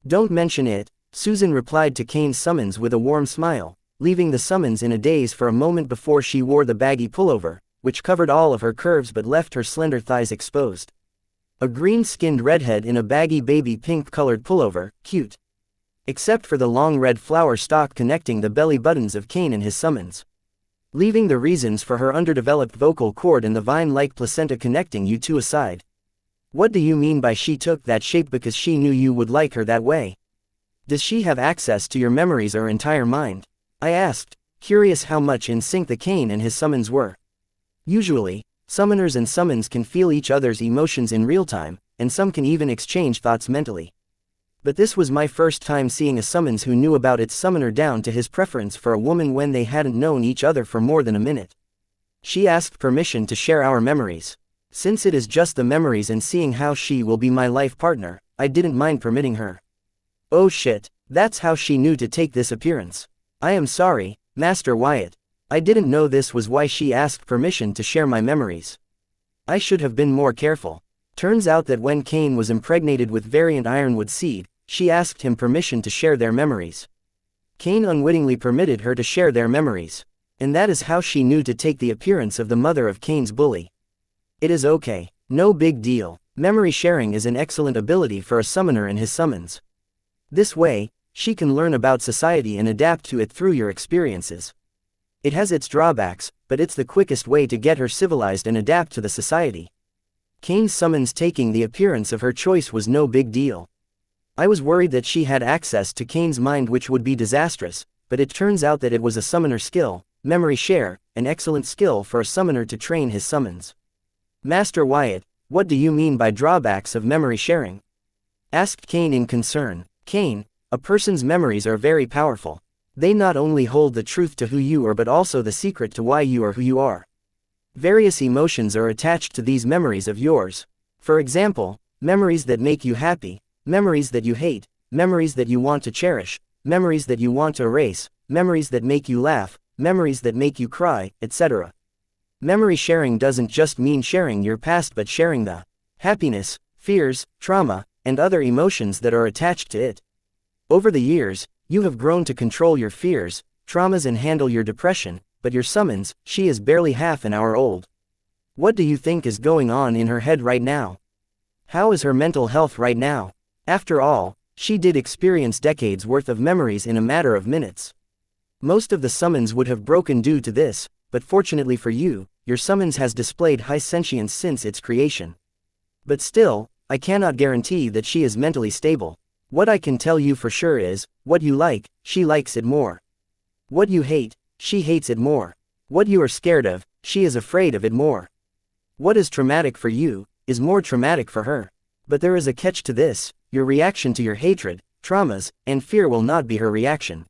"Don't mention it," Susan replied to Kane's summons with a warm smile, leaving the summons in a daze for a moment before she wore the baggy pullover, which covered all of her curves but left her slender thighs exposed. A green-skinned redhead in a baggy baby pink-colored pullover, cute. Except for the long red flower stalk connecting the belly buttons of Kane and his summons, leaving the reasons for her underdeveloped vocal cord and the vine-like placenta connecting you two aside. "What do you mean by she took that shape because she knew you would like her that way? Does she have access to your memories or entire mind?" I asked, curious how much in sync the Kane and his summons were. Usually, summoners and summons can feel each other's emotions in real time, and some can even exchange thoughts mentally. But this was my first time seeing a summons who knew about its summoner down to his preference for a woman when they hadn't known each other for more than a minute. She asked permission to share our memories. Since it is just the memories and seeing how she will be my life partner, I didn't mind permitting her. Oh shit, that's how she knew to take this appearance. I am sorry, Master Wyatt. I didn't know this was why she asked permission to share my memories. I should have been more careful. Turns out that when Kane was impregnated with variant ironwood seed, she asked him permission to share their memories. Kane unwittingly permitted her to share their memories. And that is how she knew to take the appearance of the mother of Kane's bully. It is okay. No big deal. Memory sharing is an excellent ability for a summoner and his summons. This way, she can learn about society and adapt to it through your experiences. It has its drawbacks, but it's the quickest way to get her civilized and adapt to the society. Kane's summons taking the appearance of her choice was no big deal. I was worried that she had access to Kane's mind, which would be disastrous, but it turns out that it was a summoner skill, memory share, an excellent skill for a summoner to train his summons. Master Wyatt, what do you mean by drawbacks of memory sharing? Asked Kane in concern. Kane, a person's memories are very powerful. They not only hold the truth to who you are but also the secret to why you are who you are. Various emotions are attached to these memories of yours. For example, memories that make you happy, memories that you hate, memories that you want to cherish, memories that you want to erase, memories that make you laugh, memories that make you cry, etc. Memory sharing doesn't just mean sharing your past but sharing the happiness, fears, trauma, and other emotions that are attached to it. Over the years, you have grown to control your fears, traumas and handle your depression, but your summons, she is barely half an hour old. What do you think is going on in her head right now? How is her mental health right now? After all, she did experience decades worth of memories in a matter of minutes. Most of the summons would have broken due to this, but fortunately for you, your summons has displayed high sentience since its creation. But still, I cannot guarantee that she is mentally stable. What I can tell you for sure is, what you like, she likes it more. What you hate, she hates it more. What you are scared of, she is afraid of it more. What is traumatic for you, is more traumatic for her. But there is a catch to this: your reaction to your hatred, traumas, and fear will not be her reaction.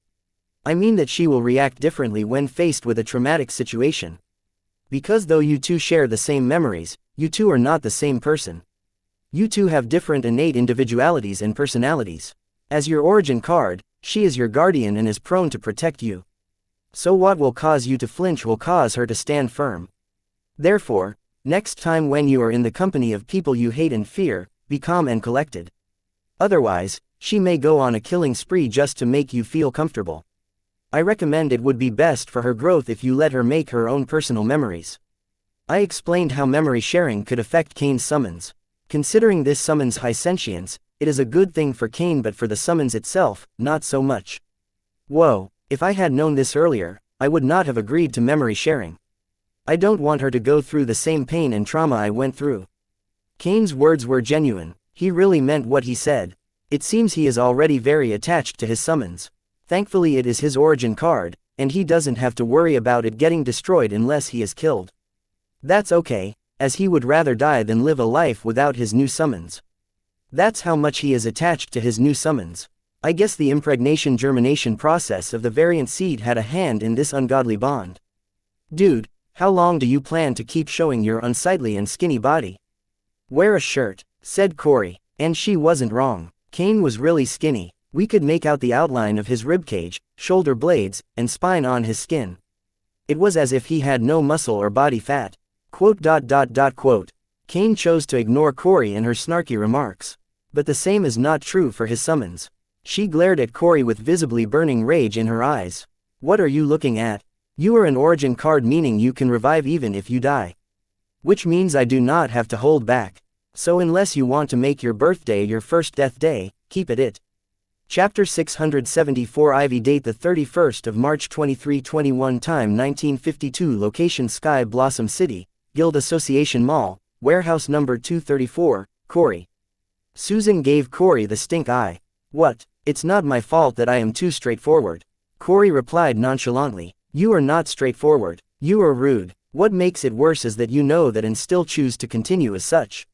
I mean that she will react differently when faced with a traumatic situation. Because though you two share the same memories, you two are not the same person. You two have different innate individualities and personalities. As your origin card, she is your guardian and is prone to protect you. So what will cause you to flinch will cause her to stand firm. Therefore, next time when you are in the company of people you hate and fear, be calm and collected. Otherwise, she may go on a killing spree just to make you feel comfortable. I recommend it would be best for her growth if you let her make her own personal memories. I explained how memory sharing could affect Kane's summons. Considering this summons high sentience, it is a good thing for Kane, but for the summons itself, not so much. Whoa, if I had known this earlier, I would not have agreed to memory sharing. I don't want her to go through the same pain and trauma I went through. Kane's words were genuine. He really meant what he said. It seems he is already very attached to his summons. Thankfully it is his origin card, and he doesn't have to worry about it getting destroyed unless he is killed. That's okay, as he would rather die than live a life without his new summons. That's how much he is attached to his new summons. I guess the impregnation germination process of the variant seed had a hand in this ungodly bond. Dude, how long do you plan to keep showing your unsightly and skinny body? Wear a shirt, said Corey, and she wasn't wrong. Cain was really skinny. We could make out the outline of his ribcage, shoulder blades, and spine on his skin. It was as if he had no muscle or body fat. Quote. Cain chose to ignore Corey and her snarky remarks. But the same is not true for his summons. She glared at Corey with visibly burning rage in her eyes. What are you looking at? You are an origin card, meaning you can revive even if you die. Which means I do not have to hold back. So unless you want to make your birthday your first death day, keep it. Chapter 674 Ivy date the 31st of March 2321 time 1952 location Sky Blossom City, Guild Association Mall, warehouse number 234, Corey. Susan gave Corey the stink eye. What? It's not my fault that I am too straightforward. Corey replied nonchalantly. You are not straightforward. You are rude. What makes it worse is that you know that and still choose to continue as such.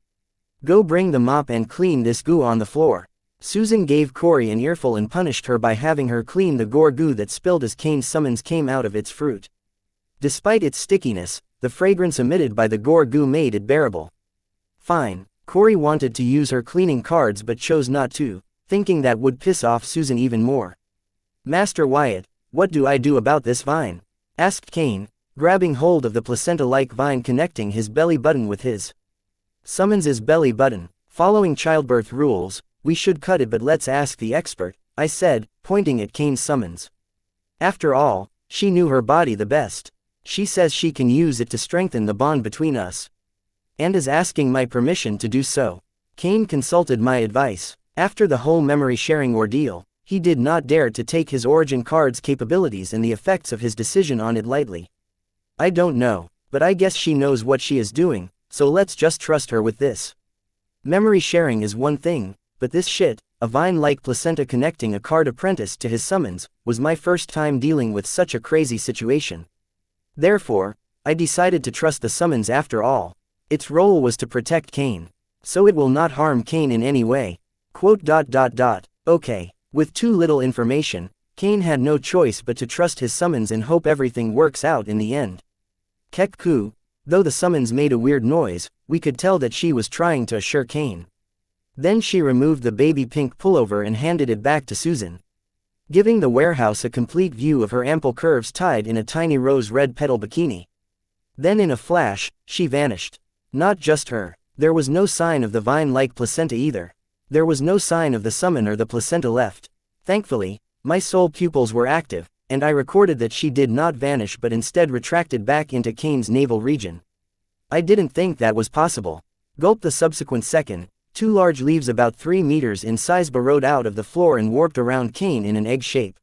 Go bring the mop and clean this goo on the floor. Susan gave Corey an earful and punished her by having her clean the gore goo that spilled as Cain's summons came out of its fruit. Despite its stickiness, the fragrance emitted by the gore goo made it bearable. Fine. Corey wanted to use her cleaning cards but chose not to, thinking that would piss off Susan even more. Master Wyatt, what do I do about this vine? Asked Cain, grabbing hold of the placenta-like vine connecting his belly button with his. Summons' belly button. Following childbirth rules, we should cut it, but let's ask the expert, I said, pointing at Cain's summons. After all, she knew her body the best. She says she can use it to strengthen the bond between us. And is asking my permission to do so. Cain consulted my advice. After the whole memory sharing ordeal, he did not dare to take his origin card's capabilities and the effects of his decision on it lightly. I don't know, but I guess she knows what she is doing, so let's just trust her with this. Memory sharing is one thing, but this shit, a vine-like placenta connecting a card apprentice to his summons, was my first time dealing with such a crazy situation. Therefore, I decided to trust the summons after all. Its role was to protect Cain. So it will not harm Cain in any way. Quote. Okay. With too little information, Cain had no choice but to trust his summons and hope everything works out in the end. Kek Ku. Though the summons made a weird noise, we could tell that she was trying to assure Cain. Then she removed the baby pink pullover and handed it back to Susan, giving the warehouse a complete view of her ample curves tied in a tiny rose-red petal bikini. Then in a flash, she vanished. Not just her. There was no sign of the vine-like placenta either. There was no sign of the summon or the placenta left. Thankfully, my soul pupils were active, and I recorded that she did not vanish but instead retracted back into Cain's navel region. I didn't think that was possible. Gulp. The subsequent second, two large leaves about 3 meters in size burrowed out of the floor and warped around Cain in an egg shape.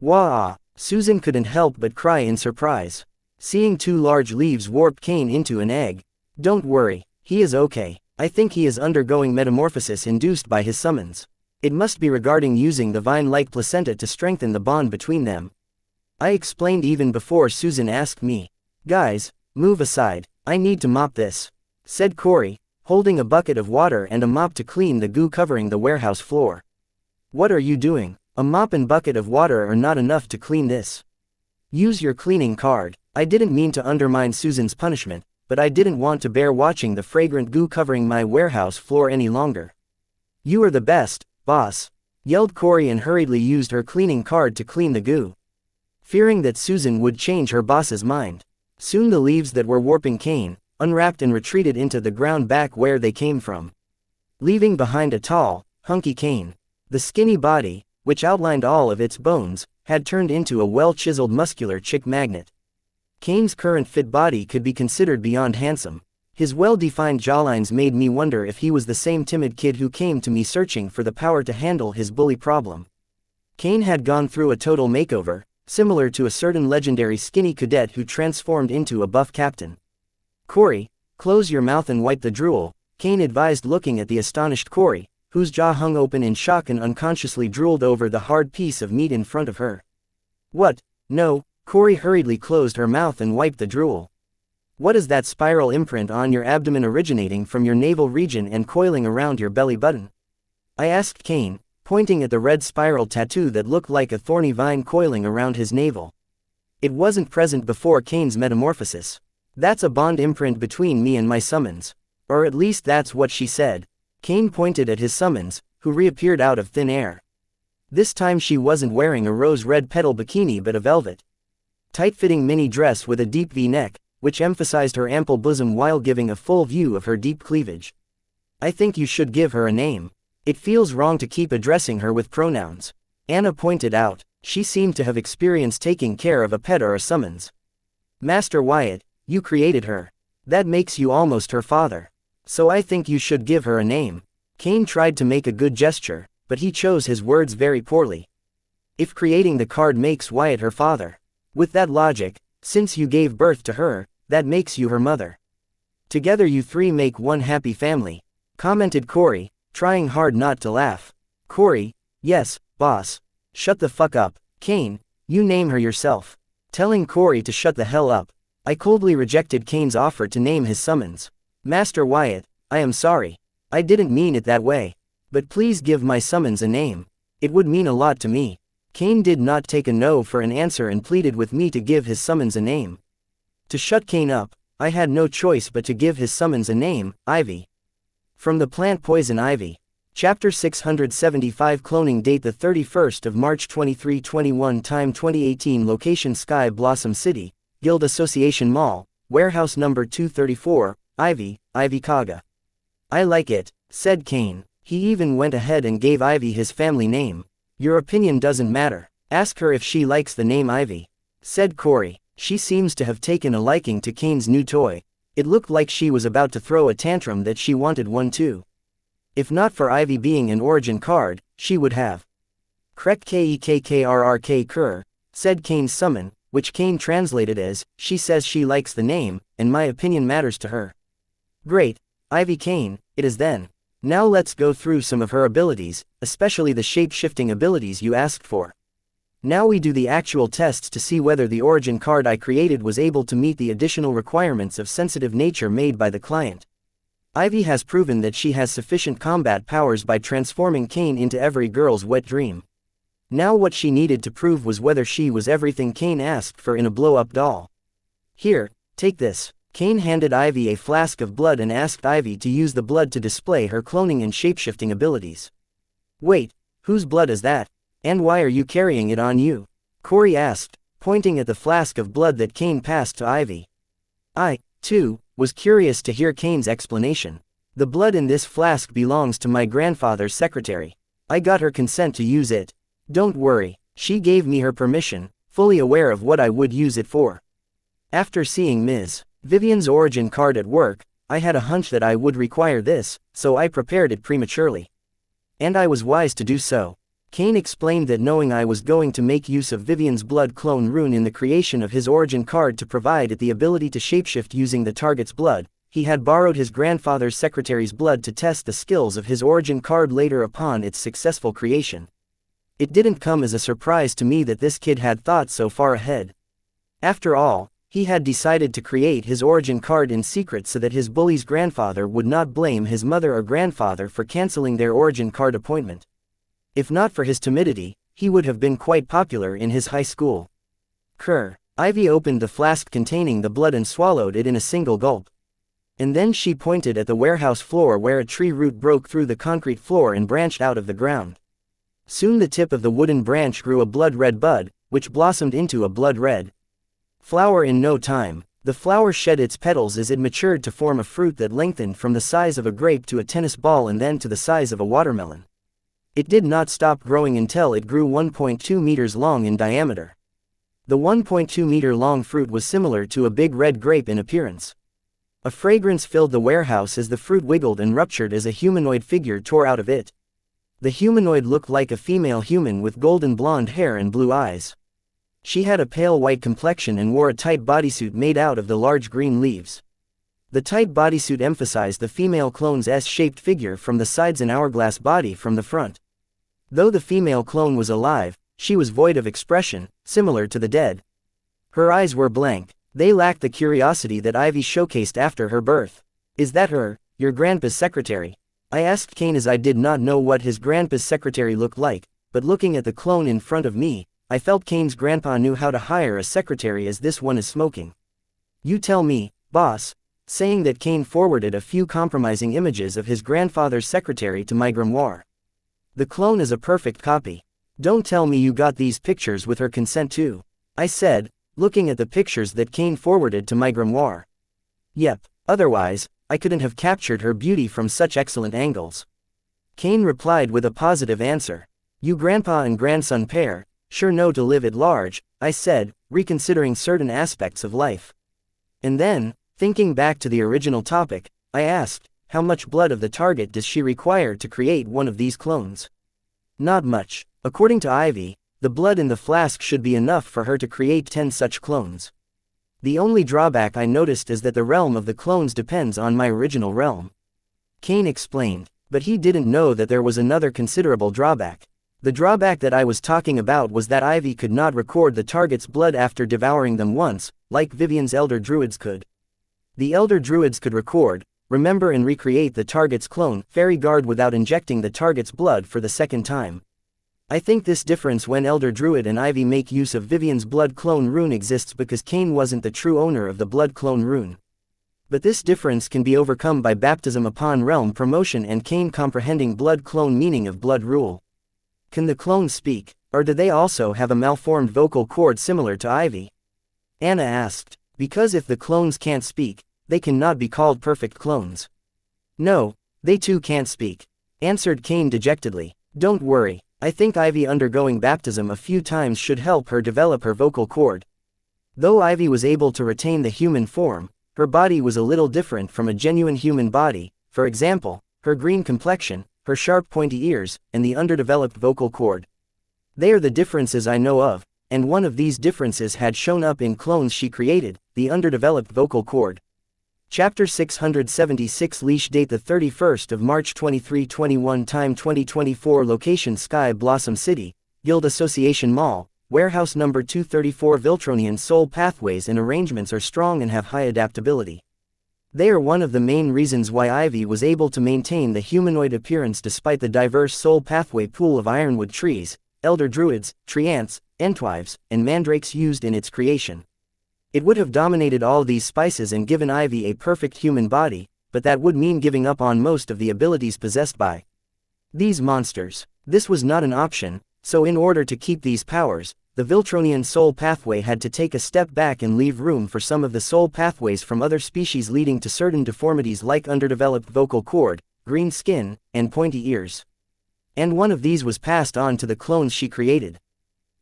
Wah! Susan couldn't help but cry in surprise. Seeing two large leaves warp Cain into an egg. Don't worry, he is okay. I think he is undergoing metamorphosis induced by his summons. It must be regarding using the vine-like placenta to strengthen the bond between them. I explained even before Susan asked me. Guys, move aside, I need to mop this, said Corey, holding a bucket of water and a mop to clean the goo covering the warehouse floor. What are you doing? A mop and bucket of water are not enough to clean this. Use your cleaning card. I didn't mean to undermine Susan's punishment, but I didn't want to bear watching the fragrant goo covering my warehouse floor any longer. You are the best, boss, yelled Corey and hurriedly used her cleaning card to clean the goo, fearing that Susan would change her boss's mind. Soon the leaves that were warping Cain unwrapped and retreated into the ground back where they came from, leaving behind a tall, hunky Cain. The skinny body, which outlined all of its bones, had turned into a well-chiseled muscular chick magnet. Cain's current fit body could be considered beyond handsome. His well-defined jawlines made me wonder if he was the same timid kid who came to me searching for the power to handle his bully problem. Cain had gone through a total makeover, similar to a certain legendary skinny cadet who transformed into a buff captain. Corey, close your mouth and wipe the drool, Cain advised, looking at the astonished Corey, whose jaw hung open in shock and unconsciously drooled over the hard piece of meat in front of her. What? No. Corey hurriedly closed her mouth and wiped the drool. What is that spiral imprint on your abdomen originating from your navel region and coiling around your belly button? I asked Cain, pointing at the red spiral tattoo that looked like a thorny vine coiling around his navel. It wasn't present before Cain's metamorphosis. That's a bond imprint between me and my summons. Or at least that's what she said. Cain pointed at his summons, who reappeared out of thin air. This time she wasn't wearing a rose-red petal bikini but a velvet, tight-fitting mini dress with a deep V-neck, which emphasized her ample bosom while giving a full view of her deep cleavage. I think you should give her a name. It feels wrong to keep addressing her with pronouns. Anna pointed out. She seemed to have experienced taking care of a pet or a summons. Master Wyatt, you created her. That makes you almost her father. So I think you should give her a name. Cain tried to make a good gesture, but he chose his words very poorly. If creating the card makes Wyatt her father, with that logic, since you gave birth to her, that makes you her mother. Together you three make one happy family, commented Corey, trying hard not to laugh. Corey, yes, boss. Shut the fuck up. Cain, you name her yourself. Telling Corey to shut the hell up, I coldly rejected Cain's offer to name his summons. Master Wyatt, I am sorry. I didn't mean it that way. But please give my summons a name. It would mean a lot to me. Cain did not take a no for an answer and pleaded with me to give his summons a name. To shut Cain up, I had no choice but to give his summons a name, Ivy. From the plant Poison Ivy. Chapter 675 Cloning Date 31st of March 2321 Time 2018 Location Sky Blossom City, Guild Association Mall, Warehouse Number 234, Ivy, Ivy Kaga. I like it, said Cain. He even went ahead and gave Ivy his family name. Your opinion doesn't matter. Ask her if she likes the name Ivy, said Corey. She seems to have taken a liking to Cain's new toy. It looked like she was about to throw a tantrum that she wanted one too. If not for Ivy being an origin card, she would have. Krek Kekkrrk Kur, said Cain's summon, which Cain translated as, she says she likes the name, and my opinion matters to her. Great, Ivy Cain, it is then. Now let's go through some of her abilities, especially the shape-shifting abilities you asked for. Now we do the actual tests to see whether the origin card I created was able to meet the additional requirements of sensitive nature made by the client. Ivy has proven that she has sufficient combat powers by transforming Cain into every girl's wet dream. Now what she needed to prove was whether she was everything Cain asked for in a blow-up doll. Here, take this. Cain handed Ivy a flask of blood and asked Ivy to use the blood to display her cloning and shapeshifting abilities. Wait, whose blood is that? And why are you carrying it on you? Corey asked, pointing at the flask of blood that Cain passed to Ivy. I, too, was curious to hear Cain's explanation. The blood in this flask belongs to my grandfather's secretary. I got her consent to use it. Don't worry, she gave me her permission, fully aware of what I would use it for. After seeing Ms. Vivian's origin card at work, I had a hunch that I would require this, so I prepared it prematurely. And I was wise to do so. Cain explained that knowing I was going to make use of Vivian's blood clone rune in the creation of his origin card to provide it the ability to shapeshift using the target's blood, he had borrowed his grandfather's secretary's blood to test the skills of his origin card later upon its successful creation. It didn't come as a surprise to me that this kid had thought so far ahead. After all, he had decided to create his origin card in secret so that his bully's grandfather would not blame his mother or grandfather for canceling their origin card appointment. If not for his timidity, he would have been quite popular in his high school. Ivy opened the flask containing the blood and swallowed it in a single gulp. And then she pointed at the warehouse floor where a tree root broke through the concrete floor and branched out of the ground. Soon the tip of the wooden branch grew a blood-red bud, which blossomed into a blood-red flower in no time. The flower shed its petals as it matured to form a fruit that lengthened from the size of a grape to a tennis ball and then to the size of a watermelon. It did not stop growing until it grew 1.2 meters long in diameter. The 1.2 meter long fruit was similar to a big red grape in appearance. A fragrance filled the warehouse as the fruit wiggled and ruptured as a humanoid figure tore out of it. The humanoid looked like a female human with golden blonde hair and blue eyes. She had a pale white complexion and wore a tight bodysuit made out of the large green leaves. The tight bodysuit emphasized the female clone's S-shaped figure from the sides and hourglass body from the front. Though the female clone was alive, she was void of expression, similar to the dead. Her eyes were blank. They lacked the curiosity that Ivy showcased after her birth. Is that her, your grandpa's secretary? I asked Cain as I did not know what his grandpa's secretary looked like, but looking at the clone in front of me, I felt Cain's grandpa knew how to hire a secretary as this one is smoking. You tell me, boss. Saying that Cain forwarded a few compromising images of his grandfather's secretary to my grimoire. The clone is a perfect copy. Don't tell me you got these pictures with her consent too, I said, looking at the pictures that Kane forwarded to my grimoire. Yep, otherwise, I couldn't have captured her beauty from such excellent angles. Kane replied with a positive answer. You grandpa and grandson pair, sure know to live at large, I said, reconsidering certain aspects of life. And then, thinking back to the original topic, I asked, how much blood of the target does she require to create one of these clones? Not much. According to Ivy, the blood in the flask should be enough for her to create 10 such clones. The only drawback I noticed is that the realm of the clones depends on my original realm. Kane explained, but he didn't know that there was another considerable drawback. The drawback that I was talking about was that Ivy could not record the target's blood after devouring them once, like Vivian's elder druids could. The elder druids could record, remember and recreate the target's clone, fairy guard without injecting the target's blood for the second time. I think this difference when Elder Druid and Ivy make use of Vivian's blood clone rune exists because Kane wasn't the true owner of the blood clone rune. But this difference can be overcome by baptism upon realm promotion and Kane comprehending blood clone meaning of blood rule. Can the clones speak, or do they also have a malformed vocal cord similar to Ivy? Anna asked. Because if the clones can't speak, they cannot be called perfect clones. No, they too can't speak, answered Kane dejectedly. Don't worry. I think Ivy undergoing baptism a few times should help her develop her vocal cord. Though Ivy was able to retain the human form, her body was a little different from a genuine human body, for example, her green complexion, her sharp pointy ears, and the underdeveloped vocal cord. They are the differences I know of, and one of these differences had shown up in clones she created, the underdeveloped vocal cord. Chapter 676 Leash date the 31st of March 2321 time 2024 location Sky Blossom City, Guild Association Mall, warehouse number 234 Viltronian soul pathways and arrangements are strong and have high adaptability. They are one of the main reasons why Ivy was able to maintain the humanoid appearance despite the diverse soul pathway pool of ironwood trees, elder druids, treants, entwives, and mandrakes used in its creation. It would have dominated all these spices and given Ivy a perfect human body, but that would mean giving up on most of the abilities possessed by these monsters. This was not an option, so in order to keep these powers, the Viltronian soul pathway had to take a step back and leave room for some of the soul pathways from other species leading to certain deformities like underdeveloped vocal cord, green skin, and pointy ears. And one of these was passed on to the clones she created.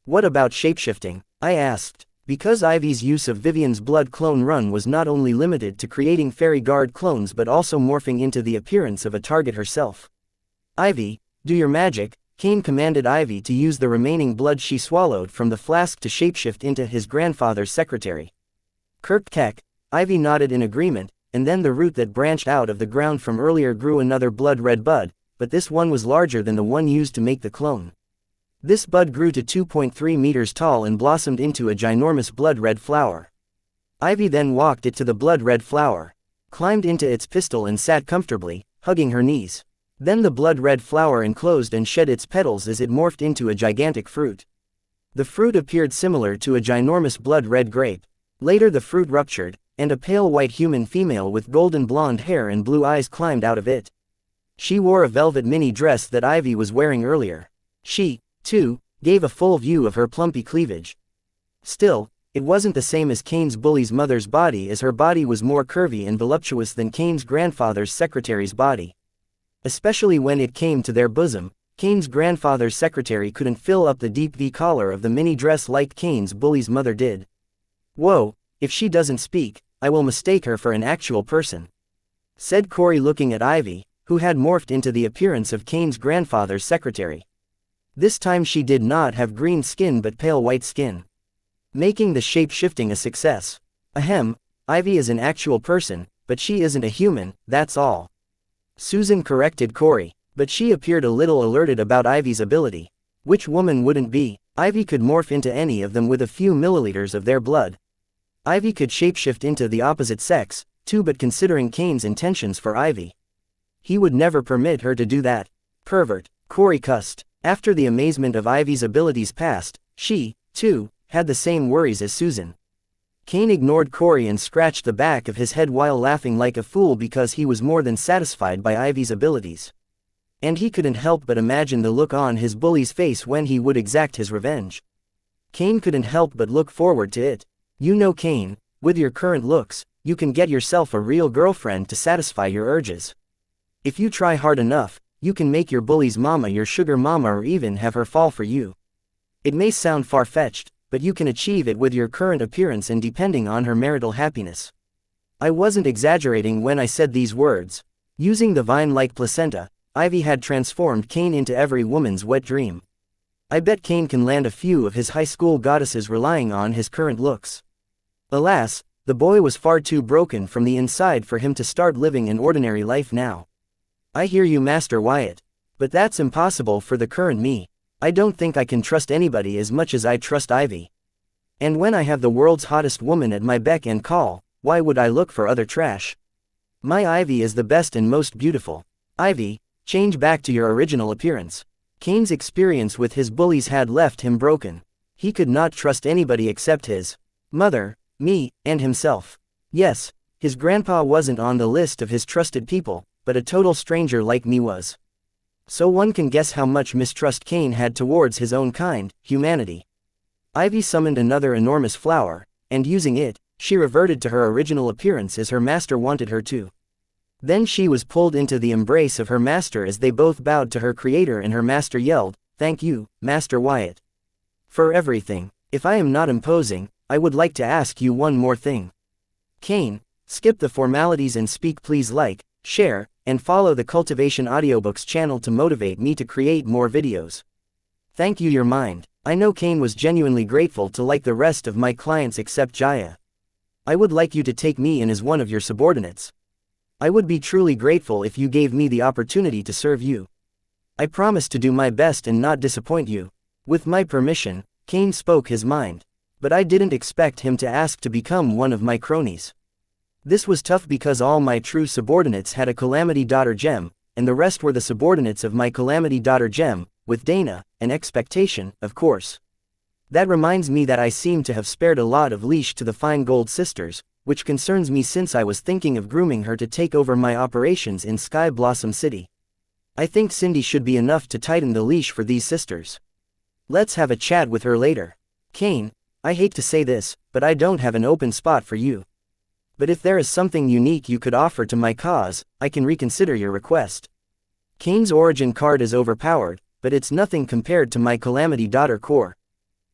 What about shapeshifting? I asked. Because Ivy's use of Vivian's blood clone run was not only limited to creating fairy guard clones but also morphing into the appearance of a target herself. Ivy, do your magic. Kane commanded Ivy to use the remaining blood she swallowed from the flask to shapeshift into his grandfather's secretary. Kirk Keck. Ivy nodded in agreement, and then the root that branched out of the ground from earlier grew another blood-red bud, but this one was larger than the one used to make the clone. This bud grew to 2.3 meters tall and blossomed into a ginormous blood-red flower. Ivy then walked it to the blood-red flower, climbed into its pistil and sat comfortably, hugging her knees. Then the blood-red flower enclosed and shed its petals as it morphed into a gigantic fruit. The fruit appeared similar to a ginormous blood-red grape. Later the fruit ruptured, and a pale white human female with golden blonde hair and blue eyes climbed out of it. She wore a velvet mini dress that Ivy was wearing earlier. She, too, gave a full view of her plumpy cleavage. Still, it wasn't the same as Kane's bully's mother's body, as her body was more curvy and voluptuous than Kane's grandfather's secretary's body. Especially when it came to their bosom, Kane's grandfather's secretary couldn't fill up the deep V collar of the mini dress like Kane's bully's mother did. Whoa, if she doesn't speak, I will mistake her for an actual person, said Corey looking at Ivy, who had morphed into the appearance of Kane's grandfather's secretary. This time she did not have green skin but pale white skin, making the shape-shifting a success. Ahem, Ivy is an actual person, but she isn't a human, that's all. Susan corrected Corey, but she appeared a little alerted about Ivy's ability. Which woman wouldn't be? Ivy could morph into any of them with a few milliliters of their blood. Ivy could shapeshift into the opposite sex, too, but considering Kane's intentions for Ivy, he would never permit her to do that. Pervert, Corey cussed. After the amazement of Ivy's abilities passed, she, too, had the same worries as Susan. Kane ignored Corey and scratched the back of his head while laughing like a fool because he was more than satisfied by Ivy's abilities. And he couldn't help but imagine the look on his bully's face when he would exact his revenge. Kane couldn't help but look forward to it. You know, Kane, with your current looks, you can get yourself a real girlfriend to satisfy your urges. If you try hard enough, you can make your bully's mama your sugar mama or even have her fall for you. It may sound far-fetched, but you can achieve it with your current appearance and depending on her marital happiness. I wasn't exaggerating when I said these words. Using the vine-like placenta, Ivy had transformed Kane into every woman's wet dream. I bet Kane can land a few of his high school goddesses relying on his current looks. Alas, the boy was far too broken from the inside for him to start living an ordinary life now. I hear you, Master Wyatt. But that's impossible for the current me. I don't think I can trust anybody as much as I trust Ivy. And when I have the world's hottest woman at my beck and call, why would I look for other trash? My Ivy is the best and most beautiful. Ivy, change back to your original appearance. Kane's experience with his bullies had left him broken. He could not trust anybody except his mother, me, and himself. Yes, his grandpa wasn't on the list of his trusted people, but a total stranger like me was. So one can guess how much mistrust Kane had towards his own kind, humanity. Ivy summoned another enormous flower, and using it, she reverted to her original appearance as her master wanted her to. Then she was pulled into the embrace of her master as they both bowed to her creator and her master yelled, "Thank you, Master Wyatt. For everything. If I am not imposing, I would like to ask you one more thing. Kane, skip the formalities and speak, please. Like, share, and follow the Cultivation Audiobooks channel to motivate me to create more videos. Thank you, your mind." I know Kane was genuinely grateful to like the rest of my clients except Jaya. I would like you to take me in as one of your subordinates. I would be truly grateful if you gave me the opportunity to serve you. I promise to do my best and not disappoint you. With my permission, Kane spoke his mind. But I didn't expect him to ask to become one of my cronies. This was tough because all my true subordinates had a Calamity Daughter gem, and the rest were the subordinates of my Calamity Daughter gem, with Dana, an expectation, of course. That reminds me that I seem to have spared a lot of leash to the Fine Gold sisters, which concerns me since I was thinking of grooming her to take over my operations in Sky Blossom City. I think Cindy should be enough to tighten the leash for these sisters. Let's have a chat with her later. Kane, I hate to say this, but I don't have an open spot for you. But if there is something unique you could offer to my cause, I can reconsider your request. Kane's origin card is overpowered, but it's nothing compared to my Calamity Daughter core.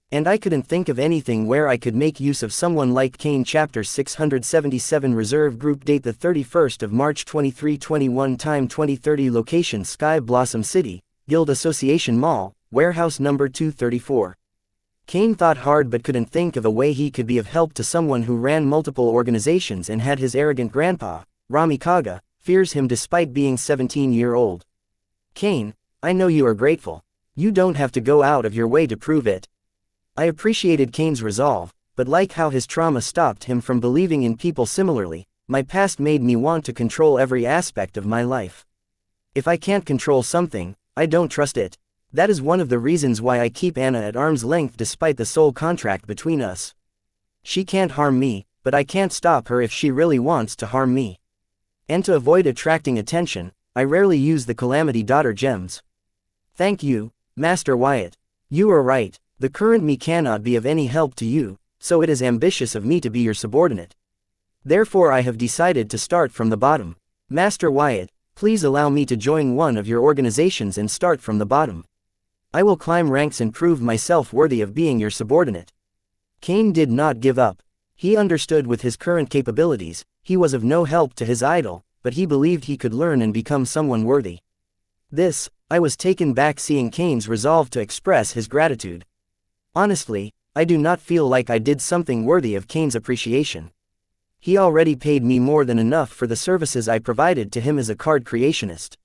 And I couldn't think of anything where I could make use of someone like Kane. Chapter 677 Reserve Group Date the 31st of March 2321 Time 2030 Location Sky Blossom City, Guild Association Mall, Warehouse number 234. Kane thought hard but couldn't think of a way he could be of help to someone who ran multiple organizations and had his arrogant grandpa, Rami Kaga, fears him despite being 17-year-old. Kane, I know you are grateful. You don't have to go out of your way to prove it. I appreciated Kane's resolve, but like how his trauma stopped him from believing in people similarly, my past made me want to control every aspect of my life. If I can't control something, I don't trust it. That is one of the reasons why I keep Anna at arm's length despite the soul contract between us. She can't harm me, but I can't stop her if she really wants to harm me. And to avoid attracting attention, I rarely use the Calamity Daughter gems. Thank you, Master Wyatt. You are right, the current me cannot be of any help to you, so it is ambitious of me to be your subordinate. Therefore I have decided to start from the bottom. Master Wyatt, please allow me to join one of your organizations and start from the bottom. I will climb ranks and prove myself worthy of being your subordinate. Kane did not give up. He understood with his current capabilities, he was of no help to his idol, but he believed he could learn and become someone worthy. I was taken back seeing Kane's resolve to express his gratitude. Honestly, I do not feel like I did something worthy of Kane's appreciation. He already paid me more than enough for the services I provided to him as a card creationist.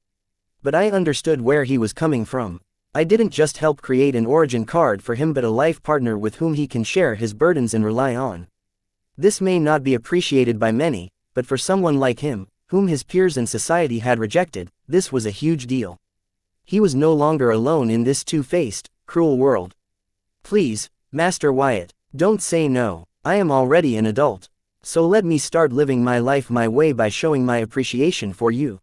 But I understood where he was coming from. I didn't just help create an origin card for him but a life partner with whom he can share his burdens and rely on. This may not be appreciated by many, but for someone like him, whom his peers and society had rejected, this was a huge deal. He was no longer alone in this two-faced, cruel world. Please, Master Wyatt, don't say no. I am already an adult. So let me start living my life my way by showing my appreciation for you.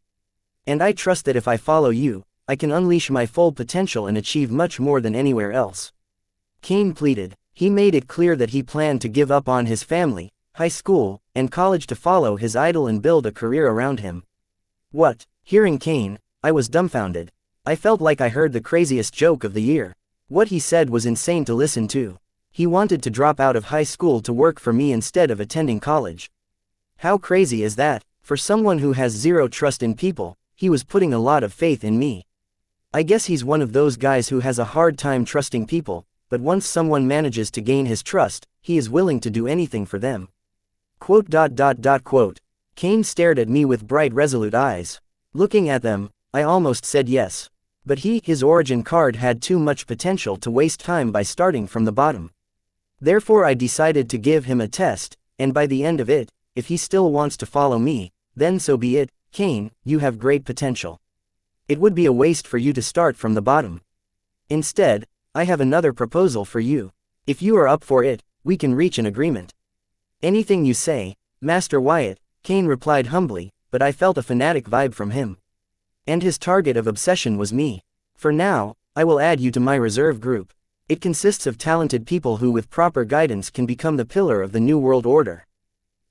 And I trust that if I follow you, I can unleash my full potential and achieve much more than anywhere else. Cain pleaded. He made it clear that he planned to give up on his family, high school, and college to follow his idol and build a career around him. What? Hearing Cain, I was dumbfounded. I felt like I heard the craziest joke of the year. What he said was insane to listen to. He wanted to drop out of high school to work for me instead of attending college. How crazy is that? For someone who has zero trust in people, he was putting a lot of faith in me. I guess he's one of those guys who has a hard time trusting people, but once someone manages to gain his trust, he is willing to do anything for them. Quote. Cain stared at me with bright resolute eyes. Looking at them, I almost said yes. But his origin card had too much potential to waste time by starting from the bottom. Therefore I decided to give him a test, and by the end of it, if he still wants to follow me, then so be it. Cain, you have great potential. It would be a waste for you to start from the bottom. Instead, I have another proposal for you. If you are up for it, we can reach an agreement. Anything you say, Master Wyatt, Cain replied humbly, but I felt a fanatic vibe from him. And his target of obsession was me. For now, I will add you to my reserve group. It consists of talented people who with proper guidance can become the pillar of the New World Order.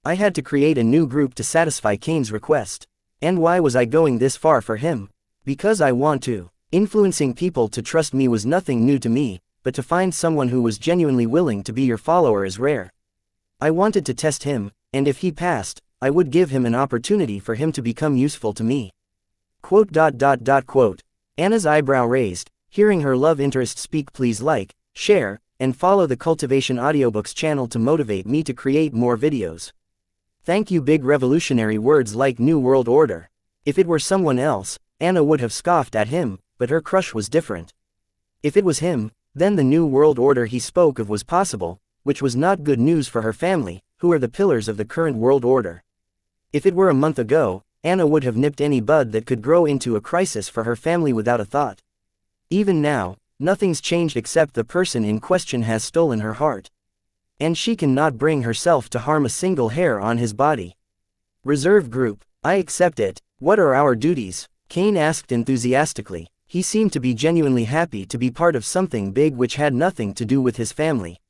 I had to create a new group to satisfy Cain's request. And why was I going this far for him? Because I want to. Influencing people to trust me was nothing new to me, but to find someone who was genuinely willing to be your follower is rare. I wanted to test him, and if he passed, I would give him an opportunity for him to become useful to me. Quote. Anna's eyebrow raised, hearing her love interest speak. Please like, share, and follow the Cultivation Audiobooks channel to motivate me to create more videos. Thank you. Big revolutionary words like New World Order. If it were someone else, Anna would have scoffed at him, but her crush was different. If it was him, then the New World Order he spoke of was possible, which was not good news for her family, who are the pillars of the current world order. If it were a month ago, Anna would have nipped any bud that could grow into a crisis for her family without a thought. Even now, nothing's changed except the person in question has stolen her heart. And she cannot bring herself to harm a single hair on his body. Reserve group, I accept it. What are our duties? Cain asked enthusiastically. He seemed to be genuinely happy to be part of something big which had nothing to do with his family.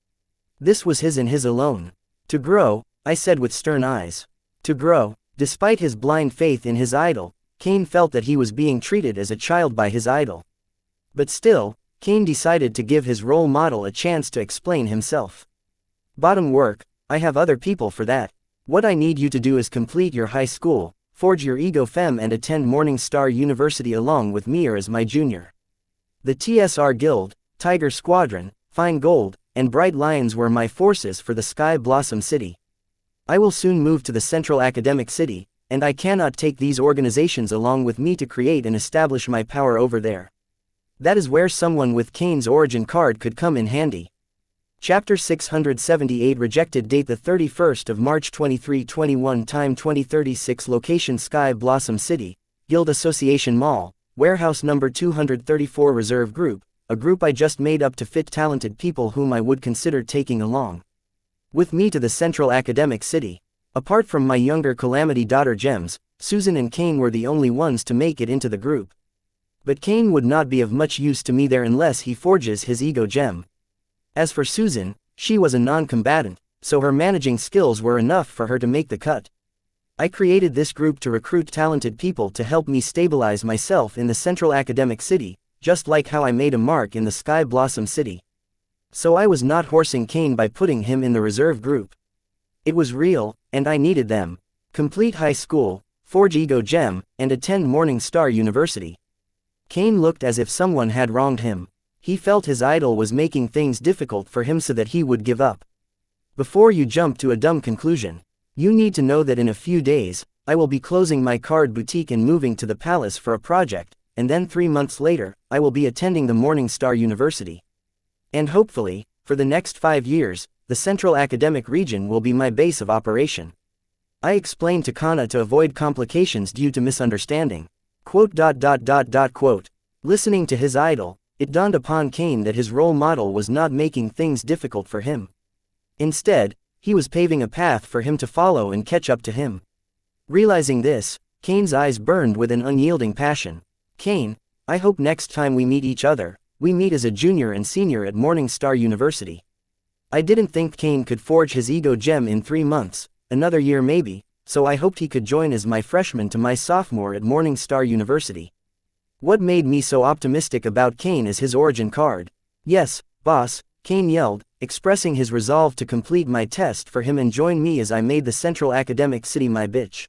This was his and his alone. To grow, I said with stern eyes. To grow. Despite his blind faith in his idol, Cain felt that he was being treated as a child by his idol. But still, Cain decided to give his role model a chance to explain himself. Bottom work, I have other people for that. What I need you to do is complete your high school, forge your ego fem and attend Morning Star University along with me or as my junior. The TSR Guild, Tiger Squadron, Fine Gold, and Bright Lions were my forces for the Sky Blossom City. I will soon move to the Central Academic City, and I cannot take these organizations along with me to create and establish my power over there. That is where someone with Cain's origin card could come in handy. Chapter 678 Rejected. Date the 31st of March 2321. Time 2036. Location Sky Blossom City, Guild Association Mall, Warehouse number 234. Reserve group, a group I just made up to fit talented people whom I would consider taking along with me to the Central Academic City. Apart from my younger Calamity daughter Gems, Susan and Cain were the only ones to make it into the group. But Cain would not be of much use to me there unless he forges his ego gem. As for Susan, she was a non-combatant, so her managing skills were enough for her to make the cut. I created this group to recruit talented people to help me stabilize myself in the Central Academic City, just like how I made a mark in the Sky Blossom City. So I was not horsing Cain by putting him in the reserve group. It was real, and I needed them. Complete high school, forge ego gem, and attend Morning Star University. Cain looked as if someone had wronged him. He felt his idol was making things difficult for him so that he would give up. Before you jump to a dumb conclusion, you need to know that in a few days, I will be closing my card boutique and moving to the palace for a project, and then 3 months later, I will be attending the Morning Star University. And hopefully, for the next 5 years, the Central Academic Region will be my base of operation. I explained to Kana to avoid complications due to misunderstanding. Quote. Listening to his idol, it dawned upon Cain that his role model was not making things difficult for him. Instead, he was paving a path for him to follow and catch up to him. Realizing this, Cain's eyes burned with an unyielding passion. Cain, I hope next time we meet each other, we meet as a junior and senior at Morningstar University. I didn't think Kane could forge his ego gem in 3 months, another year maybe, so I hoped he could join as my freshman to my sophomore at Morningstar University. What made me so optimistic about Kane is his origin card. Yes, boss, Kane yelled, expressing his resolve to complete my test for him and join me as I made the Central Academic City my bitch.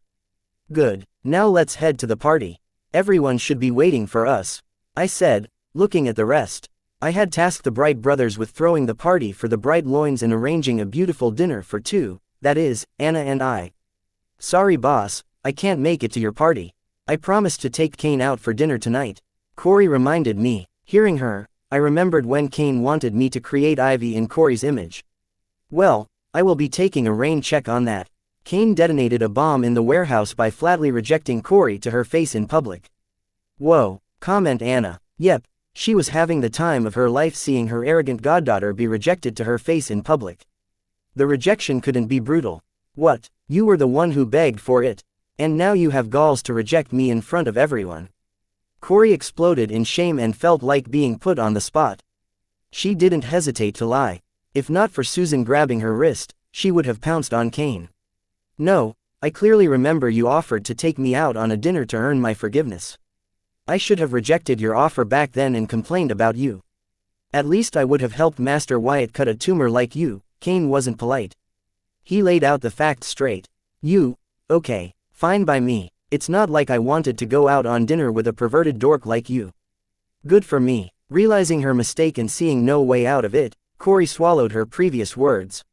Good, now let's head to the party. Everyone should be waiting for us, I said, looking at the rest. I had tasked the Bright brothers with throwing the party for the Bright loins and arranging a beautiful dinner for 2, that is, Anna and I. Sorry boss, I can't make it to your party. I promised to take Kane out for dinner tonight. Corey reminded me. Hearing her, I remembered when Kane wanted me to create Ivy in Corey's image. Well, I will be taking a rain check on that. Kane detonated a bomb in the warehouse by flatly rejecting Corey to her face in public. Whoa, comment Anna. Yep, she was having the time of her life seeing her arrogant goddaughter be rejected to her face in public. The rejection couldn't be brutal. What, you were the one who begged for it, and now you have galls to reject me in front of everyone. Corey exploded in shame and felt like being put on the spot. She didn't hesitate to lie. If not for Susan grabbing her wrist, she would have pounced on Kane. No, I clearly remember you offered to take me out on a dinner to earn my forgiveness. I should have rejected your offer back then and complained about you. At least I would have helped Master Wyatt cut a tumor like you. Kane wasn't polite. He laid out the facts straight. You, okay, fine by me. It's not like I wanted to go out on dinner with a perverted dork like you. Good for me. Realizing her mistake and seeing no way out of it, Corey swallowed her previous words.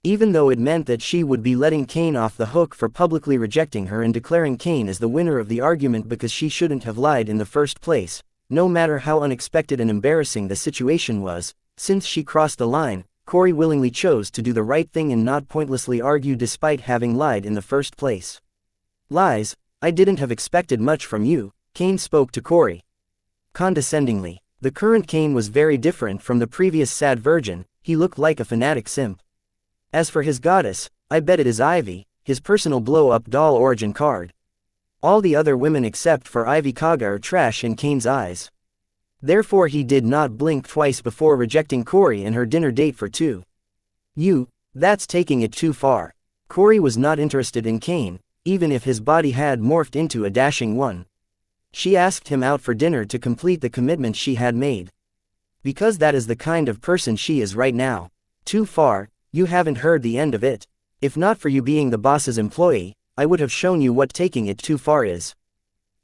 Even though it meant that she would be letting Kane off the hook for publicly rejecting her and declaring Kane as the winner of the argument because she shouldn't have lied in the first place, no matter how unexpected and embarrassing the situation was, since she crossed the line, Corey willingly chose to do the right thing and not pointlessly argue despite having lied in the first place. Lies, I didn't have expected much from you, Kane spoke to Corey. Condescendingly. The current Kane was very different from the previous sad virgin, he looked like a fanatic simp. As for his goddess, I bet it is Ivy, his personal blow-up doll origin card. All the other women except for Ivy Kaga are trash in Kane's eyes. Therefore he did not blink twice before rejecting Corey and her dinner date for 2. That's taking it too far. Corey was not interested in Kane, even if his body had morphed into a dashing one. She asked him out for dinner to complete the commitment she had made. Because that is the kind of person she is right now. Too far, you haven't heard the end of it. If not for you being the boss's employee, I would have shown you what taking it too far is.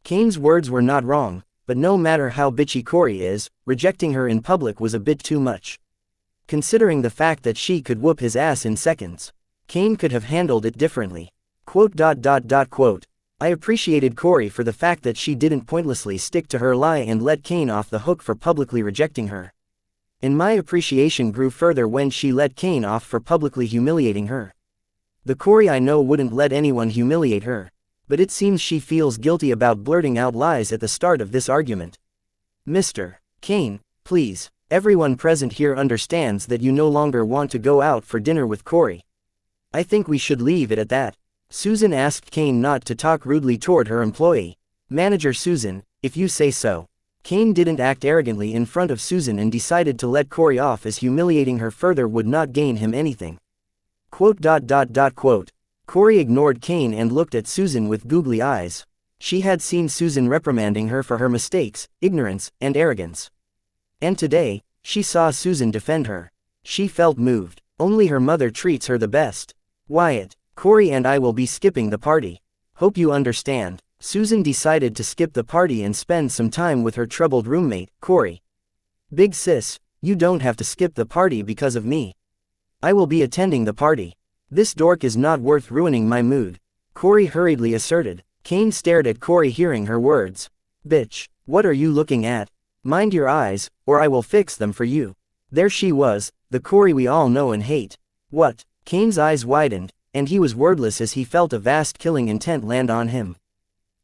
Kane's words were not wrong, but no matter how bitchy Corey is, rejecting her in public was a bit too much. Considering the fact that she could whoop his ass in seconds, Kane could have handled it differently. I appreciated Corey for the fact that she didn't pointlessly stick to her lie and let Kane off the hook for publicly rejecting her. And my appreciation grew further when she let Kane off for publicly humiliating her. The Corey I know wouldn't let anyone humiliate her, but it seems she feels guilty about blurting out lies at the start of this argument. Mr. Kane, please, everyone present here understands that you no longer want to go out for dinner with Corey. I think we should leave it at that. Susan asked Kane not to talk rudely toward her employee. Manager Susan, if you say so. Kane didn't act arrogantly in front of Susan and decided to let Corey off as humiliating her further would not gain him anything. Corey ignored Kane and looked at Susan with googly eyes. She had seen Susan reprimanding her for her mistakes, ignorance, and arrogance. And today, she saw Susan defend her. She felt moved. Only her mother treats her the best. Wyatt, Corey and I will be skipping the party. Hope you understand. Susan decided to skip the party and spend some time with her troubled roommate, Corey. Big sis, you don't have to skip the party because of me. I will be attending the party. This dork is not worth ruining my mood, Corey hurriedly asserted. Kane stared at Corey hearing her words. Bitch, what are you looking at? Mind your eyes, or I will fix them for you. There she was, the Corey we all know and hate. What? Kane's eyes widened, and he was wordless as he felt a vast killing intent land on him.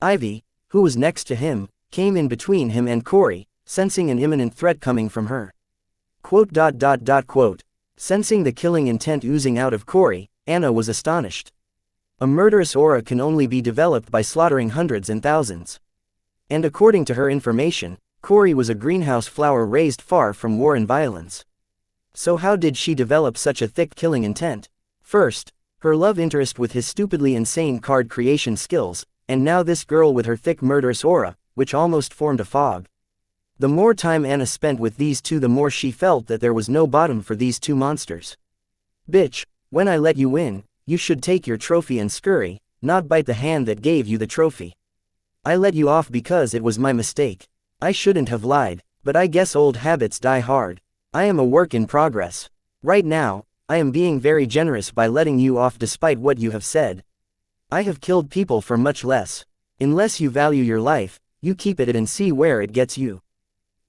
Ivy, who was next to him, came in between him and Corey, sensing an imminent threat coming from her. Sensing the killing intent oozing out of Corey, Anna was astonished. A murderous aura can only be developed by slaughtering hundreds and thousands. And according to her information, Corey was a greenhouse flower raised far from war and violence. So how did she develop such a thick killing intent? First, her love interest with his stupidly insane card creation skills, and now this girl with her thick murderous aura, which almost formed a fog. The more time Anna spent with these two, the more she felt that there was no bottom for these two monsters. Bitch, when I let you win, you should take your trophy and scurry, not bite the hand that gave you the trophy. I let you off because it was my mistake. I shouldn't have lied, but I guess old habits die hard. I am a work in progress. Right now, I am being very generous by letting you off despite what you have said. I have killed people for much less. Unless you value your life, you keep it and see where it gets you.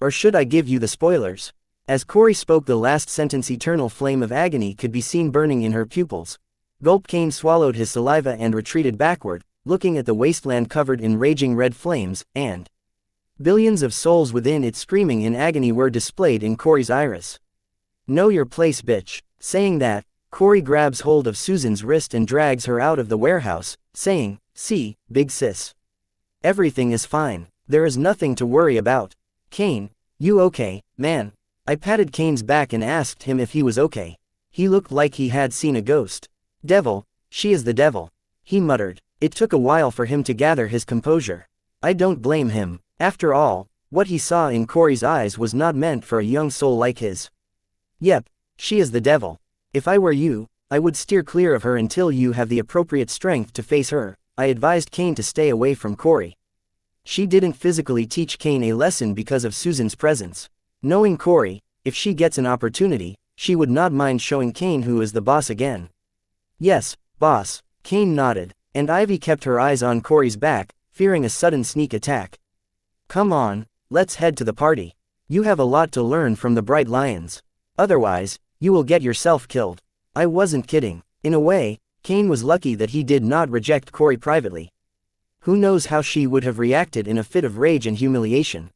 Or should I give you the spoilers? As Corey spoke the last sentence, eternal flame of agony could be seen burning in her pupils. Gulp. Cain swallowed his saliva and retreated backward, looking at the wasteland covered in raging red flames, and billions of souls within it screaming in agony were displayed in Corey's iris. Know your place, bitch. Saying that, Corey grabs hold of Susan's wrist and drags her out of the warehouse, saying, "See, big sis. Everything is fine. There is nothing to worry about. Cain, you okay, man?" I patted Cain's back and asked him if he was okay. He looked like he had seen a ghost. "Devil, she is the devil," he muttered. It took a while for him to gather his composure. I don't blame him. After all, what he saw in Corey's eyes was not meant for a young soul like his. "Yep, she is the devil. If I were you, I would steer clear of her until you have the appropriate strength to face her," I advised Cain to stay away from Corey. She didn't physically teach Cain a lesson because of Susan's presence. Knowing Corey, if she gets an opportunity, she would not mind showing Cain who is the boss again. "Yes, boss," Cain nodded, and Ivy kept her eyes on Corey's back, fearing a sudden sneak attack. "Come on, let's head to the party. You have a lot to learn from the Bright Lions. Otherwise, you will get yourself killed." I wasn't kidding. In a way, Cain was lucky that he did not reject Corey privately. Who knows how she would have reacted in a fit of rage and humiliation.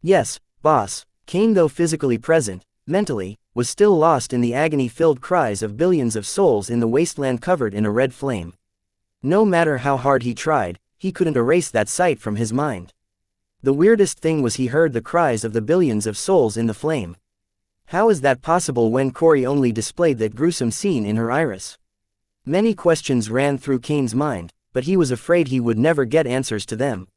"Yes, boss." Cain, though physically present, mentally, was still lost in the agony-filled cries of billions of souls in the wasteland covered in a red flame. No matter how hard he tried, he couldn't erase that sight from his mind. The weirdest thing was he heard the cries of the billions of souls in the flame. How is that possible when Corey only displayed that gruesome scene in her iris? Many questions ran through Cain's mind, but he was afraid he would never get answers to them.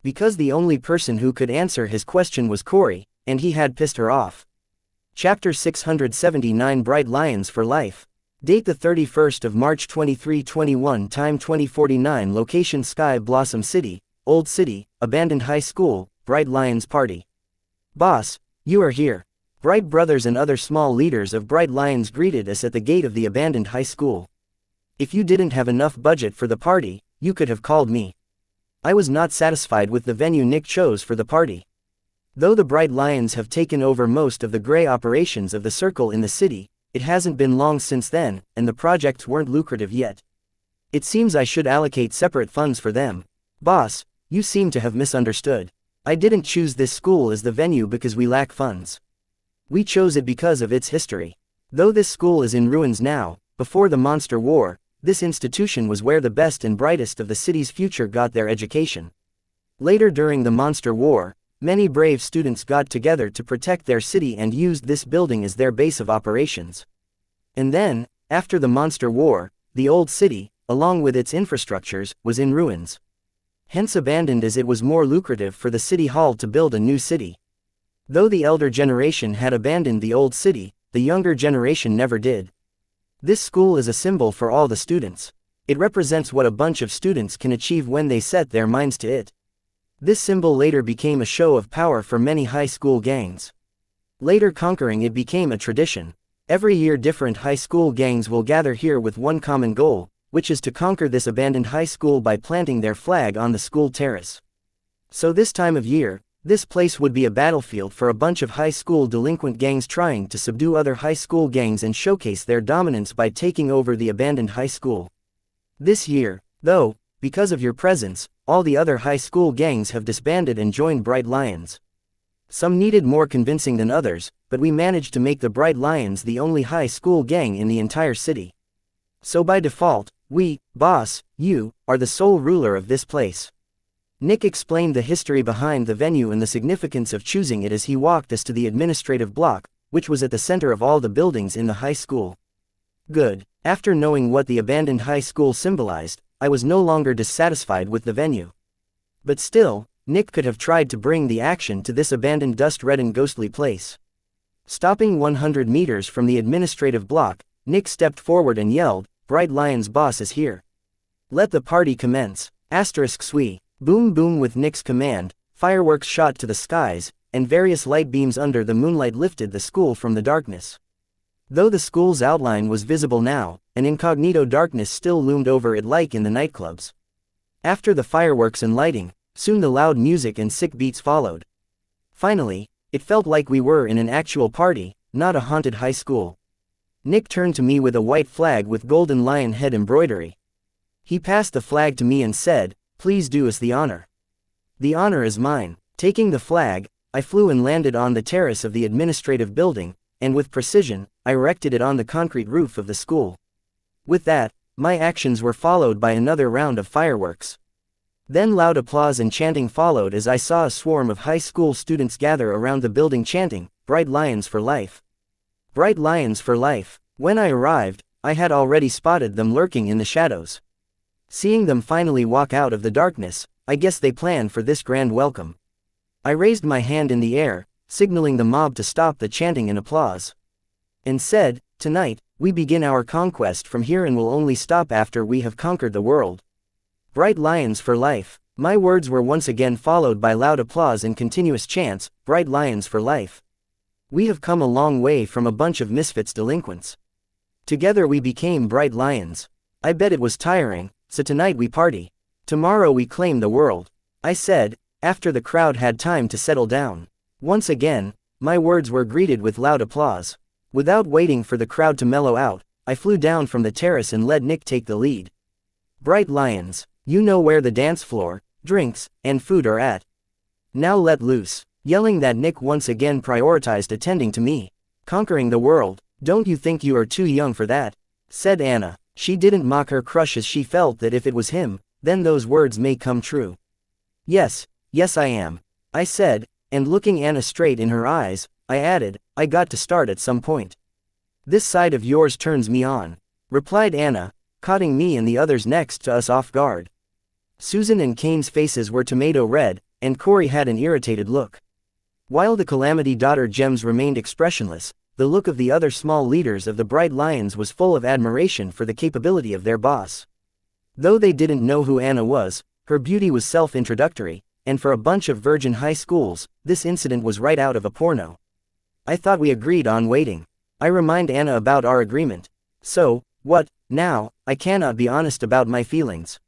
Because the only person who could answer his question was Corey, and he had pissed her off. Chapter 679 Bright Lions for Life. Date the 31st of March 2321. Time 2049. Location Sky Blossom City, Old City, Abandoned High School, Bright Lions Party. "Boss, you are here." Bright brothers and other small leaders of Bright Lions greeted us at the gate of the abandoned high school. "If you didn't have enough budget for the party, you could have called me." I was not satisfied with the venue Nick chose for the party. Though the Bright Lions have taken over most of the gray operations of the circle in the city, it hasn't been long since then, and the projects weren't lucrative yet. It seems I should allocate separate funds for them. "Boss, you seem to have misunderstood. I didn't choose this school as the venue because we lack funds. We chose it because of its history. Though this school is in ruins now, before the Monster War, this institution was where the best and brightest of the city's future got their education. Later during the Monster War, many brave students got together to protect their city and used this building as their base of operations. And then, after the Monster War, the old city, along with its infrastructures, was in ruins. Hence abandoned as it was more lucrative for the city hall to build a new city. Though the elder generation had abandoned the old city, the younger generation never did. This school is a symbol for all the students. It represents what a bunch of students can achieve when they set their minds to it. This symbol later became a show of power for many high school gangs. Later conquering it became a tradition. Every year different high school gangs will gather here with one common goal, which is to conquer this abandoned high school by planting their flag on the school terrace. So this time of year, this place would be a battlefield for a bunch of high school delinquent gangs trying to subdue other high school gangs and showcase their dominance by taking over the abandoned high school. This year, though, because of your presence, all the other high school gangs have disbanded and joined Bright Lions. Some needed more convincing than others, but we managed to make the Bright Lions the only high school gang in the entire city. So by default, we, boss, you, are the sole ruler of this place. Nick explained the history behind the venue and the significance of choosing it as he walked us to the administrative block, which was at the center of all the buildings in the high school. Good. After knowing what the abandoned high school symbolized, I was no longer dissatisfied with the venue. But still, Nick could have tried to bring the action to this abandoned dust-reddened ghostly place. Stopping 100 meters from the administrative block, Nick stepped forward and yelled, "Bright Lion's boss is here. Let the party commence." *Sui. Boom boom. With Nick's command, fireworks shot to the skies, and various light beams under the moonlight lifted the school from the darkness. Though the school's outline was visible now, an incognito darkness still loomed over it like in the nightclubs. After the fireworks and lighting, soon the loud music and sick beats followed. Finally, it felt like we were in an actual party, not a haunted high school. Nick turned to me with a white flag with golden lion head embroidery. He passed the flag to me and said, "Please do us the honor." "The honor is mine." Taking the flag, I flew and landed on the terrace of the administrative building, and with precision, I erected it on the concrete roof of the school. With that, my actions were followed by another round of fireworks. Then loud applause and chanting followed as I saw a swarm of high school students gather around the building chanting, "Bright Lions for life! Bright Lions for life!" When I arrived, I had already spotted them lurking in the shadows. Seeing them finally walk out of the darkness, I guess they planned for this grand welcome. I raised my hand in the air, signaling the mob to stop the chanting and applause. And said, "Tonight, we begin our conquest from here and will only stop after we have conquered the world. Bright Lions for life." My words were once again followed by loud applause and continuous chants, "Bright Lions for life. We have come a long way from a bunch of misfits delinquents. Together we became bright lions. I bet it was tiring, so tonight we party. Tomorrow we claim the world," I said, after the crowd had time to settle down. Once again, my words were greeted with loud applause. Without waiting for the crowd to mellow out, I flew down from the terrace and let Nick take the lead. "Bright Lions, you know where the dance floor, drinks, and food are at. Now let loose." Yelling that, Nick once again prioritized attending to me. "Conquering the world, don't you think you are too young for that?" said Anna. She didn't mock her crush as she felt that if it was him, then those words may come true. Yes I am," I said, and looking Anna straight in her eyes, I added, "I got to start at some point." "This side of yours turns me on," replied Anna, caught me and the others next to us off guard. Susan and Kane's faces were tomato red, and Corey had an irritated look. While the Calamity Daughter gems remained expressionless, the look of the other small leaders of the Bright Lions was full of admiration for the capability of their boss. Though they didn't know who Anna was, her beauty was self-introductory, and for a bunch of virgin high schools, this incident was right out of a porno. "I thought we agreed on waiting." I remind Anna about our agreement. "So, what, now?" "I cannot be honest about my feelings.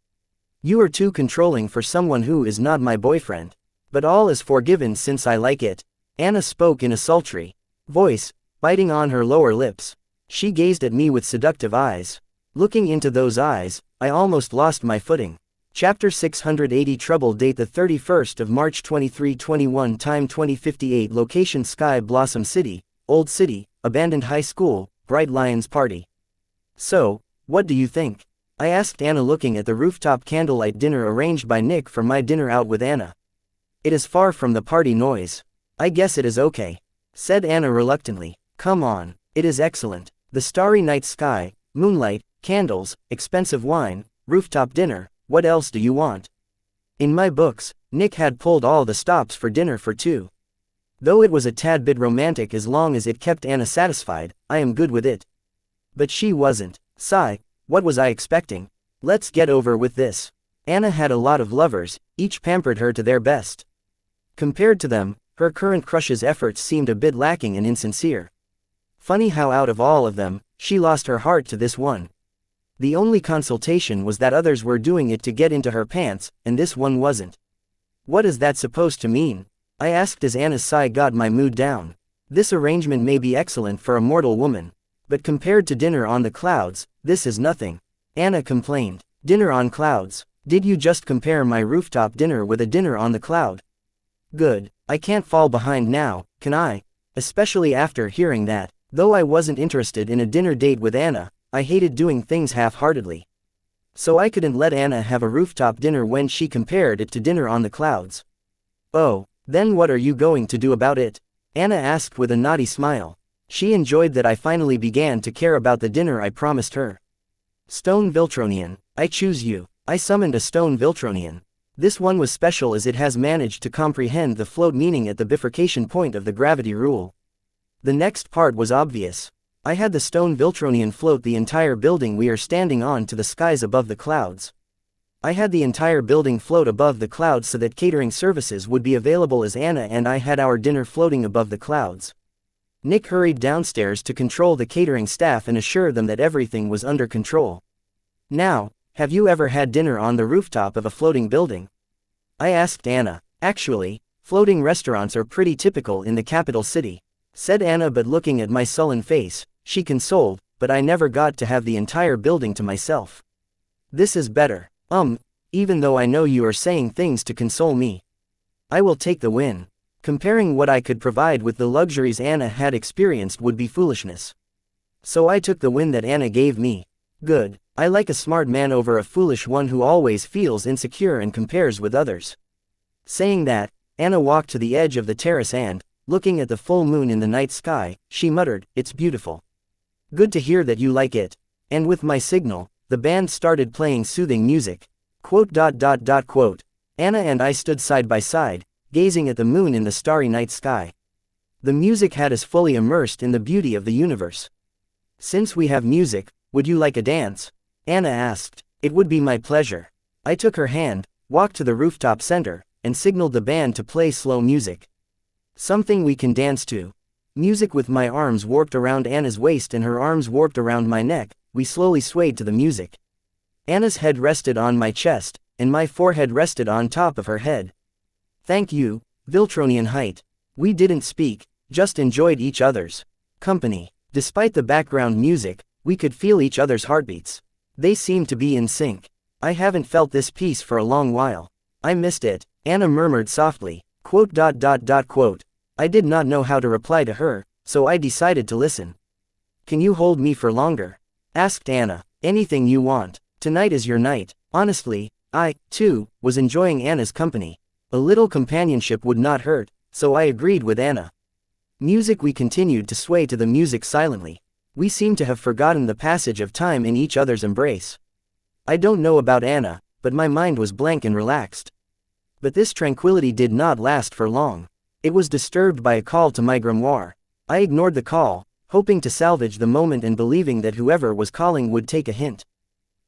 You are too controlling for someone who is not my boyfriend. But all is forgiven since I like it." Anna spoke in a sultry voice, biting on her lower lips. She gazed at me with seductive eyes. Looking into those eyes, I almost lost my footing. Chapter 680. Trouble. Date the 31st of March 2321. Time 2058. Location Sky Blossom City, Old City, Abandoned High School, Bright Lions Party. "So, what do you think?" I asked Anna, looking at the rooftop candlelight dinner arranged by Nick for my dinner out with Anna. "It is far from the party noise. I guess it is okay," said Anna reluctantly. "Come on, it is excellent. The starry night sky, moonlight, candles, expensive wine, rooftop dinner, what else do you want?" In my books, Nick had pulled all the stops for dinner for two. Though it was a tad bit romantic as long as it kept Anna satisfied, I am good with it. But she wasn't. Sigh. What was I expecting? Let's get over with this. Anna had a lot of lovers, each pampered her to their best. Compared to them, her current crush's efforts seemed a bit lacking and insincere. Funny how out of all of them, she lost her heart to this one. The only consultation was that others were doing it to get into her pants, and this one wasn't. What is that supposed to mean? I asked as Anna's sigh got my mood down. This arrangement may be excellent for a mortal woman, but compared to dinner on the clouds, this is nothing. Anna complained. Dinner on clouds? Did you just compare my rooftop dinner with a dinner on the cloud? Good. I can't fall behind now, can I? Especially after hearing that. Though I wasn't interested in a dinner date with Anna, I hated doing things half-heartedly. So I couldn't let Anna have a rooftop dinner when she compared it to dinner on the clouds. Oh, then what are you going to do about it? Anna asked with a naughty smile. She enjoyed that I finally began to care about the dinner I promised her. Stone Viltronian, I choose you. I summoned a Stone Viltronian. This one was special as it has managed to comprehend the float meaning at the bifurcation point of the gravity rule. The next part was obvious. I had the Stone Viltronian float the entire building we are standing on to the skies above the clouds. I had the entire building float above the clouds so that catering services would be available as Anna and I had our dinner floating above the clouds. Nick hurried downstairs to control the catering staff and assure them that everything was under control. Now, have you ever had dinner on the rooftop of a floating building? I asked Anna. Actually, floating restaurants are pretty typical in the capital city, said Anna, but looking at my sullen face, she consoled, but I never got to have the entire building to myself. This is better. Even though I know you are saying things to console me. I will take the win. Comparing what I could provide with the luxuries Anna had experienced would be foolishness. So I took the win that Anna gave me. Good. I like a smart man over a foolish one who always feels insecure and compares with others. Saying that, Anna walked to the edge of the terrace and, looking at the full moon in the night sky, she muttered, "It's beautiful. Good to hear that you like it." And with my signal, the band started playing soothing music. Anna and I stood side by side, gazing at the moon in the starry night sky. The music had us fully immersed in the beauty of the universe. Since we have music, would you like a dance? Anna asked. It would be my pleasure. I took her hand, walked to the rooftop center, and signaled the band to play slow music. Something we can dance to. Music. With my arms warped around Anna's waist and her arms warped around my neck, we slowly swayed to the music. Anna's head rested on my chest, and my forehead rested on top of her head. Thank you, Viltronian height. We didn't speak, just enjoyed each other's company. Despite the background music, we could feel each other's heartbeats. They seemed to be in sync. I haven't felt this peace for a long while. I missed it, Anna murmured softly. I did not know how to reply to her, so I decided to listen. Can you hold me for longer? Asked Anna. Anything you want. Tonight is your night. Honestly, I, too, was enjoying Anna's company. A little companionship would not hurt, so I agreed with Anna. Music. We continued to sway to the music silently. We seemed to have forgotten the passage of time in each other's embrace. I don't know about Anna, but my mind was blank and relaxed. But this tranquility did not last for long. It was disturbed by a call to my grimoire. I ignored the call, hoping to salvage the moment and believing that whoever was calling would take a hint.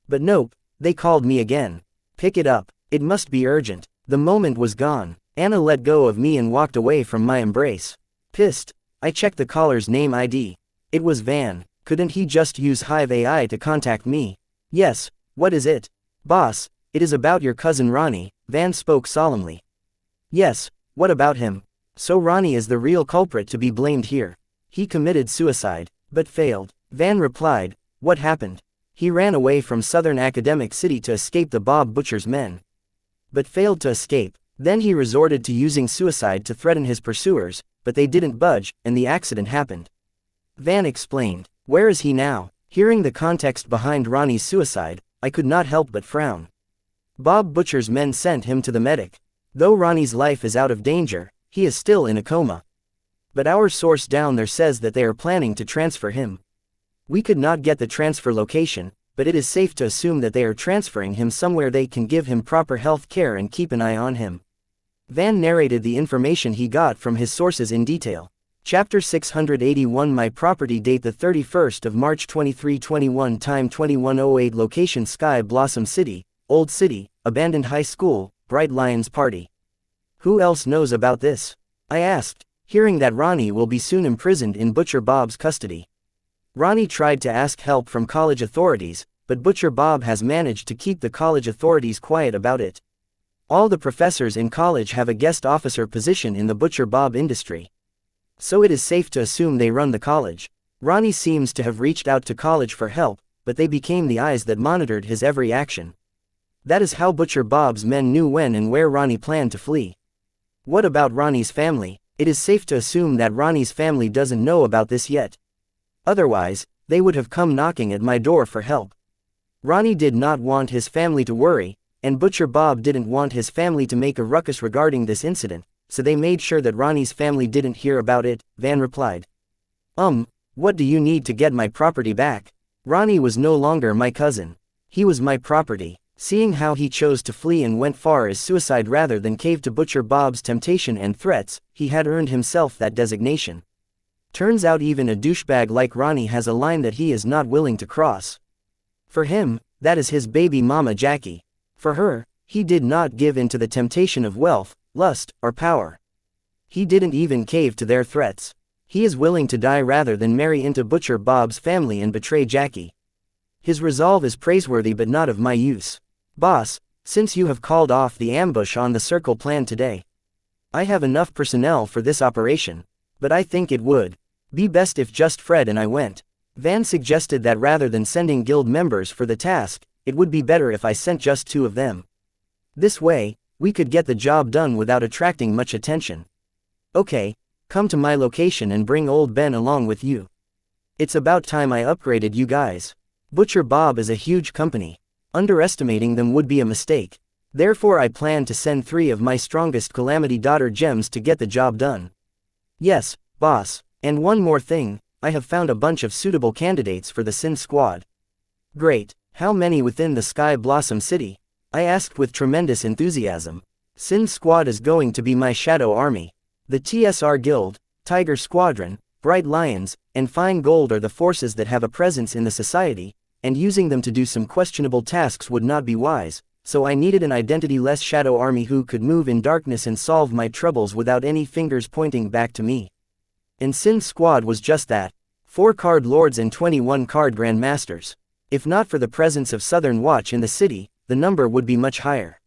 But nope, they called me again. Pick it up, it must be urgent. The moment was gone. Anna let go of me and walked away from my embrace. Pissed, I checked the caller's name ID. It was Van. Couldn't he just use Hive AI to contact me? Yes, what is it? Boss, it is about your cousin Ronnie, Van spoke solemnly. Yes, what about him? So Ronnie is the real culprit to be blamed here. He committed suicide, but failed. Van replied. What happened? He ran away from Southern Academic City to escape the Bob Butcher's men. But failed to escape. Then he resorted to using suicide to threaten his pursuers, but they didn't budge, and the accident happened. Van explained. Where is he now? Hearing the context behind Ronnie's suicide, I could not help but frown. Bob Butcher's men sent him to the medic. Though Ronnie's life is out of danger, he is still in a coma. But our source down there says that they are planning to transfer him. We could not get the transfer location, but it is safe to assume that they are transferring him somewhere they can give him proper health care and keep an eye on him. Van narrated the information he got from his sources in detail. Chapter 681. My property. Date the 31st of March 2321. Time 21:08. Location Sky Blossom City, Old City, Abandoned High School, Bright Lions Party. Who else knows about this? I asked, hearing that Ronnie will be soon imprisoned in Butcher Bob's custody. Ronnie tried to ask help from college authorities, but Butcher Bob has managed to keep the college authorities quiet about it. All the professors in college have a guest officer position in the Butcher Bob industry. So it is safe to assume they run the college. Ronnie seems to have reached out to college for help, but they became the eyes that monitored his every action. That is how Butcher Bob's men knew when and where Ronnie planned to flee. What about Ronnie's family? It is safe to assume that Ronnie's family doesn't know about this yet. Otherwise, they would have come knocking at my door for help. Ronnie did not want his family to worry, and Butcher Bob didn't want his family to make a ruckus regarding this incident, so they made sure that Ronnie's family didn't hear about it. Van replied. What do you need to get my property back? Ronnie was no longer my cousin. He was my property. Seeing how he chose to flee and went far as suicide rather than cave to Butcher Bob's temptation and threats, he had earned himself that designation. Turns out even a douchebag like Ronnie has a line that he is not willing to cross. For him, that is his baby mama Jackie. For her, he did not give in to the temptation of wealth, lust, or power. He didn't even cave to their threats. He is willing to die rather than marry into Butcher Bob's family and betray Jackie. His resolve is praiseworthy but not of my use. Boss, since you have called off the ambush on the circle plan today, I have enough personnel for this operation, but I think it would be best if just Fred and I went. Van suggested that rather than sending guild members for the task, it would be better if I sent just 2 of them. This way, we could get the job done without attracting much attention. Okay, come to my location and bring old Ben along with you. It's about time I upgraded you guys. Butcher Bob is a huge company. Underestimating them would be a mistake. Therefore I plan to send 3 of my strongest Calamity Daughter gems to get the job done. Yes, boss, and one more thing, I have found a bunch of suitable candidates for the Sin Squad. Great, how many within the Sky Blossom City? I asked with tremendous enthusiasm. Sin Squad is going to be my shadow army. The TSR Guild, Tiger Squadron, Bright Lions, and Fine Gold are the forces that have a presence in the society, and using them to do some questionable tasks would not be wise, so I needed an identity-less shadow army who could move in darkness and solve my troubles without any fingers pointing back to me. And Sin Squad was just that. 4 card lords and 21 card grandmasters. If not for the presence of Southern Watch in the city, the number would be much higher.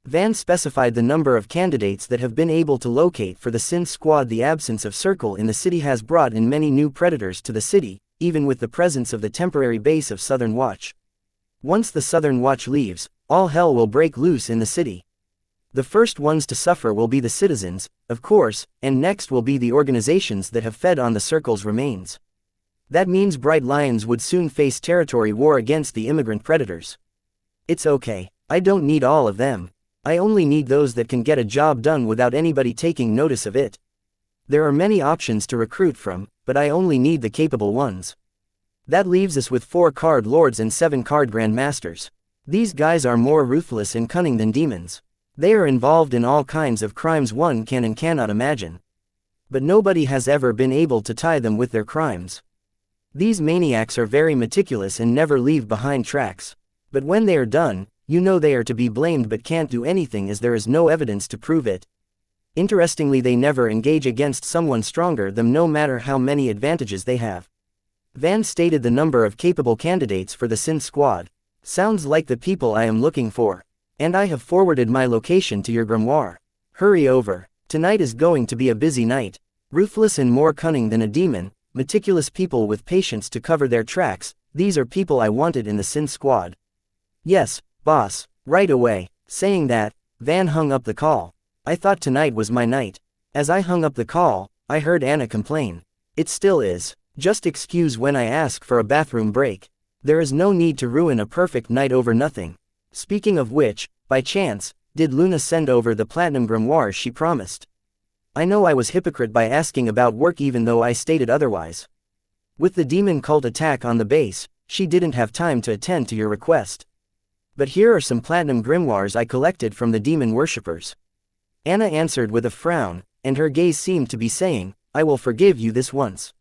Van specified the number of candidates that have been able to locate for the Sin Squad. The absence of Circle in the city has brought in many new predators to the city, even with the presence of the temporary base of Southern Watch. Once the Southern Watch leaves, all hell will break loose in the city. The first ones to suffer will be the citizens, of course, and next will be the organizations that have fed on the Circle's remains. That means Bright Lions would soon face territory war against the immigrant predators. It's okay, I don't need all of them. I only need those that can get a job done without anybody taking notice of it. There are many options to recruit from, but I only need the capable ones. That leaves us with 4 card lords and 7 card grandmasters. These guys are more ruthless and cunning than demons. They are involved in all kinds of crimes one can and cannot imagine. But nobody has ever been able to tie them with their crimes. These maniacs are very meticulous and never leave behind tracks. But when they are done, you know they are to be blamed but can't do anything as there is no evidence to prove it. Interestingly, they never engage against someone stronger than no matter how many advantages they have. Van stated the number of capable candidates for the Sin Squad. Sounds like the people I am looking for. And I have forwarded my location to your grimoire. Hurry over. Tonight is going to be a busy night. Ruthless and more cunning than a demon, meticulous people with patience to cover their tracks, these are people I wanted in the Sin Squad. Yes, boss, right away. Saying that, Van hung up the call. I thought tonight was my night. As I hung up the call, I heard Anna complain. It still is. Just excuse when I ask for a bathroom break. There is no need to ruin a perfect night over nothing. Speaking of which, by chance, did Luna send over the platinum grimoire she promised? I know I was hypocrite by asking about work even though I stated otherwise. With the demon cult attack on the base, she didn't have time to attend to your request. But here are some platinum grimoires I collected from the demon worshippers. Anna answered with a frown, and her gaze seemed to be saying, I will forgive you this once.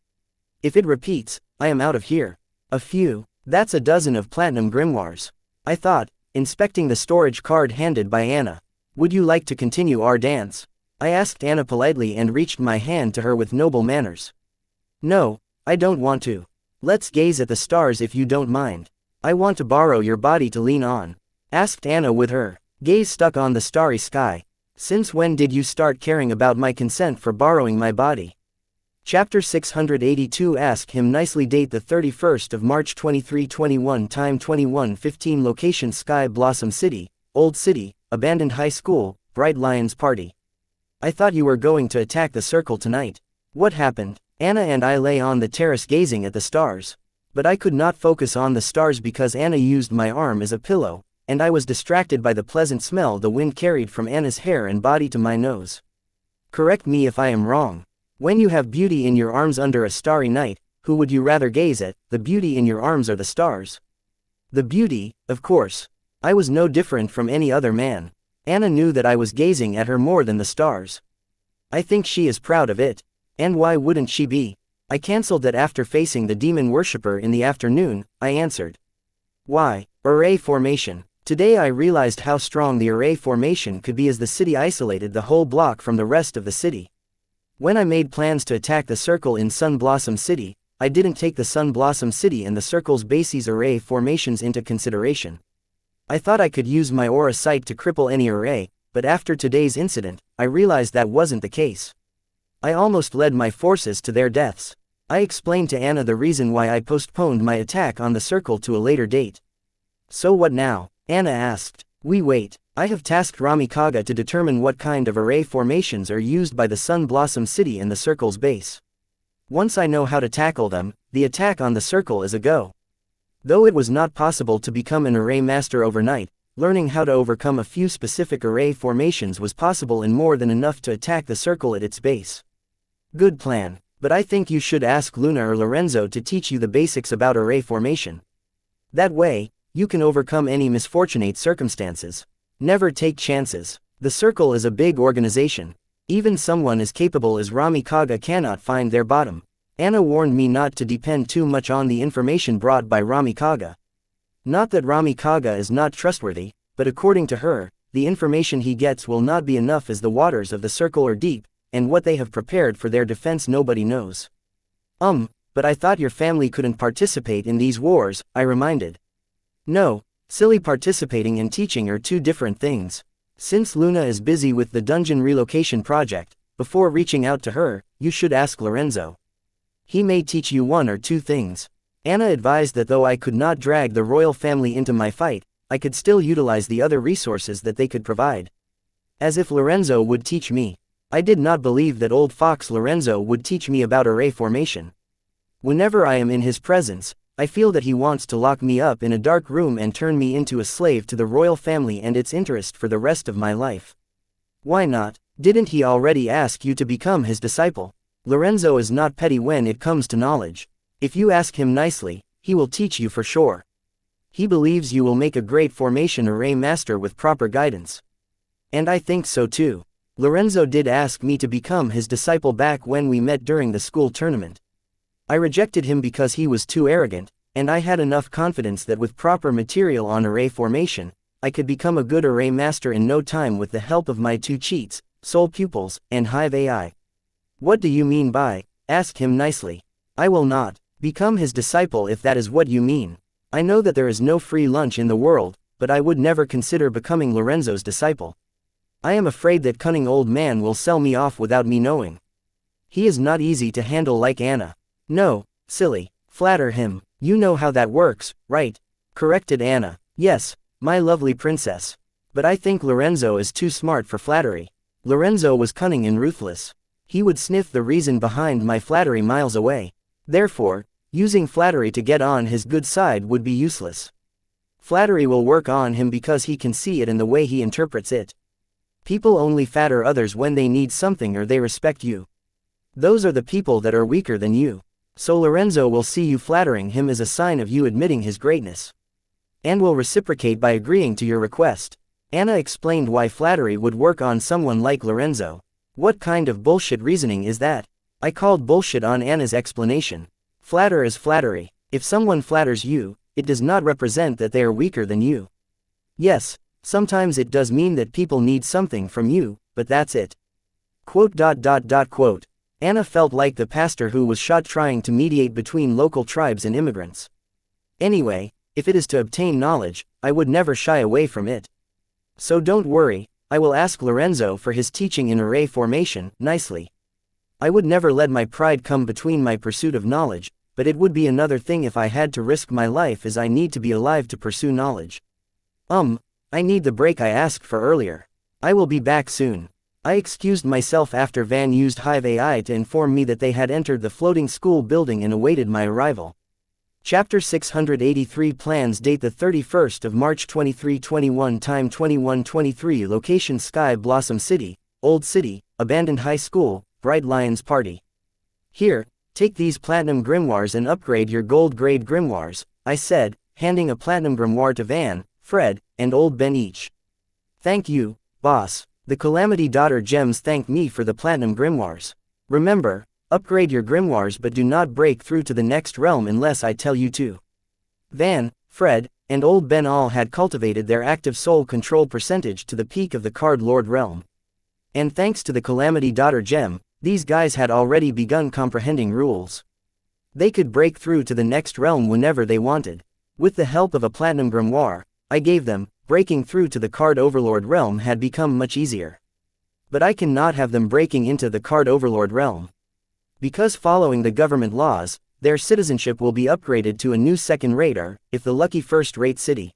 If it repeats, I am out of here. A few, that's a dozen of platinum grimoires. I thought, inspecting the storage card handed by Anna. Would you like to continue our dance? I asked Anna politely and reached my hand to her with noble manners. No, I don't want to. Let's gaze at the stars if you don't mind. I want to borrow your body to lean on. Asked Anna with her gaze stuck on the starry sky. Since when did you start caring about my consent for borrowing my body? Chapter 682. Ask him nicely. Date the 31st of March 2321. Time 21:15. Location Sky Blossom City, Old City, Abandoned High School, Bright Lions Party. I thought you were going to attack the circle tonight. What happened? Anna and I lay on the terrace gazing at the stars. But I could not focus on the stars because Anna used my arm as a pillow, and I was distracted by the pleasant smell the wind carried from Anna's hair and body to my nose. Correct me if I am wrong. When you have beauty in your arms under a starry night, who would you rather gaze at, the beauty in your arms or the stars? The beauty, of course. I was no different from any other man. Anna knew that I was gazing at her more than the stars. I think she is proud of it. And why wouldn't she be? I cancelled that after facing the demon worshipper in the afternoon, I answered. Why? Array formation. Today I realized how strong the array formation could be as the city isolated the whole block from the rest of the city. When I made plans to attack the circle in Sun Blossom City, I didn't take the Sun Blossom City and the circle's bases array formations into consideration. I thought I could use my aura sight to cripple any array, but after today's incident, I realized that wasn't the case. I almost led my forces to their deaths. I explained to Anna the reason why I postponed my attack on the circle to a later date. So what now? Anna asked. We wait. I have tasked Ramikaga to determine what kind of array formations are used by the Sun Blossom City and the circle's base. Once I know how to tackle them, the attack on the circle is a go. Though it was not possible to become an array master overnight, learning how to overcome a few specific array formations was possible and more than enough to attack the circle at its base. Good plan, but I think you should ask Luna or Lorenzo to teach you the basics about array formation. That way, you can overcome any misfortunate circumstances. Never take chances. The circle is a big organization. Even someone as capable as Ramikaga cannot find their bottom. Anna warned me not to depend too much on the information brought by Ramikaga. Not that Ramikaga is not trustworthy, but according to her, the information he gets will not be enough as the waters of the circle are deep, and what they have prepared for their defense nobody knows. But I thought your family couldn't participate in these wars, I reminded. No, silly, participating and teaching are two different things. Since Luna is busy with the dungeon relocation project, before reaching out to her, you should ask Lorenzo. He may teach you one or two things. Anna advised that though I could not drag the royal family into my fight, I could still utilize the other resources that they could provide. As if Lorenzo would teach me. I did not believe that old fox Lorenzo would teach me about array formation. Whenever I am in his presence, I feel that he wants to lock me up in a dark room and turn me into a slave to the royal family and its interest for the rest of my life. Why not? Didn't he already ask you to become his disciple? Lorenzo is not petty when it comes to knowledge. If you ask him nicely, he will teach you for sure. He believes you will make a great formation array master with proper guidance. And I think so too. Lorenzo did ask me to become his disciple back when we met during the school tournament. I rejected him because he was too arrogant, and I had enough confidence that with proper material on array formation, I could become a good array master in no time with the help of my two cheats, soul pupils, and Hive AI. What do you mean by, ask him nicely. I will not become his disciple if that is what you mean. I know that there is no free lunch in the world, but I would never consider becoming Lorenzo's disciple. I am afraid that cunning old man will sell me off without me knowing. He is not easy to handle like Anna. No, silly, flatter him, you know how that works, right? Corrected Anna. Yes, my lovely princess. But I think Lorenzo is too smart for flattery. Lorenzo was cunning and ruthless. He would sniff the reason behind my flattery miles away. Therefore, using flattery to get on his good side would be useless. Flattery will work on him because he can see it in the way he interprets it. People only flatter others when they need something or they respect you. Those are the people that are weaker than you. So Lorenzo will see you flattering him as a sign of you admitting his greatness. And will reciprocate by agreeing to your request. Anna explained why flattery would work on someone like Lorenzo. What kind of bullshit reasoning is that? I called bullshit on Anna's explanation. Flatter is flattery. If someone flatters you, it does not represent that they are weaker than you. Yes, sometimes it does mean that people need something from you, but that's it. Quote. Anna felt like the pastor who was shot trying to mediate between local tribes and immigrants. Anyway, if it is to obtain knowledge, I would never shy away from it. So don't worry, I will ask Lorenzo for his teaching in array formation, nicely. I would never let my pride come between my pursuit of knowledge, but it would be another thing if I had to risk my life as I need to be alive to pursue knowledge. I need the break I asked for earlier. I will be back soon. I excused myself after Van used Hive AI to inform me that they had entered the floating school building and awaited my arrival. Chapter 683 Plans. Date the 31st of March 2321. Time 21:23. Location Sky Blossom City, Old City, Abandoned High School, Bright Lions Party. Here, take these platinum grimoires and upgrade your gold grade grimoires, I said, handing a platinum grimoire to Van, Fred, and Old Ben each. Thank you, boss. The Calamity Daughter gems thank me for the platinum grimoires. Remember, upgrade your grimoires but do not break through to the next realm unless I tell you to. Van, Fred, and Old Ben all had cultivated their active soul control percentage to the peak of the Card Lord realm. And thanks to the Calamity Daughter gem, these guys had already begun comprehending rules. They could break through to the next realm whenever they wanted. With the help of a platinum grimoire, I gave them, breaking through to the Card Overlord realm had become much easier. But I cannot have them breaking into the Card Overlord realm. Because following the government laws, their citizenship will be upgraded to a new second-rate or, if the lucky first-rate city.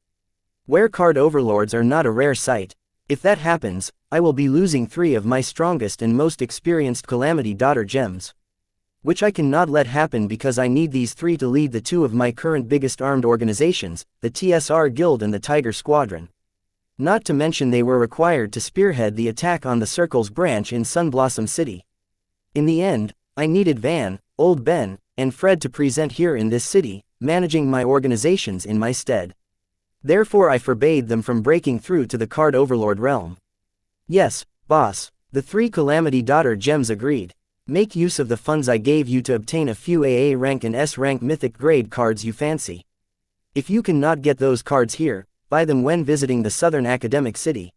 Where Card Overlords are not a rare sight. If that happens, I will be losing 3 of my strongest and most experienced Calamity Daughter gems. Which I cannot let happen because I need these 3 to lead the 2 of my current biggest armed organizations, the TSR Guild and the Tiger Squadron. Not to mention they were required to spearhead the attack on the Circle's branch in Sunblossom City. In the end, I needed Van, Old Ben, and Fred to present here in this city, managing my organizations in my stead. Therefore I forbade them from breaking through to the Card Overlord realm. Yes, boss, the 3 Calamity Daughter gems agreed. Make use of the funds I gave you to obtain a few AA rank and S rank mythic grade cards you fancy. If you cannot get those cards here, buy them when visiting the Southern Academic City.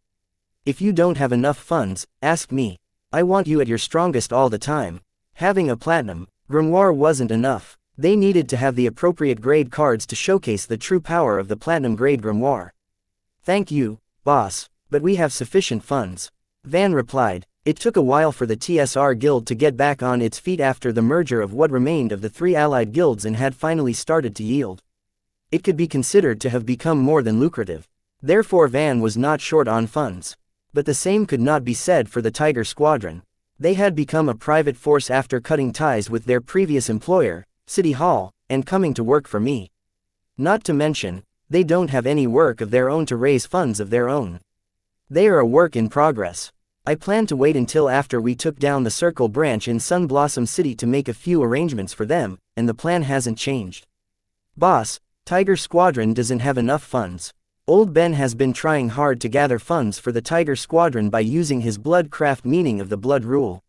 If you don't have enough funds, ask me. I want you at your strongest all the time. Having a platinum grimoire wasn't enough. They needed to have the appropriate grade cards to showcase the true power of the platinum grade grimoire. Thank you, boss, but we have sufficient funds. Van replied. It took a while for the TSR Guild to get back on its feet after the merger of what remained of the 3 allied guilds and had finally started to yield. It could be considered to have become more than lucrative. Therefore Van was not short on funds. But the same could not be said for the Tiger Squadron. They had become a private force after cutting ties with their previous employer, City Hall, and coming to work for me. Not to mention, they don't have any work of their own to raise funds of their own. They are a work in progress. I plan to wait until after we took down the Circle branch in Sunblossom City to make a few arrangements for them, and the plan hasn't changed. Boss, Tiger Squadron doesn't have enough funds. Old Ben has been trying hard to gather funds for the Tiger Squadron by using his bloodcraft, meaning of the blood rule.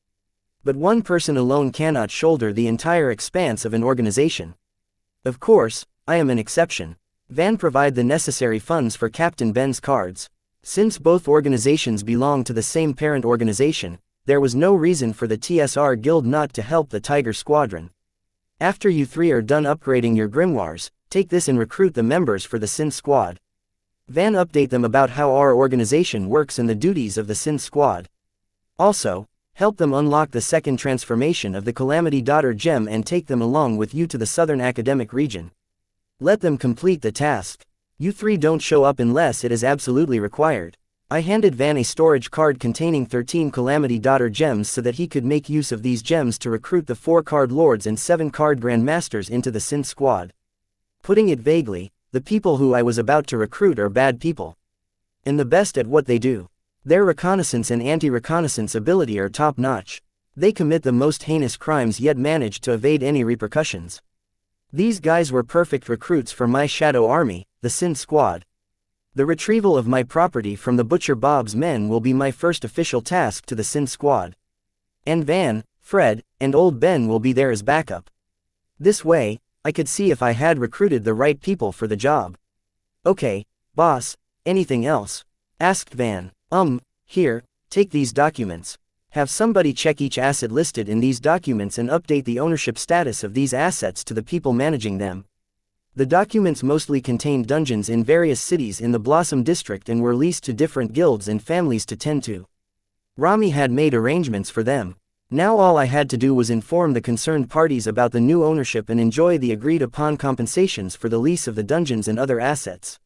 But one person alone cannot shoulder the entire expanse of an organization. Of course, I am an exception. Van provide the necessary funds for Captain Ben's cards. Since both organizations belong to the same parent organization, there was no reason for the TSR Guild not to help the Tiger Squadron. After you 3 are done upgrading your grimoires, take this and recruit the members for the Synth Squad. Van update them about how our organization works and the duties of the Synth Squad. Also, help them unlock the second transformation of the Calamity Daughter gem and take them along with you to the Southern Academic region. Let them complete the task. You 3 don't show up unless it is absolutely required. I handed Van a storage card containing 13 Calamity Daughter gems so that he could make use of these gems to recruit the 4 Card Lords and 7 Card Grandmasters into the Synth Squad. Putting it vaguely, the people who I was about to recruit are bad people. And the best at what they do. Their reconnaissance and anti-reconnaissance ability are top-notch. They commit the most heinous crimes yet manage to evade any repercussions. These guys were perfect recruits for my shadow army, the Synth Squad. The retrieval of my property from the Butcher Bob's men will be my first official task to the Synth Squad. And Van, Fred, and Old Ben will be there as backup. This way, I could see if I had recruited the right people for the job. Okay, boss, anything else? Asked Van. Here, take these documents. Have somebody check each asset listed in these documents and update the ownership status of these assets to the people managing them. The documents mostly contained dungeons in various cities in the Blossom District and were leased to different guilds and families to tend to. Rami had made arrangements for them. Now all I had to do was inform the concerned parties about the new ownership and enjoy the agreed-upon compensations for the lease of the dungeons and other assets.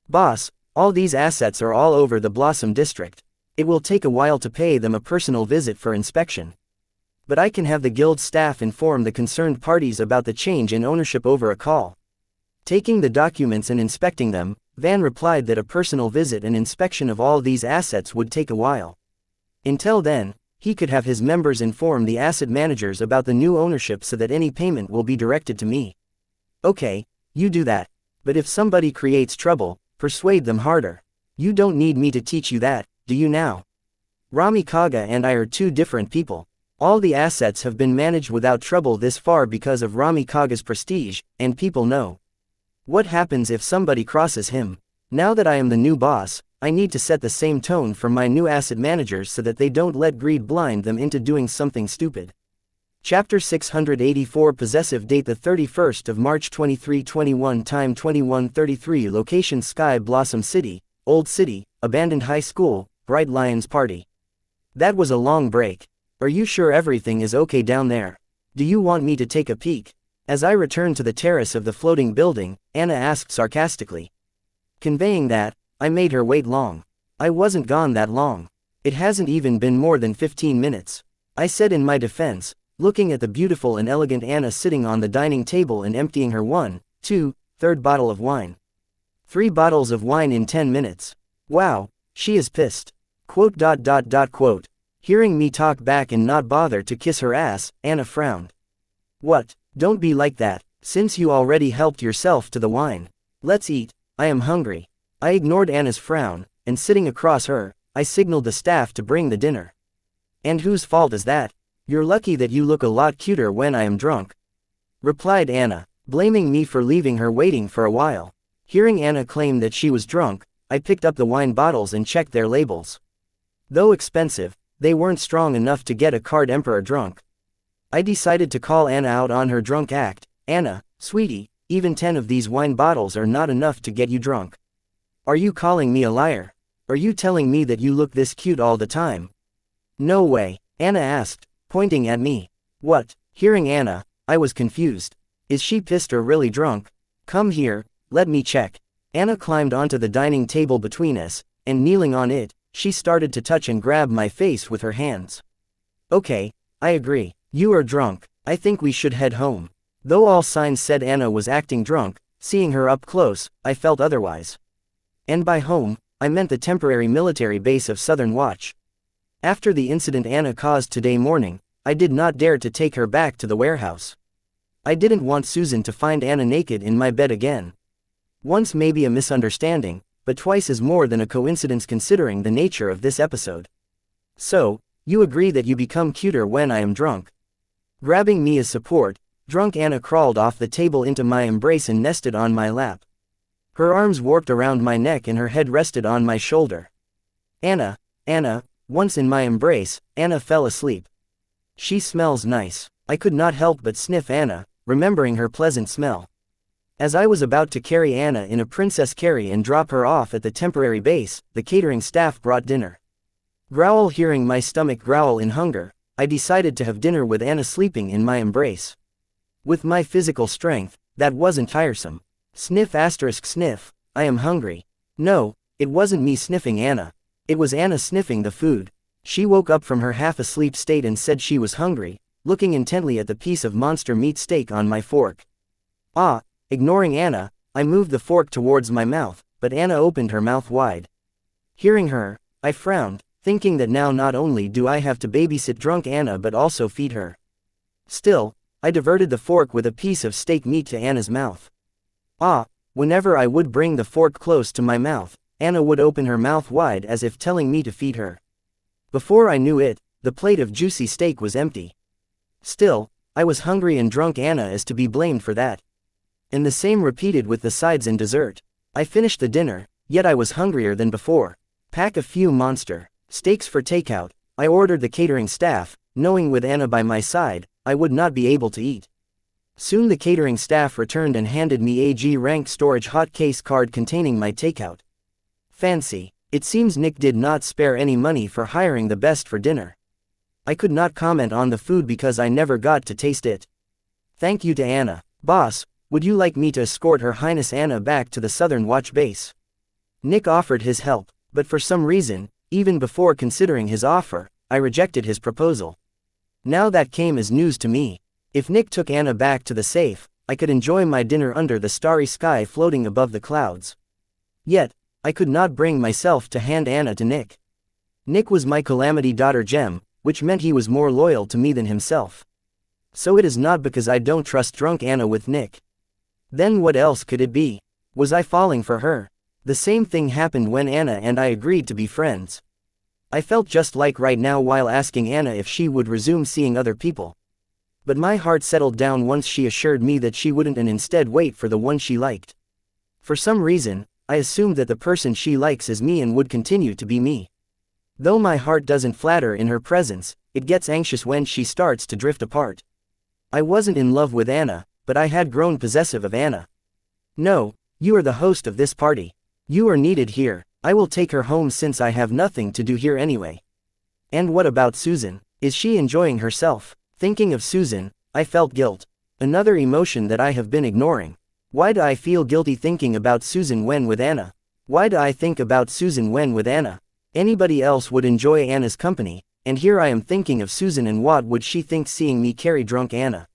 Boss, all these assets are all over the Blossom District. It will take a while to pay them a personal visit for inspection. But I can have the guild staff inform the concerned parties about the change in ownership over a call. Taking the documents and inspecting them, Van replied that a personal visit and inspection of all these assets would take a while. Until then, he could have his members inform the asset managers about the new ownership so that any payment will be directed to me. Okay, you do that. But if somebody creates trouble, persuade them harder. You don't need me to teach you that, do you now? Ramikaga and I are two different people. All the assets have been managed without trouble this far because of Ramikaga's prestige, and people know. What happens if somebody crosses him? Now that I am the new boss, I need to set the same tone for my new asset managers so that they don't let greed blind them into doing something stupid. Chapter 684 Possessive Date the 31st of March 2321 Time 21:33 Location Sky Blossom City, Old City, Abandoned High School, Bright Lions Party. That was a long break. Are you sure everything is okay down there? Do you want me to take a peek? As I returned to the terrace of the floating building, Anna asked sarcastically. Conveying that, I made her wait long. I wasn't gone that long. It hasn't even been more than 15 minutes. I said in my defense, looking at the beautiful and elegant Anna sitting on the dining table and emptying her third bottle of wine. 3 bottles of wine in 10 minutes. Wow, she is pissed. Quote. Hearing me talk back and not bother to kiss her ass, Anna frowned. What? Don't be like that, since you already helped yourself to the wine. Let's eat, I am hungry. I ignored Anna's frown, and sitting across her, I signaled the staff to bring the dinner. And whose fault is that? You're lucky that you look a lot cuter when I am drunk, replied Anna, blaming me for leaving her waiting for a while. Hearing Anna claim that she was drunk, I picked up the wine bottles and checked their labels. Though expensive, they weren't strong enough to get a card emperor drunk. I decided to call Anna out on her drunk act. Anna, sweetie, even 10 of these wine bottles are not enough to get you drunk. Are you calling me a liar? Are you telling me that you look this cute all the time? No way, Anna asked, pointing at me. What? Hearing Anna, I was confused. Is she pissed or really drunk? Come here, let me check. Anna climbed onto the dining table between us, and kneeling on it, she started to touch and grab my face with her hands. Okay, I agree. You are drunk. I think we should head home. Though all signs said Anna was acting drunk, seeing her up close, I felt otherwise. And by home, I meant the temporary military base of Southern Watch. After the incident Anna caused today morning, I did not dare to take her back to the warehouse. I didn't want Susan to find Anna naked in my bed again. Once may be a misunderstanding, but twice is more than a coincidence considering the nature of this episode. So, you agree that you become cuter when I am drunk? Grabbing me as support, drunk Anna crawled off the table into my embrace and nested on my lap. Her arms warped around my neck and her head rested on my shoulder. Anna, once in my embrace, Anna fell asleep. She smells nice. I could not help but sniff Anna, remembering her pleasant smell. As I was about to carry Anna in a princess carry and drop her off at the temporary base, the catering staff brought dinner. Hearing my stomach growl in hunger, I decided to have dinner with Anna sleeping in my embrace. With my physical strength, that wasn't tiresome. Sniff ** sniff, I am hungry. No, it wasn't me sniffing Anna. It was Anna sniffing the food. She woke up from her half-asleep state and said she was hungry, looking intently at the piece of monster meat steak on my fork. Ignoring Anna, I moved the fork towards my mouth, but Anna opened her mouth wide. Hearing her, I frowned, thinking that now not only do I have to babysit drunk Anna but also feed her. Still, I diverted the fork with a piece of steak meat to Anna's mouth. Whenever I would bring the fork close to my mouth, Anna would open her mouth wide as if telling me to feed her. Before I knew it, the plate of juicy steak was empty. Still, I was hungry and drunk Anna is to be blamed for that. And the same repeated with the sides and dessert. I finished the dinner, yet I was hungrier than before. Pack a few monster steaks for takeout, I ordered the catering staff, knowing with Anna by my side, I would not be able to eat. Soon the catering staff returned and handed me a G-rank storage hot case card containing my takeout. Fancy. It seems Nick did not spare any money for hiring the best for dinner. I could not comment on the food because I never got to taste it. Thank you to Anna. Boss, would you like me to escort Her Highness Anna back to the Southern Watch base? Nick offered his help, but for some reason, even before considering his offer, I rejected his proposal. Now that came as news to me. If Nick took Anna back to the safe, I could enjoy my dinner under the starry sky floating above the clouds. Yet, I could not bring myself to hand Anna to Nick. Nick was my calamity daughter gem, which meant he was more loyal to me than himself. So it is not because I don't trust drunk Anna with Nick. Then what else could it be? Was I falling for her? The same thing happened when Anna and I agreed to be friends. I felt just like right now while asking Anna if she would resume seeing other people. But my heart settled down once she assured me that she wouldn't and instead wait for the one she liked. For some reason, I assumed that the person she likes is me and would continue to be me. Though my heart doesn't flatter in her presence, it gets anxious when she starts to drift apart. I wasn't in love with Anna, but I had grown possessive of Anna. No, you are the host of this party. You are needed here. I will take her home since I have nothing to do here anyway. And what about Susan? Is she enjoying herself? Thinking of Susan, I felt guilt. Another emotion that I have been ignoring. Why do I feel guilty thinking about Susan when with Anna? Why do I think about Susan when with Anna? Anybody else would enjoy Anna's company, and here I am thinking of Susan and what would she think seeing me carry drunk Anna.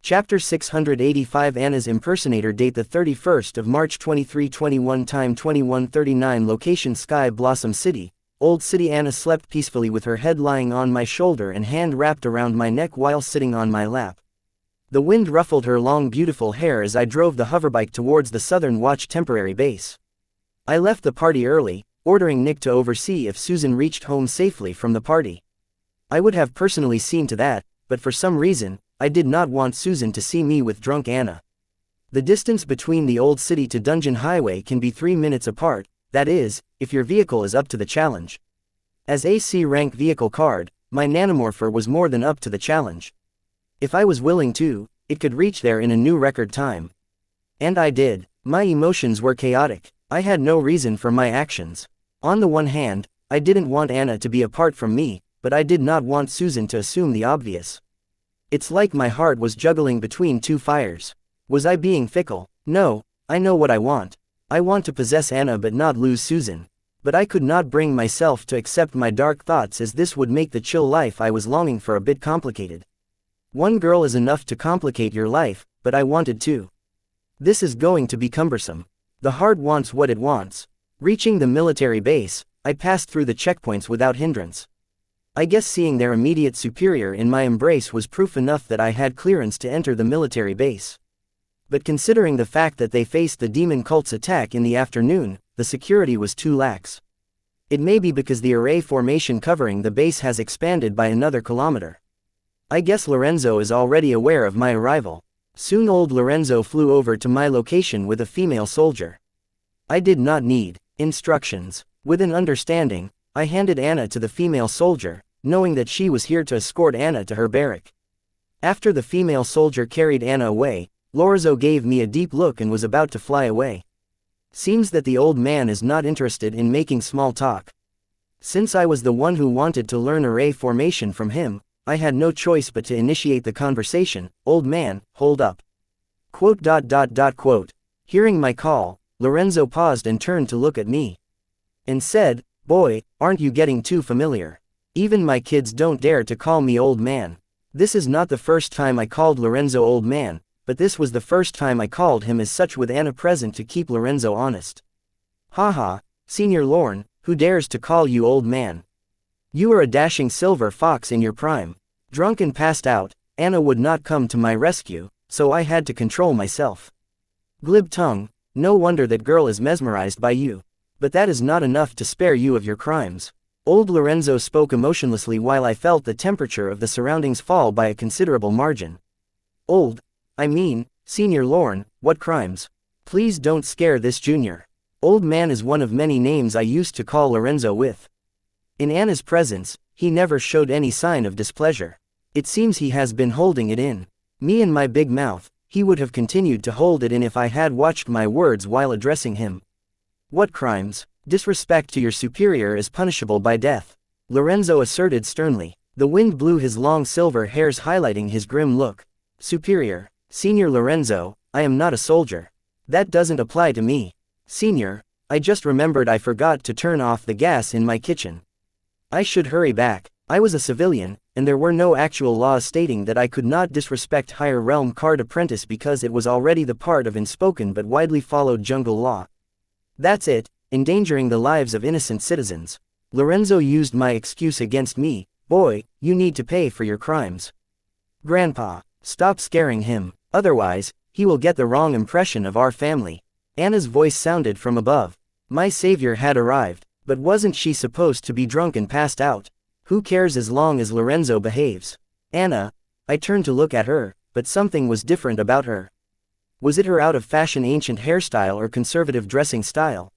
Chapter 685 Anna's impersonator. Date the 31st of March 2321. Time 21:39. Location Sky Blossom City, Old City. Anna slept peacefully with her head lying on my shoulder and hand wrapped around my neck while sitting on my lap. The wind ruffled her long beautiful hair as I drove the hoverbike towards the Southern Watch temporary base. I left the party early, ordering Nick to oversee if Susan reached home safely from the party. I would have personally seen to that, but for some reason, I did not want Susan to see me with drunk Anna. The distance between the Old City to Dungeon Highway can be 3 minutes apart, that is, if your vehicle is up to the challenge. As a C-rank vehicle card, my nanomorpher was more than up to the challenge. If I was willing to, it could reach there in a new record time. And I did. My emotions were chaotic. I had no reason for my actions. On the one hand, I didn't want Anna to be apart from me, but I did not want Susan to assume the obvious. It's like my heart was juggling between two fires. Was I being fickle? No, I know what I want. I want to possess Anna but not lose Susan. But I could not bring myself to accept my dark thoughts, as this would make the chill life I was longing for a bit complicated. One girl is enough to complicate your life, but I wanted two. This is going to be cumbersome. The heart wants what it wants. Reaching the military base, I passed through the checkpoints without hindrance. I guess seeing their immediate superior in my embrace was proof enough that I had clearance to enter the military base. But considering the fact that they faced the demon cult's attack in the afternoon, the security was too lax. It may be because the array formation covering the base has expanded by another kilometer. I guess Lorenzo is already aware of my arrival. Soon old Lorenzo flew over to my location with a female soldier. I did not need instructions. With an understanding, I handed Anna to the female soldier, knowing that she was here to escort Anna to her barrack. After the female soldier carried Anna away, Lorenzo gave me a deep look and was about to fly away. Seems that the old man is not interested in making small talk. Since I was the one who wanted to learn array formation from him, I had no choice but to initiate the conversation. Old man, hold up. Quote. Hearing my call, Lorenzo paused and turned to look at me. And said, boy, aren't you getting too familiar? Even my kids don't dare to call me old man. This is not the first time I called Lorenzo old man, but this was the first time I called him as such with Anna present to keep Lorenzo honest. Haha, Senior Lorne, who dares to call you old man? You are a dashing silver fox in your prime. Drunk and passed out, Anna would not come to my rescue, so I had to control myself. Glib tongue, no wonder that girl is mesmerized by you. But that is not enough to spare you of your crimes. Old Lorenzo spoke emotionlessly while I felt the temperature of the surroundings fall by a considerable margin. Senior Lorne, what crimes? Please don't scare this junior. Old man is one of many names I used to call Lorenzo with. In Anna's presence, he never showed any sign of displeasure. It seems he has been holding it in. Me and my big mouth, he would have continued to hold it in if I had watched my words while addressing him. What crimes? Disrespect to your superior is punishable by death, Lorenzo asserted sternly. The wind blew his long silver hairs, highlighting his grim look. Superior. Senior Lorenzo, I am not a soldier. That doesn't apply to me. Senior, I just remembered I forgot to turn off the gas in my kitchen. I should hurry back. I was a civilian, and there were no actual laws stating that I could not disrespect higher realm card apprentice because it was already the part of unspoken but widely followed jungle law. That's it, endangering the lives of innocent citizens. Lorenzo used my excuse against me. Boy, you need to pay for your crimes. Grandpa, stop scaring him, otherwise, he will get the wrong impression of our family. Anna's voice sounded from above. My savior had arrived, but wasn't she supposed to be drunk and passed out? Who cares as long as Lorenzo behaves? Anna, I turned to look at her, but something was different about her. Was it her out-of-fashion ancient hairstyle or conservative dressing style?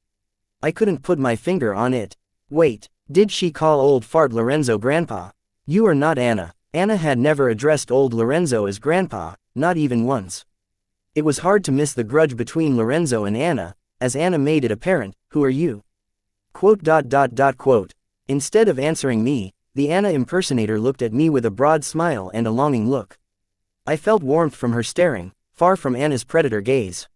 I couldn't put my finger on it. Wait, did she call old fart Lorenzo grandpa? You are not Anna. Anna had never addressed old Lorenzo as grandpa, not even once. It was hard to miss the grudge between Lorenzo and Anna, as Anna made it apparent. Who are you? Quote. Instead of answering me, the Anna impersonator looked at me with a broad smile and a longing look. I felt warmth from her staring, far from Anna's predator gaze.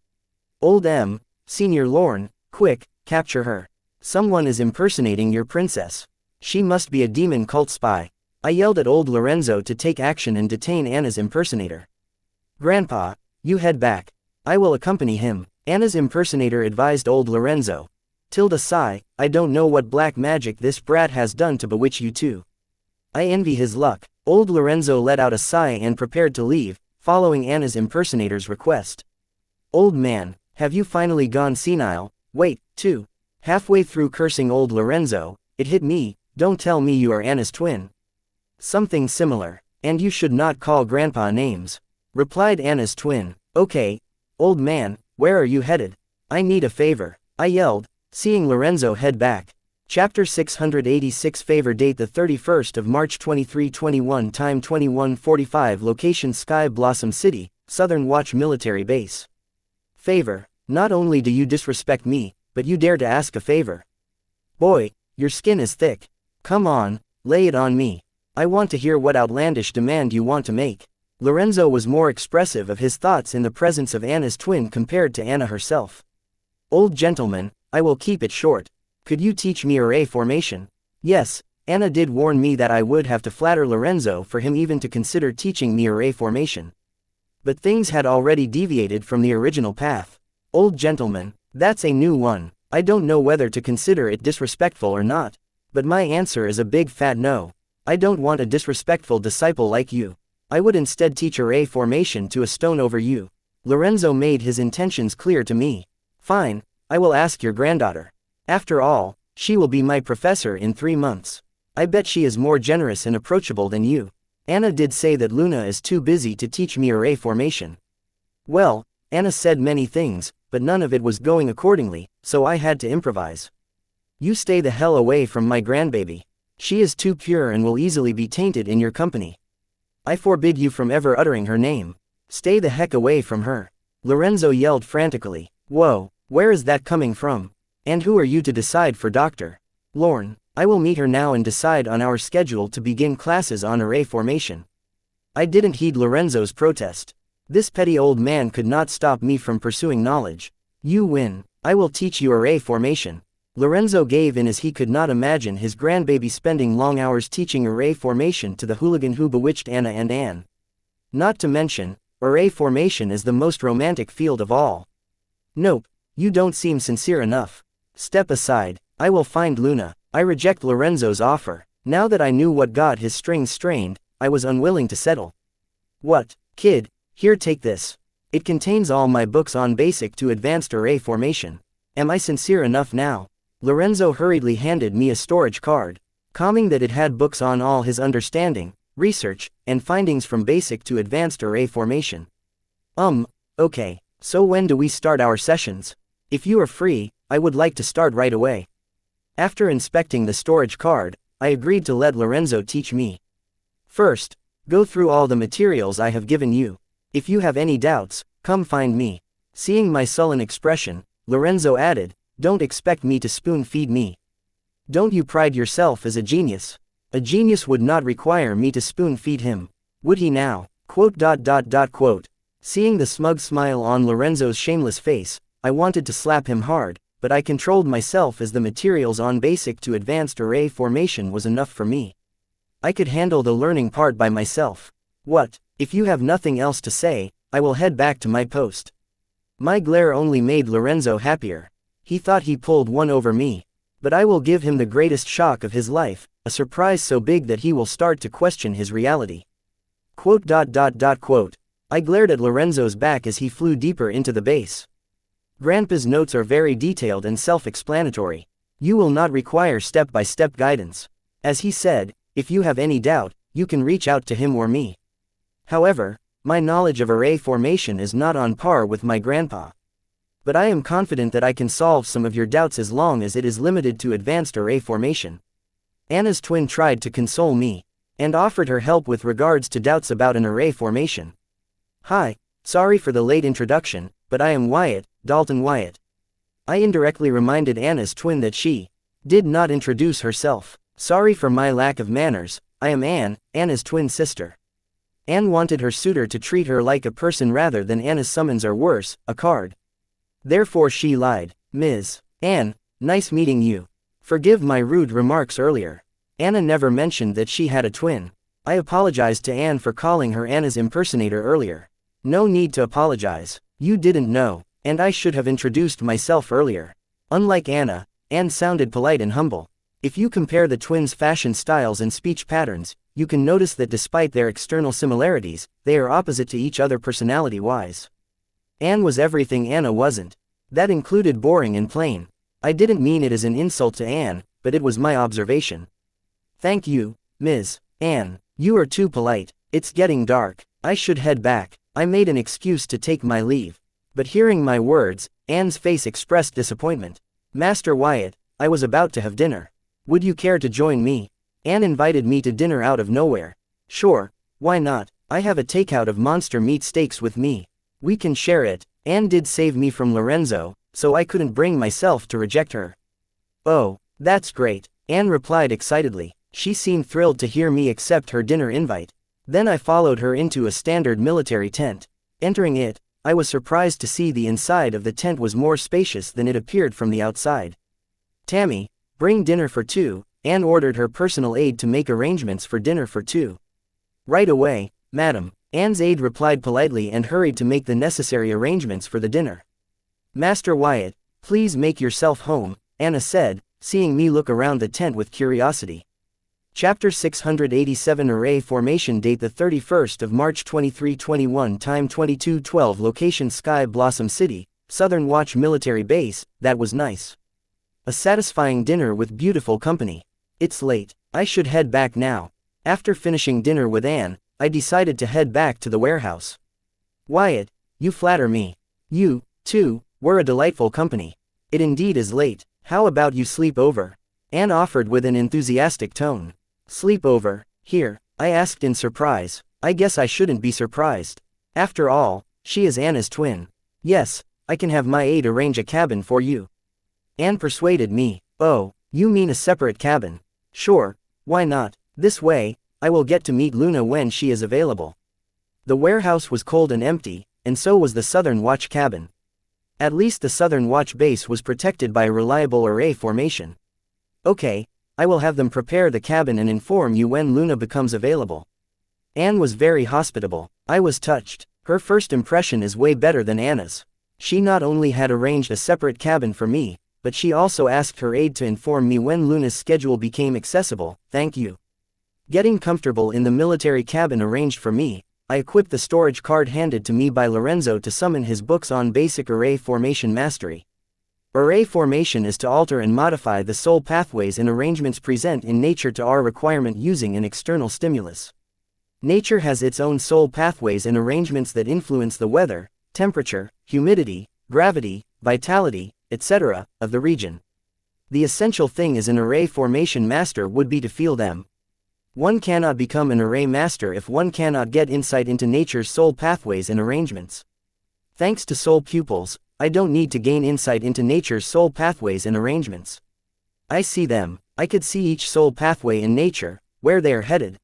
Old M, Senior Lorne, quick, capture her. Someone is impersonating your princess. She must be a demon cult spy. I yelled at old Lorenzo to take action and detain Anna's impersonator. Grandpa, you head back. I will accompany him, Anna's impersonator advised old Lorenzo. Sigh, I don't know what black magic this brat has done to bewitch you two. I envy his luck. Old Lorenzo let out a sigh and prepared to leave, following Anna's impersonator's request. Old man, have you finally gone senile? Wait, too. Halfway through cursing old Lorenzo, it hit me. Don't tell me you are Anna's twin. Something similar, and you should not call grandpa names, replied Anna's twin. Okay, old man, where are you headed? I need a favor, I yelled, seeing Lorenzo head back. Chapter 686 Favor Date the 31st of March 2321 Time 21:45 Location Sky Blossom City, Southern Watch Military Base. Favor, not only do you disrespect me, but you dare to ask a favor. Boy, your skin is thick. Come on, lay it on me. I want to hear what outlandish demand you want to make. Lorenzo was more expressive of his thoughts in the presence of Anna's twin compared to Anna herself. Old gentleman, I will keep it short. Could you teach me array formation? Yes, Anna did warn me that I would have to flatter Lorenzo for him even to consider teaching me array formation. But things had already deviated from the original path. Old gentleman, that's a new one. I don't know whether to consider it disrespectful or not. But my answer is a big fat no. I don't want a disrespectful disciple like you. I would instead teach array formation to a stone over you. Lorenzo made his intentions clear to me. Fine, I will ask your granddaughter. After all, she will be my professor in 3 months. I bet she is more generous and approachable than you. Anna did say that Luna is too busy to teach me array formation. Well, Anna said many things, but none of it was going accordingly, so I had to improvise. You stay the hell away from my grandbaby. She is too pure and will easily be tainted in your company. I forbid you from ever uttering her name. Stay the heck away from her. Lorenzo yelled frantically. Whoa, where is that coming from? And who are you to decide for Dr. Lorne? I will meet her now and decide on our schedule to begin classes on array formation. I didn't heed Lorenzo's protest. This petty old man could not stop me from pursuing knowledge. You win. I will teach you array formation. Lorenzo gave in as he could not imagine his grandbaby spending long hours teaching array formation to the hooligan who bewitched Anna and Anne. Not to mention, array formation is the most romantic field of all. Nope, you don't seem sincere enough. Step aside, I will find Luna. I reject Lorenzo's offer. Now that I knew what got his strings strained, I was unwilling to settle. What, kid, here take this. It contains all my books on basic to advanced array formation. Am I sincere enough now? Lorenzo hurriedly handed me a storage card, commenting that it had books on all his understanding, research, and findings from basic to advanced array formation. Okay, so when do we start our sessions? If you are free, I would like to start right away. After inspecting the storage card, I agreed to let Lorenzo teach me. First, go through all the materials I have given you. If you have any doubts, come find me. Seeing my sullen expression, Lorenzo added, don't expect me to spoon-feed me. Don't you pride yourself as a genius? A genius would not require me to spoon-feed him. Would he now? Quote. Seeing the smug smile on Lorenzo's shameless face, I wanted to slap him hard, but I controlled myself as the materials on basic to advanced array formation was enough for me. I could handle the learning part by myself. What? If you have nothing else to say, I will head back to my post. My glare only made Lorenzo happier. He thought he pulled one over me. But I will give him the greatest shock of his life, a surprise so big that he will start to question his reality. Quote. I glared at Lorenzo's back as he flew deeper into the base. Grandpa's notes are very detailed and self-explanatory. You will not require step-by-step guidance. As he said, if you have any doubt, you can reach out to him or me. However, my knowledge of array formation is not on par with my grandpa. But I am confident that I can solve some of your doubts as long as it is limited to advanced array formation. Anna's twin tried to console me, and offered her help with regards to doubts about an array formation. Hi, sorry for the late introduction, but I am Wyatt, Dalton Wyatt. I indirectly reminded Anna's twin that she did not introduce herself. Sorry for my lack of manners, I am Anne, Anna's twin sister. Anne wanted her suitor to treat her like a person rather than Anna's summons or worse, a card. Therefore she lied. Ms. Anne, nice meeting you. Forgive my rude remarks earlier. Anna never mentioned that she had a twin. I apologized to Anne for calling her Anna's impersonator earlier. No need to apologize. You didn't know, and I should have introduced myself earlier. Unlike Anna, Anne sounded polite and humble. If you compare the twins' fashion styles and speech patterns, you can notice that despite their external similarities, they are opposite to each other personality-wise. Anne was everything Anna wasn't. That included boring and plain. I didn't mean it as an insult to Anne, but it was my observation. Thank you, Ms. Anne. You are too polite. It's getting dark. I should head back. I made an excuse to take my leave. But hearing my words, Anne's face expressed disappointment. Master Wyatt, I was about to have dinner. Would you care to join me? Anne invited me to dinner out of nowhere. Sure, why not? I have a takeout of monster meat steaks with me. We can share it. Anne did save me from Lorenzo, so I couldn't bring myself to reject her. Oh, that's great, Anne replied excitedly. She seemed thrilled to hear me accept her dinner invite. Then I followed her into a standard military tent. Entering it, I was surprised to see the inside of the tent was more spacious than it appeared from the outside. Tammy, bring dinner for two, Anne ordered her personal aide to make arrangements for dinner for two. Right away, madam, Anne's aide replied politely and hurried to make the necessary arrangements for the dinner. Master Wyatt, please make yourself home, Anna said, seeing me look around the tent with curiosity. Chapter 687 Array Formation. Date the 31st of March 2321. Time 22:12. Location Sky Blossom City, Southern Watch Military Base. That was nice. A satisfying dinner with beautiful company. It's late. I should head back now. After finishing dinner with Anne, I decided to head back to the warehouse. Wyatt, you flatter me. You, too, were a delightful company. It indeed is late. How about you sleep over? Anne offered with an enthusiastic tone. Sleep over, here? I asked in surprise. I guess I shouldn't be surprised. After all, she is Anna's twin. Yes, I can have my aide arrange a cabin for you. Anne persuaded me. Oh, you mean a separate cabin? Sure, why not? This way, I will get to meet Luna when she is available. The warehouse was cold and empty, and so was the Southern Watch cabin. At least the Southern Watch base was protected by a reliable array formation. Okay, I will have them prepare the cabin and inform you when Luna becomes available. Anne was very hospitable. I was touched. Her first impression is way better than Anna's. She not only had arranged a separate cabin for me, but she also asked her aide to inform me when Luna's schedule became accessible. Thank you. Getting comfortable in the military cabin arranged for me, I equipped the storage card handed to me by Lorenzo to summon his books on basic array formation mastery. Array formation is to alter and modify the soul pathways and arrangements present in nature to our requirement using an external stimulus. Nature has its own soul pathways and arrangements that influence the weather, temperature, humidity, gravity, vitality, etc., of the region. The essential thing as an array formation master would be to feel them. One cannot become an array master if one cannot get insight into nature's soul pathways and arrangements. Thanks to soul pupils, I don't need to gain insight into nature's soul pathways and arrangements. I see them. I could see each soul pathway in nature, where they are headed.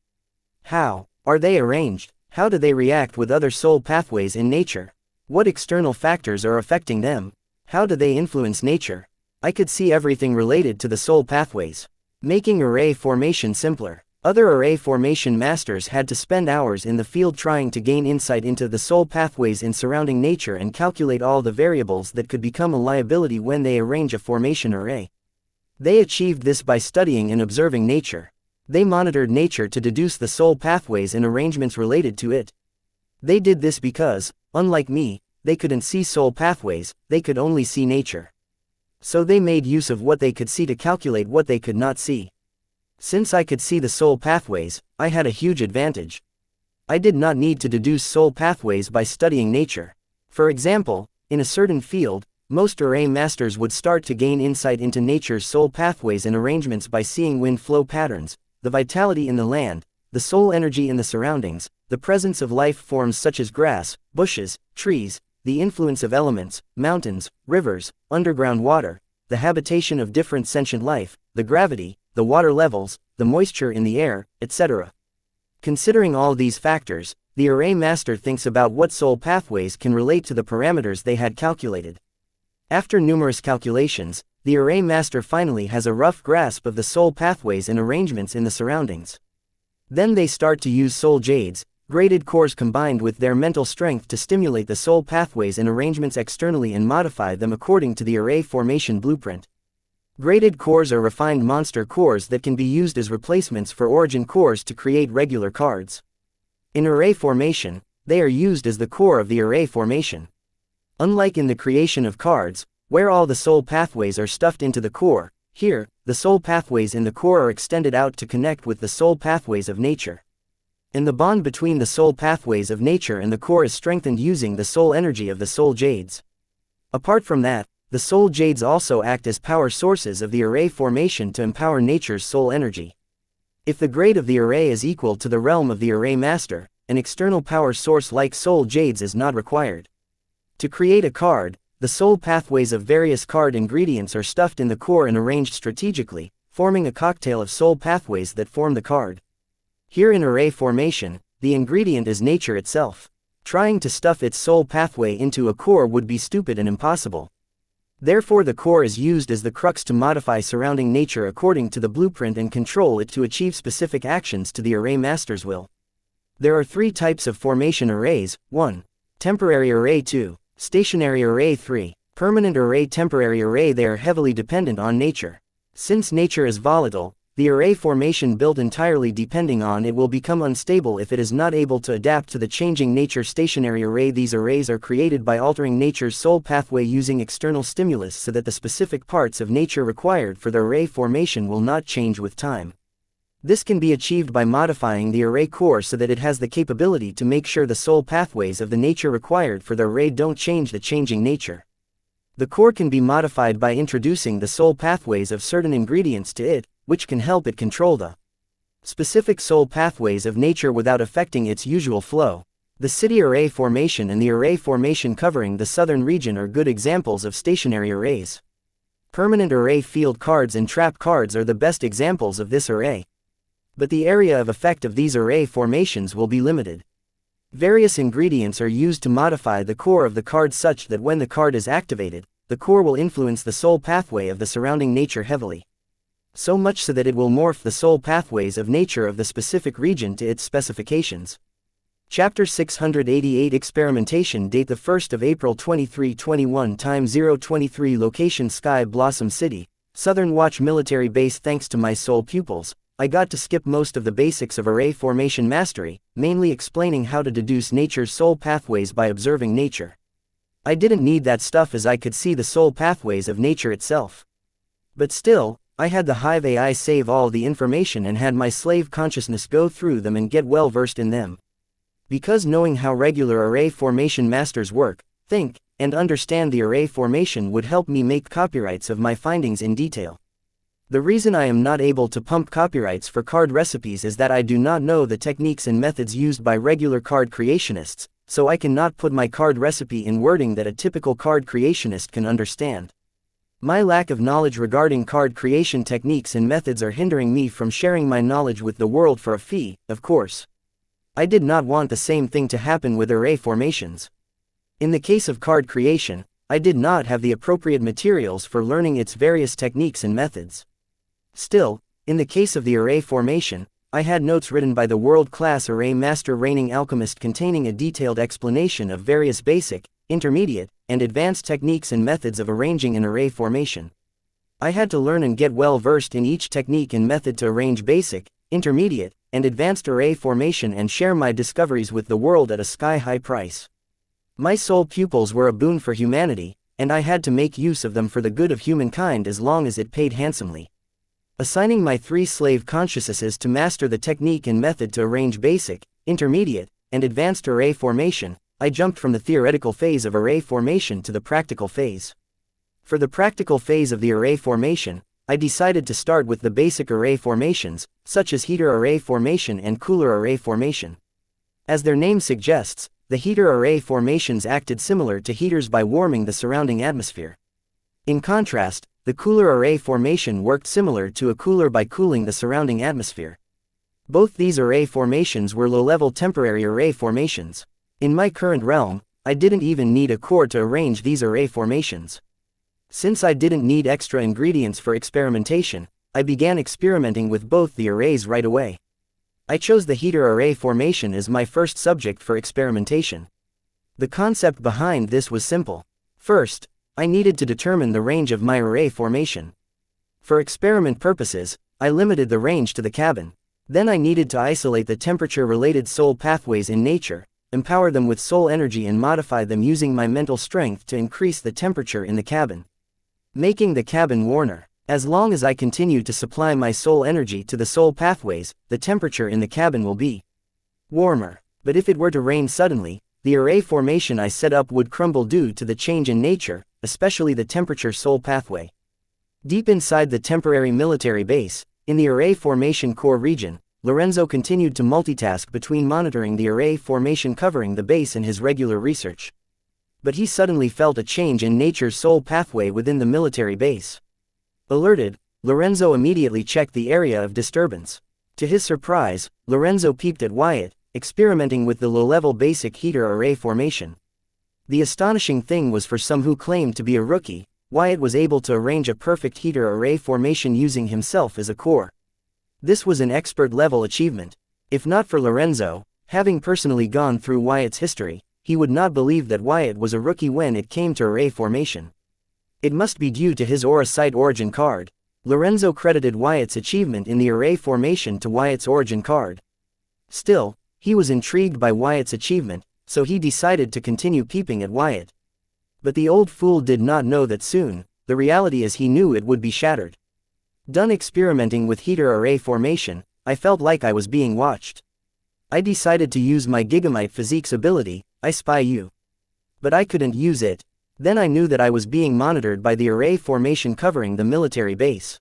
How are they arranged? How do they react with other soul pathways in nature? What external factors are affecting them? How do they influence nature? I could see everything related to the soul pathways, making array formation simpler. Other array formation masters had to spend hours in the field trying to gain insight into the soul pathways in surrounding nature and calculate all the variables that could become a liability when they arrange a formation array. They achieved this by studying and observing nature. They monitored nature to deduce the soul pathways and arrangements related to it. They did this because, unlike me, they couldn't see soul pathways, they could only see nature. So they made use of what they could see to calculate what they could not see. Since I could see the soul pathways, I had a huge advantage. I did not need to deduce soul pathways by studying nature. For example, in a certain field, most array masters would start to gain insight into nature's soul pathways and arrangements by seeing wind flow patterns, the vitality in the land, the soul energy in the surroundings, the presence of life forms such as grass, bushes, trees, the influence of elements, mountains, rivers, underground water, the habitation of different sentient life, the gravity, the water levels, the moisture in the air, etc. Considering all these factors, the array master thinks about what soul pathways can relate to the parameters they had calculated. After numerous calculations, the array master finally has a rough grasp of the soul pathways and arrangements in the surroundings. Then they start to use soul jades, graded cores combined with their mental strength to stimulate the soul pathways and arrangements externally and modify them according to the array formation blueprint. Graded cores are refined monster cores that can be used as replacements for origin cores to create regular cards. In array formation, they are used as the core of the array formation. Unlike in the creation of cards, where all the soul pathways are stuffed into the core, here, the soul pathways in the core are extended out to connect with the soul pathways of nature. And the bond between the soul pathways of nature and the core is strengthened using the soul energy of the soul jades. Apart from that, the soul jades also act as power sources of the array formation to empower nature's soul energy. If the grade of the array is equal to the realm of the array master, an external power source like soul jades is not required. To create a card, the soul pathways of various card ingredients are stuffed in the core and arranged strategically, forming a cocktail of soul pathways that form the card. Here in array formation, the ingredient is nature itself. Trying to stuff its soul pathway into a core would be stupid and impossible. Therefore the core is used as the crux to modify surrounding nature according to the blueprint and control it to achieve specific actions to the array master's will. There are three types of formation arrays: 1. Temporary array, 2. Stationary array, 3. Permanent array. Temporary array. They are heavily dependent on nature. Since nature is volatile, the array formation built entirely depending on it will become unstable if it is not able to adapt to the changing nature. Stationary array. These arrays are created by altering nature's soul pathway using external stimulus so that the specific parts of nature required for the array formation will not change with time. This can be achieved by modifying the array core so that it has the capability to make sure the soul pathways of the nature required for the array don't change the changing nature. The core can be modified by introducing the soul pathways of certain ingredients to it, which can help it control the specific soul pathways of nature without affecting its usual flow. The city array formation and the array formation covering the southern region are good examples of stationary arrays. Permanent array field cards and trap cards are the best examples of this array. But the area of effect of these array formations will be limited. Various ingredients are used to modify the core of the card such that when the card is activated, the core will influence the soul pathway of the surrounding nature heavily. So much so that it will morph the soul pathways of nature of the specific region to its specifications. Chapter 688 Experimentation. Date the 1st of April 2321. Time 023. Location Sky Blossom City, Southern Watch Military Base. Thanks to my soul pupils, I got to skip most of the basics of array formation mastery, mainly explaining how to deduce nature's soul pathways by observing nature. I didn't need that stuff as I could see the soul pathways of nature itself. But still, I had the Hive AI save all the information and had my slave consciousness go through them and get well versed in them. Because knowing how regular array formation masters work, think, and understand the array formation would help me make copyrights of my findings in detail. The reason I am not able to pump copyrights for card recipes is that I do not know the techniques and methods used by regular card creationists, so I cannot put my card recipe in wording that a typical card creationist can understand. My lack of knowledge regarding card creation techniques and methods are hindering me from sharing my knowledge with the world for a fee, of course. I did not want the same thing to happen with array formations. In the case of card creation, I did not have the appropriate materials for learning its various techniques and methods. Still, in the case of the array formation, I had notes written by the world-class array master reigning alchemist containing a detailed explanation of various basic, intermediate, and advanced techniques and methods of arranging an array formation. I had to learn and get well versed in each technique and method to arrange basic, intermediate, and advanced array formation and share my discoveries with the world at a sky-high price. My soul pupils were a boon for humanity, and I had to make use of them for the good of humankind as long as it paid handsomely. Assigning my 3 slave consciousnesses to master the technique and method to arrange basic, intermediate, and advanced array formation, I jumped from the theoretical phase of array formation to the practical phase. For the practical phase of the array formation, I decided to start with the basic array formations, such as heater array formation and cooler array formation. As their name suggests, the heater array formations acted similar to heaters by warming the surrounding atmosphere. In contrast, the cooler array formation worked similar to a cooler by cooling the surrounding atmosphere. Both these array formations were low-level temporary array formations. In my current realm, I didn't even need a core to arrange these array formations. Since I didn't need extra ingredients for experimentation, I began experimenting with both the arrays right away. I chose the heater array formation as my first subject for experimentation. The concept behind this was simple. First, I needed to determine the range of my array formation. For experiment purposes, I limited the range to the cabin. Then I needed to isolate the temperature-related soul pathways in nature, empower them with soul energy and modify them using my mental strength to increase the temperature in the cabin, making the cabin warmer. As long as I continue to supply my soul energy to the soul pathways, the temperature in the cabin will be warmer. But if it were to rain suddenly, the array formation I set up would crumble due to the change in nature, especially the temperature soul pathway. Deep inside the temporary military base, in the array formation core region, Lorenzo continued to multitask between monitoring the array formation covering the base and his regular research. But he suddenly felt a change in nature's soul pathway within the military base. Alerted, Lorenzo immediately checked the area of disturbance. To his surprise, Lorenzo peeped at Wyatt, experimenting with the low-level basic heater array formation. The astonishing thing was, for some who claimed to be a rookie, Wyatt was able to arrange a perfect heater array formation using himself as a core. This was an expert-level achievement. If not for Lorenzo, having personally gone through Wyatt's history, he would not believe that Wyatt was a rookie when it came to array formation. It must be due to his Aura Site origin card. Lorenzo credited Wyatt's achievement in the array formation to Wyatt's origin card. Still, he was intrigued by Wyatt's achievement, so he decided to continue peeping at Wyatt. But the old fool did not know that soon, the reality is he knew it would be shattered. Done experimenting with heater array formation, I felt like I was being watched. I decided to use my Gigamite Physique's ability, I Spy You. But I couldn't use it. Then I knew that I was being monitored by the array formation covering the military base.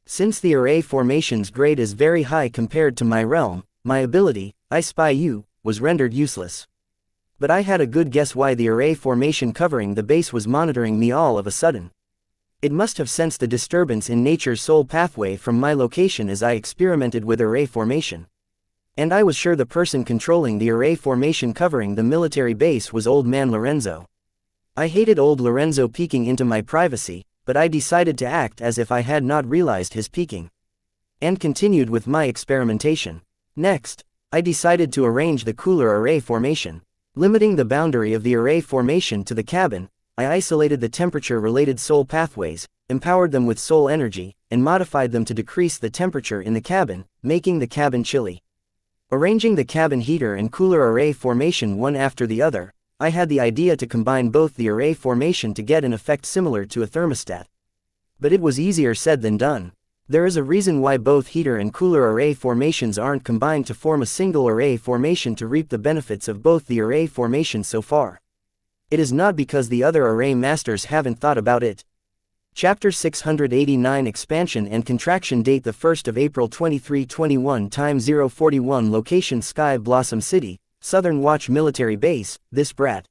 Since the array formation's grade is very high compared to my realm, my ability, I Spy You, was rendered useless. But I had a good guess why the array formation covering the base was monitoring me all of a sudden. It must have sensed the disturbance in nature's soul pathway from my location as I experimented with array formation. And I was sure the person controlling the array formation covering the military base was Old Man Lorenzo. I hated old Lorenzo peeking into my privacy, but I decided to act as if I had not realized his peeking. And continued with my experimentation. Next, I decided to arrange the cooler array formation. Limiting the boundary of the array formation to the cabin, I isolated the temperature-related soul pathways, empowered them with soul energy, and modified them to decrease the temperature in the cabin, making the cabin chilly. Arranging the cabin heater and cooler array formation one after the other, I had the idea to combine both the array formation to get an effect similar to a thermostat. But it was easier said than done. There is a reason why both heater and cooler array formations aren't combined to form a single array formation to reap the benefits of both the array formations so far. It is not because the other array masters haven't thought about it. Chapter 689 Expansion and Contraction. Date the 1st of April 2321. Time 041. Location Sky Blossom City, Southern Watch Military Base. This brat.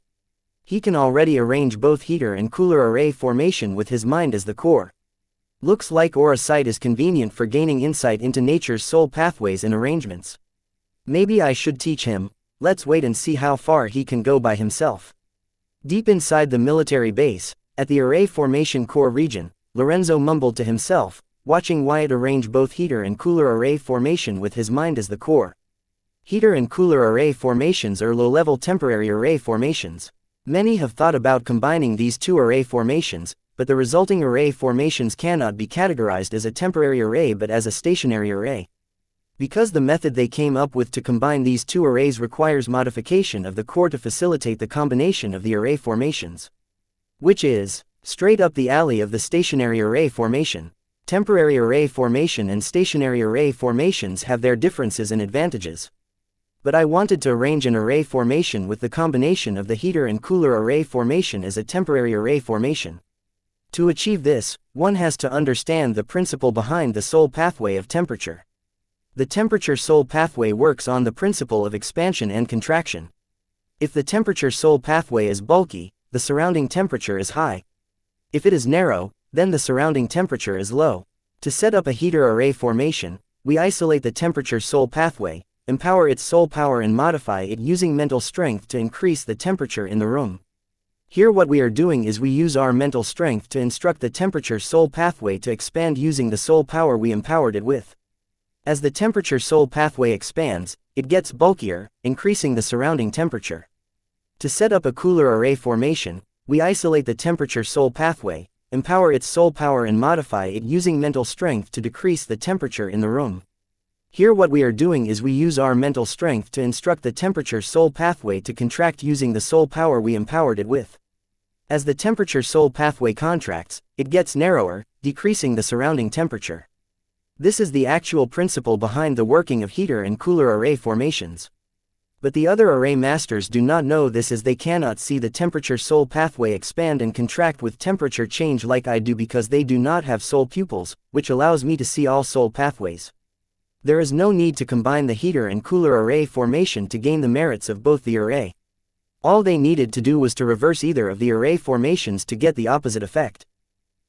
He can already arrange both heater and cooler array formation with his mind as the core. Looks like Aura Site is convenient for gaining insight into nature's soul pathways and arrangements. Maybe I should teach him. Let's wait and see how far he can go by himself. Deep inside the military base, at the array formation core region, Lorenzo mumbled to himself, watching Wyatt arrange both heater and cooler array formation with his mind as the core. Heater and cooler array formations are low-level temporary array formations. Many have thought about combining these two array formations, but the resulting array formations cannot be categorized as a temporary array but as a stationary array. Because the method they came up with to combine these two arrays requires modification of the core to facilitate the combination of the array formations. Which is straight up the alley of the stationary array formation. Temporary array formation and stationary array formations have their differences and advantages. But I wanted to arrange an array formation with the combination of the heater and cooler array formation as a temporary array formation. To achieve this, one has to understand the principle behind the soul pathway of temperature. The temperature soul pathway works on the principle of expansion and contraction. If the temperature soul pathway is bulky, the surrounding temperature is high. If it is narrow, then the surrounding temperature is low. To set up a heater array formation, we isolate the temperature soul pathway, empower its soul power and modify it using mental strength to increase the temperature in the room. Here what we are doing is we use our mental strength to instruct the temperature soul pathway to expand using the soul power we empowered it with. As the temperature soul pathway expands, it gets bulkier, increasing the surrounding temperature. To set up a cooler array formation, we isolate the temperature soul pathway, empower its soul power and modify it using mental strength to decrease the temperature in the room. Here what we are doing is we use our mental strength to instruct the temperature soul pathway to contract using the soul power we empowered it with. As the temperature soul pathway contracts, it gets narrower, decreasing the surrounding temperature. This is the actual principle behind the working of heater and cooler array formations. But the other array masters do not know this as they cannot see the temperature soul pathway expand and contract with temperature change like I do because they do not have soul pupils, which allows me to see all soul pathways. There is no need to combine the heater and cooler array formation to gain the merits of both the array. All they needed to do was to reverse either of the array formations to get the opposite effect.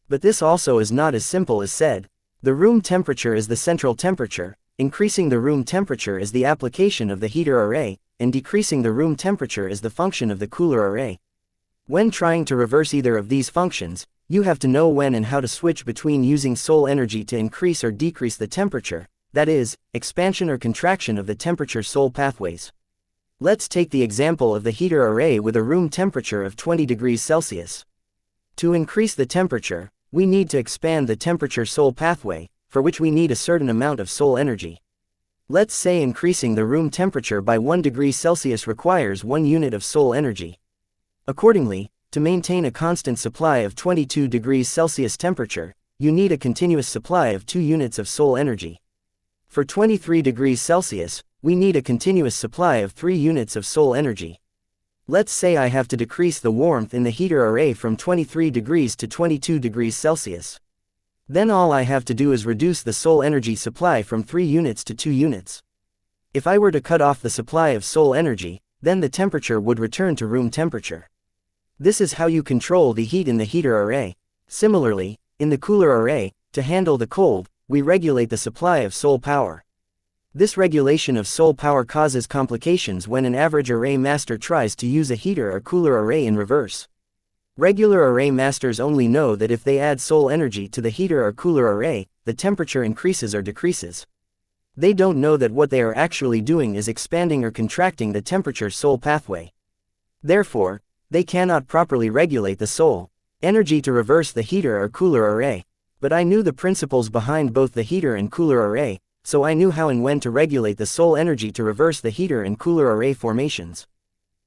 But this also is not as simple as said. The room temperature is the central temperature, increasing the room temperature is the application of the heater array, and decreasing the room temperature is the function of the cooler array. When trying to reverse either of these functions, you have to know when and how to switch between using soul energy to increase or decrease the temperature, that is, expansion or contraction of the temperature soul pathways. Let's take the example of the heater array with a room temperature of 20 degrees Celsius. To increase the temperature, we need to expand the temperature soul pathway, for which we need a certain amount of soul energy. Let's say increasing the room temperature by 1 degree Celsius requires 1 unit of soul energy. Accordingly, to maintain a constant supply of 22 degrees Celsius temperature, you need a continuous supply of 2 units of soul energy. For 23 degrees Celsius, we need a continuous supply of 3 units of soul energy. Let's say I have to decrease the warmth in the heater array from 23 degrees to 22 degrees Celsius. Then all I have to do is reduce the soul energy supply from 3 units to 2 units. If I were to cut off the supply of soul energy, then the temperature would return to room temperature. This is how you control the heat in the heater array. Similarly, in the cooler array, to handle the cold, we regulate the supply of soul power. This regulation of soul power causes complications when an average array master tries to use a heater or cooler array in reverse. Regular array masters only know that if they add soul energy to the heater or cooler array, the temperature increases or decreases. They don't know that what they are actually doing is expanding or contracting the temperature soul pathway. Therefore, they cannot properly regulate the soul energy to reverse the heater or cooler array. But I knew the principles behind both the heater and cooler array, so I knew how and when to regulate the soul energy to reverse the heater and cooler array formations.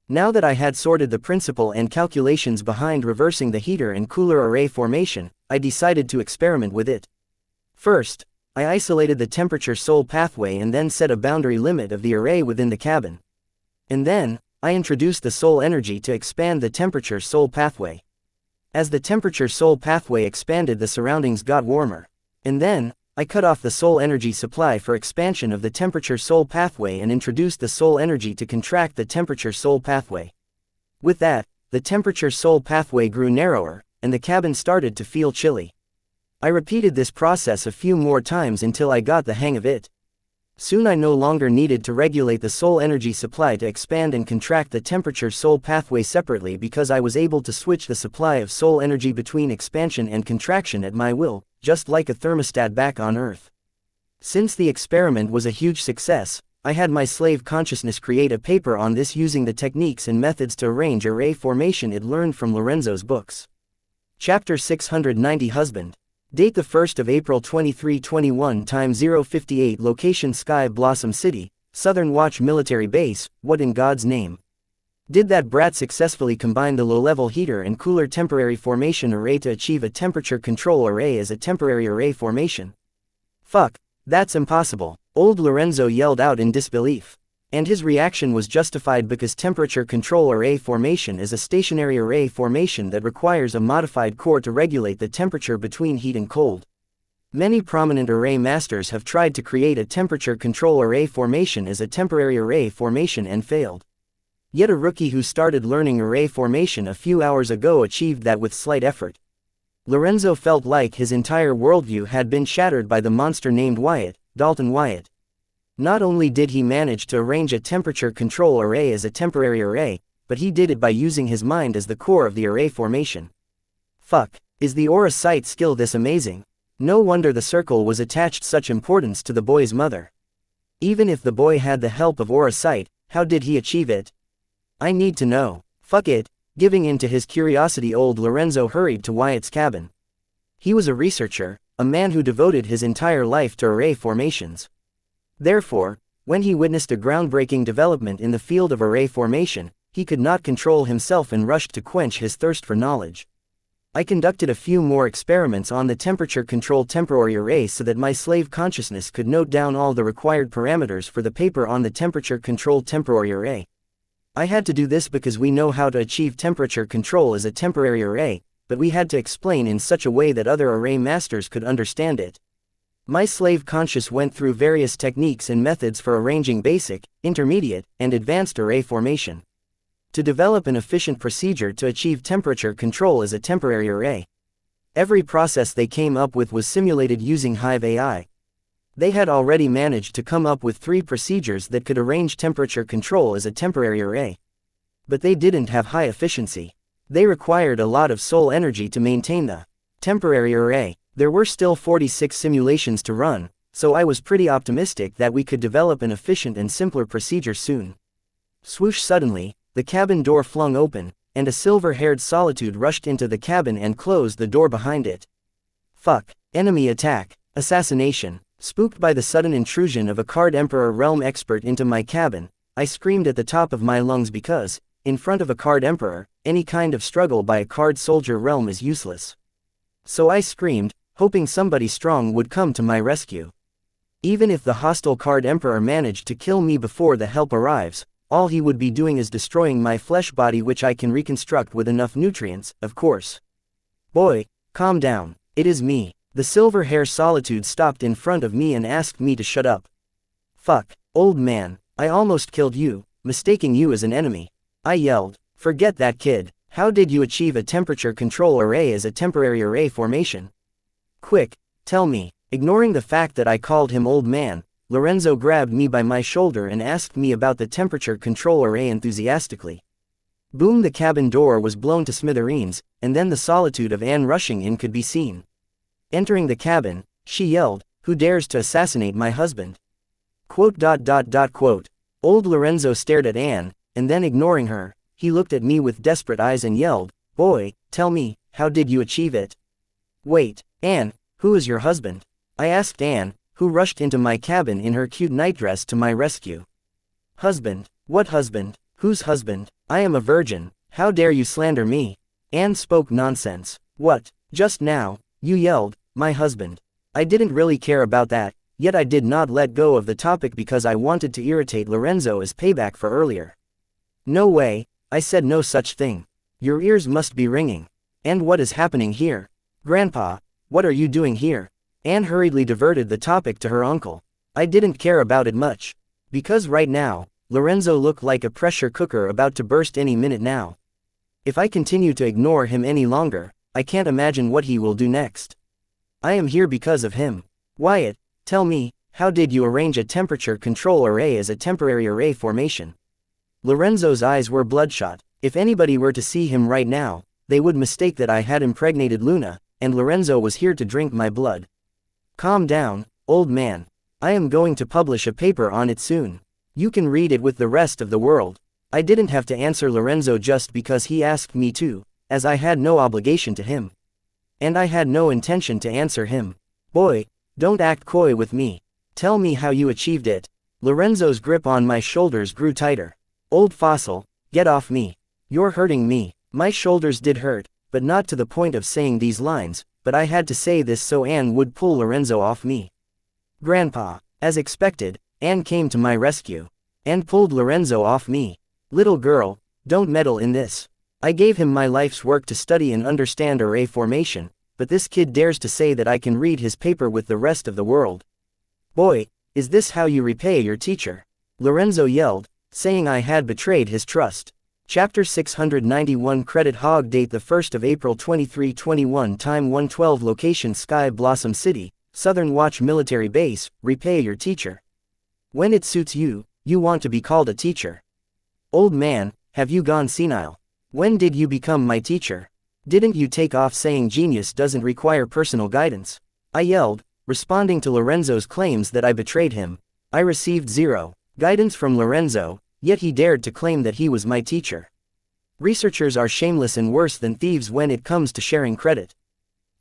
Now that I had sorted the principle and calculations behind reversing the heater and cooler array formation, I decided to experiment with it. First, I isolated the temperature soul pathway and then set a boundary limit of the array within the cabin. And then, I introduced the soul energy to expand the temperature soul pathway. As the temperature soul pathway expanded, the surroundings got warmer. And then, I cut off the soul energy supply for expansion of the temperature soul pathway and introduced the soul energy to contract the temperature soul pathway. With that, the temperature soul pathway grew narrower, and the cabin started to feel chilly. I repeated this process a few more times until I got the hang of it. Soon I no longer needed to regulate the soul energy supply to expand and contract the temperature soul pathway separately because I was able to switch the supply of soul energy between expansion and contraction at my will, just like a thermostat back on Earth. Since the experiment was a huge success, I had my slave consciousness create a paper on this using the techniques and methods to arrange array formation it learned from Lorenzo's books. Chapter 690 Husband. Date the 1st of April 2321 time 058 Location Sky Blossom City, Southern Watch Military Base. What in God's name? Did that brat successfully combine the low-level heater and cooler temporary formation array to achieve a temperature control array as a temporary array formation? Fuck, that's impossible, old Lorenzo yelled out in disbelief. And his reaction was justified because temperature control array formation is a stationary array formation that requires a modified core to regulate the temperature between heat and cold. Many prominent array masters have tried to create a temperature control array formation as a temporary array formation and failed. Yet a rookie who started learning array formation a few hours ago achieved that with slight effort. Lorenzo felt like his entire worldview had been shattered by the monster named Wyatt, Dalton Wyatt. Not only did he manage to arrange a temperature control array as a temporary array, but he did it by using his mind as the core of the array formation. Fuck, is the aura sight skill this amazing? No wonder the circle was attached such importance to the boy's mother. Even if the boy had the help of aura sight, how did he achieve it? I need to know. Fuck it. Giving in to his curiosity, old Lorenzo hurried to Wyatt's cabin. He was a researcher, a man who devoted his entire life to array formations. Therefore, when he witnessed a groundbreaking development in the field of array formation, he could not control himself and rushed to quench his thirst for knowledge. I conducted a few more experiments on the temperature-controlled temporary array so that my slave consciousness could note down all the required parameters for the paper on the temperature-controlled temporary array. I had to do this because we know how to achieve temperature control as a temporary array, but we had to explain in such a way that other array masters could understand it. My slave conscious went through various techniques and methods for arranging basic, intermediate, and advanced array formation. To develop an efficient procedure to achieve temperature control as a temporary array. Every process they came up with was simulated using Hive AI. They had already managed to come up with 3 procedures that could arrange temperature control as a temporary array. But they didn't have high efficiency. They required a lot of soul energy to maintain the temporary array. There were still 46 simulations to run, so I was pretty optimistic that we could develop an efficient and simpler procedure soon. Swoosh! Suddenly, the cabin door flung open, and a silver-haired solitude rushed into the cabin and closed the door behind it. Fuck. Enemy attack. Assassination. Spooked by the sudden intrusion of a Card Emperor realm expert into my cabin, I screamed at the top of my lungs because, in front of a Card Emperor, any kind of struggle by a Card Soldier realm is useless. So I screamed, hoping somebody strong would come to my rescue. Even if the hostile Card Emperor managed to kill me before the help arrives, all he would be doing is destroying my flesh body, which I can reconstruct with enough nutrients, of course. Boy, calm down, it is me. The silver hair solitude stopped in front of me and asked me to shut up. Fuck, old man, I almost killed you, mistaking you as an enemy. I yelled, forget that kid, how did you achieve a temperature control array as a temporary array formation? Quick, tell me. Ignoring the fact that I called him old man, Lorenzo grabbed me by my shoulder and asked me about the temperature control array enthusiastically. Boom! The cabin door was blown to smithereens, and then the solitude of Anne rushing in could be seen. Entering the cabin, she yelled, "Who dares to assassinate my husband?" Quote. Old Lorenzo stared at Anne, and then ignoring her, he looked at me with desperate eyes and yelled, "Boy, tell me, how did you achieve it?" Wait, Anne, who is your husband? I asked Anne, who rushed into my cabin in her cute nightdress to my rescue. Husband? What husband? Whose husband? I am a virgin, how dare you slander me? Anne spoke nonsense. What? Just now, you yelled, my husband. I didn't really care about that, yet I did not let go of the topic because I wanted to irritate Lorenzo as payback for earlier. No way, I said no such thing. Your ears must be ringing. And what is happening here? Grandpa, what are you doing here? Anne hurriedly diverted the topic to her uncle. I didn't care about it much. Because right now, Lorenzo looked like a pressure cooker about to burst any minute now. If I continue to ignore him any longer, I can't imagine what he will do next. I am here because of him. Wyatt, tell me, how did you arrange a temperature control array as a temporary array formation? Lorenzo's eyes were bloodshot. If anybody were to see him right now, they would mistake that I had impregnated Luna, and Lorenzo was here to drink my blood. Calm down, old man. I am going to publish a paper on it soon. You can read it with the rest of the world. I didn't have to answer Lorenzo just because he asked me to, as I had no obligation to him. And I had no intention to answer him. Boy, don't act coy with me. Tell me how you achieved it. Lorenzo's grip on my shoulders grew tighter. Old fossil, get off me. You're hurting me. My shoulders did hurt, but not to the point of saying these lines, but I had to say this so Anne would pull Lorenzo off me. Grandpa, as expected, Anne came to my rescue. And pulled Lorenzo off me. Little girl, don't meddle in this. I gave him my life's work to study and understand array formation, but this kid dares to say that I can read his paper with the rest of the world. Boy, is this how you repay your teacher? Lorenzo yelled, saying I had betrayed his trust. Chapter 691 Credit Hog Date 1 April 2321 Time 1:12 Location Sky Blossom City, Southern Watch Military Base, repay your teacher. When it suits you, you want to be called a teacher. Old man, have you gone senile? When did you become my teacher? Didn't you take off saying genius doesn't require personal guidance? I yelled, responding to Lorenzo's claims that I betrayed him. I received zero guidance from Lorenzo, yet he dared to claim that he was my teacher. Researchers are shameless and worse than thieves when it comes to sharing credit.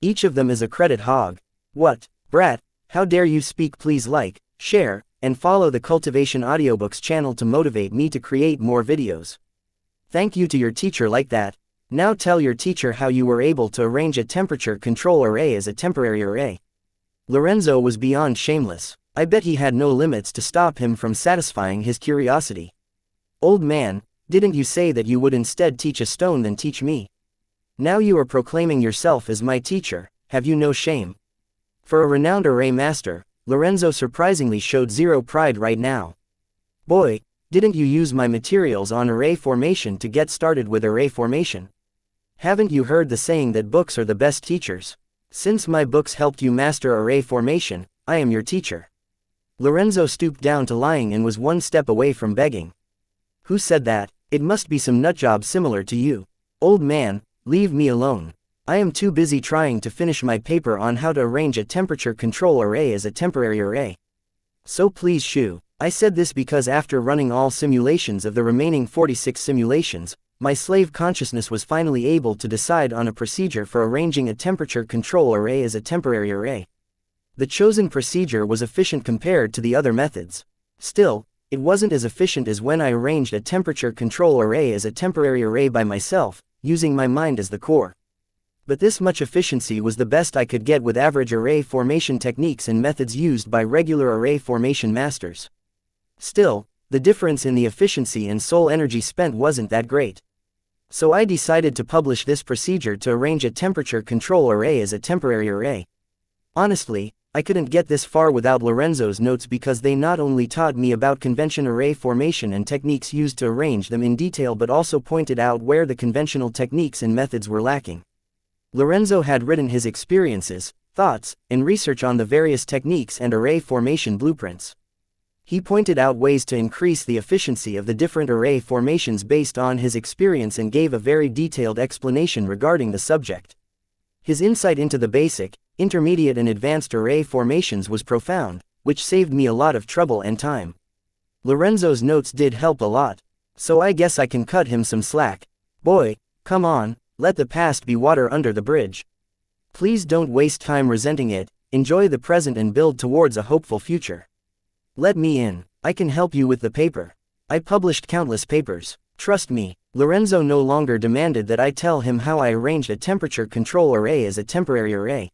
Each of them is a credit hog. What, brat, how dare you speak? Please like, share, and follow the Cultivation Audiobooks channel to motivate me to create more videos. Thank you to your teacher like that. Now tell your teacher how you were able to arrange a temperature control array as a temporary array. Lorenzo was beyond shameless. I bet he had no limits to stop him from satisfying his curiosity. Old man, didn't you say that you would instead teach a stone than teach me? Now you are proclaiming yourself as my teacher, have you no shame? For a renowned array master, Lorenzo surprisingly showed zero pride right now. Boy, didn't you use my materials on array formation to get started with array formation? Haven't you heard the saying that books are the best teachers? Since my books helped you master array formation, I am your teacher. Lorenzo stooped down to lying and was one step away from begging. Who said that? It must be some nutjob similar to you. Old man, leave me alone. I am too busy trying to finish my paper on how to arrange a temperature control array as a temporary array. So please shoo. I said this because after running all simulations of the remaining 46 simulations, my slave consciousness was finally able to decide on a procedure for arranging a temperature control array as a temporary array. The chosen procedure was efficient compared to the other methods. Still, it wasn't as efficient as when I arranged a temperature control array as a temporary array by myself, using my mind as the core. But this much efficiency was the best I could get with average array formation techniques and methods used by regular array formation masters. Still, the difference in the efficiency and soul energy spent wasn't that great. So I decided to publish this procedure to arrange a temperature control array as a temporary array. Honestly, I couldn't get this far without Lorenzo's notes because they not only taught me about convention array formation and techniques used to arrange them in detail but also pointed out where the conventional techniques and methods were lacking. Lorenzo had written his experiences, thoughts, and research on the various techniques and array formation blueprints. He pointed out ways to increase the efficiency of the different array formations based on his experience and gave a very detailed explanation regarding the subject. His insight into the basic, intermediate and advanced array formations was profound, which saved me a lot of trouble and time. Lorenzo's notes did help a lot, so I guess I can cut him some slack. Boy, come on, let the past be water under the bridge. Please don't waste time resenting it, enjoy the present and build towards a hopeful future. Let me in, I can help you with the paper. I published countless papers. Trust me. Lorenzo no longer demanded that I tell him how I arranged a temperature control array as a temporary array.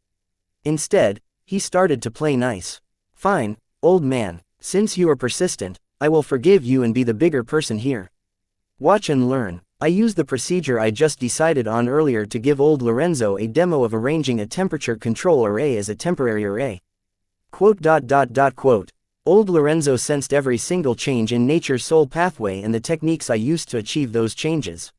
Instead, he started to play nice. Fine, old man, since you are persistent, I will forgive you and be the bigger person here. Watch and learn. I used the procedure I just decided on earlier to give old Lorenzo a demo of arranging a temperature control array as a temporary array. Quote. Old Lorenzo sensed every single change in nature's soul pathway and the techniques I used to achieve those changes.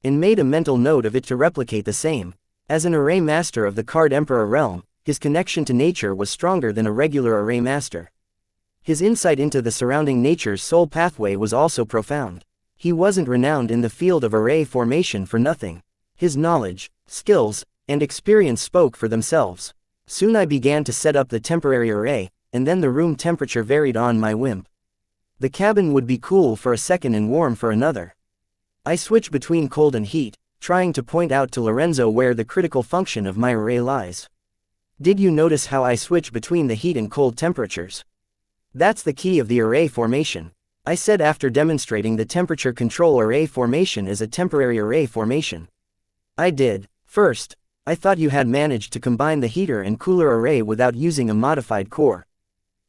And made a mental note of it to replicate the same. As an array master of the Card Emperor realm, his connection to nature was stronger than a regular array master. His insight into the surrounding nature's soul pathway was also profound. He wasn't renowned in the field of array formation for nothing. His knowledge, skills, And experience spoke for themselves. Soon I began to set up the temporary array, and then the room temperature varied on my whim. The cabin would be cool for a second and warm for another. I switched between cold and heat, trying to point out to Lorenzo where the critical function of my array lies. Did you notice how I switch between the heat and cold temperatures? That's the key of the array formation, I said after demonstrating the temperature control array formation as a temporary array formation. I did. First, I thought you had managed to combine the heater and cooler array without using a modified core.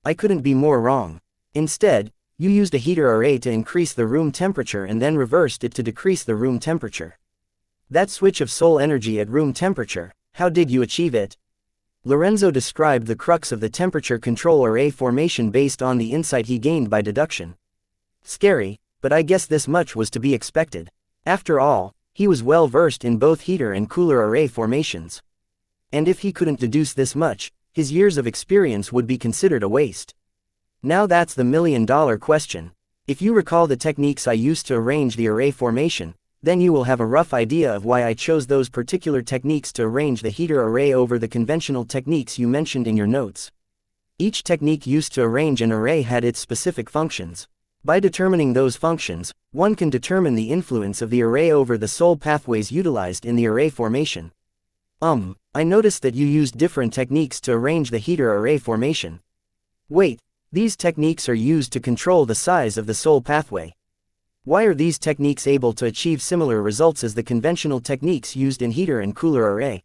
I couldn't be more wrong. Instead, you used a heater array to increase the room temperature and then reversed it to decrease the room temperature. That switch of soul energy at room temperature, how did you achieve it? Lorenzo described the crux of the temperature control array formation based on the insight he gained by deduction. Scary, but I guess this much was to be expected. After all, he was well versed in both heater and cooler array formations. And if he couldn't deduce this much, his years of experience would be considered a waste. Now that's the million-dollar question. If you recall the techniques I used to arrange the array formation, then you will have a rough idea of why I chose those particular techniques to arrange the heater array over the conventional techniques you mentioned in your notes. Each technique used to arrange an array had its specific functions. By determining those functions, one can determine the influence of the array over the soul pathways utilized in the array formation. I noticed that you used different techniques to arrange the heater array formation. Wait, these techniques are used to control the size of the soul pathway. Why are these techniques able to achieve similar results as the conventional techniques used in heater and cooler array?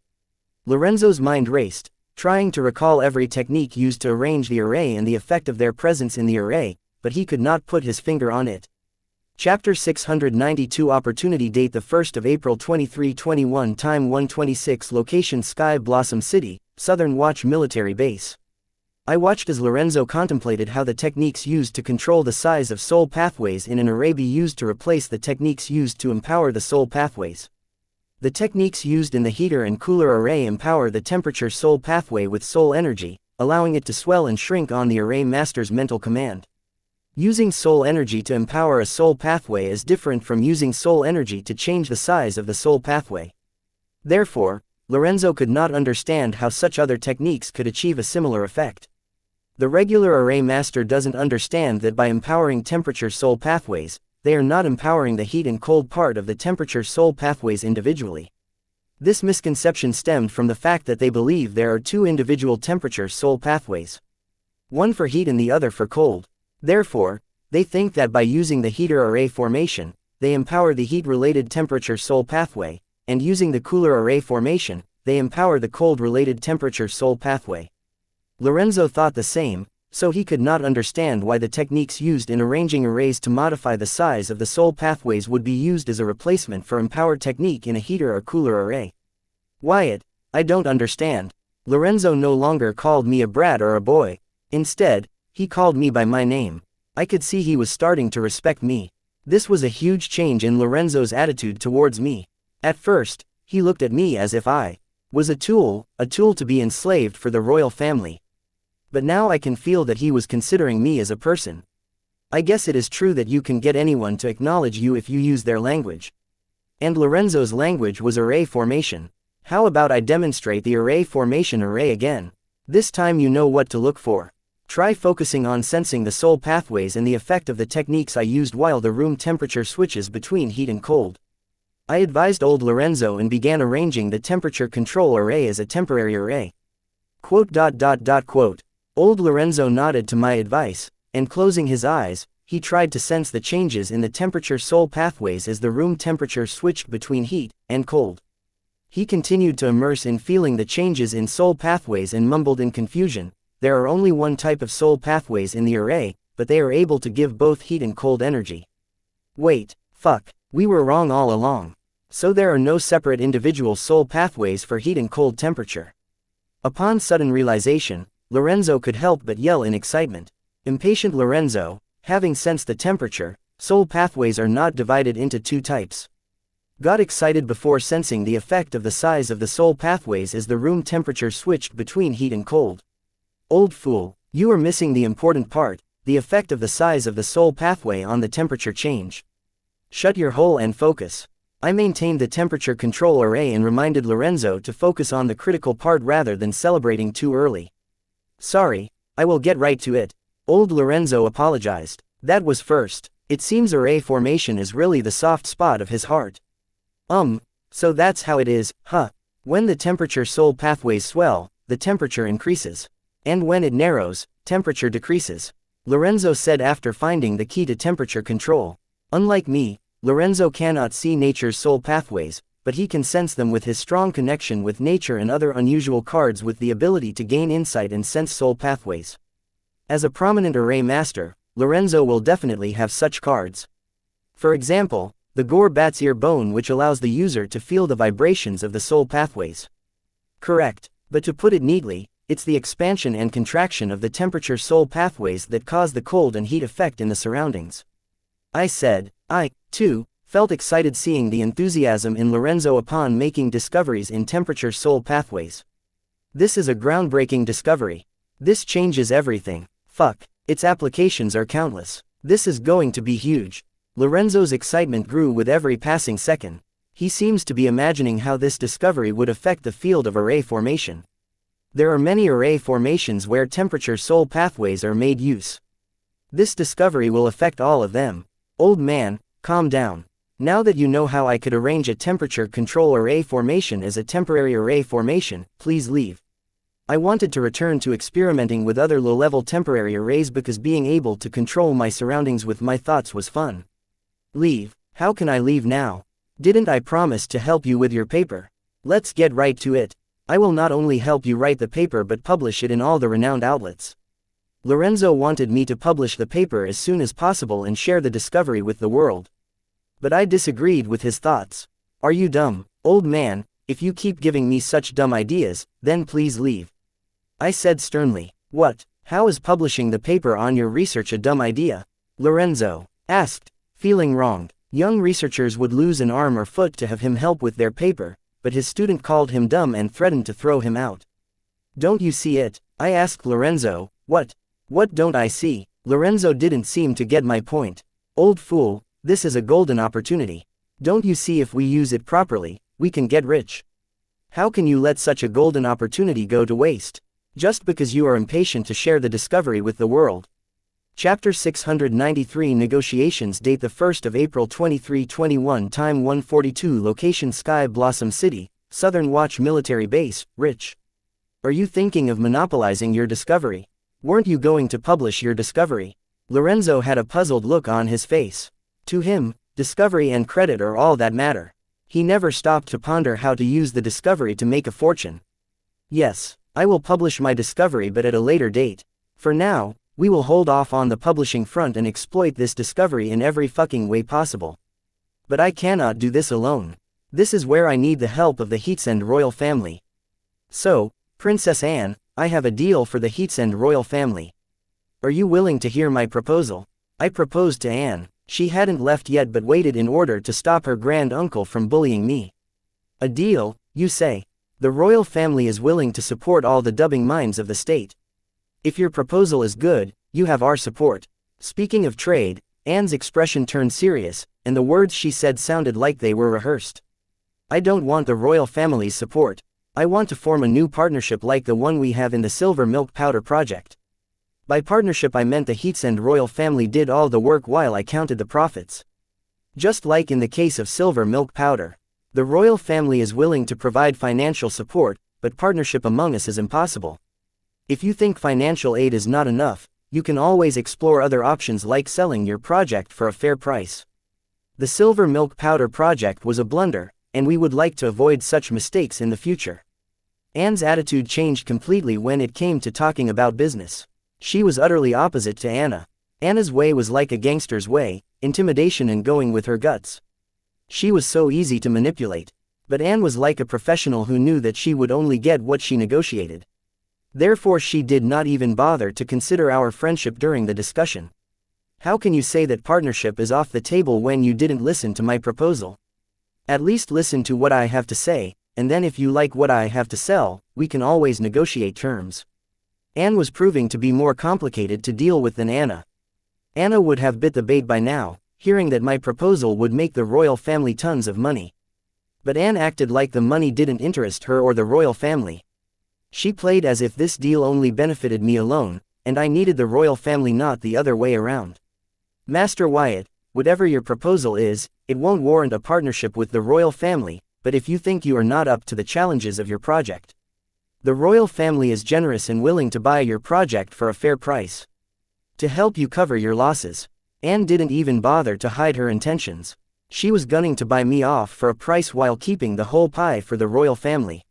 Lorenzo's mind raced, trying to recall every technique used to arrange the array and the effect of their presence in the array, but he could not put his finger on it. Chapter 692 Opportunity Date 1 April 2321 Time 1:26 Location Sky Blossom City, Southern Watch Military Base. I watched as Lorenzo contemplated how the techniques used to control the size of soul pathways in an array be used to replace the techniques used to empower the soul pathways. The techniques used in the heater and cooler array empower the temperature soul pathway with soul energy, allowing it to swell and shrink on the array master's mental command. Using soul energy to empower a soul pathway is different from using soul energy to change the size of the soul pathway. Therefore, Lorenzo could not understand how such other techniques could achieve a similar effect. The regular array master doesn't understand that by empowering temperature soul pathways, they are not empowering the heat and cold part of the temperature soul pathways individually. This misconception stemmed from the fact that they believe there are two individual temperature soul pathways. One for heat and the other for cold. Therefore, they think that by using the heater array formation, they empower the heat-related temperature soul pathway, and using the cooler array formation, they empower the cold-related temperature soul pathway. Lorenzo thought the same, so he could not understand why the techniques used in arranging arrays to modify the size of the soul pathways would be used as a replacement for empowered technique in a heater or cooler array. Wyatt, I don't understand. Lorenzo no longer called me a brat or a boy. Instead, he called me by my name. I could see he was starting to respect me. This was a huge change in Lorenzo's attitude towards me. At first, he looked at me as if I was a tool to be enslaved for the royal family. But now I can feel that he was considering me as a person. I guess it is true that you can get anyone to acknowledge you if you use their language. And Lorenzo's language was array formation. How about I demonstrate the array formation array again? This time you know what to look for. Try focusing on sensing the soul pathways and the effect of the techniques I used while the room temperature switches between heat and cold. I advised old Lorenzo and began arranging the temperature control array as a temporary array. Quote. Old Lorenzo nodded to my advice, and closing his eyes, he tried to sense the changes in the temperature soul pathways as the room temperature switched between heat and cold. He continued to immerse in feeling the changes in soul pathways and mumbled in confusion, there are only one type of soul pathways in the array, but they are able to give both heat and cold energy. Wait, we were wrong all along. So there are no separate individual soul pathways for heat and cold temperature. Upon sudden realization, Lorenzo could help but yell in excitement. Impatient Lorenzo, having sensed the temperature, soul pathways are not divided into two types. Got excited before sensing the effect of the size of the soul pathways as the room temperature switched between heat and cold. Old fool, you are missing the important part, the effect of the size of the soul pathway on the temperature change. Shut your hole and focus. I maintained the temperature control array and reminded Lorenzo to focus on the critical part rather than celebrating too early. Sorry, I will get right to it. Old Lorenzo apologized. That was first. It seems array formation is really the soft spot of his heart. So that's how it is, huh? When the temperature soul pathways swell, the temperature increases. And when it narrows, temperature decreases. Lorenzo said after finding the key to temperature control. Unlike me, Lorenzo cannot see nature's soul pathways, but he can sense them with his strong connection with nature and other unusual cards with the ability to gain insight and sense soul pathways. As a prominent array master, Lorenzo will definitely have such cards. For example, the Gore Bat's Ear Bone, which allows the user to feel the vibrations of the soul pathways. Correct, but to put it neatly, it's the expansion and contraction of the temperature soul pathways that cause the cold and heat effect in the surroundings. I said, I, too, felt excited seeing the enthusiasm in Lorenzo upon making discoveries in temperature soul pathways. This is a groundbreaking discovery. This changes everything. Fuck, its applications are countless. This is going to be huge. Lorenzo's excitement grew with every passing second. He seems to be imagining how this discovery would affect the field of array formation. There are many array formations where temperature soul pathways are made use. This discovery will affect all of them. Old man, calm down. Now that you know how I could arrange a temperature control array formation as a temporary array formation, please leave. I wanted to return to experimenting with other low-level temporary arrays because being able to control my surroundings with my thoughts was fun. Leave? How can I leave now? Didn't I promise to help you with your paper? Let's get right to it. I will not only help you write the paper but publish it in all the renowned outlets. Lorenzo wanted me to publish the paper as soon as possible and share the discovery with the world. But I disagreed with his thoughts. Are you dumb, old man? If you keep giving me such dumb ideas, then please leave. I said sternly. What? How is publishing the paper on your research a dumb idea? Lorenzo asked, feeling wronged. Young researchers would lose an arm or foot to have him help with their paper, but his student called him dumb and threatened to throw him out. Don't you see it? I asked Lorenzo. What? What don't I see? Lorenzo didn't seem to get my point. Old fool, this is a golden opportunity. Don't you see if we use it properly, we can get rich? How can you let such a golden opportunity go to waste? Just because you are impatient to share the discovery with the world. Chapter 693 Negotiations. Date the 1st of April 2321. Time 1:42. Location Sky Blossom City, Southern Watch Military Base, Rich. Are you thinking of monopolizing your discovery? Weren't you going to publish your discovery? Lorenzo had a puzzled look on his face. To him, discovery and credit are all that matter. He never stopped to ponder how to use the discovery to make a fortune. Yes, I will publish my discovery but at a later date. For now, we will hold off on the publishing front and exploit this discovery in every fucking way possible. But I cannot do this alone. This is where I need the help of the Heatsend royal family. So, Princess Anne, I have a deal for the Heatsend royal family. Are you willing to hear my proposal? I proposed to Anne. She hadn't left yet but waited in order to stop her grand uncle from bullying me. A deal, you say? The royal family is willing to support all the dubbing minds of the state. If your proposal is good, you have our support. Speaking of trade, Anne's expression turned serious, and the words she said sounded like they were rehearsed. I don't want the royal family's support. I want to form a new partnership like the one we have in the Silver Milk Powder Project. By partnership I meant the Heatsend royal family did all the work while I counted the profits. Just like in the case of Silver Milk Powder. The royal family is willing to provide financial support, but partnership among us is impossible. If you think financial aid is not enough, you can always explore other options like selling your project for a fair price. The Silver Milk Powder Project was a blunder, and we would like to avoid such mistakes in the future. Anne's attitude changed completely when it came to talking about business. She was utterly opposite to Anna. Anna's way was like a gangster's way, intimidation and going with her guts. She was so easy to manipulate. But Anne was like a professional who knew that she would only get what she negotiated. Therefore she did not even bother to consider our friendship during the discussion. How can you say that partnership is off the table when you didn't listen to my proposal? At least listen to what I have to say, and then if you like what I have to sell, we can always negotiate terms. Anne was proving to be more complicated to deal with than Anna. Anna would have bit the bait by now. hearing that my proposal would make the royal family tons of money. But Anne acted like the money didn't interest her or the royal family. She played as if this deal only benefited me alone, and I needed the royal family, not the other way around. Master Wyatt, whatever your proposal is, it won't warrant a partnership with the royal family, but if you think you are not up to the challenges of your project, the royal family is generous and willing to buy your project for a fair price. To help you cover your losses. Anne didn't even bother to hide her intentions. She was gunning to buy me off for a price while keeping the whole pie for the royal family.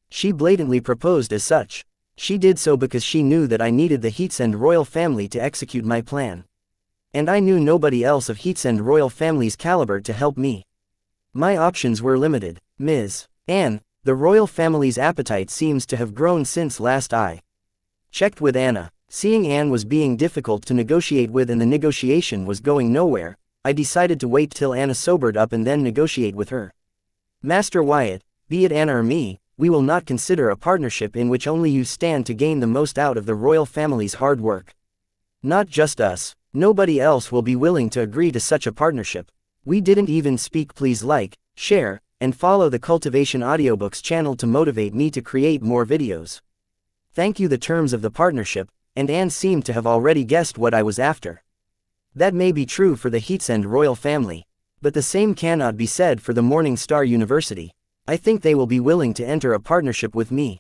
She blatantly proposed as such. She did so because she knew that I needed the Heatsend royal family to execute my plan. And I knew nobody else of Heatsend royal family's caliber to help me. My options were limited. Ms. Anne, the royal family's appetite seems to have grown since last I checked with Anna. Seeing Anne was being difficult to negotiate with and the negotiation was going nowhere, I decided to wait till Anna sobered up and then negotiate with her. Master Wyatt, be it Anna or me, we will not consider a partnership in which only you stand to gain the most out of the royal family's hard work. Not just us, nobody else will be willing to agree to such a partnership. We didn't even speak. Please like, share, and follow the Cultivation Audiobooks channel to motivate me to create more videos. Thank you. The terms of the partnership, and Anne seemed to have already guessed what I was after. That may be true for the Heatsend royal family, but the same cannot be said for the Morning Star University. I think they will be willing to enter a partnership with me.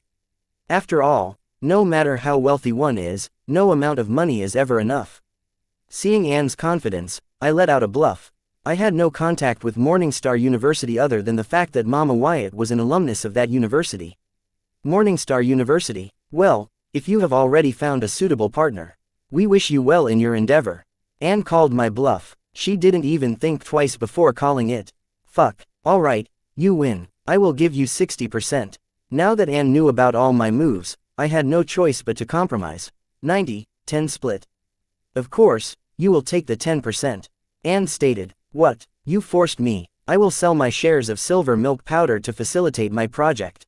After all, no matter how wealthy one is, no amount of money is ever enough. Seeing Anne's confidence, I let out a bluff. I had no contact with Morningstar University other than the fact that Mama Wyatt was an alumnus of that university. Morningstar University, well, if you have already found a suitable partner, we wish you well in your endeavor. Anne called my bluff. She didn't even think twice before calling it. Fuck. Alright, you win. I will give you 60%. Now that Anne knew about all my moves, I had no choice but to compromise. 90-10 split. Of course, you will take the 10%. Anne stated. What? You forced me. I will sell my shares of silver milk powder to facilitate my project.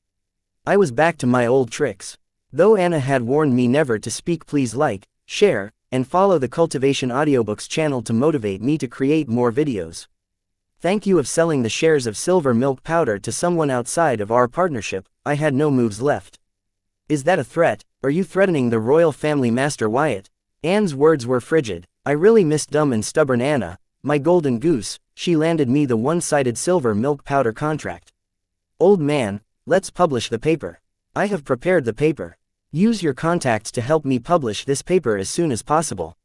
I was back to my old tricks. Though Anna had warned me never to speak. Please like, share, and follow the Cultivation Audiobooks channel to motivate me to create more videos. Thank you. Of selling the shares of silver milk powder to someone outside of our partnership, I had no moves left. Is that a threat? Are you threatening the royal family, Master Wyatt? Anne's words were frigid. I really missed dumb and stubborn Anna, my golden goose. She landed me the one-sided silver milk powder contract. Old man, let's publish the paper. I have prepared the paper. Use your contacts to help me publish this paper as soon as possible.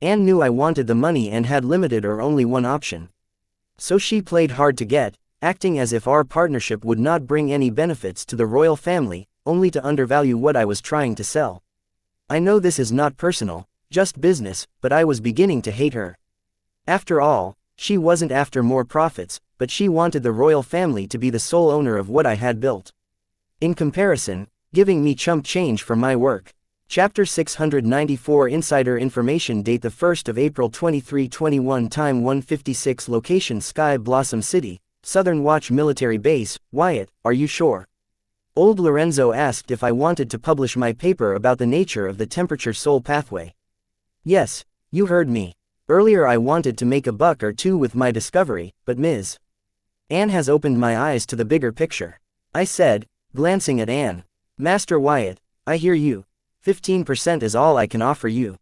Anne knew I wanted the money and had limited or only one option. So she played hard to get, acting as if our partnership would not bring any benefits to the royal family, only to undervalue what I was trying to sell. I know this is not personal, just business, but I was beginning to hate her. After all, she wasn't after more profits, but she wanted the royal family to be the sole owner of what I had built. In comparison, giving me chump change for my work. Chapter 694 Insider Information. Date 1 April 2321. Time 1:56. Location Sky Blossom City, Southern Watch Military Base. Wyatt, are you sure? Old Lorenzo asked if I wanted to publish my paper about the nature of the temperature soul pathway. Yes, you heard me. Earlier I wanted to make a buck or two with my discovery, but Ms. Anne has opened my eyes to the bigger picture. I said, glancing at Anne. Master Wyatt, I hear you. 15% is all I can offer you.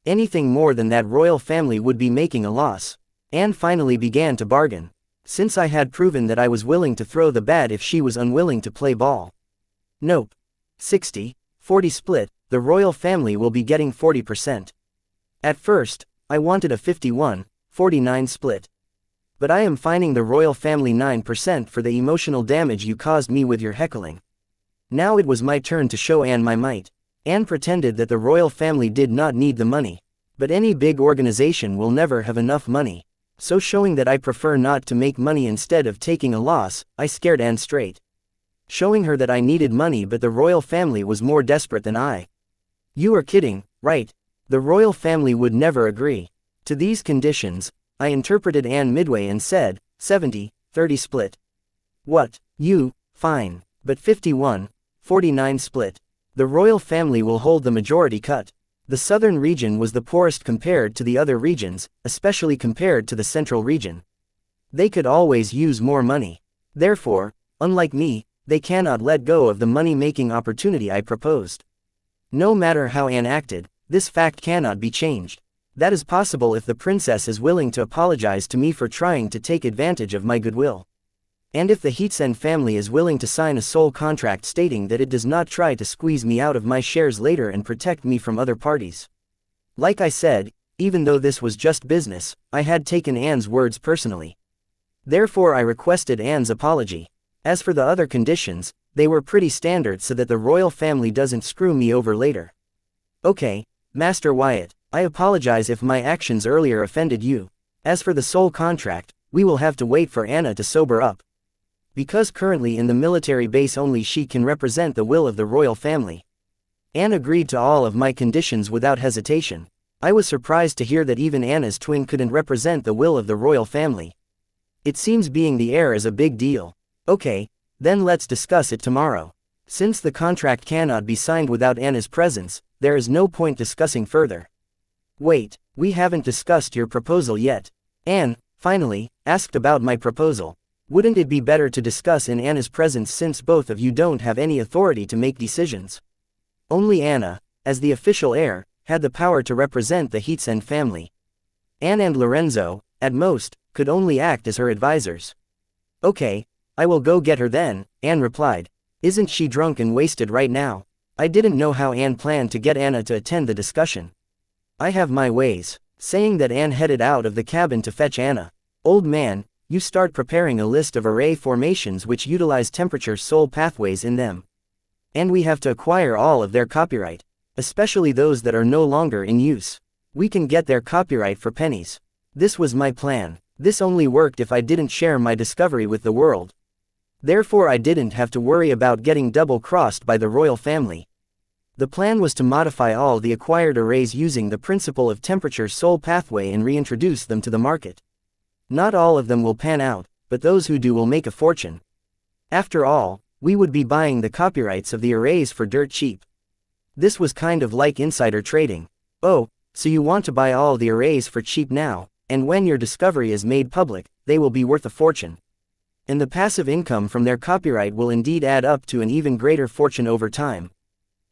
Anything more than that royal family would be making a loss. Anne finally began to bargain. Since I had proven that I was willing to throw the bat if she was unwilling to play ball. Nope. 60-40 split, the royal family will be getting 40%. At first, I wanted a 51-49 split. But I am fining the royal family 9% for the emotional damage you caused me with your heckling. Now it was my turn to show Anne my might. Anne pretended that the royal family did not need the money. But any big organization will never have enough money. So showing that I prefer not to make money instead of taking a loss, I scared Anne straight. Showing her that I needed money but the royal family was more desperate than I. You are kidding, right? The royal family would never agree. To these conditions, I interpreted Anne midway and said, 70-30 split. What? You, fine. But 51-49 split. The royal family will hold the majority cut. The southern region was the poorest compared to the other regions, especially compared to the central region. They could always use more money. Therefore, unlike me, they cannot let go of the money-making opportunity I proposed. No matter how Anne acted, this fact cannot be changed. That is possible if the princess is willing to apologize to me for trying to take advantage of my goodwill. And if the Heatsen family is willing to sign a sole contract stating that it does not try to squeeze me out of my shares later and protect me from other parties. Like I said, even though this was just business, I had taken Anne's words personally. Therefore I requested Anne's apology. As for the other conditions, they were pretty standard so that the royal family doesn't screw me over later. Okay, Master Wyatt, I apologize if my actions earlier offended you. As for the sole contract, we will have to wait for Anna to sober up. Because currently in the military base only she can represent the will of the royal family. Anne agreed to all of my conditions without hesitation. I was surprised to hear that even Anna's twin couldn't represent the will of the royal family. It seems being the heir is a big deal. Okay, then let's discuss it tomorrow. Since the contract cannot be signed without Anna's presence, there is no point discussing further. Wait, we haven't discussed your proposal yet. Anne, finally, asked about my proposal. Wouldn't it be better to discuss in Anna's presence since both of you don't have any authority to make decisions? Only Anna, as the official heir, had the power to represent the Heatsen family. Anne and Lorenzo, at most, could only act as her advisors. Okay, I will go get her then, Anne replied. Isn't she drunk and wasted right now? I didn't know how Anne planned to get Anna to attend the discussion. I have my ways. Saying that, Anne headed out of the cabin to fetch Anna. Old man, you start preparing a list of array formations which utilize temperature soul pathways in them. And we have to acquire all of their copyright, especially those that are no longer in use. We can get their copyright for pennies. This was my plan. This only worked if I didn't share my discovery with the world. Therefore I didn't have to worry about getting double-crossed by the royal family. The plan was to modify all the acquired arrays using the principle of temperature soul pathway and reintroduce them to the market. Not all of them will pan out, but those who do will make a fortune. After all, we would be buying the copyrights of the arrays for dirt cheap. This was kind of like insider trading. Oh, so you want to buy all the arrays for cheap now, and when your discovery is made public, they will be worth a fortune. And the passive income from their copyright will indeed add up to an even greater fortune over time.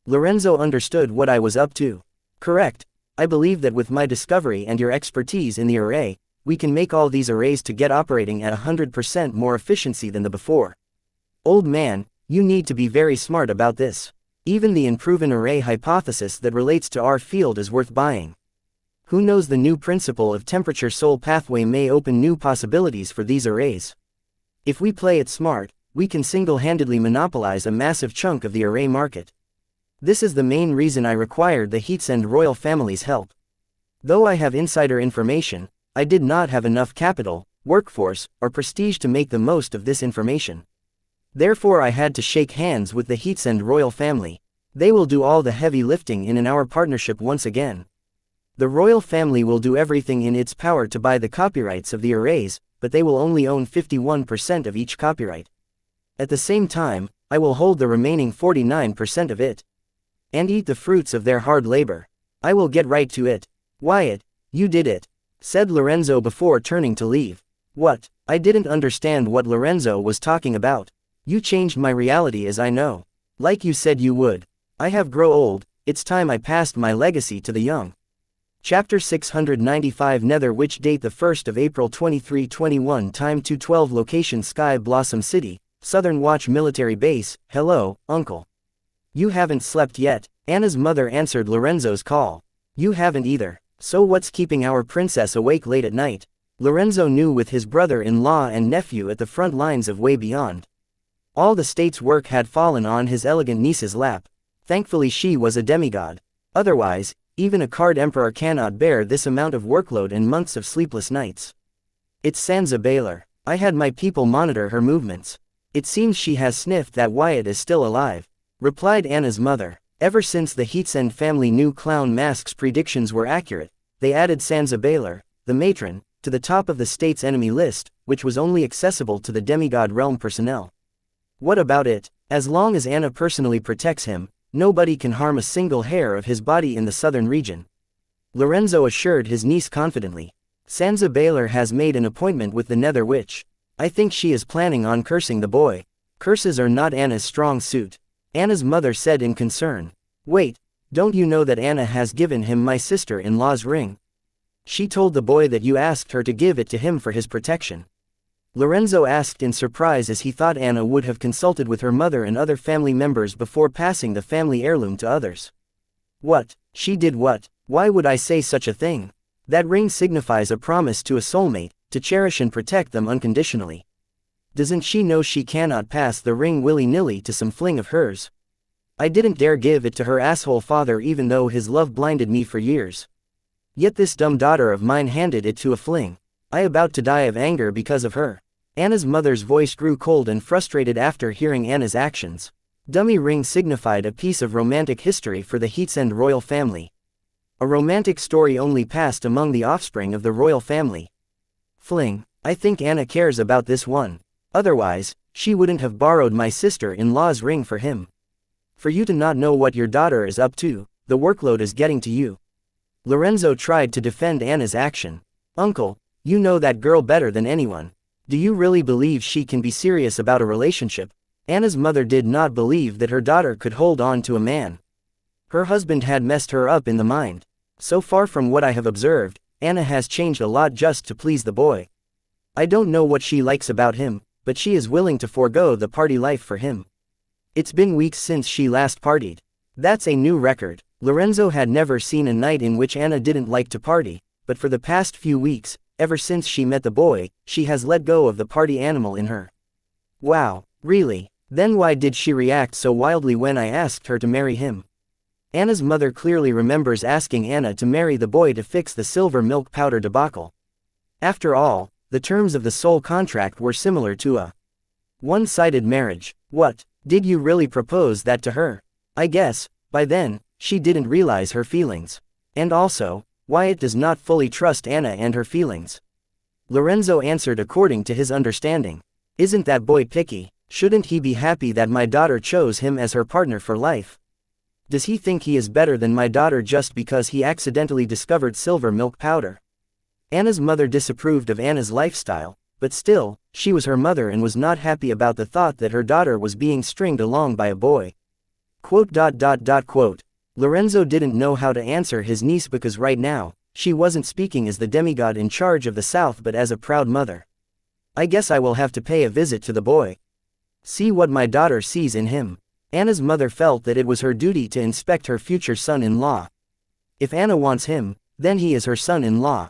Lorenzo understood what I was up to. Correct, I believe that with my discovery and your expertise in the array, we can make all these arrays to get operating at 100% more efficiency than the before. Old man, you need to be very smart about this. Even the unproven array hypothesis that relates to our field is worth buying. Who knows, the new principle of temperature soul pathway may open new possibilities for these arrays. If we play it smart, we can single-handedly monopolize a massive chunk of the array market. This is the main reason I required the Heatsen royal family's help. Though I have insider information, I did not have enough capital, workforce, or prestige to make the most of this information. Therefore I had to shake hands with the Heatsen royal family. They will do all the heavy lifting in our partnership once again. The royal family will do everything in its power to buy the copyrights of the arrays, but they will only own 51% of each copyright. At the same time, I will hold the remaining 49% of it. And eat the fruits of their hard labor. I will get right to it. Wyatt, you did it, said Lorenzo before turning to leave. What? I didn't understand what Lorenzo was talking about. You changed my reality, as I know. Like you said you would. I have grown old, it's time I passed my legacy to the young. Chapter 695 Nether Witch Date the 1st of April 2321 Time 2:12 Location Sky Blossom City, Southern Watch Military Base. Hello, Uncle. You haven't slept yet, Anna's mother answered Lorenzo's call. You haven't either. So what's keeping our princess awake late at night? Lorenzo knew with his brother-in-law and nephew at the front lines of Way Beyond. All the state's work had fallen on his elegant niece's lap. Thankfully she was a demigod. Otherwise, even a card emperor cannot bear this amount of workload and months of sleepless nights. It's Sansa Baylor. I had my people monitor her movements. It seems she has sniffed that Wyatt is still alive, replied Anna's mother. Ever since the Heatsen family knew Clown Mask's predictions were accurate, they added Sansa Baylor, the matron, to the top of the state's enemy list, which was only accessible to the demigod realm personnel. What about it? As long as Anna personally protects him, Nobody can harm a single hair of his body in the southern region. Lorenzo assured his niece confidently. Sansa Baylor has made an appointment with the Nether Witch. I think she is planning on cursing the boy. Curses are not Anna's strong suit. Anna's mother said in concern. Wait, don't you know that Anna has given him my sister-in-law's ring? She told the boy that you asked her to give it to him for his protection. Lorenzo asked in surprise, as he thought Anna would have consulted with her mother and other family members before passing the family heirloom to others. What? She did what? Why would I say such a thing? That ring signifies a promise to a soulmate, to cherish and protect them unconditionally. Doesn't she know she cannot pass the ring willy-nilly to some fling of hers? I didn't dare give it to her asshole father even though his love blinded me for years. Yet this dumb daughter of mine handed it to a fling. I about to die of anger because of her. Anna's mother's voice grew cold and frustrated after hearing Anna's actions. Dummy ring signified a piece of romantic history for the Heatsend royal family. A romantic story only passed among the offspring of the royal family. Fling, I think Anna cares about this one. Otherwise, she wouldn't have borrowed my sister-in-law's ring for him. For you to not know what your daughter is up to, the workload is getting to you. Lorenzo tried to defend Anna's action. Uncle, you know that girl better than anyone. Do you really believe she can be serious about a relationship? Anna's mother did not believe that her daughter could hold on to a man. Her husband had messed her up in the mind. So far from what I have observed, Anna has changed a lot just to please the boy. I don't know what she likes about him, but she is willing to forego the party life for him. It's been weeks since she last partied. That's a new record. Lorenzo had never seen a night in which Anna didn't like to party, but for the past few weeks, ever since she met the boy, she has let go of the party animal in her. Wow, really? Then why did she react so wildly when I asked her to marry him? Anna's mother clearly remembers asking Anna to marry the boy to fix the silver milk powder debacle. After all, the terms of the soul contract were similar to a one-sided marriage. What, did you really propose that to her? I guess, by then, she didn't realize her feelings. And also, Wyatt does not fully trust Anna and her feelings. Lorenzo answered according to his understanding. Isn't that boy picky? Shouldn't he be happy that my daughter chose him as her partner for life? Does he think he is better than my daughter just because he accidentally discovered silver milk powder? Anna's mother disapproved of Anna's lifestyle, but still, she was her mother and was not happy about the thought that her daughter was being stringed along by a boy. Quote. Lorenzo didn't know how to answer his niece because right now, she wasn't speaking as the demigod in charge of the South but as a proud mother. I guess I will have to pay a visit to the boy. See what my daughter sees in him. Anna's mother felt that it was her duty to inspect her future son-in-law. If Anna wants him, then he is her son-in-law.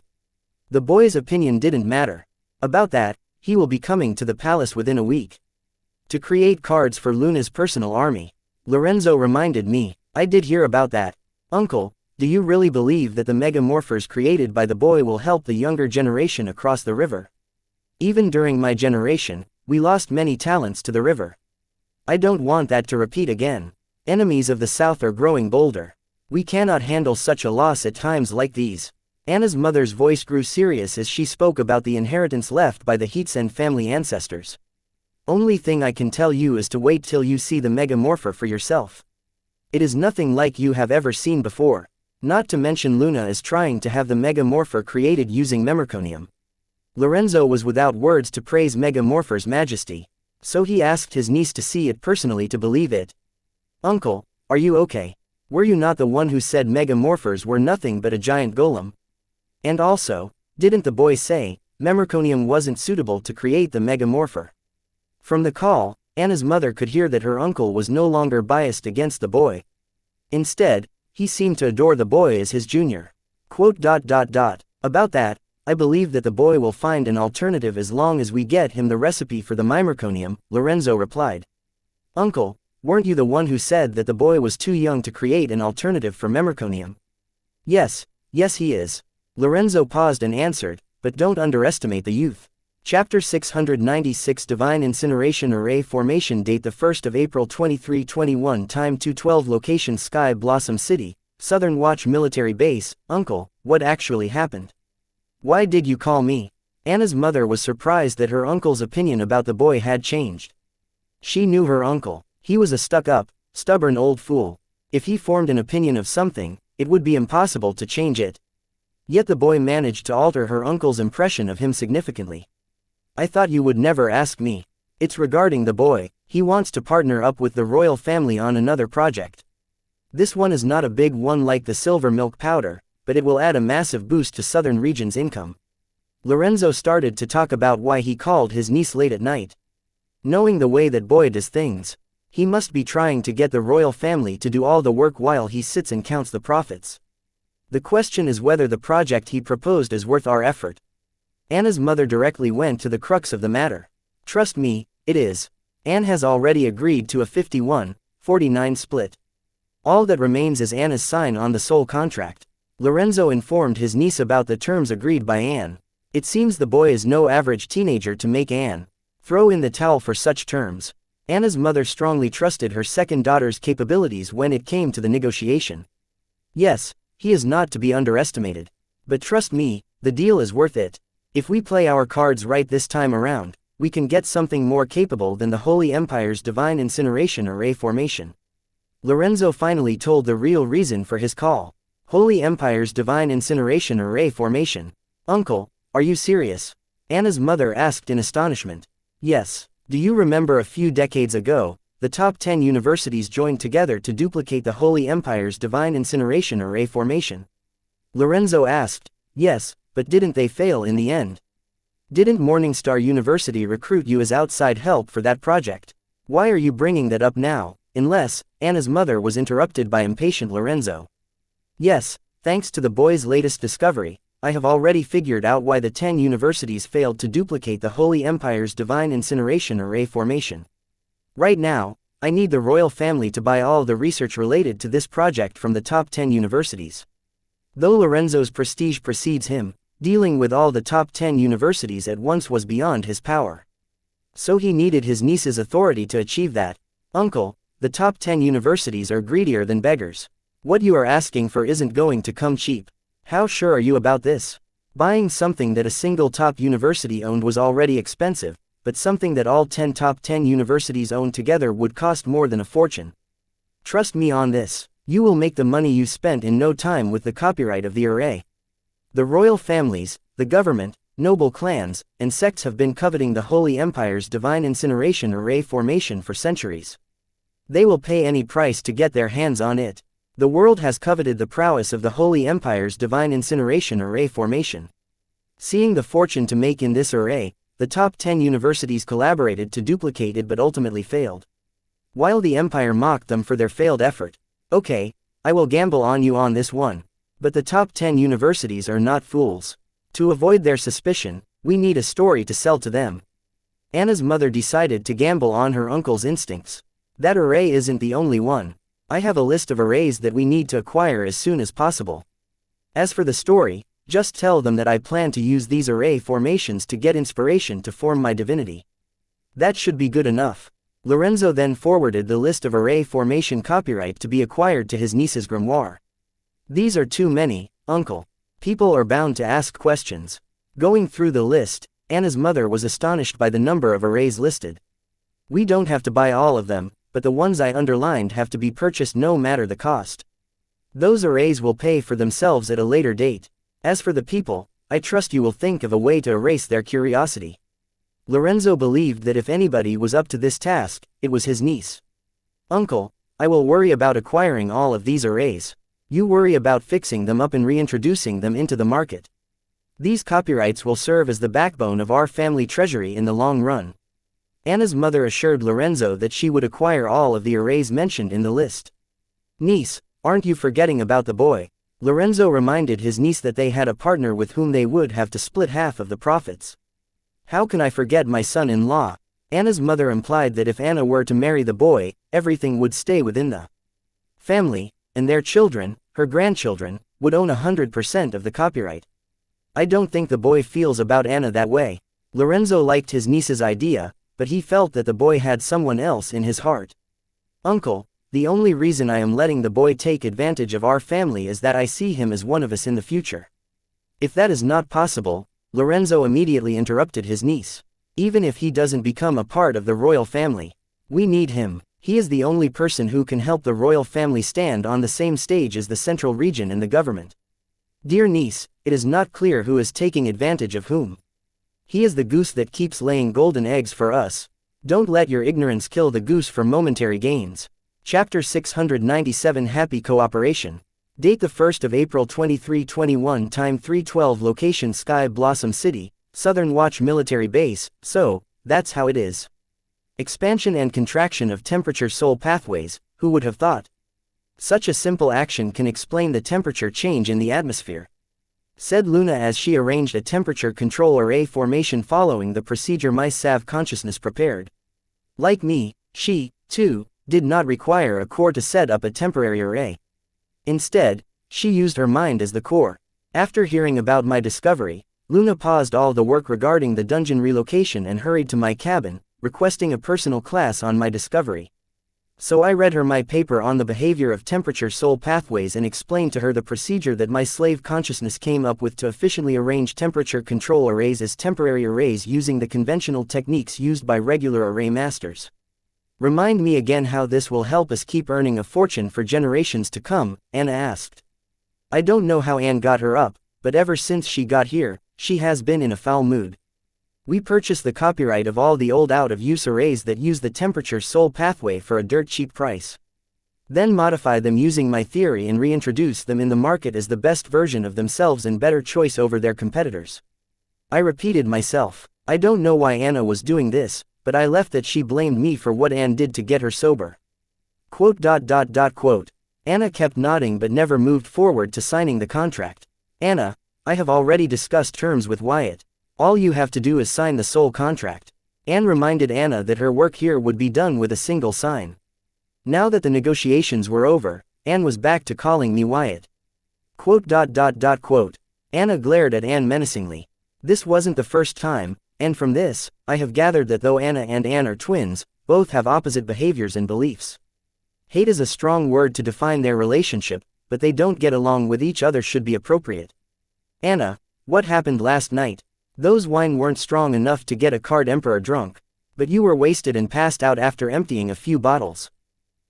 The boy's opinion didn't matter. About that, he will be coming to the palace within a week. To create cards for Luna's personal army. Lorenzo reminded me. I did hear about that. Uncle, do you really believe that the megamorphers created by the boy will help the younger generation across the river? Even during my generation, we lost many talents to the river. I don't want that to repeat again. Enemies of the South are growing bolder. We cannot handle such a loss at times like these. Anna's mother's voice grew serious as she spoke about the inheritance left by the Heatsend family ancestors. Only thing I can tell you is to wait till you see the megamorpher for yourself. It is nothing like you have ever seen before. Not to mention Luna is trying to have the megamorpher created using memerconium. Lorenzo was without words to praise megamorpher's majesty. So he asked his niece to see it personally to believe it. Uncle, are you okay? Were you not the one who said megamorphers were nothing but a giant golem? And also, didn't the boy say, memerconium wasn't suitable to create the megamorpher? From the call, Anna's mother could hear that her uncle was no longer biased against the boy. Instead, he seemed to adore the boy as his junior. Quote. About that, I believe that the boy will find an alternative as long as we get him the recipe for the memerconium, Lorenzo replied. Uncle, weren't you the one who said that the boy was too young to create an alternative for memerconium? Yes he is. Lorenzo paused and answered, but don't underestimate the youth. Chapter 696 Divine Incineration Array Formation Date 1 April 2321 Time 2:12 Location Sky Blossom City, Southern Watch Military Base. Uncle, what actually happened? Why did you call me? Anna's mother was surprised that her uncle's opinion about the boy had changed. She knew her uncle. He was a stuck-up, stubborn old fool. If he formed an opinion of something, it would be impossible to change it. Yet the boy managed to alter her uncle's impression of him significantly. I thought you would never ask me. It's regarding the boy. He wants to partner up with the royal family on another project. This one is not a big one like the silver milk powder, but it will add a massive boost to Southern Region's income. Lorenzo started to talk about why he called his niece late at night. Knowing the way that boy does things, he must be trying to get the royal family to do all the work while he sits and counts the profits. The question is whether the project he proposed is worth our effort. Anna's mother directly went to the crux of the matter. Trust me, it is. Anne has already agreed to a 51-49 split. All that remains is Anna's sign on the sole contract. Lorenzo informed his niece about the terms agreed by Anne. It seems the boy is no average teenager to make Anne throw in the towel for such terms. Anna's mother strongly trusted her second daughter's capabilities when it came to the negotiation. Yes, he is not to be underestimated. But trust me, the deal is worth it. If we play our cards right this time around, we can get something more capable than the Holy Empire's divine incineration array formation. Lorenzo finally told the real reason for his call. Holy Empire's divine incineration array formation. Uncle, are you serious? Anna's mother asked in astonishment. Yes. Do you remember a few decades ago, the top 10 universities joined together to duplicate the Holy Empire's divine incineration array formation? Lorenzo asked. Yes, but didn't they fail in the end? Didn't Morningstar University recruit you as outside help for that project? Why are you bringing that up now? Unless, Anna's mother was interrupted by impatient Lorenzo. Yes, thanks to the boy's latest discovery, I have already figured out why the 10 universities failed to duplicate the Holy Empire's divine incineration array formation. Right now, I need the royal family to buy all the research related to this project from the top 10 universities. Though Lorenzo's prestige precedes him, dealing with all the top 10 universities at once was beyond his power. So he needed his niece's authority to achieve that. Uncle, the top 10 universities are greedier than beggars. What you are asking for isn't going to come cheap. How sure are you about this? Buying something that a single top university owned was already expensive, but something that all 10 top 10 universities owned together would cost more than a fortune. Trust me on this. You will make the money you spent in no time with the copyright of the array. The royal families, the government, noble clans, and sects have been coveting the Holy Empire's divine incineration array formation for centuries. They will pay any price to get their hands on it. The world has coveted the prowess of the Holy Empire's divine incineration array formation. Seeing the fortune to make in this array, the top 10 universities collaborated to duplicate it but ultimately failed. While the Empire mocked them for their failed effort. Okay, I will gamble on you on this one. But the top 10 universities are not fools. To avoid their suspicion, we need a story to sell to them. Anna's mother decided to gamble on her uncle's instincts. That array isn't the only one. I have a list of arrays that we need to acquire as soon as possible. As for the story, just tell them that I plan to use these array formations to get inspiration to form my divinity. That should be good enough. Lorenzo then forwarded the list of array formation copyright to be acquired to his niece's grimoire. These are too many, uncle. People are bound to ask questions. Going through the list, Anna's mother was astonished by the number of arrays listed. We don't have to buy all of them, but the ones I underlined have to be purchased no matter the cost. Those arrays will pay for themselves at a later date. As for the people, I trust you will think of a way to erase their curiosity. Lorenzo believed that if anybody was up to this task, it was his niece. Uncle, I will worry about acquiring all of these arrays. You worry about fixing them up and reintroducing them into the market. These copyrights will serve as the backbone of our family treasury in the long run. Anna's mother assured Lorenzo that she would acquire all of the arrays mentioned in the list. Niece, aren't you forgetting about the boy? Lorenzo reminded his niece that they had a partner with whom they would have to split half of the profits. How can I forget my son-in-law? Anna's mother implied that if Anna were to marry the boy, everything would stay within the family, and their children, her grandchildren, would own 100% of the copyright. I don't think the boy feels about Anna that way. Lorenzo liked his niece's idea, but he felt that the boy had someone else in his heart. Uncle, the only reason I am letting the boy take advantage of our family is that I see him as one of us in the future. If that is not possible, Lorenzo immediately interrupted his niece. Even if he doesn't become a part of the royal family, we need him. He is the only person who can help the royal family stand on the same stage as the central region and the government. Dear niece, it is not clear who is taking advantage of whom. He is the goose that keeps laying golden eggs for us. Don't let your ignorance kill the goose for momentary gains. Chapter 697 Happy Cooperation. Date the 1st of April 2321. Time 3:12. Location Sky Blossom City, Southern Watch Military Base. So, that's how it is. Expansion and contraction of temperature soul pathways, who would have thought? Such a simple action can explain the temperature change in the atmosphere, said Luna as she arranged a temperature control array formation following the procedure my Sav consciousness prepared. Like me, she, too, did not require a core to set up a temporary array. Instead, she used her mind as the core. After hearing about my discovery, Luna paused all the work regarding the dungeon relocation and hurried to my cabin, requesting a personal class on my discovery. So I read her my paper on the behavior of temperature soul pathways and explained to her the procedure that my slave consciousness came up with to efficiently arrange temperature control arrays as temporary arrays using the conventional techniques used by regular array masters. Remind me again how this will help us keep earning a fortune for generations to come, Anna asked. I don't know how Anne got her up, but ever since she got here, she has been in a foul mood. We purchased the copyright of all the old out-of-use arrays that use the temperature soul pathway for a dirt cheap price. Then modify them using my theory and reintroduce them in the market as the best version of themselves and better choice over their competitors. I repeated myself. I don't know why Anna was doing this, but I left that she blamed me for what Anne did to get her sober. Quote. Anna kept nodding but never moved forward to signing the contract. Anna, I have already discussed terms with Wyatt. All you have to do is sign the soul contract. Anne reminded Anna that her work here would be done with a single sign. Now that the negotiations were over, Anne was back to calling me Wyatt. Quote. Anna glared at Anne menacingly. This wasn't the first time, and from this, I have gathered that though Anna and Anne are twins, both have opposite behaviors and beliefs. Hate is a strong word to define their relationship, but they don't get along with each other should be appropriate. Anna, what happened last night? Those wine weren't strong enough to get a Card Emperor drunk, but you were wasted and passed out after emptying a few bottles.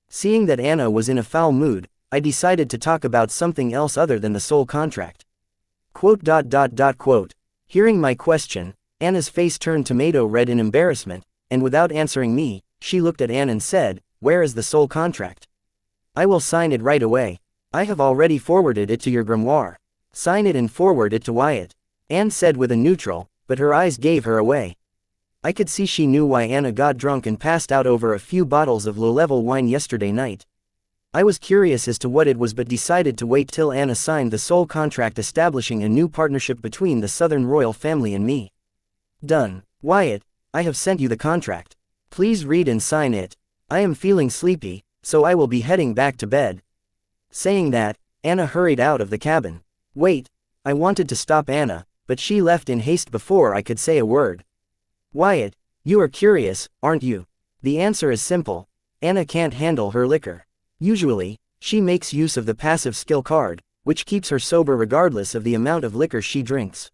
Seeing that Anna was in a foul mood, I decided to talk about something else other than the soul contract. Quote. Hearing my question, Anna's face turned tomato red in embarrassment, and without answering me, she looked at Anne and said, "Where is the soul contract? I will sign it right away. I have already forwarded it to your grimoire. Sign it and forward it to Wyatt," Anne said with a neutral, but her eyes gave her away. I could see she knew why Anna got drunk and passed out over a few bottles of low-level wine yesterday night. I was curious as to what it was but decided to wait till Anna signed the soul contract establishing a new partnership between the Southern royal family and me. Done. Wyatt, I have sent you the contract. Please read and sign it. I am feeling sleepy, so I will be heading back to bed. Saying that, Anna hurried out of the cabin. Wait, I wanted to stop Anna, but she left in haste before I could say a word. Wyatt, you are curious, aren't you? The answer is simple. Anna can't handle her liquor. Usually, she makes use of the passive skill card, which keeps her sober regardless of the amount of liquor she drinks.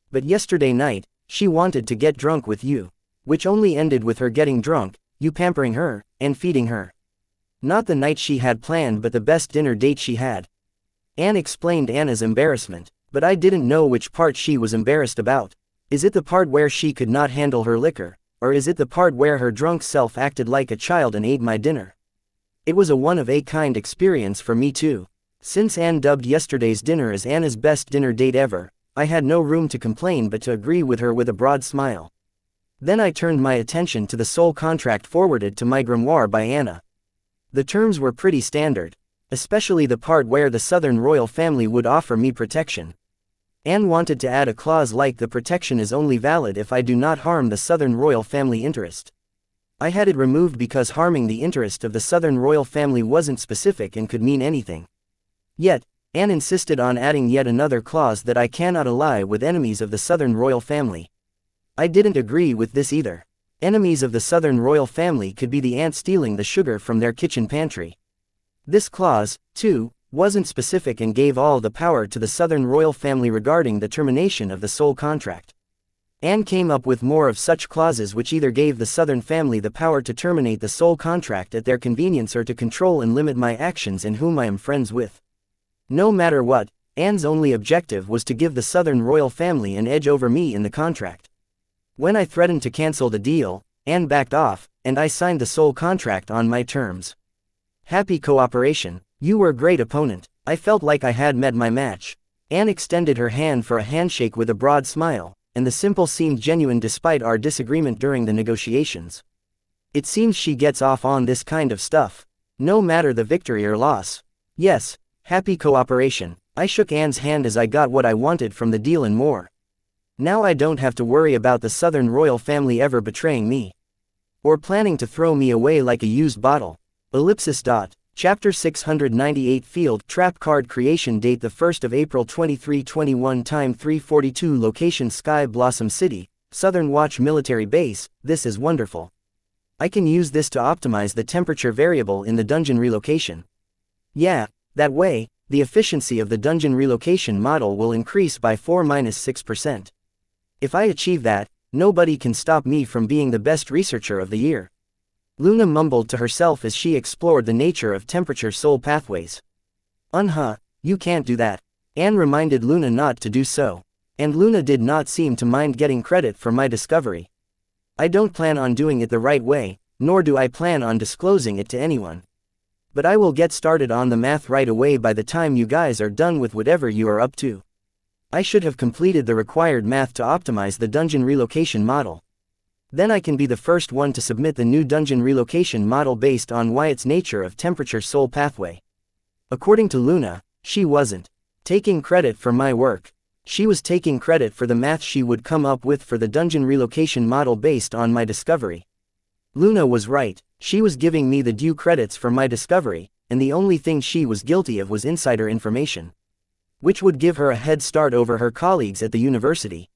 But yesterday night, she wanted to get drunk with you, which only ended with her getting drunk, you pampering her, and feeding her. Not the night she had planned but the best dinner date she had. Anne explained Anna's embarrassment, but I didn't know which part she was embarrassed about. Is it the part where she could not handle her liquor, or is it the part where her drunk self acted like a child and ate my dinner? It was a one-of-a-kind experience for me too. Since Anne dubbed yesterday's dinner as Anna's best dinner date ever, I had no room to complain but to agree with her with a broad smile. Then I turned my attention to the soul contract forwarded to my grimoire by Anna. The terms were pretty standard, especially the part where the Southern royal family would offer me protection. Anne wanted to add a clause like the protection is only valid if I do not harm the Southern royal family interest. I had it removed because harming the interest of the Southern royal family wasn't specific and could mean anything. Yet, Anne insisted on adding yet another clause that I cannot ally with enemies of the Southern royal family. I didn't agree with this either. Enemies of the Southern royal family could be the ant stealing the sugar from their kitchen pantry. This clause, too, wasn't specific and gave all the power to the Southern royal family regarding the termination of the soul contract. Anne came up with more of such clauses which either gave the Southern family the power to terminate the soul contract at their convenience or to control and limit my actions and whom I am friends with. No matter what, Anne's only objective was to give the Southern royal family an edge over me in the contract. When I threatened to cancel the deal, Anne backed off, and I signed the soul contract on my terms. Happy cooperation. You were a great opponent. I felt like I had met my match. Anne extended her hand for a handshake with a broad smile, and the simple seemed genuine despite our disagreement during the negotiations. It seems she gets off on this kind of stuff. No matter the victory or loss. Yes, happy cooperation. I shook Anne's hand as I got what I wanted from the deal and more. Now I don't have to worry about the Southern royal family ever betraying me. Or planning to throw me away like a used bottle. Chapter 698 Field Trap Card Creation Date the 1st of April 2321 Time 3:42 Location Sky Blossom City, Southern Watch Military Base. This is wonderful. I can use this to optimize the temperature variable in the dungeon relocation. Yeah, that way, the efficiency of the dungeon relocation model will increase by 4-6%. If I achieve that, nobody can stop me from being the best researcher of the year. Luna mumbled to herself as she explored the nature of temperature soul pathways. You can't do that. Anne reminded Luna not to do so. And Luna did not seem to mind getting credit for my discovery. I don't plan on doing it the right way, nor do I plan on disclosing it to anyone. But I will get started on the math right away by the time you guys are done with whatever you are up to. I should have completed the required math to optimize the dungeon relocation model. Then I can be the first one to submit the new dungeon relocation model based on Wyatt's nature of temperature soul pathway. According to Luna, she wasn't taking credit for my work. She was taking credit for the math she would come up with for the dungeon relocation model based on my discovery. Luna was right, she was giving me the due credits for my discovery, and the only thing she was guilty of was insider information, which would give her a head start over her colleagues at the university.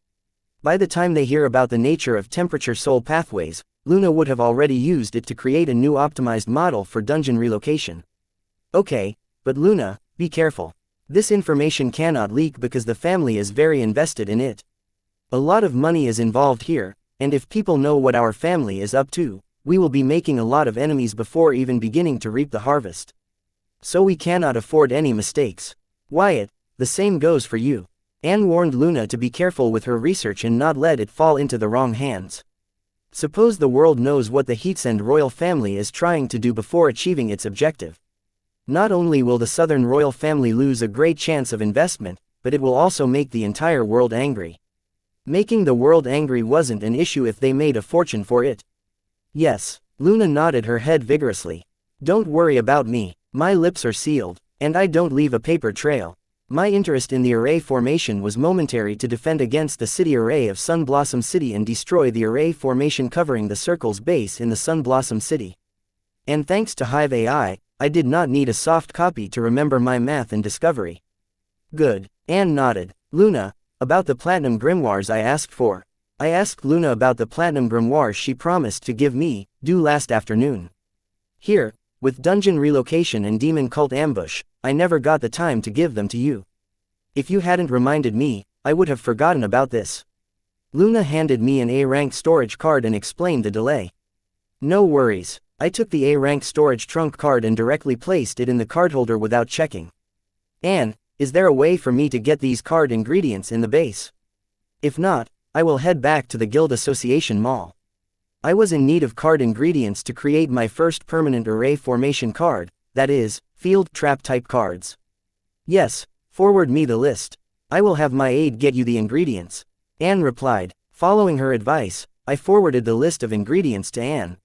By the time they hear about the nature of temperature soul pathways, Luna would have already used it to create a new optimized model for dungeon relocation. Okay, but Luna, be careful. This information cannot leak because the family is very invested in it. A lot of money is involved here, and if people know what our family is up to, we will be making a lot of enemies before even beginning to reap the harvest. So we cannot afford any mistakes. Wyatt, the same goes for you. Anne warned Luna to be careful with her research and not let it fall into the wrong hands. Suppose the world knows what the Heatsend royal family is trying to do before achieving its objective. Not only will the Southern royal family lose a great chance of investment, but it will also make the entire world angry. Making the world angry wasn't an issue if they made a fortune for it. Yes, Luna nodded her head vigorously. Don't worry about me, my lips are sealed, and I don't leave a paper trail. My interest in the array formation was momentary to defend against the city array of Sun Blossom City and destroy the array formation covering the circle's base in the Sun Blossom City. And thanks to Hive AI, I did not need a soft copy to remember my math and discovery. Good, Anne nodded. Luna, about the platinum grimoires I asked for. I asked Luna about the platinum grimoires she promised to give me, due last afternoon. Here, with dungeon relocation and demon cult ambush, I never got the time to give them to you. If you hadn't reminded me, I would have forgotten about this. Luna handed me an A-rank storage card and explained the delay. No worries, I took the A-rank storage trunk card and directly placed it in the cardholder without checking. Anne, is there a way for me to get these card ingredients in the base? If not, I will head back to the Guild Association Mall. I was in need of card ingredients to create my first permanent array formation card, that is, field trap type cards. Yes, forward me the list. I will have my aide get you the ingredients. Anne replied. Following her advice, I forwarded the list of ingredients to Anne.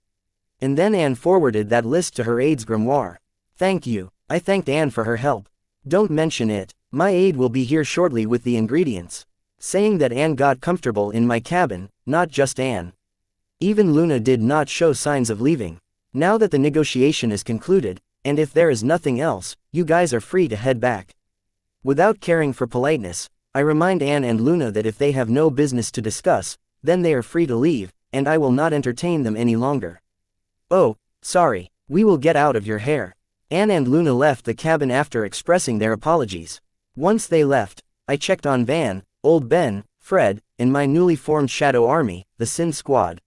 And then Anne forwarded that list to her aide's grimoire. Thank you. I thanked Anne for her help. Don't mention it, my aide will be here shortly with the ingredients. Saying that Anne got comfortable in my cabin, not just Anne. Even Luna did not show signs of leaving. Now that the negotiation is concluded, and if there is nothing else, you guys are free to head back. Without caring for politeness, I remind Anne and Luna that if they have no business to discuss, then they are free to leave, and I will not entertain them any longer. Oh, sorry, we will get out of your hair. Anne and Luna left the cabin after expressing their apologies. Once they left, I checked on Van, old Ben, Fred, and my newly formed shadow army, the Sin Squad.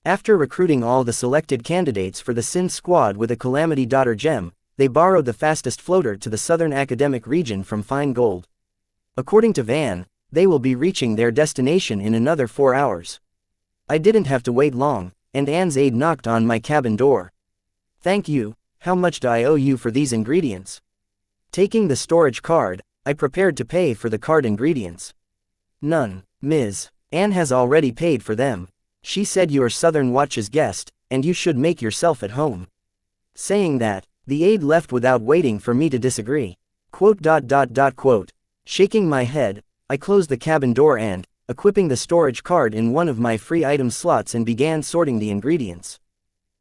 After recruiting all the selected candidates for the Sin Squad with a Calamity Daughter gem, they borrowed the fastest floater to the southern academic region from Fine Gold. According to Van, they will be reaching their destination in another 4 hours. I didn't have to wait long, and Anne's aide knocked on my cabin door. Thank you. How much do I owe you for these ingredients? Taking the storage card, I prepared to pay for the card ingredients. None, Ms. Anne has already paid for them. She said you are Southern Watch's guest, and you should make yourself at home. Saying that, the aide left without waiting for me to disagree. Quote. Shaking my head, I closed the cabin door and, equipping the storage card in one of my free item slots, and began sorting the ingredients.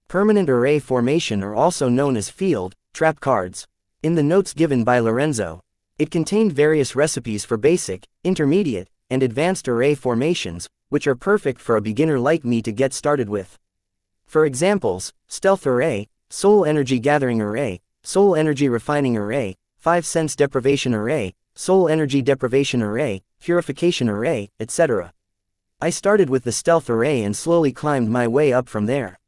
Permanent array formation are also known as field, trap cards. In the notes given by Lorenzo, it contained various recipes for basic, intermediate, and advanced array formations, which are perfect for a beginner like me to get started with. For examples, Stealth Array, Soul Energy Gathering Array, Soul Energy Refining Array, 5 Sense Deprivation Array, Soul Energy Deprivation Array, Purification Array, etc. I started with the Stealth Array and slowly climbed my way up from there.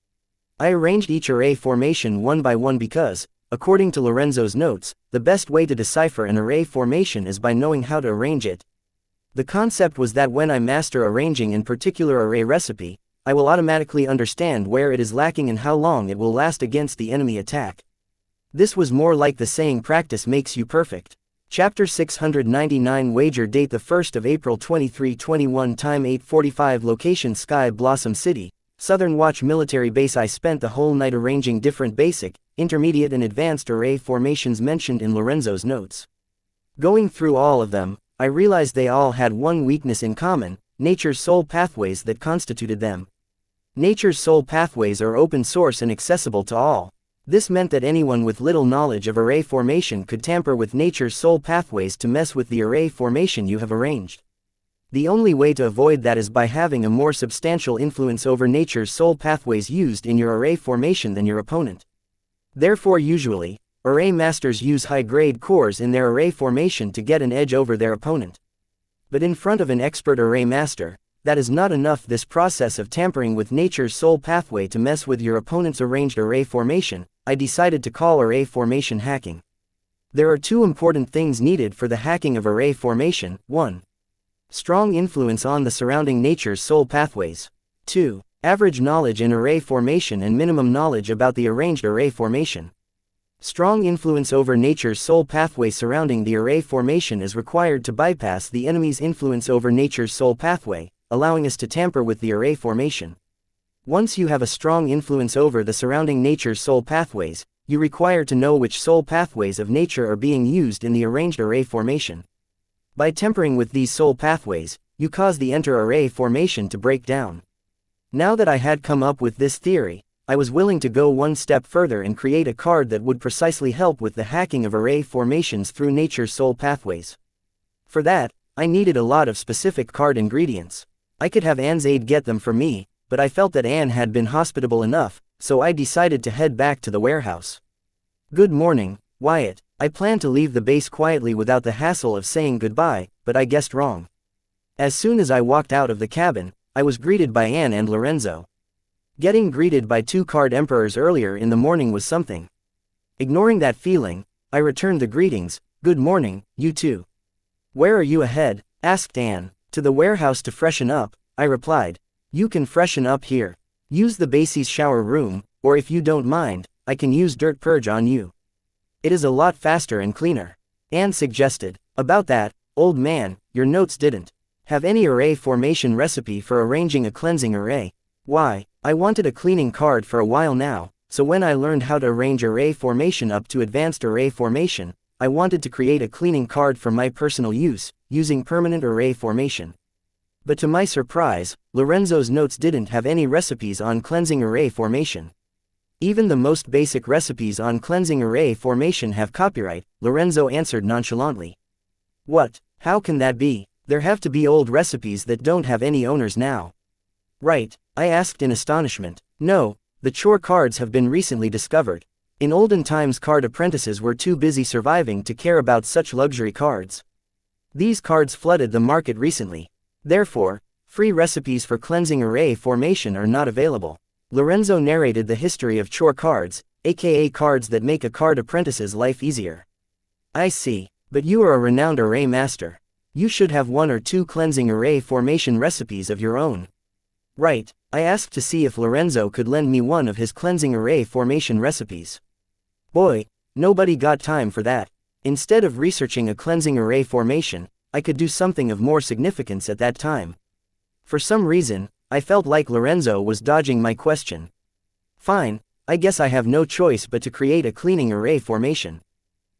I arranged each array formation one by one because, according to Lorenzo's notes, the best way to decipher an array formation is by knowing how to arrange it. The concept was that when I master arranging in particular array recipe, I will automatically understand where it is lacking and how long it will last against the enemy attack. This was more like the saying practice makes you perfect. Chapter 699 Wager date 1 April 2321 Time 8:45 Location Sky Blossom City, Southern Watch Military Base. I spent the whole night arranging different basic, intermediate and advanced array formations mentioned in Lorenzo's notes. Going through all of them, I realized they all had one weakness in common: nature's soul pathways that constituted them. Nature's soul pathways are open source and accessible to all. This meant that anyone with little knowledge of array formation could tamper with nature's soul pathways to mess with the array formation you have arranged. The only way to avoid that is by having a more substantial influence over nature's soul pathways used in your array formation than your opponent. Therefore, usually, array masters use high-grade cores in their array formation to get an edge over their opponent. But in front of an expert array master, that is not enough. This process of tampering with nature's soul pathway to mess with your opponent's arranged array formation, I decided to call array formation hacking. There are two important things needed for the hacking of array formation: 1. Strong influence on the surrounding nature's soul pathways. 2. Average knowledge in array formation and minimum knowledge about the arranged array formation. Strong influence over nature's soul pathway surrounding the array formation is required to bypass the enemy's influence over nature's soul pathway, allowing us to tamper with the array formation. Once you have a strong influence over the surrounding nature's soul pathways, you require to know which soul pathways of nature are being used in the arranged array formation. By tampering with these soul pathways, you cause the enter array formation to break down. Now that I had come up with this theory, I was willing to go one step further and create a card that would precisely help with the hacking of array formations through nature's soul pathways. For that, I needed a lot of specific card ingredients. I could have Anne's aide get them for me, but I felt that Anne had been hospitable enough, so I decided to head back to the warehouse. Good morning, Wyatt. I planned to leave the base quietly without the hassle of saying goodbye, but I guessed wrong. As soon as I walked out of the cabin, I was greeted by Anne and Lorenzo. Getting greeted by two card emperors earlier in the morning was something. Ignoring that feeling, I returned the greetings. Good morning, you two. Where are you ahead? Asked Anne. To the warehouse to freshen up, I replied. You can freshen up here. Use the base's shower room, or if you don't mind, I can use dirt purge on you. It is a lot faster and cleaner. Anne suggested. About that, old man, your notes didn't have any array formation recipe for arranging a cleansing array. Why, I wanted a cleaning card for a while now, so when I learned how to arrange array formation up to advanced array formation, I wanted to create a cleaning card for my personal use, using permanent array formation. But to my surprise, Lorenzo's notes didn't have any recipes on cleansing array formation. Even the most basic recipes on cleansing array formation have copyright, Lorenzo answered nonchalantly. What? How can that be? There have to be old recipes that don't have any owners now. Right, I asked in astonishment. No, the chore cards have been recently discovered. In olden times card apprentices were too busy surviving to care about such luxury cards. These cards flooded the market recently. Therefore, free recipes for cleansing array formation are not available. Lorenzo narrated the history of chore cards, aka cards that make a card apprentice's life easier. I see, but you are a renowned array master. You should have one or two cleansing array formation recipes of your own. Right, I asked to see if Lorenzo could lend me one of his cleansing array formation recipes. Boy, nobody got time for that. Instead of researching a cleansing array formation, I could do something of more significance at that time. For some reason, I felt like Lorenzo was dodging my question. Fine, I guess I have no choice but to create a cleaning array formation.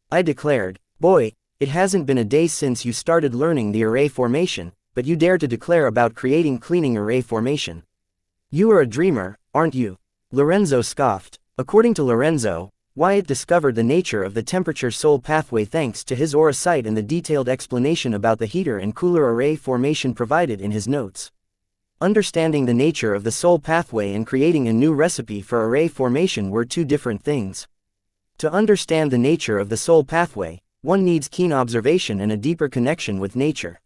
I declared, boy, it hasn't been a day since you started learning the array formation, but you dare to declare about creating cleaning array formation. You are a dreamer, aren't you? Lorenzo scoffed. According to Lorenzo, Wyatt discovered the nature of the temperature soul pathway thanks to his aura sight and the detailed explanation about the heater and cooler array formation provided in his notes. Understanding the nature of the soul pathway and creating a new recipe for array formation were two different things. To understand the nature of the soul pathway, one needs keen observation and a deeper connection with nature.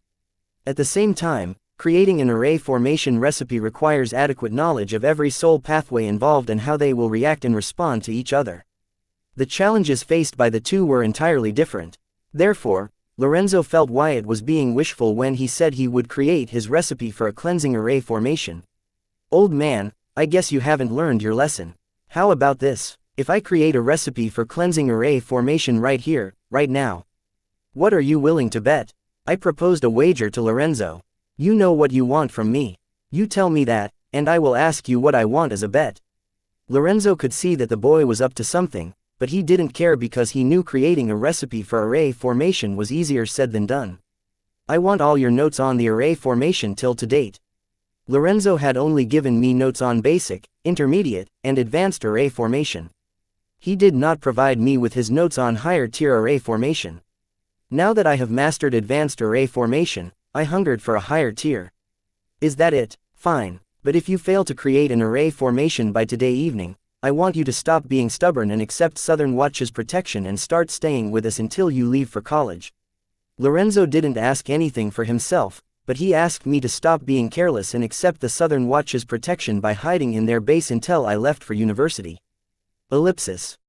At the same time, creating an array formation recipe requires adequate knowledge of every soul pathway involved and how they will react and respond to each other. The challenges faced by the two were entirely different. Therefore, Lorenzo felt Wyatt was being wishful when he said he would create his recipe for a cleansing array formation. Old man, I guess you haven't learned your lesson. How about this? If I create a recipe for cleansing array formation right here, right now? What are you willing to bet? I proposed a wager to Lorenzo. You know what you want from me. You tell me that, and I will ask you what I want as a bet. Lorenzo could see that the boy was up to something, but he didn't care because he knew creating a recipe for array formation was easier said than done. I want all your notes on the array formation till to date. Lorenzo had only given me notes on basic, intermediate, and advanced array formation. He did not provide me with his notes on higher tier array formation. Now that I have mastered advanced array formation, I hungered for a higher tier. Is that it? Fine, but if you fail to create an array formation by today evening, I want you to stop being stubborn and accept Southern Watch's protection and start staying with us until you leave for college. Lorenzo didn't ask anything for himself, but he asked me to stop being careless and accept the Southern Watch's protection by hiding in their base until I left for university. Ellipsis.